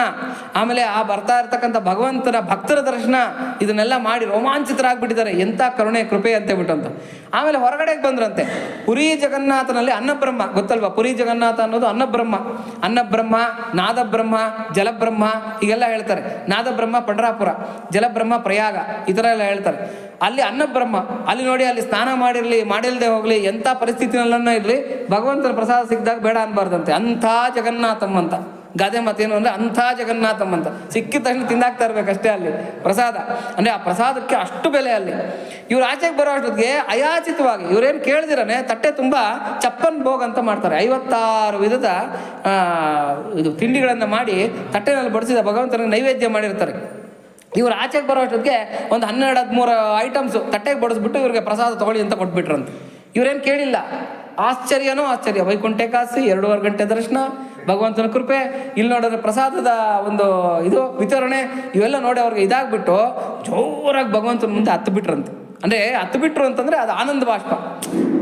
ಆಮೇಲೆ ಆ ಬರ್ತಾ ಇರ್ತಕ್ಕಂಥ ಭಗವಂತನ ಭಕ್ತರ ದರ್ಶನ, ಇದನ್ನೆಲ್ಲ ಮಾಡಿ ರೋಮಾಂಚಿತರಾಗ್ಬಿಟ್ಟಿದ್ದಾರೆ. ಎಂಥ ಕರುಣೆ ಕೃಪೆ ಅಂತ ಹೇಳ್ಬಿಟ್ಟು ಅಂತ. ಆಮೇಲೆ ಹೊರಗಡೆಗೆ ಬಂದ್ರಂತೆ. ಪುರಿ ಜಗನ್ನಾಥನಲ್ಲಿ ಅನ್ನಬ್ರಹ್ಮ ಗೊತ್ತಲ್ವಾ? ಪುರಿ ಜಗನ್ನಾಥ ಅನ್ನೋದು ಅನ್ನಬ್ರಹ್ಮ, ನಾದಬ್ರಹ್ಮ, ಜಲಬ್ರಹ್ಮ ಹೀಗೆಲ್ಲ ಹೇಳ್ತಾರೆ. ನಾದಬ್ರಹ್ಮ ಪಂಡರಾಪುರ, ಜಲಬ್ರಹ್ಮ ಪ್ರಯಾಗ, ಈ ಥರ ಎಲ್ಲ ಹೇಳ್ತಾರೆ. ಅಲ್ಲಿ ಅನ್ನಬ್ರಹ್ಮ, ಅಲ್ಲಿ ನೋಡಿ, ಅಲ್ಲಿ ಸ್ನಾನ ಮಾಡಿರಲಿ ಮಾಡಿಲ್ಲದೆ ಹೋಗಲಿ, ಎಂಥ ಪರಿಸ್ಥಿತಿನಲ್ಲನ್ನ ಇರಲಿ, ಭಗವಂತನ ಪ್ರಸಾದ ಸಿಕ್ಕಿದಾಗ ಬೇಡ ಅನ್ಬಾರ್ದಂತೆ. ಅಂಥ ಜಗನ್ನಾಥಮ್ಮ ಅಂತ ಗಾದೆ ಮಾತೇನು ಅಂದರೆ, ಅಂಥ ಜಗನ್ನಾಥಮ್ಮ ಅಂತ. ಸಿಕ್ಕಿದ ತಕ್ಷಣ ತಿಂದಾಕ್ತಾ ಇರ್ಬೇಕಷ್ಟೇ ಅಲ್ಲಿ ಪ್ರಸಾದ. ಅಂದರೆ ಆ ಪ್ರಸಾದಕ್ಕೆ ಅಷ್ಟು ಬೆಲೆ ಅಲ್ಲಿ. ಇವ್ರು ಆಚೆಗೆ ಬರೋ ಅಷ್ಟೊತ್ತಿಗೆ ಅಯಾಚಿತವಾಗಿ ಇವ್ರೇನು ಕೇಳಿದಿರನೆ ತಟ್ಟೆ ತುಂಬ ಚಪ್ಪನ್ ಭೋಗ್ ಅಂತ ಮಾಡ್ತಾರೆ. 56 ವಿಧದ ಇದು ತಿಂಡಿಗಳನ್ನು ಮಾಡಿ ತಟ್ಟೆನಲ್ಲಿ ಬಡಿಸಿದ ಭಗವಂತನಿಗೆ ನೈವೇದ್ಯ ಮಾಡಿರ್ತಾರೆ. ಇವ್ರು ಆಚೆಗೆ ಬರೋ ಅಷ್ಟೊತ್ತಿಗೆ ಒಂದು 12-13 ಐಟಮ್ಸು ತಟ್ಟೆಗೆ ಬಡಿಸ್ಬಿಟ್ಟು ಇವ್ರಿಗೆ ಪ್ರಸಾದ ತೊಗೊಳ್ಳಿ ಅಂತ ಕೊಟ್ಬಿಟ್ರಂತೆ. ಇವ್ರೇನು ಕೇಳಿಲ್ಲ. ಆಶ್ಚರ್ಯನೋ ಆಶ್ಚರ್ಯ. ವೈಕುಂಠ ಏಕಾದಶಿ 2.5 ಗಂಟೆ ದರ್ಶನ, ಭಗವಂತನ ಕೃಪೆ, ಇಲ್ಲಿ ನೋಡಿದ್ರೆ ಪ್ರಸಾದದ ಒಂದು ಇದು ವಿತರಣೆ, ಇವೆಲ್ಲ ನೋಡಿ ಅವ್ರಿಗೆ ಇದಾಗ್ಬಿಟ್ಟು ಜೋರಾಗಿ ಭಗವಂತನ ಮುಂದೆ ಹತ್ತು ಬಿಟ್ರಂತೆ. ಅಂದರೆ ಹತ್ತು ಬಿಟ್ರು ಅಂತಂದರೆ ಅದು ಆನಂದ ಬಾಷ್ಪ,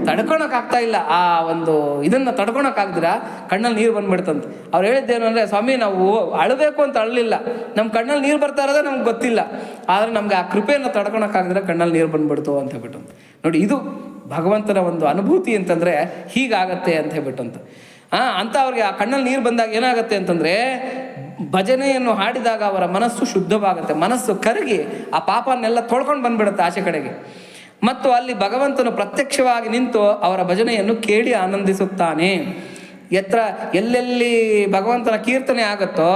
ತಡ್ಕೊಳಕ್ಕಾಗ್ತಾ ಇಲ್ಲ. ಆ ಒಂದು ಇದನ್ನು ತಡ್ಕೊಳಕ್ಕಾಗ್ದಿರ ಕಣ್ಣಲ್ಲಿ ನೀರು ಬಂದ್ಬಿಡ್ತಂತೆ. ಅವ್ರು ಹೇಳಿದ್ದೇನು ಅಂದರೆ, ಸ್ವಾಮಿ ನಾವು ಅಳಬೇಕು ಅಂತ ಅಳಲಿಲ್ಲ, ನಮ್ಮ ಕಣ್ಣಲ್ಲಿ ನೀರು ಬರ್ತಾ ಇರೋದೇ ನಮ್ಗೆ ಗೊತ್ತಿಲ್ಲ, ಆದರೆ ನಮ್ಗೆ ಆ ಕೃಪೆಯನ್ನು ತಡ್ಕೊಳಕ್ಕಾಗ್ದಿರ ಕಣ್ಣಲ್ಲಿ ನೀರು ಬಂದ್ಬಿಡ್ತು ಅಂತ ಹೇಳ್ಬಿಟ್ಟು. ನೋಡಿ, ಇದು ಭಗವಂತನ ಒಂದು ಅನುಭೂತಿ ಅಂತಂದರೆ ಹೀಗಾಗತ್ತೆ ಅಂತ ಹೇಳ್ಬಿಟ್ಟು ಅಂತ ಅವ್ರಿಗೆ ಆ ಕಣ್ಣಲ್ಲಿ ನೀರು ಬಂದಾಗ ಏನಾಗುತ್ತೆ ಅಂತಂದರೆ, ಭಜನೆಯನ್ನು ಹಾಡಿದಾಗ ಅವರ ಮನಸ್ಸು ಶುದ್ಧವಾಗುತ್ತೆ. ಮನಸ್ಸು ಕರಗಿ ಆ ಪಾಪನ್ನೆಲ್ಲ ತೊಳ್ಕೊಂಡು ಬಂದ್ಬಿಡುತ್ತೆ ಆಚೆ ಕಡೆಗೆ. ಮತ್ತು ಅಲ್ಲಿ ಭಗವಂತನು ಪ್ರತ್ಯಕ್ಷವಾಗಿ ನಿಂತು ಅವರ ಭಜನೆಯನ್ನು ಕೇಳಿ ಆನಂದಿಸುತ್ತಾನೆ. ಎಲ್ಲೆಲ್ಲಿ ಭಗವಂತನ ಕೀರ್ತನೆ ಆಗುತ್ತೋ,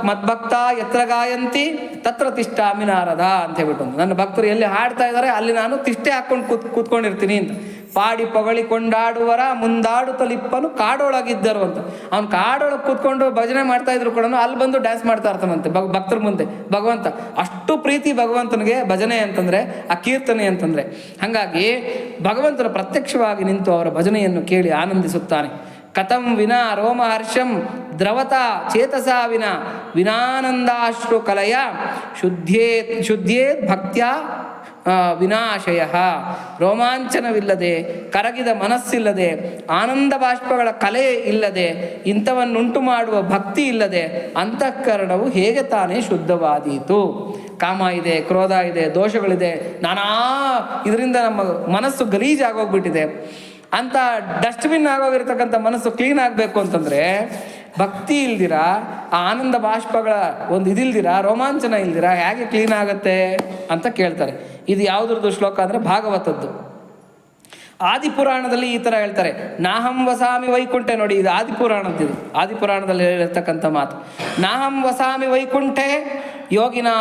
ಮದ್ಭಕ್ತ ಎತ್ರ ಗಾಯಂತಿ ತತ್ರ ತಿಷ್ಠಾಮಿ ನಾರದ ಅಂತ ಹೇಳ್ಬಿಟ್ಟು. ನನ್ನ ಭಕ್ತರು ಎಲ್ಲಿ ಹಾಡ್ತಾ ಇದ್ದಾರೆ ಅಲ್ಲಿ ನಾನು ತಿಷ್ಟೆ ಹಾಕ್ಕೊಂಡು ಕೂತ್ಕೊಂಡಿರ್ತೀನಿ ಅಂತ. ಪಾಡಿ ಪೊಗಳಿ ಕೊಂಡಾಡುವರ ಮುಂದಾಡುತ್ತಲಿಪ್ಪನು ಕಾಡೊಳಗಿದ್ದರು ಅಂತ. ಅವ್ನು ಕಾಡೊಳಗೆ ಕೂತ್ಕೊಂಡು ಭಜನೆ ಮಾಡ್ತಾ ಇದ್ರು ಕೂಡ ಅಲ್ಲಿ ಬಂದು ಡ್ಯಾನ್ಸ್ ಮಾಡ್ತಾ ಇರ್ತಾನಂತೆ ಭಕ್ತರ ಮುಂದೆ ಭಗವಂತ. ಅಷ್ಟು ಪ್ರೀತಿ ಭಗವಂತನಿಗೆ ಭಜನೆ ಅಂತಂದರೆ, ಆ ಕೀರ್ತನೆ ಅಂತಂದರೆ. ಹಾಗಾಗಿ ಭಗವಂತನ ಪ್ರತ್ಯಕ್ಷವಾಗಿ ನಿಂತು ಅವರ ಭಜನೆಯನ್ನು ಕೇಳಿ ಆನಂದಿಸುತ್ತಾನೆ. ಕಥಂ ವಿನಾ ರೋಮಹರ್ಷಂ ದ್ರವತ ಚೇತಸಾ ವಿನಾನಂದಾಶ್ರು ಕಲಯ ಶುದ್ಧೇತ್ ಭಕ್ತ್ಯಾ ವಿನಾಶಯ. ರೋಮಾಂಚನವಿಲ್ಲದೆ, ಕರಗಿದ ಮನಸ್ಸಿಲ್ಲದೆ, ಆನಂದ ಬಾಷ್ಪಗಳ ಕಲೆ ಇಲ್ಲದೆ, ಇಂಥವನ್ನುಂಟು ಮಾಡುವ ಭಕ್ತಿ ಇಲ್ಲದೆ ಅಂತಃಕರಣವು ಹೇಗೆ ತಾನೇ ಶುದ್ಧವಾದೀತು? ಕಾಮ ಇದೆ, ಕ್ರೋಧ ಇದೆ, ದೋಷಗಳಿದೆ, ನಾನಾ ಇದರಿಂದ ನಮ್ಮ ಮನಸ್ಸು ಗಲೀಜಾಗೋಗ್ಬಿಟ್ಟಿದೆ. ಅಂತ ಡಸ್ಟ್ಬಿನ್ ಆಗೋಗಿರ್ತಕ್ಕಂಥ ಮನಸ್ಸು ಕ್ಲೀನ್ ಆಗಬೇಕು ಅಂತಂದರೆ ಭಕ್ತಿ ಇಲ್ದಿರ, ಆ ಆನಂದ ಬಾಷ್ಪಗಳ ಒಂದು ಇದಿಲ್ದಿರ, ರೋಮಾಂಚನ ಇಲ್ದಿರ ಹೇಗೆ ಕ್ಲೀನ್ ಆಗುತ್ತೆ ಅಂತ ಕೇಳ್ತಾರೆ. ಇದು ಯಾವುದ್ರದ್ದು ಶ್ಲೋಕ ಅಂದರೆ ಭಾಗವತದ್ದು. ಆದಿಪುರಾಣದಲ್ಲಿ ಈ ಥರ ಹೇಳ್ತಾರೆ, ನಾಹಂ ವಸಾಮಿ ವೈಕುಂಠೆ. ನೋಡಿ, ಇದು ಆದಿಪುರಾಣದ್ದಿದು. ಆದಿಪುರಾಣದಲ್ಲಿ ಹೇಳಿರ್ತಕ್ಕಂಥ ಮಾತು. ನಾಹಂ ವಸಾಮಿ ವೈಕುಂಠೆ ಯೋಗಿನ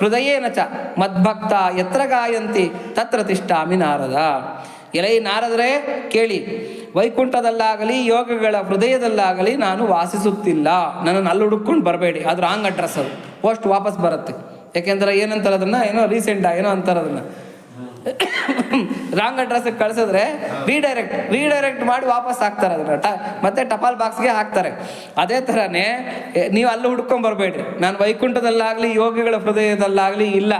ಹೃದಯೇನ ಚ ಮದ್ಭಕ್ತ ಎತ್ರ ಗಾಯಂತಿ ತತ್ರ ತಿಷ್ಠಾಮಿ ನಾರದ. ಎಲೈ ನಾರದರೆ ಕೇಳಿ, ವೈಕುಂಠದಲ್ಲಾಗಲಿ ಯೋಗಗಳ ಹೃದಯದಲ್ಲಾಗಲಿ ನಾನು ವಾಸಿಸುತ್ತಿಲ್ಲ. ನನ್ನನ್ನು ಅಲ್ಲಿ ಹುಡುಕೊಂಡು ಬರಬೇಡಿ. ಅದು ರಾಂಗ್ ಅಡ್ರೆಸ್, ಅದು ಪೋಸ್ಟ್ ವಾಪಸ್ ಬರುತ್ತೆ. ಯಾಕೆಂದ್ರೆ ಏನಂತಾರೆ ಅದನ್ನು, ಏನೋ ರೀಸೆಂಟ್ ಏನೋ ಅಂತಾರೆ ಅದನ್ನು, ರಾಂಗ್ ಅಡ್ರೆಸ್ಗೆ ಕಳಿಸಿದ್ರೆ ರೀಡೈರೆಕ್ಟ್ ಮಾಡಿ ವಾಪಸ್ ಹಾಕ್ತಾರೆ ಅದನ್ನ ಮತ್ತೆ ಟಪಾಲ್ ಬಾಕ್ಸ್ಗೆ ಹಾಕ್ತಾರೆ. ಅದೇ ಥರನೇ ನೀವು ಅಲ್ಲಿ ಹುಡ್ಕೊಂಡ್ ಬರಬೇಡ್ರಿ. ನಾನು ವೈಕುಂಠದಲ್ಲಾಗಲಿ ಯೋಗಿಗಳ ಹೃದಯದಲ್ಲಾಗಲಿ ಇಲ್ಲ.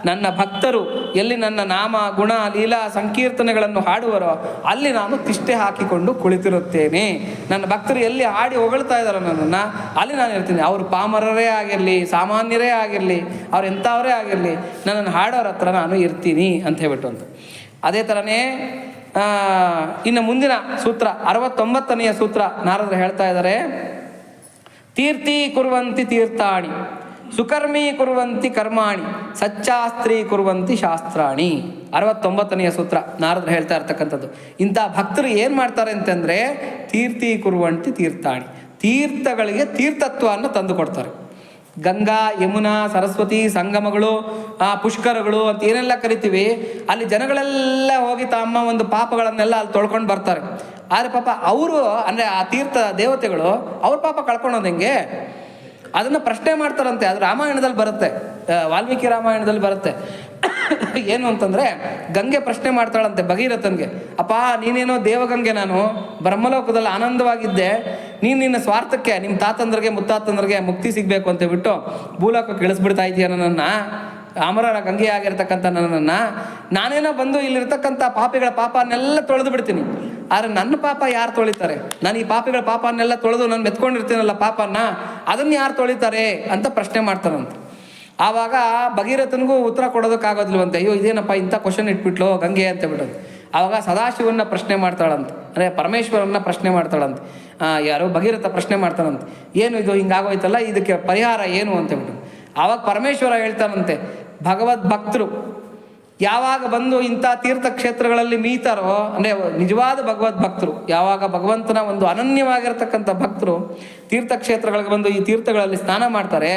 ನನ್ನ ಭಕ್ತರು ಎಲ್ಲಿ ನನ್ನ ನಾಮ ಗುಣ ಲೀಲಾ ಸಂಕೀರ್ತನೆಗಳನ್ನು ಹಾಡುವರೋ ಅಲ್ಲಿ ನಾನು ತಿಷ್ಟೆ ಹಾಕಿಕೊಂಡು ಕುಳಿತಿರುತ್ತೇನೆ. ನನ್ನ ಭಕ್ತರು ಎಲ್ಲಿ ಹಾಡಿ ಹೊಗಳ್ತಾ ಇದ್ದಾರೋ ನನ್ನನ್ನು, ಅಲ್ಲಿ ನಾನು ಇರ್ತೀನಿ. ಅವರು ಪಾಮರರೇ ಆಗಿರಲಿ, ಸಾಮಾನ್ಯರೇ ಆಗಿರಲಿ, ಅವ್ರು ಎಂಥವರೇ ಆಗಿರಲಿ, ನನ್ನನ್ನು ಹಾಡೋರ ಹತ್ರ ನಾನು ಇರ್ತೀನಿ ಅಂತ ಹೇಳ್ಬಿಟ್ಟು ಅಂತ. ಅದೇ ಥರನೇ ಇನ್ನು ಮುಂದಿನ ಸೂತ್ರ 69ನೆಯ ಸೂತ್ರ ನಾರದರು ಹೇಳ್ತಾ ಇದ್ದಾರೆ, ತೀರ್ಥಿ ಕುರುವಂತಿ ತೀರ್ಥಾಣಿ, ಸುಕರ್ಮಿ ಕುರುವಂತಿ ಕರ್ಮಾಣಿ, ಸಚ್ಚಾಸ್ತ್ರೀ ಕುರುವಂತಿ ಶಾಸ್ತ್ರಾಣಿ. 69ನೆಯ ಸೂತ್ರ ನಾರದರು ಹೇಳ್ತಾ ಇರ್ತಕ್ಕಂಥದ್ದು. ಇಂಥ ಭಕ್ತರು ಏನು ಮಾಡ್ತಾರೆ ಅಂತಂದರೆ, ತೀರ್ಥಿ ಕುರುವಂತಿ ತೀರ್ಥಾಣಿ, ತೀರ್ಥಗಳಿಗೆ ತೀರ್ಥತ್ವವನ್ನು ತಂದು ಕೊಡ್ತಾರೆ. ಗಂಗಾ, ಯಮುನಾ, ಸರಸ್ವತಿ ಸಂಗಮಗಳು, ಪುಷ್ಕರಗಳು ಅಂತ ಏನೆಲ್ಲ ಕರಿತೀವಿ, ಅಲ್ಲಿ ಜನಗಳೆಲ್ಲ ಹೋಗಿ ತಮ್ಮ ಒಂದು ಪಾಪಗಳನ್ನೆಲ್ಲ ಅಲ್ಲಿ ತೊಳ್ಕೊಂಡು ಬರ್ತಾರೆ. ಆದರೆ ಪಾಪ ಅವರು ಅಂದರೆ ಆ ತೀರ್ಥ ದೇವತೆಗಳು ಅವ್ರ ಪಾಪ ಕಳ್ಕೊಳೋದು ಹೆಂಗೆ ಅದನ್ನು ಪ್ರಶ್ನೆ ಮಾಡ್ತಾರಂತೆ. ಅದು ರಾಮಾಯಣದಲ್ಲಿ ಬರುತ್ತೆ, ವಾಲ್ಮೀಕಿ ರಾಮಾಯಣದಲ್ಲಿ ಬರುತ್ತೆ. ಏನು ಅಂತಂದರೆ, ಗಂಗೆ ಪ್ರಶ್ನೆ ಮಾಡ್ತಾಳಂತೆ ಭಗೀರಥನ್ಗೆ, ಅಪ್ಪ ನೀನೇನೋ ದೇವಗಂಗೆ, ನಾನು ಬ್ರಹ್ಮಲೋಕದಲ್ಲಿ ಆನಂದವಾಗಿದ್ದೆ, ನಿನ್ನ ಸ್ವಾರ್ಥಕ್ಕೆ ನಿಮ್ಮ ತಾತಂದ್ರಿಗೆ ಮುತ್ತಾತಂದ್ರಿಗೆ ಮುಕ್ತಿ ಸಿಗಬೇಕು ಅಂತ ಬಿಟ್ಟು ಭೂಲೋಕಕ್ಕೆ ಇಳಿಸ್ಬಿಡ್ತಾ ಇದೆಯಾ ನನ್ನನ್ನು, ಅಮರರ ಗಂಗೆ ಆಗಿರ್ತಕ್ಕಂಥ ನನ್ನನ್ನು. ನಾನೇನೋ ಬಂದು ಇಲ್ಲಿರ್ತಕ್ಕಂಥ ಪಾಪಿಗಳ ಪಾಪನ್ನೆಲ್ಲ ತೊಳೆದು ಬಿಡ್ತೀನಿ, ಆದರೆ ನನ್ನ ಪಾಪ ಯಾರು ತೊಳಿತಾರೆ? ನಾನು ಈ ಪಾಪಿಗಳ ಪಾಪನ್ನೆಲ್ಲ ತೊಳೆದು ನಾನು ಮೆತ್ಕೊಂಡಿರ್ತೀನಲ್ಲ ಪಾಪನ, ಅದನ್ನು ಯಾರು ತೊಳಿತಾರೆ ಅಂತ ಪ್ರಶ್ನೆ ಮಾಡ್ತಾರಂತೆ. ಆವಾಗ ಭಗೀರಥನಿಗೂ ಉತ್ತರ ಕೊಡೋದಕ್ಕಾಗೋದಿಲ್ವಂತೆ. ಅಯ್ಯೋ ಇದೇನಪ್ಪ ಇಂಥ ಕ್ವಶನ್ ಇಟ್ಬಿಟ್ಲು ಗಂಗೆ ಅಂತ ಬಿಟ್ಟದು. ಆವಾಗ ಸದಾಶಿವನ್ನ ಪ್ರಶ್ನೆ ಮಾಡ್ತಾಳಂತೆ, ಅಂದರೆ ಪರಮೇಶ್ವರನ್ನ ಪ್ರಶ್ನೆ ಮಾಡ್ತಾಳಂತೆ. ಯಾರು ಭಗೀರಥ ಪ್ರಶ್ನೆ ಮಾಡ್ತಾನಂತೆ, ಏನು ಇದು ಹಿಂಗಾಗೋಯ್ತಲ್ಲ, ಇದಕ್ಕೆ ಪರಿಹಾರ ಏನು ಅಂತ ಬಿಟ್ಟು. ಆವಾಗ ಪರಮೇಶ್ವರ ಹೇಳ್ತಾನಂತೆ, ಭಗವದ್ ಭಕ್ತರು ಯಾವಾಗ ಬಂದು ಇಂಥ ತೀರ್ಥಕ್ಷೇತ್ರಗಳಲ್ಲಿ ಮೀತಾರೋ, ಅಂದರೆ ನಿಜವಾದ ಭಗವದ್ ಭಕ್ತರು ಯಾವಾಗ ಭಗವಂತನ ಒಂದು ಅನನ್ಯವಾಗಿರ್ತಕ್ಕಂಥ ಭಕ್ತರು ತೀರ್ಥಕ್ಷೇತ್ರಗಳಿಗೆ ಬಂದು ಈ ತೀರ್ಥಗಳಲ್ಲಿ ಸ್ನಾನ ಮಾಡ್ತಾರೆ,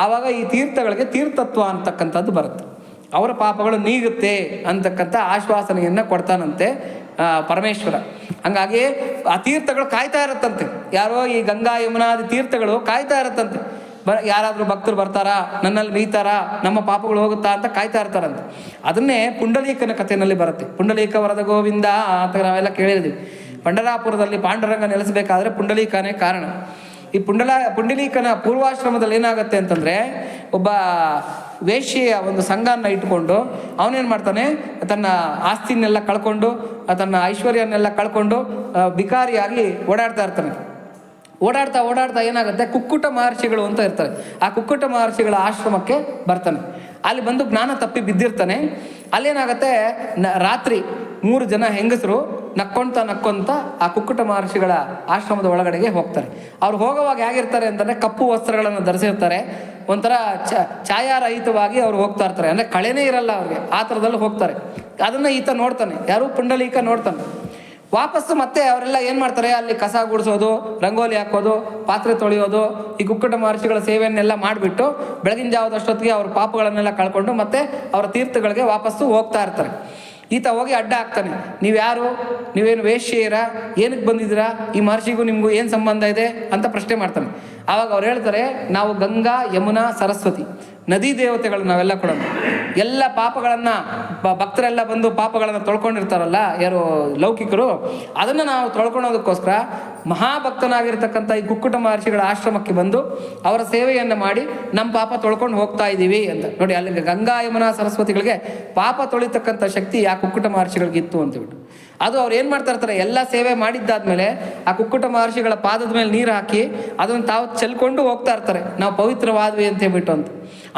ಆವಾಗ ಈ ತೀರ್ಥಗಳಿಗೆ ತೀರ್ಥತ್ವ ಅಂತಕ್ಕಂಥದ್ದು ಬರುತ್ತೆ, ಅವರ ಪಾಪಗಳು ನೀಗುತ್ತೆ ಅಂತಕ್ಕಂಥ ಆಶ್ವಾಸನೆಯನ್ನು ಕೊಡ್ತಾನಂತೆ ಪರಮೇಶ್ವರ. ಹಂಗಾಗಿ ಆ ತೀರ್ಥಗಳು ಕಾಯ್ತಾ ಇರತ್ತಂತೆ, ಯಾರೋ ಈ ಗಂಗಾ ಯಮುನಾದಿ ತೀರ್ಥಗಳು ಕಾಯ್ತಾ ಇರತ್ತಂತೆ. ಯಾರಾದರೂ ಭಕ್ತರು ಬರ್ತಾರಾ, ನನ್ನಲ್ಲಿ ಮೀತಾರಾ, ನಮ್ಮ ಪಾಪಗಳು ಹೋಗುತ್ತಾ ಅಂತ ಕಾಯ್ತಾ ಇರ್ತಾರಂತೆ. ಅದನ್ನೇ ಪುಂಡಲೀಕನ ಕಥೆಯಲ್ಲಿ ಬರುತ್ತೆ. ಪುಂಡಲೀಕ ವರದ ಗೋವಿಂದ ಅಂತ ನಾವೆಲ್ಲ ಕೇಳಿದ್ವಿ. ಪಂಡರಾಪುರದಲ್ಲಿ ಪಾಂಡುರಂಗ ನೆಲೆಸಬೇಕಾದ್ರೆ ಪುಂಡಲೀಕನೇ ಕಾರಣ. ಈ ಪುಂಡಲೀಕನ ಪೂರ್ವಾಶ್ರಮದಲ್ಲಿ ಏನಾಗುತ್ತೆ ಅಂತಂದರೆ, ಒಬ್ಬ ವೇಶ್ಯೆಯ ಒಂದು ಸಂಘನ ಇಟ್ಕೊಂಡು ಅವನೇನು ಮಾಡ್ತಾನೆ, ತನ್ನ ಆಸ್ತಿನೆಲ್ಲ ಕಳ್ಕೊಂಡು ತನ್ನ ಐಶ್ವರ್ಯನೆಲ್ಲ ಕಳ್ಕೊಂಡು ಬಿಕಾರಿಯಾಗಿ ಓಡಾಡ್ತಾ ಇರ್ತಾನೆ. ಓಡಾಡ್ತಾ ಏನಾಗುತ್ತೆ, ಕುಕ್ಕುಟ ಮಹರ್ಷಿಗಳು ಅಂತ ಇರ್ತಾರೆ, ಆ ಕುಕ್ಕುಟ ಮಹರ್ಷಿಗಳ ಆಶ್ರಮಕ್ಕೆ ಬರ್ತಾನೆ. ಅಲ್ಲಿ ಬಂದು ಜ್ಞಾನ ತಪ್ಪಿ ಬಿದ್ದಿರ್ತಾನೆ. ಅಲ್ಲೇನಾಗತ್ತೆ, ರಾತ್ರಿ 3 ಜನ ಹೆಂಗಸರು ನಕ್ಕೊಂತ ಆ ಕುಕ್ಕುಟ ಮಹರ್ಷಿಗಳ ಆಶ್ರಮದ ಒಳಗಡೆಗೆ ಹೋಗ್ತಾರೆ. ಅವ್ರು ಹೋಗುವಾಗ ಹೇಗಿರ್ತಾರೆ ಅಂತಂದರೆ, ಕಪ್ಪು ವಸ್ತ್ರಗಳನ್ನು ಧರಿಸಿರ್ತಾರೆ, ಒಂಥರ ಛಾಯಾರಹಿತವಾಗಿ ಅವ್ರು ಹೋಗ್ತಾ ಇರ್ತಾರೆ, ಅಂದರೆ ಕಳೆನೇ ಇರಲ್ಲ ಅವ್ರಿಗೆ, ಆ ಥರದಲ್ಲಿ ಹೋಗ್ತಾರೆ. ಅದನ್ನು ಈತ ನೋಡ್ತಾನೆ, ಯಾರು ಪುಂಡಲೀಕ ನೋಡ್ತಾನೆ. ವಾಪಸ್ಸು ಮತ್ತೆ ಅವರೆಲ್ಲ ಏನು ಮಾಡ್ತಾರೆ, ಅಲ್ಲಿ ಕಸ ಗುಡಿಸೋದು, ರಂಗೋಲಿ ಹಾಕೋದು, ಪಾತ್ರೆ ತೊಳೆಯೋದು, ಈ ಕುಕ್ಕುಟ ಮಹರ್ಷಿಗಳ ಸೇವೆಯನ್ನೆಲ್ಲ ಮಾಡಿಬಿಟ್ಟು ಬೆಳಗಿನ ಜಾವದಷ್ಟೊತ್ತಿಗೆ ಅವ್ರ ಪಾಪಗಳನ್ನೆಲ್ಲ ಕಳ್ಕೊಂಡು ಮತ್ತೆ ಅವರ ತೀರ್ಥಗಳಿಗೆ ವಾಪಸ್ಸು ಹೋಗ್ತಾ ಇರ್ತಾರೆ. ಈತ ಹೋಗಿ ಅಡ್ಡ ಹಾಕ್ತಾನೆ, ನೀವ್ಯಾರು, ನೀವೇನು ವೇಶ್ಯೆಯರಾ, ಏನಕ್ಕೆ ಬಂದಿದ್ದೀರಾ, ಈ ಮಹರ್ಷಿಗೂ ನಿಮಗೂ ಏನು ಸಂಬಂಧ ಇದೆ ಅಂತ ಪ್ರಶ್ನೆ ಮಾಡ್ತಾನೆ. ಆವಾಗ ಅವ್ರು ಹೇಳ್ತಾರೆ, ನಾವು ಗಂಗಾ ಯಮುನಾ ಸರಸ್ವತಿ ನದಿ ದೇವತೆಗಳು ನಾವೆಲ್ಲ ಕೂಡ ಎಲ್ಲ ಪಾಪಗಳನ್ನು ಭಕ್ತರೆಲ್ಲ ಬಂದು ಪಾಪಗಳನ್ನು ತೊಳ್ಕೊಂಡಿರ್ತಾರಲ್ಲ ಯಾರು ಲೌಕಿಕರು, ಅದನ್ನು ನಾವು ತೊಳ್ಕೊಳೋದಕ್ಕೋಸ್ಕರ ಮಹಾಭಕ್ತನಾಗಿರ್ತಕ್ಕಂಥ ಈ ಕುಕ್ಕುಟ ಮಹರ್ಷಿಗಳ ಆಶ್ರಮಕ್ಕೆ ಬಂದು ಅವರ ಸೇವೆಯನ್ನು ಮಾಡಿ ನಮ್ಮ ಪಾಪ ತೊಳ್ಕೊಂಡು ಹೋಗ್ತಾ ಇದ್ದೀವಿ ಅಂತ. ನೋಡಿ, ಅಲ್ಲಿ ಗಂಗಾ ಯಮುನಾ ಸರಸ್ವತಿಗಳಿಗೆ ಪಾಪ ತೊಳಿತಕ್ಕಂಥ ಶಕ್ತಿ ಆ ಕುಕ್ಕುಟ ಮಹರ್ಷಿಗಳಿಗಿತ್ತು ಅಂತೇಳ್ಬಿಟ್ಟು. ಅದು ಅವ್ರು ಏನು ಮಾಡ್ತಾ ಇರ್ತಾರೆ, ಎಲ್ಲ ಸೇವೆ ಮಾಡಿದ್ದಾದ್ಮೇಲೆ ಆ ಕುಕ್ಕುಟ ಮಹರ್ಷಿಗಳ ಪಾದದ ಮೇಲೆ ನೀರು ಹಾಕಿ ಅದನ್ನು ತಾವು ಚೆಲ್ಕೊಂಡು ಹೋಗ್ತಾ ಇರ್ತಾರೆ, ನಾವು ಪವಿತ್ರವಾದ್ವಿ ಅಂತ ಹೇಳ್ಬಿಟ್ಟು ಅಂತ.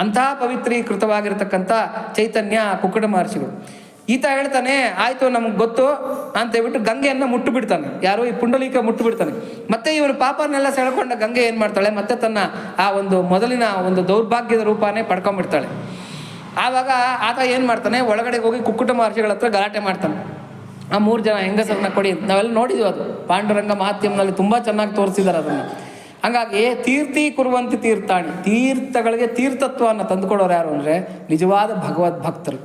ಅಂತಹ ಪವಿತ್ರೀಕೃತವಾಗಿರ್ತಕ್ಕಂಥ ಚೈತನ್ಯ ಕುಕ್ಕುಟ ಮಹರ್ಷಿಗಳು. ಈತ ಹೇಳ್ತಾನೆ, ಆಯಿತು ನಮ್ಗೆ ಗೊತ್ತು ಅಂತ ಹೇಳ್ಬಿಟ್ಟು ಗಂಗೆಯನ್ನು ಮುಟ್ಟು ಬಿಡ್ತಾನೆ. ಯಾರು, ಈ ಪುಂಡಲೀಕ ಮುಟ್ಟು ಬಿಡ್ತಾನೆ. ಮತ್ತೆ ಇವನು ಪಾಪನೆಲ್ಲ ಸೆಳ್ಕೊಂಡ ಗಂಗೆ ಏನು ಮಾಡ್ತಾಳೆ, ಮತ್ತೆ ತನ್ನ ಆ ಒಂದು ಮೊದಲಿನ ಒಂದು ದೌರ್ಭಾಗ್ಯದ ರೂಪನೇ ಪಡ್ಕೊಂಡ್ಬಿಡ್ತಾಳೆ. ಆವಾಗ ಆತ ಏನು ಮಾಡ್ತಾನೆ, ಒಳಗಡೆ ಹೋಗಿ ಕುಕ್ಕುಟ ಮಹರ್ಷಿಗಳ ಹತ್ರ ಗಲಾಟೆ ಮಾಡ್ತಾನೆ. ಆ 3 ಜನ ಹೆಂಗಸರನ್ನ ಕೊಡಿ, ನಾವೆಲ್ಲ ನೋಡಿದ್ವಿ, ಅದು ಪಾಂಡುರಂಗ ಮಹಾತ್ಮ್ಯಂನಲ್ಲಿ ತುಂಬ ಚೆನ್ನಾಗಿ ತೋರಿಸಿದ್ದಾರೆ ಅದನ್ನು. ಹಂಗಾಗಿ ತೀರ್ಥಿ ಕುರುವಂತಿ ತೀರ್ಥಾಣಿ, ತೀರ್ಥಗಳಿಗೆ ತೀರ್ಥತ್ವವನ್ನು ತಂದುಕೊಡೋರು ಯಾರು ಅಂದರೆ ನಿಜವಾದ ಭಗವದ್ ಭಕ್ತರು.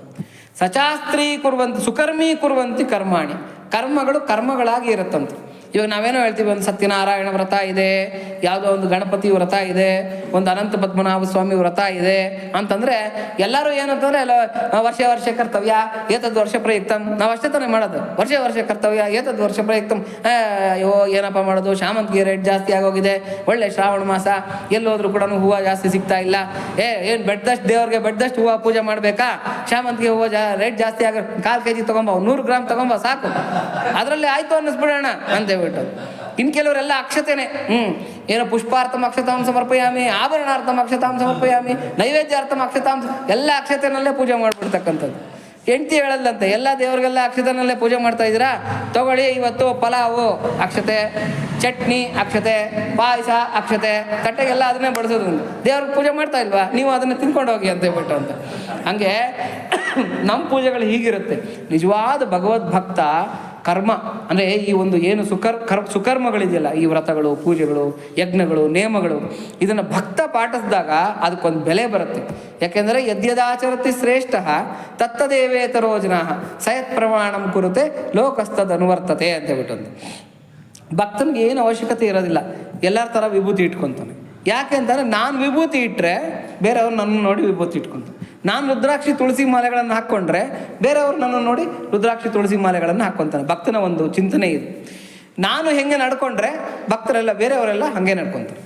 ಸಚಾಸ್ತ್ರೀ ಕುರುವಂತಿ ಸುಕರ್ಮಿ ಕುರುವಂತಿ ಕರ್ಮಾಣಿ, ಕರ್ಮಗಳು ಕರ್ಮಗಳಾಗಿ ಇರುತ್ತಂತೆ. ಇವಾಗ ನಾವೇನೋ ಹೇಳ್ತೀವಿ, ಒಂದು ಸತ್ಯನಾರಾಯಣ ವ್ರತ ಇದೆ, ಯಾವುದೋ ಒಂದು ಗಣಪತಿ ವ್ರತ ಇದೆ, ಒಂದು ಅನಂತ ಪದ್ಮನಾಭ ಸ್ವಾಮಿ ವ್ರತ ಇದೆ ಅಂತಂದರೆ ಎಲ್ಲರೂ ಏನಂತಂದರೆ ಎಲ್ಲ ವರ್ಷ ಕರ್ತವ್ಯ ಏತದ್ ವರ್ಷ ಪ್ರಯುಕ್ತಂ, ನಾವು ಅಷ್ಟೇ ತಾನೇ ಮಾಡೋದು. ವರ್ಷ ಕರ್ತವ್ಯ ಏತದ್ ವರ್ಷ ಪ್ರಯುಕ್ತಂ. ಅಯ್ಯೋ ಏನಪ್ಪ ಮಾಡೋದು, ಶಾಮಂತಿಗೆ ರೇಟ್ ಜಾಸ್ತಿ ಆಗೋಗಿದೆ, ಒಳ್ಳೆ ಶ್ರಾವಣ ಮಾಸ, ಎಲ್ಲೋದ್ರೂ ಕೂಡ ಹೂವು ಜಾಸ್ತಿ ಸಿಗ್ತಾ ಇಲ್ಲ. ಏನು ಬೆಡ್ದಷ್ಟು ದೇವ್ರಿಗೆ ಬೆಡ್ದಷ್ಟು ಹೂವು ಪೂಜೆ ಮಾಡಬೇಕಾ? ಶಾಮಂತಿಗೆ ಹೂವು ರೇಟ್ ಜಾಸ್ತಿ ಆಗ 1/4 kg ತೊಗೊಂಬ, 100 ಗ್ರಾಮ್ ತೊಗೊಂಬ ಸಾಕು, ಅದರಲ್ಲಿ ಆಯಿತು ಅನ್ನಿಸ್ಬಿಡೋಣ ಅಂತೇಳ್ಬಿಟ್ಟು. ಇನ್ನು ಕೆಲವರೆಲ್ಲ ಅಕ್ಷತೆನೆ, ಏನೋ ಪುಷ್ಪಾರ್ಥಂ ಅಕ್ಷತಾಂ ಸಮರ್ಪಯಾಮಿ, ಆಭರಣಾರ್ಥಂ ಅಕ್ಷತಾಂ ಸಮರ್ಪಯಾಮಿ, ನೈವೇದ್ಯಾರ್ಥಂ ಅಕ್ಷತಾಂ, ಎಲ್ಲ ಅಕ್ಷತೆನಲ್ಲೇ ಪೂಜೆ ಮಾಡಿಬಿಡ್ತಕ್ಕಂಥದ್ದು. ಹೆಂಡ್ತಿ ಹೇಳಲ್ಲಂತೆ, ಎಲ್ಲ ದೇವ್ರಿಗೆಲ್ಲ ಅಕ್ಷತೆನಲ್ಲೇ ಪೂಜೆ ಮಾಡ್ತಾ ಇದ್ದೀರಾ, ತಗೊಳ್ಳಿ ಇವತ್ತು ಪಲಾವು ಅಕ್ಷತೆ, ಚಟ್ನಿ ಅಕ್ಷತೆ, ಪಾಯಸ ಅಕ್ಷತೆ, ತಟ್ಟೆಗೆಲ್ಲ ಅದನ್ನೇ ಬಡಿಸೋದು. ದೇವ್ರಿಗೆ ಪೂಜೆ ಮಾಡ್ತಾ ಇಲ್ವಾ, ನೀವು ಅದನ್ನು ತಿನ್ಕೊಂಡು ಹೋಗಿ ಅಂತ ಹೇಳ್ಬಿಟ್ಟು ಅಂತ. ಹಂಗೆ ನಮ್ಮ ಪೂಜೆಗಳು ಹೀಗಿರುತ್ತೆ. ನಿಜವಾದ ಭಗವದ್ಭಕ್ತ ಕರ್ಮ ಅಂದರೆ ಈ ಒಂದು ಏನು ಸುಕರ್ಮಗಳಿದೆಯಲ್ಲ, ಈ ವ್ರತಗಳು, ಪೂಜೆಗಳು, ಯಜ್ಞಗಳು, ನೇಮಗಳು, ಇದನ್ನು ಭಕ್ತ ಪಾಠಿಸಿದಾಗ ಅದಕ್ಕೊಂದು ಬೆಲೆ ಬರುತ್ತೆ. ಯಾಕೆಂದರೆ ಯದ್ಯದಾಚರತಿ ಶ್ರೇಷ್ಠ ತತ್ತದೇವೇತರೋ ಜನಾಃ ಸಯತ್ ಪ್ರಮಾಣಂ ಕುರುತೆ ಲೋಕಸ್ತದನುವರ್ತತೆ ಅಂತ ಹೇಳ್ಬಿಟ್ಟು. ಭಕ್ತನಿಗೆ ಏನು ಅವಶ್ಯಕತೆ ಇರೋದಿಲ್ಲ, ಎಲ್ಲರ ಥರ ವಿಭೂತಿ ಇಟ್ಕೊತಾನೆ. ಯಾಕೆ ಅಂತಂದರೆ ನಾನು ವಿಭೂತಿ ಇಟ್ಟರೆ ಬೇರೆಯವ್ರು ನನ್ನ ನೋಡಿ ವಿಭೂತಿ ಇಟ್ಕೊತಾರೆ. ನಾನು ರುದ್ರಾಕ್ಷಿ ತುಳಸಿ ಮಾಲೆಗಳನ್ನು ಹಾಕ್ಕೊಂಡ್ರೆ ಬೇರೆಯವ್ರು ನನ್ನ ನೋಡಿ ರುದ್ರಾಕ್ಷಿ ತುಳಸಿ ಮಾಲೆಗಳನ್ನು ಹಾಕ್ಕೊತಾನೆ. ಭಕ್ತನ ಒಂದು ಚಿಂತನೆ ಇದು. ನಾನು ಹೆಂಗೆ ನಡ್ಕೊಂಡ್ರೆ ಭಕ್ತರೆಲ್ಲ ಬೇರೆಯವರೆಲ್ಲ ಹಾಗೆ ನಡ್ಕೊತಾರೆ.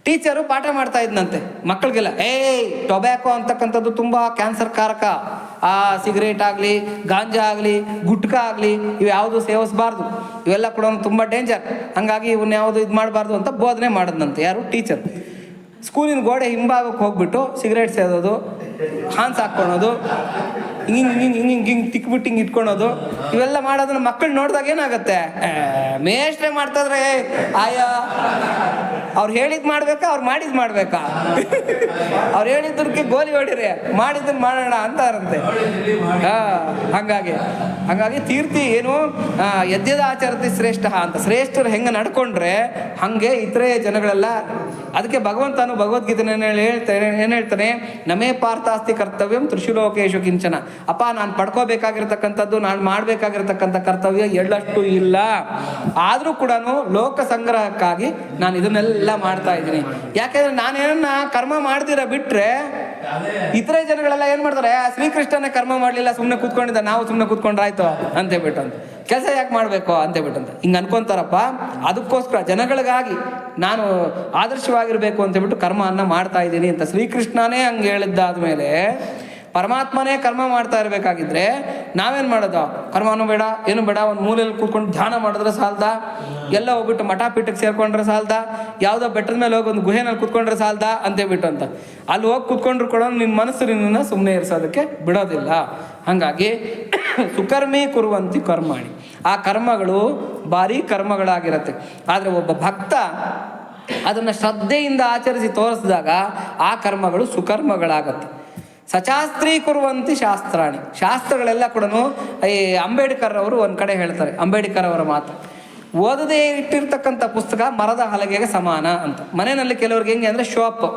ಟೀಚರು ಪಾಠ ಮಾಡ್ತಾ ಇದ್ನಂತೆ ಮಕ್ಕಳಿಗೆಲ್ಲ, ಟೊಬ್ಯಾಕೋ ಅಂತಕ್ಕಂಥದ್ದು ತುಂಬ ಕ್ಯಾನ್ಸರ್ ಕಾರಕ, ಆ ಸಿಗರೇಟ್ ಆಗಲಿ, ಗಾಂಜಾ ಆಗಲಿ, ಗುಟ್ಕಾ ಆಗಲಿ, ಇವು ಯಾವುದು ಸೇವಿಸಬಾರ್ದು, ಇವೆಲ್ಲ ಕೂಡ ತುಂಬ ಡೇಂಜರ್, ಹಾಗಾಗಿ ಇವನ್ನ ಯಾವುದು ಇದು ಮಾಡಬಾರ್ದು ಅಂತ ಬೋಧನೆ ಮಾಡಿದ್ನಂತೆ. ಯಾರು? ಟೀಚರ್. ಸ್ಕೂಲಿನ ಗೋಡೆ ಹಿಂಭಾಗಕ್ಕೆ ಹೋಗ್ಬಿಟ್ಟು ಸಿಗರೇಟ್ ಸೇದೋದು, ಹಾನ್ಸ್ ಹಾಕ್ಕೊಳೋದು, ಹಿಂಗೆ ತಿಕ್ಬಿಟ್ಟು ಹಿಂಗೆ ಇಟ್ಕೊಳೋದು, ಇವೆಲ್ಲ ಮಾಡೋದನ್ನ ಮಕ್ಕಳು ನೋಡಿದಾಗ ಏನಾಗುತ್ತೆ, ಮೇಷ್ಟ್ರೆ ಮಾಡ್ತಾಯಿದ್ರೆ ಆಯಾ ಅವ್ರು ಹೇಳಿದ್ ಮಾಡ್ಬೇಕಾ, ಅವ್ರು ಮಾಡಿದ್ ಮಾಡ್ಬೇಕಾ, ಅವ್ರು ಹೇಳಿದ್ದಕ್ಕೆ ಗೋಲಿ ಹೊಡಿರಿ, ಮಾಡಿದ್ದನ್ನು ಮಾಡೋಣ ಅಂತಾರಂತೆ. ಹಾಗಾಗಿ ತೀರ್ತಿ ಏನು ಯದ್ಯದ ಆಚರತಿ ಶ್ರೇಷ್ಠ ಅಂತ, ಶ್ರೇಷ್ಠರು ಹೆಂಗೆ ನಡ್ಕೊಂಡ್ರೆ ಹಂಗೆ ಇತರೆ ಜನಗಳೆಲ್ಲ. ಅದಕ್ಕೆ ಭಗವಂತನು ಭಗವದ್ಗೀತೆಯನ್ನು ಏನು ಹೇಳ್ತಾನೆ, ನಮೇ ಪಾರ್ಥಾಸ್ತಿ ಕರ್ತವ್ಯಂ ತ್ರಿಶುಲೋಕೇಶು ಕಿಂಚನ. ಅಪ್ಪ, ನಾನು ಪಡ್ಕೋಬೇಕಾಗಿರ್ತಕ್ಕಂಥದ್ದು, ನಾನು ಮಾಡಬೇಕಾಗಿರ್ತಕ್ಕಂಥ ಕರ್ತವ್ಯ ಎಳ್ಳಷ್ಟು ಇಲ್ಲ, ಆದರೂ ಕೂಡ ಲೋಕ ಸಂಗ್ರಹಕ್ಕಾಗಿ ನಾನು ಇದನ್ನೆಲ್ಲ ಮಾಡ್ತಾ ಇದ್ದೀನಿ. ಯಾಕೆಂದ್ರೆ ನಾನೇನನ್ನ ಕರ್ಮ ಮಾಡ್ದಿರ ಬಿಟ್ರೆ ಇತರೆ ಜನಗಳೆಲ್ಲ ಏನ್ ಮಾಡ್ತಾರೆ, ಶ್ರೀಕೃಷ್ಣನೇ ಕರ್ಮ ಮಾಡ್ಲಿಲ್ಲ, ಸುಮ್ಮನೆ ಕೂತ್ಕೊಂಡಿದ್ದ, ನಾವು ಸುಮ್ಮನೆ ಕೂತ್ಕೊಂಡ್ರಾಯ್ತು ಅಂತೇಳ್ಬಿಟ್ಟು ಅಂತ, ಕೆಲಸ ಯಾಕೆ ಮಾಡಬೇಕು ಅಂತೇಳ್ಬಿಟ್ಟಂತ ಹಿಂಗೆ ಅನ್ಕೊಂತಾರಪ್ಪ. ಅದಕ್ಕೋಸ್ಕರ ಜನಗಳಿಗಾಗಿ ನಾನು ಆದರ್ಶವಾಗಿರ್ಬೇಕು ಅಂತೇಳ್ಬಿಟ್ಟು ಕರ್ಮವನ್ನು ಮಾಡ್ತಾ ಇದ್ದೀನಿ ಅಂತ ಶ್ರೀಕೃಷ್ಣನೇ ಹಂಗೆ ಹೇಳಿದ್ದಾದ್ಮೇಲೆ ಪರಮಾತ್ಮನೇ ಕರ್ಮ ಮಾಡ್ತಾ ಇರಬೇಕಾಗಿದ್ರೆ ನಾವೇನು ಮಾಡೋದು? ಕರ್ಮನೂ ಬೇಡ, ಏನು ಬೇಡ, ಒಂದು ಮೂಲೆಯಲ್ಲಿ ಕೂತ್ಕೊಂಡು ಧ್ಯಾನ ಮಾಡಿದ್ರೆ ಸಾಲ್ದ, ಎಲ್ಲ ಹೋಗ್ಬಿಟ್ಟು ಮಠ ಪೀಠಕ್ಕೆ ಸೇರ್ಕೊಂಡ್ರೆ ಸಾಲ್ದ, ಯಾವುದೋ ಬೆಟ್ಟದ ಮೇಲೆ ಹೋಗಿ ಒಂದು ಗುಹೆನಲ್ಲಿ ಕೂತ್ಕೊಂಡ್ರೆ ಸಾಲ್ದ ಅಂತೇಳ್ಬಿಟ್ಟು ಅಂತ. ಅಲ್ಲಿ ಹೋಗಿ ಕೂತ್ಕೊಂಡ್ರು ಕೂಡ ನಿನ್ನ ಮನಸ್ಸು ನಿನ್ನನ್ನು ಸುಮ್ಮನೆ ಇರಿಸೋದಕ್ಕೆ ಬಿಡೋದಿಲ್ಲ. ಹಾಗಾಗಿ ಸುಕರ್ಮಿ ಕುರುವಂತಿ ಕರ್ಮಾಣಿ, ಆ ಕರ್ಮಗಳು ಭಾರಿ ಕರ್ಮಗಳಾಗಿರುತ್ತೆ. ಆದರೆ ಒಬ್ಬ ಭಕ್ತ ಅದನ್ನು ಶ್ರದ್ಧೆಯಿಂದ ಆಚರಿಸಿ ತೋರಿಸಿದಾಗ ಆ ಕರ್ಮಗಳು ಸುಕರ್ಮಗಳಾಗತ್ತೆ. ಸಚಾಸ್ತ್ರೀಕುರುವಂತಿ ಶಾಸ್ತ್ರಾಣಿ, ಶಾಸ್ತ್ರಗಳೆಲ್ಲ ಕೂಡ ಈ ಅಂಬೇಡ್ಕರ್ ಅವರು ಒಂದು ಕಡೆ ಹೇಳ್ತಾರೆ, ಅಂಬೇಡ್ಕರ್ ಅವರ ಮಾತು, ಓದದೇ ಇಟ್ಟಿರ್ತಕ್ಕಂಥ ಪುಸ್ತಕ ಮರದ ಹಲಗೆಗೆ ಸಮಾನ ಅಂತ. ಮನೆಯಲ್ಲಿ ಕೆಲವ್ರಿಗೆ ಹೆಂಗೆ ಅಂದರೆ ಶೋಪ್,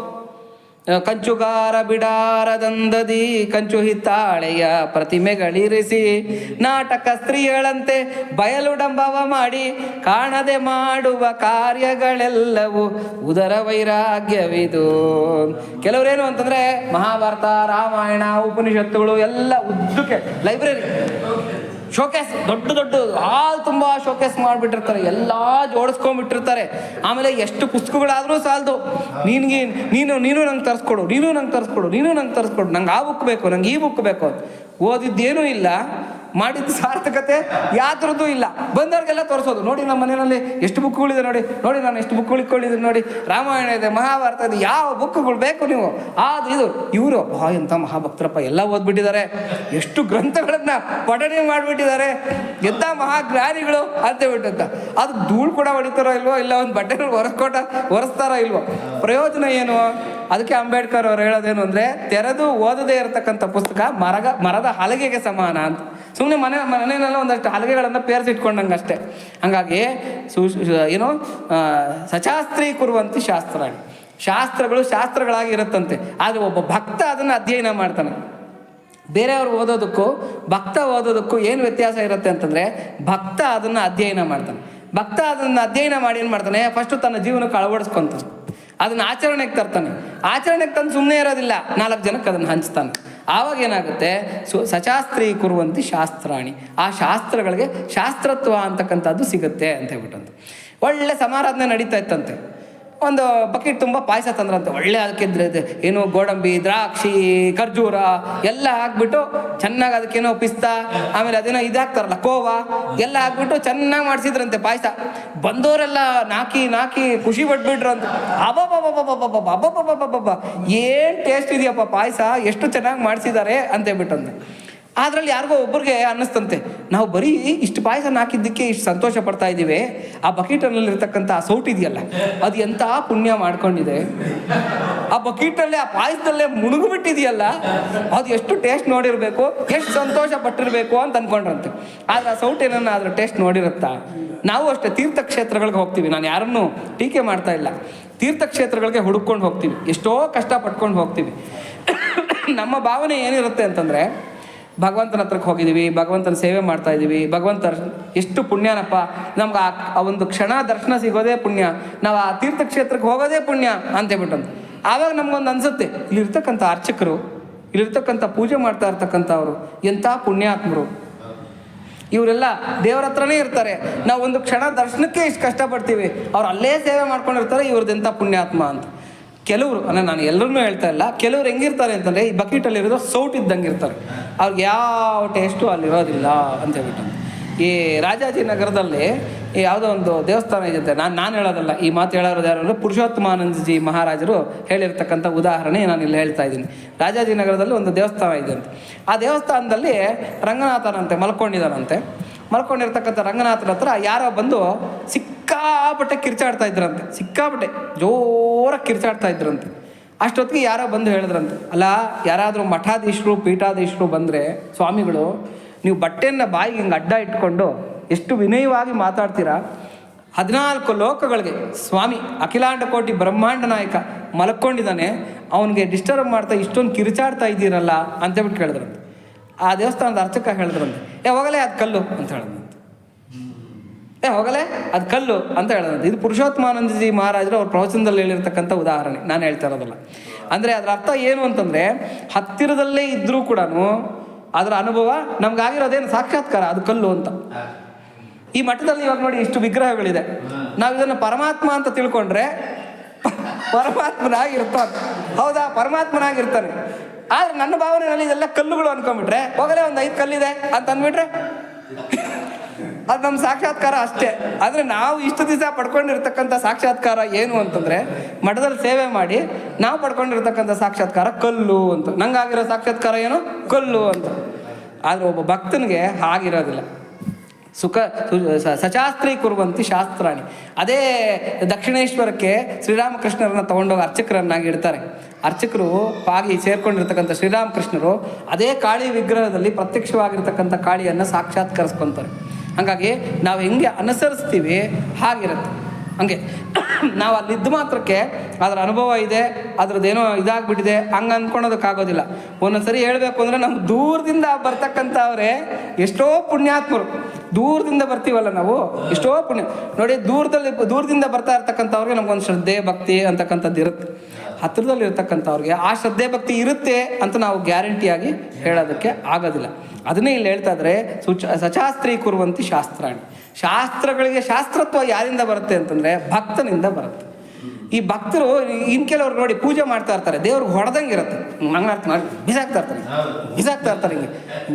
ಕಂಚುಗಾರ ಬಿಡಾರದಂದದಿ ಕಂಚು ಹಿತ್ತಾಳೆಯ ಪ್ರತಿಮೆಗಳಿರಿಸಿ ನಾಟಕ ಸ್ತ್ರೀಗಳಂತೆ ಬಯಲುಡಂಬವ ಮಾಡಿ ಕಾಣದೆ ಮಾಡುವ ಕಾರ್ಯಗಳೆಲ್ಲವೂ ಉದರ ವೈರಾಗ್ಯವಿದು. ಕೆಲವರೇನು ಅಂತಂದ್ರೆ ಮಹಾಭಾರತ, ರಾಮಾಯಣ, ಉಪನಿಷತ್ತುಗಳು ಎಲ್ಲ ಉದ್ದಕ್ಕೆ ಲೈಬ್ರರಿ ಶೋಕೇಸ್, ದೊಡ್ಡ ಹಾಲ್ ತುಂಬ ಶೋಕೇಸ್ ಮಾಡಿಬಿಟ್ಟಿರ್ತಾರೆ, ಎಲ್ಲ ಜೋಡಿಸ್ಕೊಂಡ್ಬಿಟ್ಟಿರ್ತಾರೆ. ಆಮೇಲೆ ಎಷ್ಟು ಪುಸ್ತಕಗಳಾದರೂ ಸಾಲದು, ನೀನು ನಂಗೆ ತರಿಸ್ಕೊಡು, ನೀನು ನಂಗೆ ತರಿಸ್ಕೊಡು, ನಂಗೆ ಆ ಬುಕ್ ಬೇಕು, ನಂಗೆ ಈ ಬುಕ್ ಬೇಕು ಅಂತ. ಓದಿದ್ದೇನೂ ಇಲ್ಲ, ಮಾಡಿದ ಸಾರ್ಥಕತೆ ಯಾತ್ರದ್ದು ಇಲ್ಲ. ಬಂದವ್ರಿಗೆಲ್ಲ ತೋರಿಸೋದು, ನೋಡಿ ನಮ್ಮ ಮನೆಯಲ್ಲಿ ಎಷ್ಟು ಬುಕ್ಗಳಿದೆ, ನೋಡಿ ನಾನು ಎಷ್ಟು ಬುಕ್ಗಳು ಇಟ್ಕೊಂಡಿದ್ದೀನಿ, ನೋಡಿ ರಾಮಾಯಣ ಇದೆ, ಮಹಾಭಾರತ ಇದೆ, ಯಾವ ಬುಕ್ಗಳು ಬೇಕು ನೀವು, ಅದು ಇದು. ಇವರು ಎಂಥ ಮಹಾಭಕ್ತರಪ್ಪ, ಎಲ್ಲ ಓದ್ಬಿಟ್ಟಿದ್ದಾರೆ, ಎಷ್ಟು ಗ್ರಂಥಗಳನ್ನ ಪಠಣೆ ಮಾಡಿಬಿಟ್ಟಿದ್ದಾರೆ, ಎಂಥ ಮಹಾಜ್ಞಾನಿಗಳು ಅಂತೇಳ್ಬಿಟ್ಟಂತ. ಅದು ಧೂಳು ಕೂಡ ಹೊಡಿತಾರೋ ಇಲ್ವೋ, ಇಲ್ಲ ಒಂದು ಬಟ್ಟೆಗಳು ಒರೆಸ್ತಾರೋ ಇಲ್ವೋ, ಪ್ರಯೋಜನ ಏನು? ಅದಕ್ಕೆ ಅಂಬೇಡ್ಕರ್ ಅವರು ಹೇಳೋದೇನು ಅಂದರೆ, ತೆರೆದು ಓದದೇ ಇರತಕ್ಕಂಥ ಪುಸ್ತಕ ಮರದ ಹಲಗೆಗೆ ಸಮಾನ ಅಂತ. ಸುಮ್ಮನೆ ಮನೆಯಲ್ಲೆಲ್ಲ ಒಂದಷ್ಟು ಹಲಗೆಗಳನ್ನು ಪೇರಿಸಿಟ್ಕೊಂಡಂಗೆ ಅಷ್ಟೇ. ಹಾಗಾಗಿ ಏನೋ ಸಚಾಸ್ತ್ರೀಕುರುವಂತಿ ಶಾಸ್ತ್ರಾಣಿ, ಶಾಸ್ತ್ರಗಳು ಶಾಸ್ತ್ರಗಳಾಗಿ ಇರುತ್ತಂತೆ. ಆದರೆ ಒಬ್ಬ ಭಕ್ತ ಅದನ್ನು ಅಧ್ಯಯನ ಮಾಡ್ತಾನೆ. ಬೇರೆಯವರು ಓದೋದಕ್ಕೂ ಭಕ್ತ ಓದೋದಕ್ಕೂ ಏನು ವ್ಯತ್ಯಾಸ ಇರುತ್ತೆ ಅಂತಂದರೆ, ಭಕ್ತ ಅದನ್ನು ಅಧ್ಯಯನ ಮಾಡ್ತಾನೆ. ಭಕ್ತ ಅದನ್ನು ಅಧ್ಯಯನ ಮಾಡಿ ಏನು ಮಾಡ್ತಾನೆ, ಫಸ್ಟು ತನ್ನ ಜೀವನಕ್ಕೆ ಅಳವಡಿಸ್ಕೊಂತಾನೆ, ಅದನ್ನು ಆಚರಣೆಗೆ ತರ್ತಾನೆ. ಆಚರಣೆಗೆ ತಂದು ಸುಮ್ಮನೆ ಇರೋದಿಲ್ಲ, 4 ಜನಕ್ಕೆ ಅದನ್ನು ಹಂಚ್ತಾನೆ. ಆವಾಗ ಏನಾಗುತ್ತೆ, ಸಶಾಸ್ತ್ರೀ ಕುರುವಂತಿ ಶಾಸ್ತ್ರಾಣಿ, ಆ ಶಾಸ್ತ್ರಗಳಿಗೆ ಶಾಸ್ತ್ರತ್ವ ಅಂತಕ್ಕಂಥದ್ದು ಸಿಗುತ್ತೆ ಅಂತ ಹೇಳ್ಬಿಟ್ಟಂತೆ. ಒಳ್ಳೆ ಸಮಾರಾಧನೆ ನಡೀತಾ ಇತ್ತಂತೆ. ಒಂದು ಬಕೆಟ್ ತುಂಬ ಪಾಯಸ ತಂದ್ರಂತೆ, ಒಳ್ಳೆ ಅದಕ್ಕೆ ಏನು ಗೋಡಂಬಿ, ದ್ರಾಕ್ಷಿ, ಖರ್ಜೂರ ಎಲ್ಲ ಹಾಕ್ಬಿಟ್ಟು ಚೆನ್ನಾಗಿ ಅದಕ್ಕೇನೋ ಪಿಸ್ತಾ, ಆಮೇಲೆ ಅದೇನೋ ಇದಾಗ್ತಾರಲ್ಲ ಕೋವಾ ಎಲ್ಲ ಹಾಕ್ಬಿಟ್ಟು ಚೆನ್ನಾಗಿ ಮಾಡಿಸಿದ್ರಂತೆ ಪಾಯಸ. ಬಂದವರೆಲ್ಲ ನಾಕಿ ಖುಷಿ ಪಟ್ಬಿಟ್ರು ಅಂತ. ಅಬ್ಬಬ್ಬಬ್ಬಬ್ಬಬ್ಬಬ್ಬಬ್ಬಬ್ಬಬ್ಬಬ್ಬ ಏನು ಟೇಸ್ಟ್ ಇದೆಯಪ್ಪ ಪಾಯಸ, ಎಷ್ಟು ಚೆನ್ನಾಗಿ ಮಾಡಿಸಿದ್ದಾರೆ ಅಂತ ಹೇಳ್ಬಿಟ್ಟಂತೆ. ಅದರಲ್ಲಿ ಯಾರಿಗೋ ಒಬ್ಬರಿಗೆ ಅನ್ನಿಸ್ತಂತೆ, ನಾವು ಬರೀ ಇಷ್ಟು ಪಾಯಸ ಹಾಕಿದ್ದಕ್ಕೆ ಇಷ್ಟು ಸಂತೋಷ ಪಡ್ತಾ ಇದ್ದೀವಿ, ಆ ಬಕೀಟಲ್ಲಿರ್ತಕ್ಕಂಥ ಆ ಸೌಟ್ ಇದೆಯಲ್ಲ ಅದು ಎಂಥ ಪುಣ್ಯ ಮಾಡ್ಕೊಂಡಿದೆ, ಆ ಬಕೀಟಲ್ಲೇ ಆ ಪಾಯಸದಲ್ಲೇ ಮುಳುಗುಬಿಟ್ಟಿದೆಯಲ್ಲ ಅದು ಎಷ್ಟು ಟೇಸ್ಟ್ ನೋಡಿರಬೇಕು, ಎಷ್ಟು ಸಂತೋಷ ಪಟ್ಟಿರಬೇಕು ಅಂತ ಅಂದ್ಕೊಂಡ್ರಂತೆ. ಆದರೆ ಆ ಸೌಟ್ ಏನನ್ನ ಅದ್ರ ಟೇಸ್ಟ್ ನೋಡಿರುತ್ತಾ? ನಾವು ಅಷ್ಟೇ ತೀರ್ಥಕ್ಷೇತ್ರಗಳಿಗೆ ಹೋಗ್ತೀವಿ, ನಾನು ಯಾರನ್ನೂ ಟೀಕೆ ಮಾಡ್ತಾ ಇಲ್ಲ, ತೀರ್ಥಕ್ಷೇತ್ರಗಳಿಗೆ ಹುಡುಕೊಂಡು ಹೋಗ್ತೀವಿ, ಎಷ್ಟೋ ಕಷ್ಟ ಪಟ್ಕೊಂಡು ಹೋಗ್ತೀವಿ. ನಮ್ಮ ಭಾವನೆ ಏನಿರುತ್ತೆ ಅಂತಂದರೆ, ಭಗವಂತನ ಹತ್ರಕ್ಕೆ ಹೋಗಿದ್ದೀವಿ, ಭಗವಂತನ ಸೇವೆ ಮಾಡ್ತಾ ಇದ್ದೀವಿ, ಭಗವಂತ ಎಷ್ಟು ಪುಣ್ಯನಪ್ಪ ನಮ್ಗೆ ಆ ಒಂದು ಕ್ಷಣ ದರ್ಶನ ಸಿಗೋದೇ ಪುಣ್ಯ, ನಾವು ಆ ತೀರ್ಥಕ್ಷೇತ್ರಕ್ಕೆ ಹೋಗೋದೇ ಪುಣ್ಯ ಅಂತೇಳ್ಬಿಟ್ಟಂತ. ಆವಾಗ ನಮ್ಗೊಂದು ಅನ್ಸುತ್ತೆ, ಇಲ್ಲಿರ್ತಕ್ಕಂಥ ಅರ್ಚಕರು, ಇಲ್ಲಿರ್ತಕ್ಕಂಥ ಪೂಜೆ ಮಾಡ್ತಾ ಇರ್ತಕ್ಕಂಥವ್ರು ಎಂಥ ಪುಣ್ಯಾತ್ಮರು, ಇವರೆಲ್ಲ ದೇವರ ಹತ್ರನೇ ಇರ್ತಾರೆ, ನಾವು ಒಂದು ಕ್ಷಣ ದರ್ಶನಕ್ಕೆ ಇಷ್ಟು ಕಷ್ಟಪಡ್ತೀವಿ, ಅವ್ರು ಅಲ್ಲೇ ಸೇವೆ ಮಾಡ್ಕೊಂಡಿರ್ತಾರೆ, ಇವ್ರದ್ದೆಂಥ ಪುಣ್ಯಾತ್ಮ ಅಂತ. ಕೆಲವರು ನಾನು ಎಲ್ಲರನ್ನೂ ಹೇಳ್ತಾ ಇಲ್ಲ, ಕೆಲವ್ರು ಹೆಂಗಿರ್ತಾರೆ ಅಂತಂದರೆ ಈ ಬಕೀಟಲ್ಲಿರೋದು ಸೌಟ್ ಇದ್ದಂಗೆ ಇರ್ತಾರೆ, ಅವ್ರಿಗೆ ಯಾವ ಟೇಸ್ಟು ಅಲ್ಲಿರೋದಿಲ್ಲ ಅಂತ ಹೇಳ್ಬಿಟ್ಟು. ಈ ರಾಜಾಜಿನಗರದಲ್ಲಿ ಯಾವುದೋ ಒಂದು ದೇವಸ್ಥಾನ ಇದೆ, ನಾನು ಹೇಳೋದಲ್ಲ, ಈ ಮಾತು ಹೇಳೋದು ಯಾರು ಅಂದರೆ ಪುರುಷೋತ್ತಮಾನಂದಜಿ ಮಹಾರಾಜರು ಹೇಳಿರ್ತಕ್ಕಂಥ ಉದಾಹರಣೆ ನಾನು ಇಲ್ಲಿ ಹೇಳ್ತಾ ಇದ್ದೀನಿ. ರಾಜಾಜಿನಗರದಲ್ಲಿ ಒಂದು ದೇವಸ್ಥಾನ ಇದೆ ಅಂತ. ಆ ದೇವಸ್ಥಾನದಲ್ಲಿ ರಂಗನಾಥನಂತೆ ಮಲ್ಕೊಂಡಿರ್ತಕ್ಕಂಥ ರಂಗನಾಥನ ಹತ್ರ ಯಾರೋ ಬಂದು ಸಿಕ್ಕಾಪಟ್ಟೆ ಕಿರ್ಚಾಡ್ತಾ ಇದ್ರಂತೆ, ಸಿಕ್ಕಾಪಟ್ಟೆ ಜೋರಾಗಿ ಕಿರ್ಚಾಡ್ತಾ ಇದ್ರಂತೆ. ಅಷ್ಟೊತ್ತಿಗೆ ಯಾರೋ ಬಂದು ಹೇಳಿದ್ರಂತೆ, ಅಲ್ಲ ಯಾರಾದರೂ ಮಠಾಧೀಶರು ಪೀಠಾಧೀಶರು ಬಂದರೆ, ಸ್ವಾಮಿಗಳು ನೀವು ಬಟ್ಟೆಯನ್ನು ಬಾಯಿಗೆ ಹಿಂಗೆ ಅಡ್ಡ ಇಟ್ಕೊಂಡು ಎಷ್ಟು ವಿನಯವಾಗಿ ಮಾತಾಡ್ತೀರಾ, 14 ಲೋಕಗಳಿಗೆ ಸ್ವಾಮಿ ಅಖಿಲಾಂಡ ಕೋಟಿ ಬ್ರಹ್ಮಾಂಡ ನಾಯಕ ಮಲ್ಕೊಂಡಿದ್ದಾನೆ, ಅವನಿಗೆ ಡಿಸ್ಟರ್ಬ್ ಮಾಡ್ತಾ ಇಷ್ಟೊಂದು ಕಿರ್ಚಾಡ್ತಾ ಇದ್ದೀರಲ್ಲ ಅಂತೇಳ್ಬಿಟ್ಟು ಕೇಳಿದ್ರಂತೆ. ಆ ದೇವಸ್ಥಾನದ ಅರ್ಚಕ ಹೇಳಿದ್ರಂತೆ, ಹೋಗಲೇ ಅದು ಕಲ್ಲು ಅಂತ ಹೇಳಿದ್ರಂತೆ, ಹೋಗಲೇ ಅದು ಕಲ್ಲು ಅಂತ ಹೇಳೋದಂತೆ. ಇದು ಪುರುಷೋತ್ತಮಾನಂದಜಿ ಮಹಾರಾಜರು ಅವ್ರ ಪ್ರವಚನದಲ್ಲಿ ಹೇಳಿರ್ತಕ್ಕಂಥ ಉದಾಹರಣೆ, ನಾನು ಹೇಳ್ತಾ ಇರೋದಲ್ಲ. ಅಂದರೆ ಅದರ ಅರ್ಥ ಏನು ಅಂತಂದರೆ, ಹತ್ತಿರದಲ್ಲೇ ಇದ್ದರೂ ಕೂಡ ಅದರ ಅನುಭವ ನಮ್ಗಾಗಿರೋದೇನು ಸಾಕ್ಷಾತ್ಕಾರ, ಅದು ಕಲ್ಲು ಅಂತ. ಈ ಮಠದಲ್ಲಿ ಇವಾಗ ನೋಡಿ ಇಷ್ಟು ವಿಗ್ರಹಗಳಿದೆ, ನಾವು ಇದನ್ನು ಪರಮಾತ್ಮ ಅಂತ ತಿಳ್ಕೊಂಡ್ರೆ ಪರಮಾತ್ಮನಾಗಿರ್ತಾನೆ, ಹೌದಾ, ಪರಮಾತ್ಮನಾಗಿರ್ತಾನೆ. ಆದರೆ ನನ್ನ ಭಾವನೆಯಲ್ಲಿ ಇದೆಲ್ಲ ಕಲ್ಲುಗಳು ಅನ್ಕೊಂಡ್ಬಿಟ್ರೆ, ಹೋಗಲೇ ಒಂದು 5 ಕಲ್ಲಿದೆ ಅಂತ ಅಂದ್ಬಿಟ್ರೆ ಅದು ನಮ್ಮ ಸಾಕ್ಷಾತ್ಕಾರ ಅಷ್ಟೇ. ಆದರೆ ನಾವು ಇಷ್ಟು ದಿವಸ ಪಡ್ಕೊಂಡಿರ್ತಕ್ಕಂಥ ಸಾಕ್ಷಾತ್ಕಾರ ಏನು ಅಂತಂದರೆ, ಮಠದಲ್ಲಿ ಸೇವೆ ಮಾಡಿ ನಾವು ಪಡ್ಕೊಂಡಿರ್ತಕ್ಕಂಥ ಸಾಕ್ಷಾತ್ಕಾರ ಕಲ್ಲು ಅಂತ. ನಂಗಾಗಿರೋ ಸಾಕ್ಷಾತ್ಕಾರ ಏನು, ಕಲ್ಲು ಅಂತ. ಆದರೆ ಒಬ್ಬ ಭಕ್ತನಿಗೆ ಹಾಗಿರೋದಿಲ್ಲ. ಸಶಾಸ್ತ್ರೀ ಕುರುವಂತಿ ಶಾಸ್ತ್ರಾಣಿ. ಅದೇ ದಕ್ಷಿಣೇಶ್ವರಕ್ಕೆ ಶ್ರೀರಾಮಕೃಷ್ಣರನ್ನ ತಗೊಂಡೋಗಿ ಅರ್ಚಕರನ್ನಾಗಿ ಇಡ್ತಾರೆ. ಅರ್ಚಕರು ಆಗಿ ಸೇರ್ಕೊಂಡಿರ್ತಕ್ಕಂಥ ಶ್ರೀರಾಮಕೃಷ್ಣರು ಅದೇ ಕಾಳಿ ವಿಗ್ರಹದಲ್ಲಿ ಪ್ರತ್ಯಕ್ಷವಾಗಿರ್ತಕ್ಕಂಥ ಕಾಳಿಯನ್ನು ಸಾಕ್ಷಾತ್ಕರಿಸ್ಕೊತಾರೆ. ಹಾಗಾಗಿ ನಾವು ಹೆಂಗೆ ಅನುಸರಿಸ್ತೀವಿ ಹಾಗಿರುತ್ತೆ. ಹಂಗೆ ನಾವು ಅಲ್ಲಿದ್ದು ಮಾತ್ರಕ್ಕೆ ಅದರ ಅನುಭವ ಇದೆ, ಅದ್ರದ್ದೇನೋ ಇದಾಗ್ಬಿಟ್ಟಿದೆ ಹಂಗೆ ಅಂದ್ಕೊಳೋದಕ್ಕಾಗೋದಿಲ್ಲ. ಒಂದೊಂದ್ಸರಿ ಹೇಳಬೇಕು ಅಂದರೆ ನಮ್ಮ ದೂರದಿಂದ ಬರ್ತಕ್ಕಂಥವ್ರೆ ಎಷ್ಟೋ ಪುಣ್ಯಾತ್ಮರು. ದೂರದಿಂದ ಬರ್ತೀವಲ್ಲ ನಾವು, ಎಷ್ಟೋ ಪುಣ್ಯ ನೋಡಿ. ದೂರದಿಂದ ಬರ್ತಾ ಇರ್ತಕ್ಕಂಥವ್ರಿಗೆ ನಮ್ಗೊಂದು ಶ್ರದ್ಧೆ ಭಕ್ತಿ ಅಂತಕ್ಕಂಥದ್ದು ಇರುತ್ತೆ. ಹತ್ತಿರದಲ್ಲಿ ಇರ್ತಕ್ಕಂಥವ್ರಿಗೆ ಆ ಶ್ರದ್ಧೆ ಭಕ್ತಿ ಇರುತ್ತೆ ಅಂತ ನಾವು ಗ್ಯಾರಂಟಿಯಾಗಿ ಹೇಳೋದಕ್ಕೆ ಆಗೋದಿಲ್ಲ. ಅದನ್ನೇ ಇಲ್ಲಿ ಹೇಳ್ತಾ ಇದ್ರೆ ಸಶಾಸ್ತ್ರೀ ಕುರುವಂತಿ ಶಾಸ್ತ್ರಾಣಿ. ಶಾಸ್ತ್ರಗಳಿಗೆ ಶಾಸ್ತ್ರತ್ವ ಯಾರಿಂದ ಬರುತ್ತೆ ಅಂತಂದರೆ ಭಕ್ತನಿಂದ ಬರುತ್ತೆ. ಈ ಭಕ್ತರು ಕೆಲವ್ರು ನೋಡಿ ಪೂಜೆ ಮಾಡ್ತಾ ಇರ್ತಾರೆ, ದೇವ್ರಿಗೆ ಹೊಡೆದಂಗೆ ಇರುತ್ತೆ, ಮಂಗಳಾರತಿ ಮಾಡಿ ಬಿಸಾಕ್ತಾ ಇರ್ತಾರೆ ಹಿಂಗೆ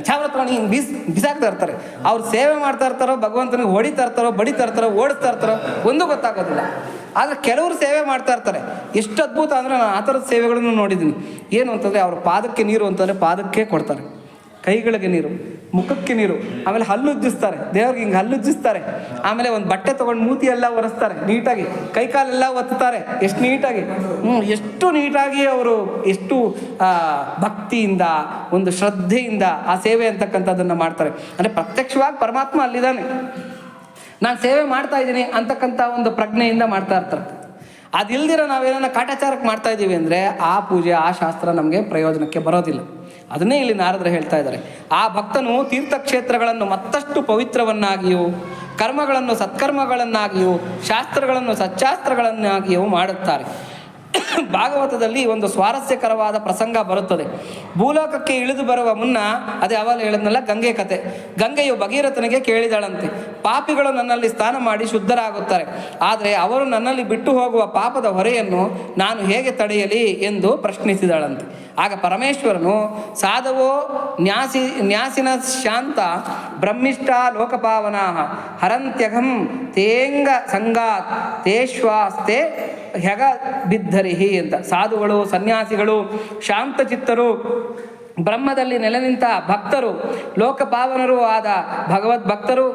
ಚಾವ್ರತ್ವ ಹಿಂಗೆ ಬಿಸಾಕ್ತಾ ಇರ್ತಾರೆ. ಅವ್ರು ಸೇವೆ ಮಾಡ್ತಾ ಇರ್ತಾರೋ, ಭಗವಂತನಿಗೆ ಹೊಡಿತಾ ಇರ್ತಾರೋ, ಬಡಿತಾ ಇರ್ತಾರೋ, ಓಡಿಸ್ತಾ ಇರ್ತಾರೋ ಒಂದೂ ಗೊತ್ತಾಗೋದಿಲ್ಲ. ಆದರೆ ಕೆಲವರು ಸೇವೆ ಮಾಡ್ತಾ ಇರ್ತಾರೆ. ಎಷ್ಟು ಅದ್ಭುತ ಅಂದರೆ ನಾನು ಆ ಥರದ ಸೇವೆಗಳನ್ನು ನೋಡಿದ್ದೀನಿ. ಏನು ಅಂತಂದರೆ ಅವ್ರ ಪಾದಕ್ಕೆ ನೀರು ಅಂತಂದರೆ ಪಾದಕ್ಕೆ ಕೊಡ್ತಾರೆ, ಕೈಗಳಿಗೆ ನೀರು, ಮುಖಕ್ಕೆ ನೀರು, ಆಮೇಲೆ ಹಲ್ಲುಜ್ಜಿಸ್ತಾರೆ, ದೇವ್ರಿಗೆ ಹಿಂಗೆ ಹಲ್ಲುಜ್ಜಿಸ್ತಾರೆ. ಆಮೇಲೆ ಒಂದು ಬಟ್ಟೆ ತೊಗೊಂಡು ಮೂತಿ ಎಲ್ಲ ಒರೆಸ್ತಾರೆ ನೀಟಾಗಿ, ಕೈಕಾಲೆಲ್ಲ ಒತ್ತುತ್ತಾರೆ ಎಷ್ಟು ನೀಟಾಗಿ. ಎಷ್ಟು ನೀಟಾಗಿ ಅವರು ಎಷ್ಟು ಭಕ್ತಿಯಿಂದ ಒಂದು ಶ್ರದ್ಧೆಯಿಂದ ಆ ಸೇವೆ ಅಂತಕ್ಕಂಥದ್ದನ್ನು ಮಾಡ್ತಾರೆ. ಅಂದರೆ ಪ್ರತ್ಯಕ್ಷವಾಗಿ ಪರಮಾತ್ಮ ಅಲ್ಲಿದ್ದಾನೆ, ನಾನು ಸೇವೆ ಮಾಡ್ತಾ ಇದ್ದೀನಿ ಅಂತಕ್ಕಂಥ ಒಂದು ಪ್ರಜ್ಞೆಯಿಂದ ಮಾಡ್ತಾ ಇರ್ತಾರೆ. ಅದಿಲ್ದಿರ ನಾವೇನ ಕಾಟಾಚಾರಕ್ಕೆ ಮಾಡ್ತಾ ಇದ್ದೀವಿ ಅಂದರೆ ಆ ಪೂಜೆ ಆ ಶಾಸ್ತ್ರ ನಮಗೆ ಪ್ರಯೋಜನಕ್ಕೆ ಬರೋದಿಲ್ಲ. ಅದನ್ನೇ ಇಲ್ಲಿ ನಾರದರು ಹೇಳ್ತಾ ಇದ್ದಾರೆ. ಆ ಭಕ್ತನು ತೀರ್ಥಕ್ಷೇತ್ರಗಳನ್ನು ಮತ್ತಷ್ಟು ಪವಿತ್ರವನ್ನಾಗಿಯೂ ಕರ್ಮಗಳನ್ನು ಸತ್ಕರ್ಮಗಳನ್ನಾಗಿಯೂ ಶಾಸ್ತ್ರಗಳನ್ನು ಸಚ್ಚಾಸ್ತ್ರಗಳನ್ನಾಗಿಯೂ ಮಾಡುತ್ತಾರೆ. ಭಾಗವತದಲ್ಲಿ ಒಂದು ಸ್ವಾರಸ್ಯಕರವಾದ ಪ್ರಸಂಗ ಬರುತ್ತದೆ. ಭೂಲೋಕಕ್ಕೆ ಇಳಿದು ಬರುವ ಮುನ್ನ, ಅದೇ ಅವಳು ಹೇಳಿದ್ನಲ್ಲ ಗಂಗೆ ಕತೆ, ಗಂಗೆಯು ಭಗೀರಥನಿಗೆ ಕೇಳಿದಳಂತೆ, ಪಾಪಿಗಳು ನನ್ನಲ್ಲಿ ಸ್ನಾನ ಮಾಡಿ ಶುದ್ಧರಾಗುತ್ತಾರೆ, ಆದರೆ ಅವರು ನನ್ನಲ್ಲಿ ಬಿಟ್ಟು ಹೋಗುವ ಪಾಪದ ಹೊರೆಯನ್ನು ನಾನು ಹೇಗೆ ತಡೆಯಲಿ ಎಂದು ಪ್ರಶ್ನಿಸಿದಳಂತೆ. ಆಗ ಪರಮೇಶ್ವರನು, ಸಾಧವೋ ನ್ಯಾಸಿನ ಶಾಂತ ಬ್ರಹ್ಮಿಷ್ಠ ಲೋಕಪಾವನಾ ಹರಂತ್ಯಘಂ ತೇಂಗ ಸಂಗಾತ್ ತೇಶ್ವಾಸ್ತೆ ಹೆಗ ಬಿದ್ದರಿಹಿ ಅಂತ. ಸಾಧುಗಳು, ಸನ್ಯಾಸಿಗಳು, ಶಾಂತಚಿತ್ತರು, ಬ್ರಹ್ಮದಲ್ಲಿ ನೆಲೆ ನಿಂತ ಭಕ್ತರು, ಲೋಕಪಾವನರೂ ಆದ ಭಗವದ್ಭಕ್ತರು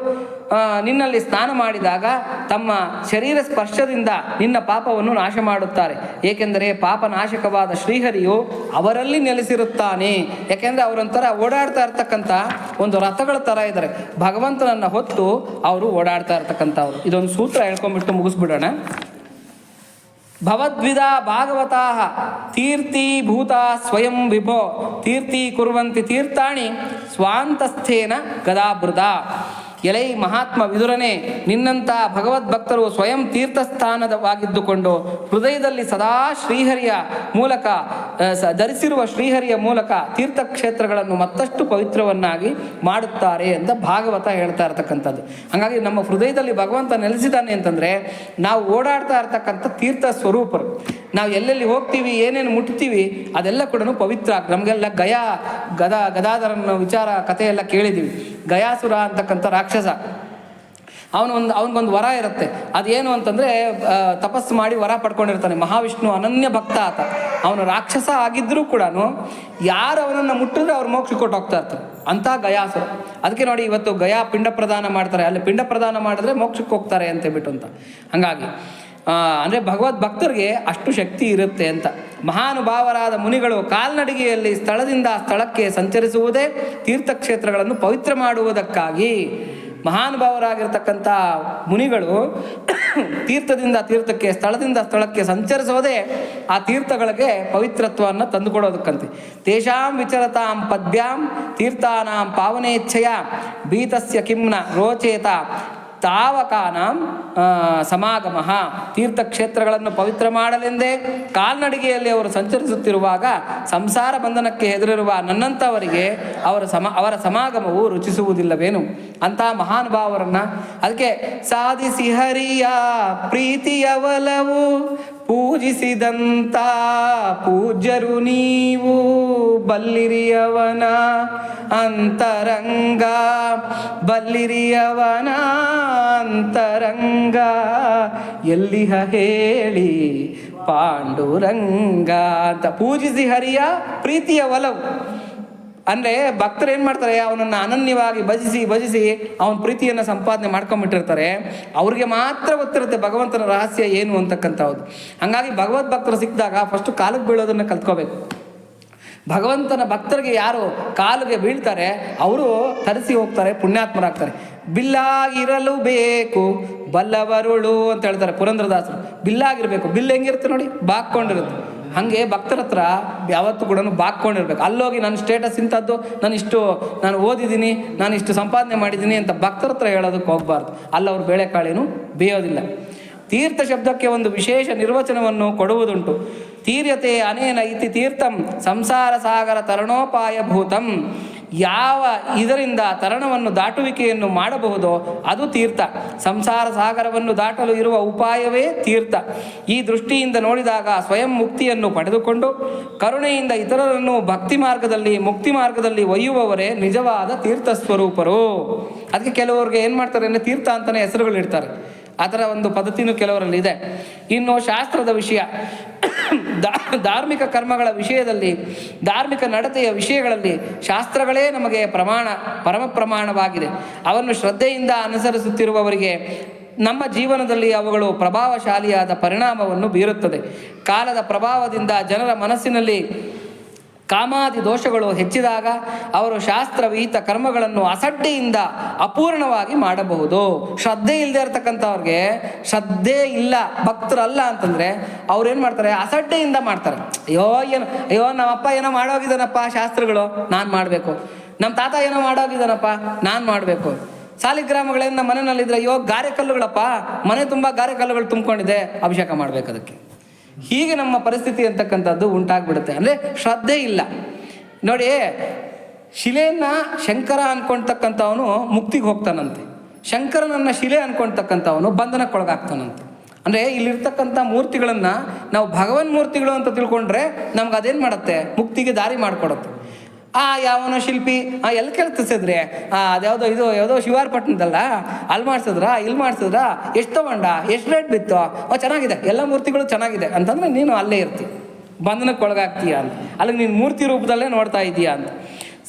ನಿನ್ನಲ್ಲಿ ಸ್ನಾನ ಮಾಡಿದಾಗ ತಮ್ಮ ಶರೀರ ಸ್ಪರ್ಶದಿಂದ ನಿನ್ನ ಪಾಪವನ್ನು ನಾಶ ಮಾಡುತ್ತಾರೆ. ಏಕೆಂದರೆ ಪಾಪನಾಶಕವಾದ ಶ್ರೀಹರಿಯು ಅವರಲ್ಲಿ ನೆಲೆಸಿರುತ್ತಾನೆ. ಯಾಕೆಂದರೆ ಅವರೊಂಥರ ಓಡಾಡ್ತಾ ಇರ್ತಕ್ಕಂಥ ಒಂದು ರಥಗಳ ಥರ ಇದ್ದಾರೆ. ಭಗವಂತನನ್ನು ಹೊತ್ತು ಅವರು ಓಡಾಡ್ತಾ ಇರ್ತಕ್ಕಂಥವ್ರು. ಇದೊಂದು ಸೂತ್ರ ಹೇಳ್ಕೊಂಡ್ಬಿಟ್ಟು ಮುಗಿಸ್ಬಿಡೋಣ. ಭವದ್ವಿಧ ಭಾಗವತಾ ತೀರ್ಥೀಭೂತ ಸ್ವಯಂ ವಿಭೋ ತೀರ್ಥೀ ಕುರ್ವಂತಿ ತೀರ್ಥಾಣಿ ಸ್ವಾಂತಸ್ಥೇನ ಗದಾಭೃತ. ಎಲೈ ಮಹಾತ್ಮ ವಿದುರನೇ, ನಿನ್ನಂಥ ಭಗವದ್ಭಕ್ತರು ಸ್ವಯಂ ತೀರ್ಥಸ್ಥಾನವಾಗಿದ್ದುಕೊಂಡು ಹೃದಯದಲ್ಲಿ ಸದಾ ಶ್ರೀಹರಿಯ ಮೂಲಕ ಧರಿಸಿರುವ ಶ್ರೀಹರಿಯ ಮೂಲಕ ತೀರ್ಥಕ್ಷೇತ್ರಗಳನ್ನು ಮತ್ತಷ್ಟು ಪವಿತ್ರವನ್ನಾಗಿ ಮಾಡುತ್ತಾರೆ ಅಂತ ಭಾಗವತ ಹೇಳ್ತಾ ಇರ್ತಕ್ಕಂಥದ್ದು. ಹಾಗಾಗಿ ನಮ್ಮ ಹೃದಯದಲ್ಲಿ ಭಗವಂತ ನೆಲೆಸಿದ್ದಾನೆ ಅಂತಂದರೆ ನಾವು ಓಡಾಡ್ತಾ ಇರ್ತಕ್ಕಂಥ ತೀರ್ಥ ಸ್ವರೂಪರು. ನಾವು ಎಲ್ಲೆಲ್ಲಿ ಹೋಗ್ತೀವಿ, ಏನೇನು ಮುಟ್ತೀವಿ, ಅದೆಲ್ಲ ಕೂಡ ಪವಿತ್ರ. ನಮಗೆಲ್ಲ ಗದಾಧರನ ವಿಚಾರ ಕಥೆಯೆಲ್ಲ ಕೇಳಿದ್ದೀವಿ. ಗಯಾಸುರ ಅಂತಕ್ಕಂಥ ರಾಕ್ಷಸ, ಅವನಿಗೊಂದು ವರ ಇರುತ್ತೆ. ಅದೇನು ಅಂತಂದರೆ ತಪಸ್ಸು ಮಾಡಿ ವರ ಪಡ್ಕೊಂಡಿರ್ತಾನೆ. ಮಹಾವಿಷ್ಣು ಅನನ್ಯ ಭಕ್ತ ಆತ. ಅವನು ರಾಕ್ಷಸ ಆಗಿದ್ದರೂ ಕೂಡ ಯಾರು ಅವನನ್ನು ಮುಟ್ಟಿದ್ರೆ ಅವ್ರು ಮೋಕ್ಷ ಕೊಟ್ಟು ಹೋಗ್ತಾ ಇರ್ತಾರೆ ಅಂಥ ಗಯಾಸುರ. ಅದಕ್ಕೆ ನೋಡಿ ಇವತ್ತು ಗಯಾ ಪಿಂಡ ಪ್ರದಾನ ಮಾಡ್ತಾರೆ. ಅಲ್ಲಿ ಪಿಂಡ ಪ್ರದಾನ ಮಾಡಿದ್ರೆ ಮೋಕ್ಷಕ್ಕೆ ಹೋಗ್ತಾರೆ ಅಂತೇಳ್ಬಿಟ್ಟು ಅಂತ. ಹಾಗಾಗಿ ಅಂದರೆ ಭಗವದ್ ಭಕ್ತರಿಗೆ ಅಷ್ಟು ಶಕ್ತಿ ಇರುತ್ತೆ ಅಂತ. ಮಹಾನುಭಾವರಾದ ಮುನಿಗಳು ಕಾಲ್ನಡಿಗೆಯಲ್ಲಿ ಸ್ಥಳದಿಂದ ಸ್ಥಳಕ್ಕೆ ಸಂಚರಿಸುವುದೇ ತೀರ್ಥಕ್ಷೇತ್ರಗಳನ್ನು ಪವಿತ್ರ ಮಾಡುವುದಕ್ಕಾಗಿ. ಮಹಾನುಭಾವರಾಗಿರ್ತಕ್ಕಂಥ ಮುನಿಗಳು ತೀರ್ಥದಿಂದ ತೀರ್ಥಕ್ಕೆ, ಸ್ಥಳದಿಂದ ಸ್ಥಳಕ್ಕೆ ಸಂಚರಿಸೋದೇ ಆ ತೀರ್ಥಗಳಿಗೆ ಪವಿತ್ರತ್ವವನ್ನು ತಂದುಕೊಡೋದಕ್ಕಂತೆ. ತೇಷಾಂ ವಿಚರತಾಂ ಪದ್ಭ್ಯಾಂ ತೀರ್ಥಾನಾಂ ಪಾವನೇಚ್ಛಯ ಭೀತಸ್ಯ ಕಿಮ್ನ ರೋಚೇತ ತಾವಕಾನಾಂ ಸಮಾಗಮ. ತೀರ್ಥಕ್ಷೇತ್ರಗಳನ್ನು ಪವಿತ್ರ ಮಾಡಲೆಂದೇ ಕಾಲ್ನಡಿಗೆಯಲ್ಲಿ ಅವರು ಸಂಚರಿಸುತ್ತಿರುವಾಗ ಸಂಸಾರ ಬಂಧನಕ್ಕೆ ಹೆದರಿರುವ ನನ್ನಂಥವರಿಗೆ ಅವರ ಸಮಾಗಮವು ರುಚಿಸುವುದಿಲ್ಲವೇನು ಅಂತ ಮಹಾನುಭಾವರನ್ನು. ಅದಕ್ಕೆ ಸಾಧಿಸಿ ಹರಿಯ ಪ್ರೀತಿಯ ಒಲವು ಪೂಜಿಸಿದಂಥ ಪೂಜ್ಯರು ನೀವು ಬಲ್ಲಿರಿಯವನ ಅಂತರಂಗ, ಬಲ್ಲಿರಿಯವನ ಅಂತರಂಗ ಎಲ್ಲಿಹ ಹೇಳಿ ಪಾಂಡುರಂಗ ಅಂತ. ಪೂಜಿಸಿ ಹರಿಯ ಪ್ರೀತಿಯ ಒಲವು ಅಂದರೆ ಭಕ್ತರು ಏನು ಮಾಡ್ತಾರೆ, ಅವನನ್ನು ಅನನ್ಯವಾಗಿ ಭಜಿಸಿ ಅವನ ಪ್ರೀತಿಯನ್ನು ಸಂಪಾದನೆ ಮಾಡ್ಕೊಂಡ್ಬಿಟ್ಟಿರ್ತಾರೆ. ಅವ್ರಿಗೆ ಮಾತ್ರ ಗೊತ್ತಿರುತ್ತೆ ಭಗವಂತನ ರಹಸ್ಯ ಏನು ಅಂತಕ್ಕಂಥದ್ದು. ಹಾಗಾಗಿ ಭಗವದ್ ಭಕ್ತರು ಸಿಕ್ಕಿದಾಗ ಫಸ್ಟು ಕಾಲಿಗೆ ಬೀಳೋದನ್ನು ಕಲ್ತ್ಕೋಬೇಕು. ಭಗವಂತನ ಭಕ್ತರಿಗೆ ಯಾರು ಕಾಲಿಗೆ ಬೀಳ್ತಾರೆ ಅವರು ತರಿಸಿ ಹೋಗ್ತಾರೆ, ಪುಣ್ಯಾತ್ಮರಾಗ್ತಾರೆ. ಬಿಲ್ಲಾಗಿರಲು ಬೇಕು ಬಲ್ಲವರುಳು ಅಂತ ಹೇಳ್ತಾರೆ ಪುರಂದ್ರದಾಸರು. ಬಿಲ್ಲಾಗಿರ್ಬೇಕು. ಬಿಲ್ ಹೆಂಗಿರುತ್ತೆ ನೋಡಿ, ಬಾಕೊಂಡಿರುತ್ತೆ. ಹಾಗೆ ಭಕ್ತರ ಹತ್ರ ಯಾವತ್ತೂ ಕೂಡ ಬಾಕೊಂಡಿರ್ಬೇಕು. ಅಲ್ಲೋಗಿ ನನ್ನ ಸ್ಟೇಟಸ್ ಇಂಥದ್ದು, ನಾನು ಓದಿದ್ದೀನಿ, ನಾನು ಇಷ್ಟು ಸಂಪಾದನೆ ಮಾಡಿದ್ದೀನಿ ಅಂತ ಭಕ್ತರ ಹತ್ರ ಹೇಳೋದಕ್ಕೆ ಹೋಗಬಾರ್ದು. ಅಲ್ಲವ್ರು ಬೇಳೆಕಾಳೇನು ಬೇಯೋದಿಲ್ಲ. ತೀರ್ಥ ಶಬ್ದಕ್ಕೆ ಒಂದು ವಿಶೇಷ ನಿರ್ವಚನವನ್ನು ಕೊಡುವುದುಂಟು. ತೀರ್ಯತೆ ಅನೇನ ಇತಿ ತೀರ್ಥಂ ಸಂಸಾರ ಸಾಗರ ತರಣೋಪಾಯ ಭೂತಂ. ಯಾವ ಇದರಿಂದ ತರಣವನ್ನು ದಾಟುವಿಕೆಯನ್ನು ಮಾಡಬಹುದೋ ಅದು ತೀರ್ಥ. ಸಂಸಾರ ಸಾಗರವನ್ನು ದಾಟಲು ಇರುವ ಉಪಾಯವೇ ತೀರ್ಥ. ಈ ದೃಷ್ಟಿಯಿಂದ ನೋಡಿದಾಗ ಸ್ವಯಂ ಮುಕ್ತಿಯನ್ನು ಪಡೆದುಕೊಂಡು ಕರುಣೆಯಿಂದ ಇತರರನ್ನು ಭಕ್ತಿ ಮಾರ್ಗದಲ್ಲಿ, ಮುಕ್ತಿ ಮಾರ್ಗದಲ್ಲಿ ಒಯ್ಯುವವರೇ ನಿಜವಾದ ತೀರ್ಥ ಸ್ವರೂಪರು. ಅದಕ್ಕೆ ಕೆಲವರಿಗೆ ಏನು ಮಾಡ್ತಾರೆ ಅಂದರೆ ತೀರ್ಥ ಅಂತಲೇ ಹೆಸರುಗಳಿಡ್ತಾರೆ. ಆ ಥರ ಒಂದು ಪದ್ಧತಿನೂ ಕೆಲವರಲ್ಲಿ ಇದೆ. ಇನ್ನು ಶಾಸ್ತ್ರದ ವಿಷಯ, ಧಾರ್ಮಿಕ ಕರ್ಮಗಳ ವಿಷಯದಲ್ಲಿ, ಧಾರ್ಮಿಕ ನಡತೆಯ ವಿಷಯಗಳಲ್ಲಿ ಶಾಸ್ತ್ರಗಳೇ ನಮಗೆ ಪರಮ ಪ್ರಮಾಣವಾಗಿದೆ. ಅವನ್ನು ಶ್ರದ್ಧೆಯಿಂದ ಅನುಸರಿಸುತ್ತಿರುವವರಿಗೆ ನಮ್ಮ ಜೀವನದಲ್ಲಿ ಅವುಗಳು ಪ್ರಭಾವಶಾಲಿಯಾದ ಪರಿಣಾಮವನ್ನು ಬೀರುತ್ತದೆ. ಕಾಲದ ಪ್ರಭಾವದಿಂದ ಜನರ ಮನಸ್ಸಿನಲ್ಲಿ ಕಾಮಾದಿ ದೋಷಗಳು ಹೆಚ್ಚಿದಾಗ ಅವರು ಶಾಸ್ತ್ರವಿಹಿತ ಕರ್ಮಗಳನ್ನು ಅಸಡ್ಡೆಯಿಂದ ಅಪೂರ್ಣವಾಗಿ ಮಾಡಬಹುದು. ಶ್ರದ್ಧೆ ಇಲ್ಲದೆ ಇರ್ತಕ್ಕಂಥವ್ರಿಗೆ, ಶ್ರದ್ಧೆ ಇಲ್ಲ ಭಕ್ತರಲ್ಲ ಅಂತಂದರೆ ಅವ್ರೇನು ಮಾಡ್ತಾರೆ, ಅಸಡ್ಡೆಯಿಂದ ಮಾಡ್ತಾರೆ. ಅಯ್ಯೋ ನಮ್ಮಪ್ಪ ಏನೋ ಮಾಡೋಗಿದ್ದಾನಪ್ಪ ಶಾಸ್ತ್ರಗಳು, ನಾನು ಮಾಡಬೇಕು. ನಮ್ಮ ತಾತ ಏನೋ ಮಾಡೋಗಿದ್ದಾನಪ್ಪ, ನಾನು ಮಾಡಬೇಕು. ಸಾಲಿಗ್ರಾಮಗಳೇನು ನಮ್ಮ ಮನೆಯಲ್ಲಿದ್ರೆ ಅಯ್ಯೋ ಗಾರೆ ಕಲ್ಲುಗಳಪ್ಪ, ಮನೆ ತುಂಬ ಗಾರೆ ಕಲ್ಲುಗಳು ತುಂಬಿಕೊಂಡಿದೆ, ಅಭಿಷೇಕ ಮಾಡಬೇಕು ಅದಕ್ಕೆ. ಹೀಗೆ ನಮ್ಮ ಪರಿಸ್ಥಿತಿ ಅಂತಕ್ಕಂಥದ್ದು ಉಂಟಾಗ್ಬಿಡುತ್ತೆ. ಅಂದರೆ ಶ್ರದ್ಧೆ ಇಲ್ಲ ನೋಡಿ. ಶಿಲೆಯನ್ನು ಶಂಕರ ಅನ್ಕೊಳ್ತಕ್ಕಂಥವನು ಮುಕ್ತಿಗೆ ಹೋಗ್ತಾನಂತೆ, ಶಂಕರನನ್ನ ಶಿಲೆ ಅನ್ಕೊಳ್ತಕ್ಕಂಥವನು ಬಂಧನಕ್ಕೊಳಗಾಗ್ತಾನಂತೆ. ಅಂದರೆ ಇಲ್ಲಿರ್ತಕ್ಕಂಥ ಮೂರ್ತಿಗಳನ್ನು ನಾವು ಭಗವನ್ ಮೂರ್ತಿಗಳು ಅಂತ ತಿಳ್ಕೊಂಡ್ರೆ ನಮ್ಗೆ ಅದೇನು ಮಾಡುತ್ತೆ, ಮುಕ್ತಿಗೆ ದಾರಿ ಮಾಡಿಕೊಡುತ್ತೆ. ಯಾವನೋ ಶಿಲ್ಪಿ ಎಲ್ಲಿ ಕೆಲ್ಸಿಸಿದ್ರೆ ಅದ್ಯಾವುದೋ ಯಾವುದೋ ಶಿವಾರ್ಪಟ್ಟಣದಲ್ಲ, ಅಲ್ಲಿ ಮಾಡಿಸಿದ್ರಾ ಇಲ್ಲಿ ಮಾಡಿಸಿದ್ರಾ, ಎಷ್ಟು ತೊಗೊಂಡ, ಎಷ್ಟು ರೇಟ್ ಬಿತ್ತು, ಚೆನ್ನಾಗಿದೆ, ಎಲ್ಲ ಮೂರ್ತಿಗಳು ಚೆನ್ನಾಗಿದೆ ಅಂತಂದರೆ ನೀನು ಅಲ್ಲೇ ಇರ್ತೀಯ, ಬಂಧನಕ್ಕೊಳಗಾಗ್ತೀಯ ಅಂತ. ಅಲ್ಲಿಗೆ ನೀನು ಮೂರ್ತಿ ರೂಪದಲ್ಲೇ ನೋಡ್ತಾ ಇದೀಯಾ ಅಂತ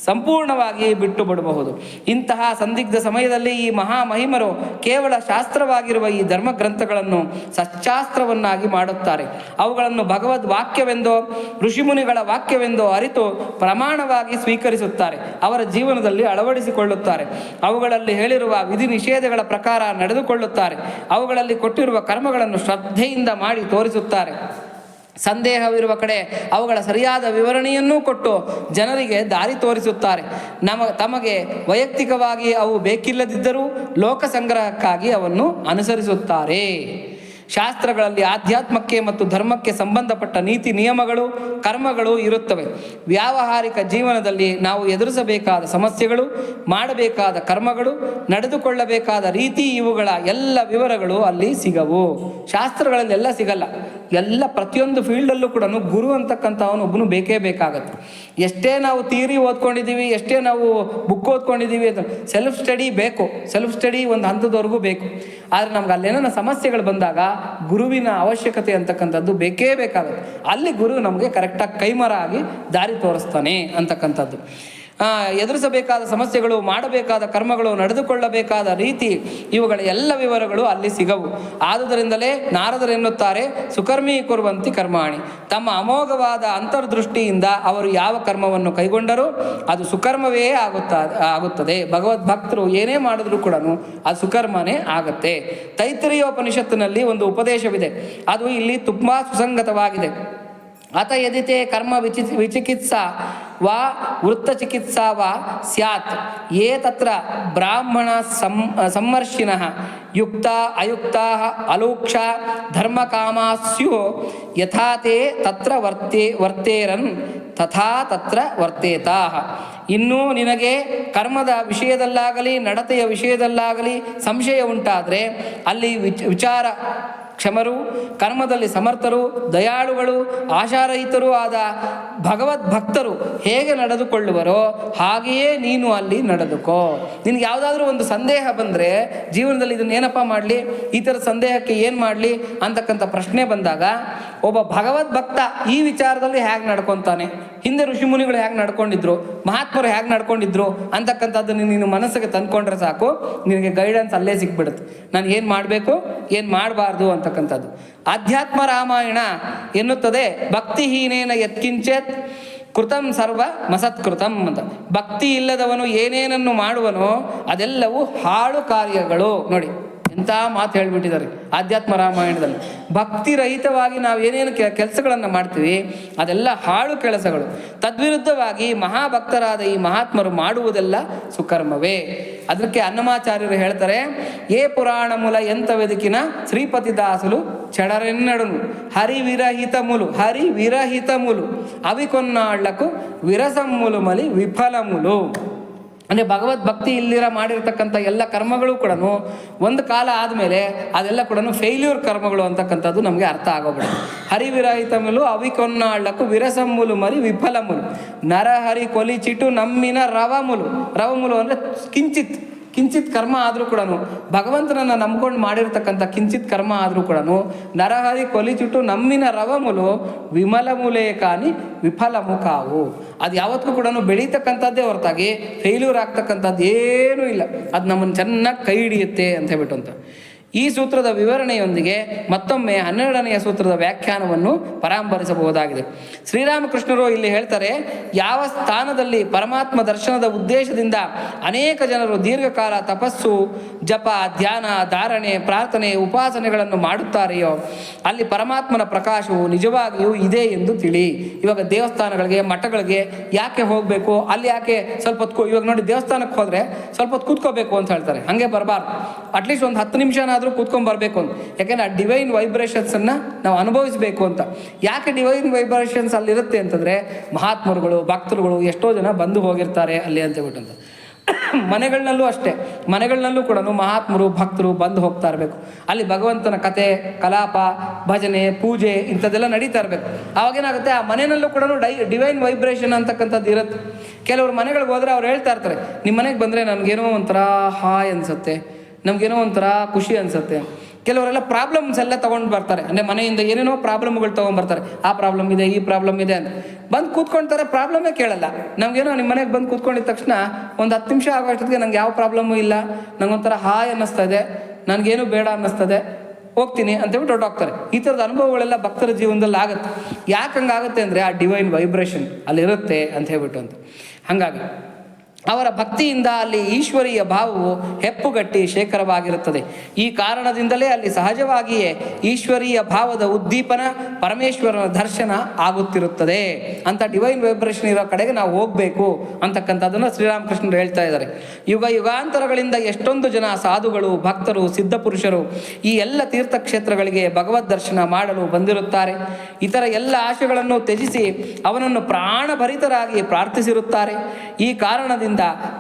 ಸಂಪೂರ್ಣವಾಗಿ ಬಿಟ್ಟು ಬಿಡಬಹುದು. ಇಂತಹ ಸಂದಿಗ್ಧ ಸಮಯದಲ್ಲಿ ಈ ಮಹಾಮಹಿಮರು ಕೇವಲ ಶಾಸ್ತ್ರವಾಗಿರುವ ಈ ಧರ್ಮ ಗ್ರಂಥಗಳನ್ನು ಸಚ್ಚಾಸ್ತ್ರವನ್ನಾಗಿ ಮಾಡುತ್ತಾರೆ. ಅವುಗಳನ್ನು ಭಗವದ್ ವಾಕ್ಯವೆಂದೋ ಋಷಿಮುನಿಗಳ ವಾಕ್ಯವೆಂದೋ ಅರಿತು ಪ್ರಮಾಣವಾಗಿ ಸ್ವೀಕರಿಸುತ್ತಾರೆ, ಅವರ ಜೀವನದಲ್ಲಿ ಅಳವಡಿಸಿಕೊಳ್ಳುತ್ತಾರೆ. ಅವುಗಳಲ್ಲಿ ಹೇಳಿರುವ ವಿಧಿ ನಿಷೇಧಗಳ ಪ್ರಕಾರ ನಡೆದುಕೊಳ್ಳುತ್ತಾರೆ. ಅವುಗಳಲ್ಲಿ ಕೊಟ್ಟಿರುವ ಕರ್ಮಗಳನ್ನು ಶ್ರದ್ಧೆಯಿಂದ ಮಾಡಿ ತೋರಿಸುತ್ತಾರೆ. ಸಂದೇಹವಿರುವ ಕಡೆ ಅವುಗಳ ಸರಿಯಾದ ವಿವರಣೆಯನ್ನೂ ಕೊಟ್ಟು ಜನರಿಗೆ ದಾರಿ ತೋರಿಸುತ್ತಾರೆ. ತಮಗೆ ವೈಯಕ್ತಿಕವಾಗಿ ಅವು ಬೇಕಿಲ್ಲದಿದ್ದರೂ ಲೋಕ ಸಂಗ್ರಹಕ್ಕಾಗಿ ಅವನ್ನು ಅನುಸರಿಸುತ್ತಾರೆ. ಶಾಸ್ತ್ರಗಳಲ್ಲಿ ಆಧ್ಯಾತ್ಮಕ್ಕೆ ಮತ್ತು ಧರ್ಮಕ್ಕೆ ಸಂಬಂಧಪಟ್ಟ ನೀತಿ ನಿಯಮಗಳು ಕರ್ಮಗಳು ಇರುತ್ತವೆ. ವ್ಯಾವಹಾರಿಕ ಜೀವನದಲ್ಲಿ ನಾವು ಎದುರಿಸಬೇಕಾದ ಸಮಸ್ಯೆಗಳು, ಮಾಡಬೇಕಾದ ಕರ್ಮಗಳು, ನಡೆದುಕೊಳ್ಳಬೇಕಾದ ರೀತಿ, ಇವುಗಳ ಎಲ್ಲ ವಿವರಗಳು ಅಲ್ಲಿ ಸಿಗವು. ಶಾಸ್ತ್ರಗಳಲ್ಲಿ ಎಲ್ಲ ಸಿಗಲ್ಲ. ಎಲ್ಲ ಪ್ರತಿಯೊಂದು ಫೀಲ್ಡಲ್ಲೂ ಕೂಡ ಗುರು ಅಂತಕ್ಕಂಥವನು ಒಬ್ಬನು ಬೇಕೇ ಬೇಕಾಗತ್ತೆ. ಎಷ್ಟೇ ನಾವು ಥಿಯರಿ ಓದ್ಕೊಂಡಿದ್ದೀವಿ, ಎಷ್ಟೇ ನಾವು ಬುಕ್ ಓದ್ಕೊಂಡಿದ್ದೀವಿ, ಅದು ಸೆಲ್ಫ್ ಸ್ಟಡಿ ಬೇಕು. ಸೆಲ್ಫ್ ಸ್ಟಡಿ ಒಂದು ಹಂತದವರೆಗೂ ಬೇಕು. ಆದರೆ ನಮ್ಗೆ ಅಲ್ಲೇನೋ ಸಮಸ್ಯೆಗಳು ಬಂದಾಗ ಗುರುವಿನ ಅವಶ್ಯಕತೆ ಅಂತಕ್ಕಂಥದ್ದು ಬೇಕೇ ಬೇಕಾಗುತ್ತೆ. ಅಲ್ಲಿ ಗುರು ನಮಗೆ ಕರೆಕ್ಟಾಗಿ ಕೈಮರ ಆಗಿ ದಾರಿ ತೋರಿಸ್ತಾನೆ ಅಂತಕ್ಕಂಥದ್ದು. ಎದುರಿಸಬೇಕಾದ ಸಮಸ್ಯೆಗಳು, ಮಾಡಬೇಕಾದ ಕರ್ಮಗಳು, ನಡೆದುಕೊಳ್ಳಬೇಕಾದ ರೀತಿ, ಇವುಗಳ ಎಲ್ಲ ವಿವರಗಳು ಅಲ್ಲಿ ಸಿಗವು. ಆದುದರಿಂದಲೇ ನಾರದರೆನ್ನುತ್ತಾರೆ, ಸುಕರ್ಮೀ ಕುರ್ವಂತಿ ಕರ್ಮಾಣಿ. ತಮ್ಮ ಅಮೋಘವಾದ ಅಂತರ್ದೃಷ್ಟಿಯಿಂದ ಅವರು ಯಾವ ಕರ್ಮವನ್ನು ಕೈಗೊಂಡರೂ ಅದು ಸುಕರ್ಮವೇ ಆಗುತ್ತದೆ. ಭಗವದ್ಭಕ್ತರು ಏನೇ ಮಾಡಿದ್ರೂ ಕೂಡ ಅದು ಸುಕರ್ಮನೇ ಆಗುತ್ತೆ. ತೈತ್ರಿಯೋಪನಿಷತ್ತಿನಲ್ಲಿ ಒಂದು ಉಪದೇಶವಿದೆ, ಅದು ಇಲ್ಲಿ ತುಂಬ ಸುಸಂಗತವಾಗಿದೆ. ಅತ ಯದಿತೆ ಕರ್ಮ ವಿಚಿಕಿತ್ಸಾ ವಾ ವೃತ್ತಚಿಕಿತ್ಸಾ ವಾ ಸ್ಯಾತ್ ಯೇ ತತ್ರ ಬ್ರಾಹ್ಮಣ ಸಂಮರ್ಷಿಣಃ ಯುಕ್ತ ಅಯುಕ್ತಾ ಅಲೋಕ್ಷ ಧರ್ಮಕಾಮಾ ಸ್ಯು ಯಥಾ ತೇ ತತ್ರ ವರ್ತೇರನ್ ತಥಾ ತತ್ರ ವರ್ತೇತಾಃ. ಇನ್ನೂ ನಿನಗೆ ಕರ್ಮದ ವಿಷಯದಲ್ಲಾಗಲಿ ನಡತೆಯ ವಿಷಯದಲ್ಲಾಗಲಿ ಸಂಶಯ ಉಂಟಾದರೆ ಅಲ್ಲಿ ವಿಚಾರ ಕ್ಷಮರು, ಕರ್ಮದಲ್ಲಿ ಸಮರ್ಥರು, ದಯಾಳುಗಳು, ಆಶಾರಹಿತರೂ ಆದ ಭಗವದ್ಭಕ್ತರು ಹೇಗೆ ನಡೆದುಕೊಳ್ಳುವರೋ ಹಾಗೆಯೇ ನೀನು ಅಲ್ಲಿ ನಡೆದುಕೋ. ನಿನಗೆ ಯಾವುದಾದ್ರೂ ಒಂದು ಸಂದೇಹ ಬಂದರೆ ಜೀವನದಲ್ಲಿ ಇದನ್ನು ಏನಪ್ಪ ಮಾಡಲಿ, ಈ ಥರದ ಸಂದೇಹಕ್ಕೆ ಏನು ಮಾಡಲಿ ಅಂತಕ್ಕಂಥ ಪ್ರಶ್ನೆ ಬಂದಾಗ ಒಬ್ಬ ಭಗವದ್ಭಕ್ತ ಈ ವಿಚಾರದಲ್ಲಿ ಹೇಗೆ ನಡ್ಕೊತಾನೆ, ಹಿಂದೆ ಋಷಿಮುನಿಗಳು ಹೇಗೆ ನಡ್ಕೊಂಡಿದ್ರು, ಮಹಾತ್ಮರು ಹೇಗೆ ನಡ್ಕೊಂಡಿದ್ರು ಅಂತಕ್ಕಂಥದ್ದನ್ನು ನೀನು ಮನಸ್ಸಿಗೆ ತಂದ್ಕೊಂಡ್ರೆ ಸಾಕು, ನಿನಗೆ ಗೈಡೆನ್ಸ್ ಅಲ್ಲೇ ಸಿಕ್ಬಿಡುತ್ತೆ. ನಾನು ಏನು ಮಾಡಬೇಕು, ಏನು ಮಾಡಬಾರ್ದು ಅಂತಕ್ಕಂಥದ್ದು. ಆಧ್ಯಾತ್ಮ ರಾಮಾಯಣ ಎನ್ನುತ್ತದೆ, ಭಕ್ತಿಹೀನೇನ ಯತ್ಕಿಂಚೇತ್ ಕೃತಂ ಸರ್ವ ಮಸತ್ಕೃತಂ ಅಂತ. ಭಕ್ತಿ ಇಲ್ಲದವನು ಏನೇನನ್ನು ಮಾಡುವನೋ ಅದೆಲ್ಲವೂ ಹಾಳು ಕಾರ್ಯಗಳು. ನೋಡಿ ಎಂಥ ಮಾತು ಹೇಳ್ಬಿಟ್ಟಿದ್ದಾರೆ ಆಧ್ಯಾತ್ಮ ರಾಮಾಯಣದಲ್ಲಿ. ಭಕ್ತಿ ರಹಿತವಾಗಿ ನಾವು ಏನೇನು ಕೆಲಸಗಳನ್ನು ಮಾಡ್ತೀವಿ ಅದೆಲ್ಲ ಹಾಳು ಕೆಲಸಗಳು. ತದ್ವಿರುದ್ಧವಾಗಿ ಮಹಾಭಕ್ತರಾದ ಈ ಮಹಾತ್ಮರು ಮಾಡುವುದೆಲ್ಲ ಸುಕರ್ಮವೇ. ಅದಕ್ಕೆ ಅನ್ನಮಾಚಾರ್ಯರು ಹೇಳ್ತಾರೆ, ಏ ಪುರಾಣ ಮೂಲ ಎಂತ ವೆದುಕಿನ ಶ್ರೀಪತಿ ದಾಸುಲು చెడరెన్నడును హరి విరహితములు అవి కొన్నాళ్లకు విరసమ్ములు మలి విఫలములు. ಅಂದರೆ ಭಗವದ್ಭಕ್ತಿ ಇಲ್ಲಿರ ಮಾಡಿರ್ತಕ್ಕಂಥ ಎಲ್ಲ ಕರ್ಮಗಳು ಕೂಡ ಒಂದು ಕಾಲ ಆದಮೇಲೆ ಅದೆಲ್ಲ ಕೂಡ ಫೇಲ್ಯೂರ್ ಕರ್ಮಗಳು ಅಂತಕ್ಕಂಥದ್ದು ನಮಗೆ ಅರ್ಥ ಆಗೋಗ್ಬಿಡುತ್ತೆ. ಹರಿವಿರಹಿತಮುಲು ಅವಿಕೊನ್ನಾಳಕ್ಕೂ ವಿರಸಮ್ಮುಲು ಮರಿ ವಿಫಲಮುಲು ನರಹರಿ ಕೊಲಿಚಿಟು ನಮ್ಮಿನ ರವಮುಲು ಅಂದರೆ ಕಿಂಚಿತ್ ಕರ್ಮ ಆದರೂ ಕೂಡ ಭಗವಂತನನ್ನು ನಂಬ್ಕೊಂಡು ಮಾಡಿರ್ತಕ್ಕಂಥ ಕಿಂಚಿತ್ ಕರ್ಮ ಆದರೂ ಕೂಡ ನರಹರಿ ಕೊಲಿಚಿಟ್ಟು ನಮ್ಮಿನ ರವಮುಲು ವಿಮಲಮುಲೇ ಕಾನಿ ವಿಫಲಮುಖಾವು. ಅದು ಯಾವತ್ತೂ ಕೂಡ ಬೆಳೀತಕ್ಕಂಥದ್ದೇ ಹೊರತಾಗಿ ಫೇಲ್ಯೂರ್ ಆಗ್ತಕ್ಕಂಥದ್ದು ಏನೂ ಇಲ್ಲ. ಅದು ನಮ್ಮನ್ನು ಚೆನ್ನಾಗಿ ಕೈ ಹಿಡಿಯುತ್ತೆ ಅಂತ ಹೇಳ್ಬಿಟ್ಟು ಅಂತ. ಈ ಸೂತ್ರದ ವಿವರಣೆಯೊಂದಿಗೆ ಮತ್ತೊಮ್ಮೆ 12ನೆಯ ಸೂತ್ರದ ವ್ಯಾಖ್ಯಾನವನ್ನು ಪರಾಮರ್ಶಿಸಬಹುದಾಗಿದೆ. ಶ್ರೀರಾಮಕೃಷ್ಣರು ಇಲ್ಲಿ ಹೇಳ್ತಾರೆ, ಯಾವ ಸ್ಥಾನದಲ್ಲಿ ಪರಮಾತ್ಮ ದರ್ಶನದ ಉದ್ದೇಶದಿಂದ ಅನೇಕ ಜನರು ದೀರ್ಘಕಾಲ ತಪಸ್ಸು, ಜಪ, ಧ್ಯಾನ, ಧಾರಣೆ, ಪ್ರಾರ್ಥನೆ, ಉಪಾಸನೆಗಳನ್ನು ಮಾಡುತ್ತಾರೆಯೋ ಅಲ್ಲಿ ಪರಮಾತ್ಮನ ಪ್ರಕಾಶವು ನಿಜವಾಗಿಯೂ ಇದೆ ಎಂದು ತಿಳಿ. ಇವಾಗ ದೇವಸ್ಥಾನಗಳಿಗೆ, ಮಠಗಳಿಗೆ ಯಾಕೆ ಹೋಗಬೇಕು, ಅಲ್ಲಿ ಯಾಕೆ ಸ್ವಲ್ಪ ಹೊತ್ತು ಇವಾಗ ನೋಡಿ ದೇವಸ್ಥಾನಕ್ಕೆ ಹೋದರೆ ಸ್ವಲ್ಪ ಹೊತ್ತು ಕೂತ್ಕೋಬೇಕು ಅಂತ ಹೇಳ್ತಾರೆ. ಹಾಗೆ ಬರಬಾರ್ದು, ಅಟ್ಲೀಸ್ಟ್ ಒಂದು 10 ನಿಮಿಷನಾದರೂ ಕೂತ್ಕೊಂಡು ಬರಬೇಕು ಅಂತ. ಯಾಕೆಂದರೆ ಆ ಡಿವೈನ್ ವೈಬ್ರೇಷನ್ಸನ್ನು ನಾವು ಅನುಭವಿಸಬೇಕು ಅಂತ. ಯಾಕೆ ಡಿವೈನ್ ವೈಬ್ರೇಷನ್ಸ್ ಅಲ್ಲಿರುತ್ತೆ ಅಂತಂದರೆ ಮಹಾತ್ಮರುಗಳು, ಭಕ್ತರುಗಳು ಎಷ್ಟೋ ಜನ ಬಂದು ಹೋಗಿರ್ತಾರೆ ಅಲ್ಲಿ ಅಂತ ಹೇಳ್ಬಿಟ್ಟು. ಮನೆಗಳನ್ನಲ್ಲೂ ಅಷ್ಟೇ, ಮನೆಗಳನ್ನಲ್ಲೂ ಕೂಡ ಮಹಾತ್ಮರು, ಭಕ್ತರು ಬಂದು ಹೋಗ್ತಾ ಇರಬೇಕು. ಅಲ್ಲಿ ಭಗವಂತನ ಕತೆ, ಕಲಾಪ, ಭಜನೆ, ಪೂಜೆ ಇಂಥದ್ದೆಲ್ಲ ನಡೀತಾ ಇರಬೇಕು. ಆವಾಗೇನಾಗುತ್ತೆ, ಆ ಮನೆಯಲ್ಲೂ ಕೂಡ ಡಿವೈನ್ ವೈಬ್ರೇಷನ್ ಅಂತಕ್ಕಂಥದ್ದು ಇರುತ್ತೆ. ಕೆಲವರು ಮನೆಗಳಿಗೆ ಹೋದರೆ ಅವ್ರು ಹೇಳ್ತಾ ಇರ್ತಾರೆ, ನಿಮ್ಮ ಮನೆಗೆ ಬಂದರೆ ನನಗೇನೋ ಒಂಥರ ಹಾಯ್ ಅನಿಸುತ್ತೆ, ನಮಗೇನೋ ಒಂಥರ ಖುಷಿ ಅನಿಸುತ್ತೆ. ಕೆಲವರೆಲ್ಲ ಪ್ರಾಬ್ಲಮ್ಸ್ ಎಲ್ಲ ತೊಗೊಂಡು ಬರ್ತಾರೆ, ಅಂದರೆ ಮನೆಯಿಂದ ಏನೇನೋ ಪ್ರಾಬ್ಲಮ್ಗಳು ತೊಗೊಂಡ್ಬರ್ತಾರೆ. ಆ ಪ್ರಾಬ್ಲಮ್ ಇದೆ, ಈ ಪ್ರಾಬ್ಲಮ್ ಇದೆ ಅಂತ ಬಂದು ಕೂತ್ಕೊಳ್ತಾರೆ, ಪ್ರಾಬ್ಲಮೇ ಕೇಳಲ್ಲ. ನಮಗೇನೋ ನಿಮ್ಮ ಮನೆಗೆ ಬಂದು ಕೂತ್ಕೊಂಡಿದ್ದ ತಕ್ಷಣ ಒಂದು 10 ನಿಮಿಷ ಆಗೋಷ್ಟೊತ್ತಿಗೆ ನಂಗೆ ಯಾವ ಪ್ರಾಬ್ಲಮ್ಮು ಇಲ್ಲ, ನಂಗೊಂಥರ ಹಾಯ್ ಅನ್ನಿಸ್ತಾ ಇದೆ, ನನಗೇನು ಬೇಡ ಅನ್ನಿಸ್ತದೆ, ಹೋಗ್ತೀನಿ ಅಂತೇಳ್ಬಿಟ್ಟು ಹೊರಟೋಗ್ತಾರೆ. ಈ ಥರದ ಅನುಭವಗಳೆಲ್ಲ ಭಕ್ತರ ಜೀವನದಲ್ಲಿ ಆಗುತ್ತೆ. ಯಾಕೆ ಹಂಗಾಗುತ್ತೆ ಅಂದರೆ ಆ ಡಿವೈನ್ ವೈಬ್ರೇಷನ್ ಅಲ್ಲಿರುತ್ತೆ ಅಂತ ಹೇಳ್ಬಿಟ್ಟು ಅಂತ. ಹಾಗಾಗಿ ಅವರ ಭಕ್ತಿಯಿಂದ ಅಲ್ಲಿ ಈಶ್ವರೀಯ ಭಾವವು ಹೆಪ್ಪುಗಟ್ಟಿ ಶೇಖರವಾಗಿರುತ್ತದೆ. ಈ ಕಾರಣದಿಂದಲೇ ಅಲ್ಲಿ ಸಹಜವಾಗಿಯೇ ಈಶ್ವರೀಯ ಭಾವದ ಉದ್ದೀಪನ, ಪರಮೇಶ್ವರನ ದರ್ಶನ ಆಗುತ್ತಿರುತ್ತದೆ ಅಂತ. ಡಿವೈನ್ ವೈಬ್ರೇಷನ್ ಇರೋ ಕಡೆಗೆ ನಾವು ಹೋಗಬೇಕು ಅಂತಕ್ಕಂಥದ್ದನ್ನು ಶ್ರೀರಾಮಕೃಷ್ಣರು ಹೇಳ್ತಾ ಇದ್ದಾರೆ. ಯುಗ ಯುಗಾಂತರಗಳಿಂದ ಎಷ್ಟೊಂದು ಜನ ಸಾಧುಗಳು, ಭಕ್ತರು, ಸಿದ್ಧಪುರುಷರು ಈ ಎಲ್ಲ ತೀರ್ಥಕ್ಷೇತ್ರಗಳಿಗೆ ಭಗವದ್ ದರ್ಶನ ಮಾಡಲು ಬಂದಿರುತ್ತಾರೆ. ಇತರ ಎಲ್ಲ ಆಶೆಗಳನ್ನು ತ್ಯಜಿಸಿ ಅವನನ್ನು ಪ್ರಾಣಭರಿತರಾಗಿ ಪ್ರಾರ್ಥಿಸಿರುತ್ತಾರೆ. ಈ ಕಾರಣದಿಂದ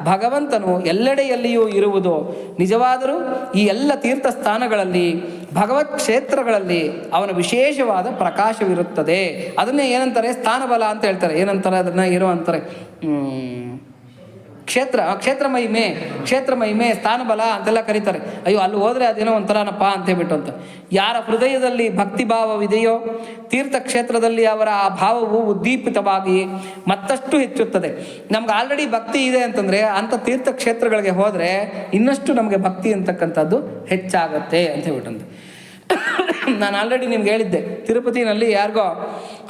ಭಗವಂತನು ಎಲ್ಲೆಡೆಯಲ್ಲಿಯೂ ಇರುವುದು ನಿಜವಾದರೂ ಈ ಎಲ್ಲ ತೀರ್ಥ ಸ್ಥಾನಗಳಲ್ಲಿ, ಭಗವತ್ ಕ್ಷೇತ್ರಗಳಲ್ಲಿ ಅವನ ವಿಶೇಷವಾದ ಪ್ರಕಾಶವಿರುತ್ತದೆ. ಅದನ್ನೇ ಏನಂತಾರೆ, ಸ್ಥಾನಬಲ ಅಂತ ಹೇಳ್ತಾರೆ. ಏನಂತಾರೆ ಅದನ್ನ, ಇರೋ ಅಂತಾರೆ ಕ್ಷೇತ್ರ ಮಹಿಮೆ, ಸ್ಥಾನಬಲ ಅಂತೆಲ್ಲ ಕರೀತಾರೆ. ಅಯ್ಯೋ ಅಲ್ಲಿ ಹೋದರೆ ಅದೇನೋ ಒಂಥರನಪ್ಪ ಅಂತೇಳ್ಬಿಟ್ಟು ಅಂತ. ಯಾರ ಹೃದಯದಲ್ಲಿ ಭಕ್ತಿ ಭಾವವಿದೆಯೋ ತೀರ್ಥಕ್ಷೇತ್ರದಲ್ಲಿ ಅವರ ಆ ಭಾವವು ಉದ್ದೀಪಿತವಾಗಿ ಮತ್ತಷ್ಟು ಹೆಚ್ಚುತ್ತದೆ. ನಮ್ಗೆ ಆಲ್ರೆಡಿ ಭಕ್ತಿ ಇದೆ ಅಂತಂದರೆ ಅಂಥ ತೀರ್ಥಕ್ಷೇತ್ರಗಳಿಗೆ ಹೋದರೆ ಇನ್ನಷ್ಟು ನಮಗೆ ಭಕ್ತಿ ಅಂತಕ್ಕಂಥದ್ದು ಹೆಚ್ಚಾಗತ್ತೆ ಅಂತ ಹೇಳ್ಬಿಟ್ಟಂತೆ. ನಾನು ಆಲ್ರೆಡಿ ನಿಮ್ಗೆ ಹೇಳಿದ್ದೆ, ತಿರುಪತಿನಲ್ಲಿ ಯಾರಿಗೋ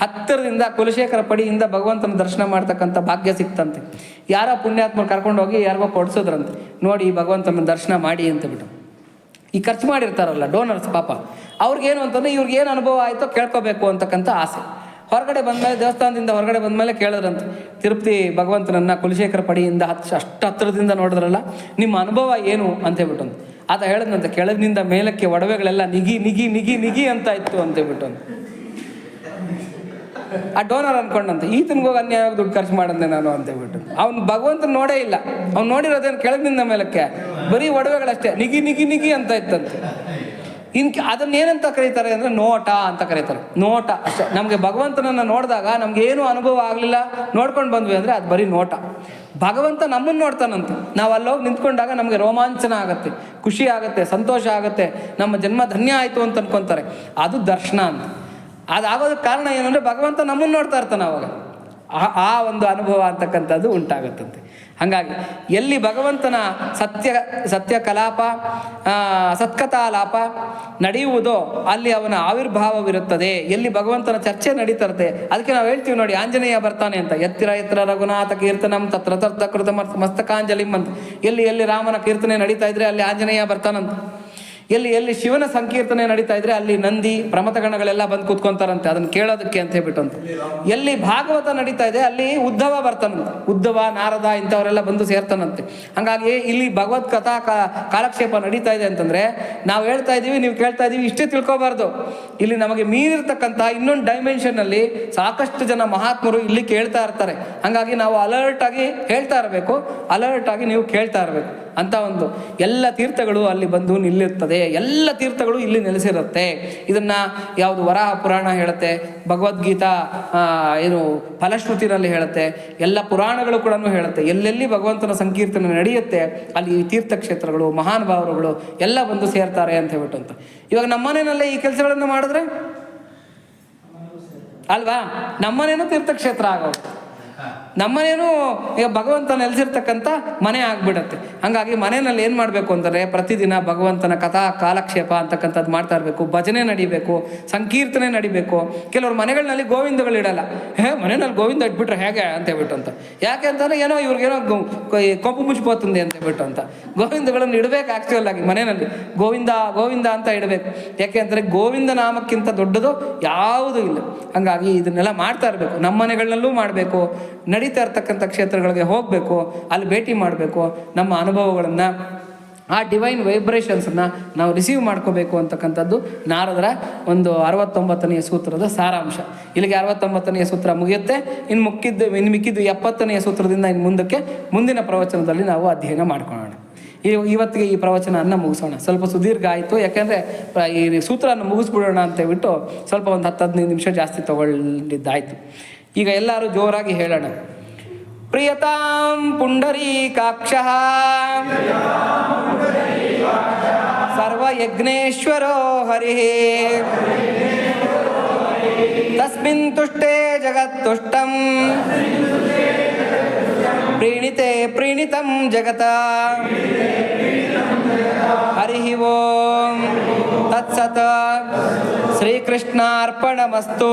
ಹತ್ತಿರದಿಂದ ಕುಲಶೇಖರ ಪಡಿಯಿಂದ ಭಗವಂತನ ದರ್ಶನ ಮಾಡ್ತಕ್ಕಂಥ ಭಾಗ್ಯ ಸಿಕ್ತಂತೆ. ಯಾರೋ ಪುಣ್ಯಾತ್ಮರು ಕರ್ಕೊಂಡೋಗಿ ಯಾರಿಗೋ ಕೊಡಿಸೋದ್ರಂತೆ, ನೋಡಿ ಭಗವಂತನ ದರ್ಶನ ಮಾಡಿ ಅಂತ ಬಿಟ್ಟು. ಈ ಖರ್ಚು ಮಾಡಿರ್ತಾರಲ್ಲ ಡೋನರ್ಸ್, ಪಾಪ ಅವ್ರಿಗೇನು ಅಂತಂದರೆ ಇವ್ರಿಗೇನು ಅನುಭವ ಆಯಿತೋ ಕೇಳ್ಕೋಬೇಕು ಅಂತಕ್ಕಂಥ ಆಸೆ. ಹೊರಗಡೆ ಬಂದಮೇಲೆ, ದೇವಸ್ಥಾನದಿಂದ ಹೊರಗಡೆ ಬಂದಮೇಲೆ ಕೇಳಿದ್ರಂತೆ, ತಿರುಪತಿ ಭಗವಂತನನ್ನು ಕುಲಶೇಖರ ಪಡಿಯಿಂದ ಅಷ್ಟು ಹತ್ತಿರದಿಂದ ನೋಡಿದ್ರಲ್ಲ, ನಿಮ್ಮ ಅನುಭವ ಏನು ಅಂತೇಳ್ಬಿಟ್ಟು ಆತ ಹೇಳಿದ್ನಂತೆ, ಕೆಳಗಿನಿಂದ ಮೇಲಕ್ಕೆ ಒಡವೆಗಳೆಲ್ಲ ನಿಗಿ ನಿಗಿ ನಿಗಿ ನಿಗಿ ಅಂತ ಇತ್ತು ಅಂತೇಳ್ಬಿಟ್ಟು. ಆ ಡೋನರ್ ಅನ್ಕೊಂಡಂತೆ, ಈತನಿಗೋಗಿ ಅನ್ಯಾಯವಾಗಿ ದುಡ್ಡು ಖರ್ಚು ಮಾಡಂದೆ ನಾನು ಅಂತೇಳ್ಬಿಟ್ಟು. ಅವ್ನು ಭಗವಂತನ ನೋಡೇ ಇಲ್ಲ, ಅವ್ನು ನೋಡಿರೋದೇನು ಕೆಳಗಿನಿಂದ ಮೇಲಕ್ಕೆ ಬರೀ ಒಡವೆಗಳಷ್ಟೇ, ನಿಗಿ ನಿಗಿ ನಿಗಿ ಅಂತ ಇತ್ತಂತೆ. ಅದನ್ನೇನಂತ ಕರೀತಾರೆ ಅಂದರೆ ನೋಟ ಅಂತ ಕರೀತಾರೆ. ನೋಟ ಅಷ್ಟೇ. ನಮಗೆ ಭಗವಂತನನ್ನು ನೋಡಿದಾಗ ನಮಗೇನು ಅನುಭವ ಆಗಲಿಲ್ಲ, ನೋಡ್ಕೊಂಡು ಬಂದ್ವಿ ಅಂದರೆ ಅದು ಬರೀ ನೋಟ. ಭಗವಂತ ನಮ್ಮನ್ನು ನೋಡ್ತಾನಂತೆ. ನಾವು ಅಲ್ಲೋಗಿ ನಿಂತ್ಕೊಂಡಾಗ ನಮಗೆ ರೋಮಾಂಚನ ಆಗುತ್ತೆ, ಖುಷಿ ಆಗುತ್ತೆ, ಸಂತೋಷ ಆಗುತ್ತೆ, ನಮ್ಮ ಜನ್ಮ ಧನ್ಯ ಆಯಿತು ಅಂತ ಅನ್ಕೊತಾರೆ. ಅದು ದರ್ಶನ ಅಂತ. ಅದಾಗೋದಕ್ಕೆ ಕಾರಣ ಏನಂದರೆ ಭಗವಂತ ನಮ್ಮನ್ನು ನೋಡ್ತಾ ಇರ್ತಾನೆ. ಅವಾಗ ಆ ಒಂದು ಅನುಭವ ಅಂತಕ್ಕಂಥದ್ದು ಉಂಟಾಗುತ್ತಂತೆ. ಹಾಗಾಗಿ ಎಲ್ಲಿ ಭಗವಂತನ ಸತ್ಯ ಕಲಾಪ, ಸತ್ಕಥಾಲಾಪ ನಡೆಯುವುದೋ ಅಲ್ಲಿ ಅವನ ಆವಿರ್ಭಾವವಿರುತ್ತದೆ. ಎಲ್ಲಿ ಭಗವಂತನ ಚರ್ಚೆ ನಡೀತರುತ್ತೆ, ಅದಕ್ಕೆ ನಾವು ಹೇಳ್ತೀವಿ ನೋಡಿ, ಆಂಜನೇಯ ಬರ್ತಾನೆ ಅಂತ. ಎತ್ತಿರ ರಘುನಾಥ ಕೀರ್ತನಂ ತತ್ರ ತರ್ಥ ಕೃತ ಮಸ್ತಕಾಂಜಲಿಂ ಅಂತ. ಎಲ್ಲಿ ರಾಮನ ಕೀರ್ತನೆ ನಡೀತಾ ಇದ್ರೆ ಅಲ್ಲಿ ಆಂಜನೇಯ ಬರ್ತಾನಂತ. ಎಲ್ಲಿ ಶಿವನ ಸಂಕೀರ್ತನೆ ನಡೀತಾ ಇದ್ರೆ ಅಲ್ಲಿ ನಂದಿ ಪ್ರಮಥಗಣಗಳೆಲ್ಲ ಬಂದು ಕೂತ್ಕೊಂತಾರಂತೆ ಅದನ್ನು ಕೇಳೋದಕ್ಕೆ ಅಂತ ಹೇಳ್ಬಿಟ್ಟು ಅಂತ. ಎಲ್ಲಿ ಭಾಗವತ ನಡೀತಾ ಇದೆ ಅಲ್ಲಿ ಉದ್ಧವ ಬರ್ತಾನಂತೆ. ಉದ್ಧವ, ನಾರದ ಇಂಥವರೆಲ್ಲ ಬಂದು ಸೇರ್ತಾನಂತೆ. ಹಾಗಾಗಿ ಇಲ್ಲಿ ಭಗವತ್ ಕಥಾ ಕಾಲಕ್ಷೇಪ ನಡೀತಾ ಇದೆ ಅಂತಂದ್ರೆ ನಾವು ಹೇಳ್ತಾ ಇದ್ದೀವಿ, ನೀವು ಕೇಳ್ತಾ ಇದ್ದೀವಿ, ಇಷ್ಟೇ ತಿಳ್ಕೊಬಾರ್ದು. ಇಲ್ಲಿ ನಮಗೆ ಮೀರಿರ್ತಕ್ಕಂಥ ಇನ್ನೊಂದು ಡೈಮೆನ್ಷನ್ನಲ್ಲಿ ಸಾಕಷ್ಟು ಜನ ಮಹಾತ್ಮರು ಇಲ್ಲಿ ಕೇಳ್ತಾ ಇರ್ತಾರೆ. ಹಾಗಾಗಿ ನಾವು ಅಲರ್ಟ್ ಆಗಿ ಹೇಳ್ತಾ ಇರಬೇಕು, ಅಲರ್ಟ್ ಆಗಿ ನೀವು ಕೇಳ್ತಾ ಇರಬೇಕು ಅಂತ. ಒಂದು ಎಲ್ಲ ತೀರ್ಥಗಳು ಅಲ್ಲಿ ಬಂದು ನಿಲ್ಲುತ್ತದೆ, ಎಲ್ಲ ತೀರ್ಥಗಳು ಇಲ್ಲಿ ನೆಲೆಸಿರುತ್ತೆ. ಇದನ್ನ ಯಾವುದು ವರಾಹ ಪುರಾಣ ಹೇಳುತ್ತೆ, ಭಗವದ್ಗೀತಾ ಏನು ಫಲಶ್ರುತಿನಲ್ಲಿ ಹೇಳುತ್ತೆ, ಎಲ್ಲ ಪುರಾಣಗಳು ಕೂಡ ಹೇಳುತ್ತೆ. ಎಲ್ಲೆಲ್ಲಿ ಭಗವಂತನ ಸಂಕೀರ್ತನೆ ನಡೆಯುತ್ತೆ ಅಲ್ಲಿ ಈ ತೀರ್ಥಕ್ಷೇತ್ರಗಳು, ಮಹಾನುಭಾವರುಗಳು ಎಲ್ಲ ಬಂದು ಸೇರ್ತಾರೆ ಅಂತ ಹೇಳ್ಬಿಟ್ಟು ಅಂತ. ಇವಾಗ ನಮ್ಮನೇನಲ್ಲೇ ಈ ಕೆಲಸಗಳನ್ನು ಮಾಡಿದ್ರೆ ಅಲ್ವಾ, ನಮ್ಮನೇನು ತೀರ್ಥಕ್ಷೇತ್ರ ಆಗೋದು. ನಮ್ಮನೇನು ಈಗ ಭಗವಂತ ನೆಲೆಸಿರ್ತಕ್ಕಂಥ ಮನೆ ಆಗ್ಬಿಡತ್ತೆ. ಹಾಗಾಗಿ ಮನೆಯಲ್ಲಿ ಏನು ಮಾಡಬೇಕು ಅಂದರೆ ಪ್ರತಿದಿನ ಭಗವಂತನ ಕಥಾ ಕಾಲಕ್ಷೇಪ ಅಂತಕ್ಕಂಥದ್ದು ಮಾಡ್ತಾ ಇರಬೇಕು, ಭಜನೆ ನಡಿಬೇಕು, ಸಂಕೀರ್ತನೆ ನಡಿಬೇಕು. ಕೆಲವರು ಮನೆಗಳಲ್ಲಿ ಗೋವಿಂದಗಳು ಇಡಲ್ಲ. ಮನೆಯಲ್ಲಿ ಗೋವಿಂದ ಇಟ್ಬಿಟ್ರೆ ಹೇಗೆ ಅಂತ ಹೇಳ್ಬಿಟ್ಟು ಅಂತ. ಯಾಕೆ ಅಂತಂದ್ರೆ ಏನೋ ಇವ್ರಿಗೇನೋ ಕೊಂಪು ಮುಚ್ಚಿపోతుంది ಅಂತ ಹೇಳ್ಬಿಟ್ಟು ಅಂತ. ಗೋವಿಂದಗಳನ್ನು ಇಡಬೇಕು ಆ್ಯಕ್ಚುಯಲ್ ಆಗಿ ಮನೆಯಲ್ಲಿ ಗೋವಿಂದ ಗೋವಿಂದ ಅಂತ ಇಡಬೇಕು. ಯಾಕೆ ಅಂದರೆ ಗೋವಿಂದ ನಾಮಕ್ಕಿಂತ ದೊಡ್ಡದು ಯಾವುದೂ ಇಲ್ಲ. ಹಾಗಾಗಿ ಇದನ್ನೆಲ್ಲ ಮಾಡ್ತಾ ಇರಬೇಕು. ನಮ್ಮ ಮನೆಗಳಲ್ಲೂ ಮಾಡಬೇಕು, ನಡೀತಾ ಇರ್ತಕ್ಕಂಥ ಕ್ಷೇತ್ರಗಳಿಗೆ ಹೋಗಬೇಕು, ಅಲ್ಲಿ ಭೇಟಿ ಮಾಡಬೇಕು, ನಮ್ಮ ಅನುಭವಗಳನ್ನು ಆ ಡಿವೈನ್ ವೈಬ್ರೇಷನ್ಸನ್ನು ನಾವು ರಿಸೀವ್ ಮಾಡ್ಕೋಬೇಕು ಅಂತಕ್ಕಂಥದ್ದು ನಾರದರ ಒಂದು 69ನೇ ಸೂತ್ರದ ಸಾರಾಂಶ. ಇಲ್ಲಿಗೆ 69ನೇ ಸೂತ್ರ ಮುಗಿಯುತ್ತೆ. ಇನ್ನು ಮಿಕ್ಕಿದ್ದು 70ನೇ ಸೂತ್ರದಿಂದ ಇನ್ನು ಮುಂದಕ್ಕೆ ಮುಂದಿನ ಪ್ರವಚನದಲ್ಲಿ ನಾವು ಅಧ್ಯಯನ ಮಾಡ್ಕೊಳ್ಳೋಣ. ಇವತ್ತಿಗೆ ಈ ಪ್ರವಚನವನ್ನು ಮುಗಿಸೋಣ. ಸ್ವಲ್ಪ ಸುದೀರ್ಘ ಆಯಿತು, ಯಾಕೆಂದರೆ ಈ ಸೂತ್ರವನ್ನು ಮುಗಿಸ್ಬಿಡೋಣ ಅಂತ ಹೇಳ್ಬಿಟ್ಟು ಸ್ವಲ್ಪ ಒಂದು 10-15 ನಿಮಿಷ ಜಾಸ್ತಿ ತಗೊಳ್ಳಿದ್ದಾಯಿತು. ಈಗ ಎಲ್ಲರೂ ಜೋರಾಗಿ ಹೇಳೋಣ. ಪ್ರಿಯತಾಂ ಪುಂಡರೀಕಾಕ್ಷಃ ಸರ್ವಯಜ್ಞೇಶ್ವರೋ ಹರಿಃ ತಸ್ಮಿನ್ ತುಷ್ಟೇ ಜಗತ್ತುಷ್ಟಂ ಪ್ರೀಣಿತೆ ಪ್ರೀಣಿತಂ ಜಗತ ಹರಿ ಓಂ ತತ್ಸತ್. ಶ್ರೀಕೃಷ್ಣಾರ್ಪಣಮಸ್ತು.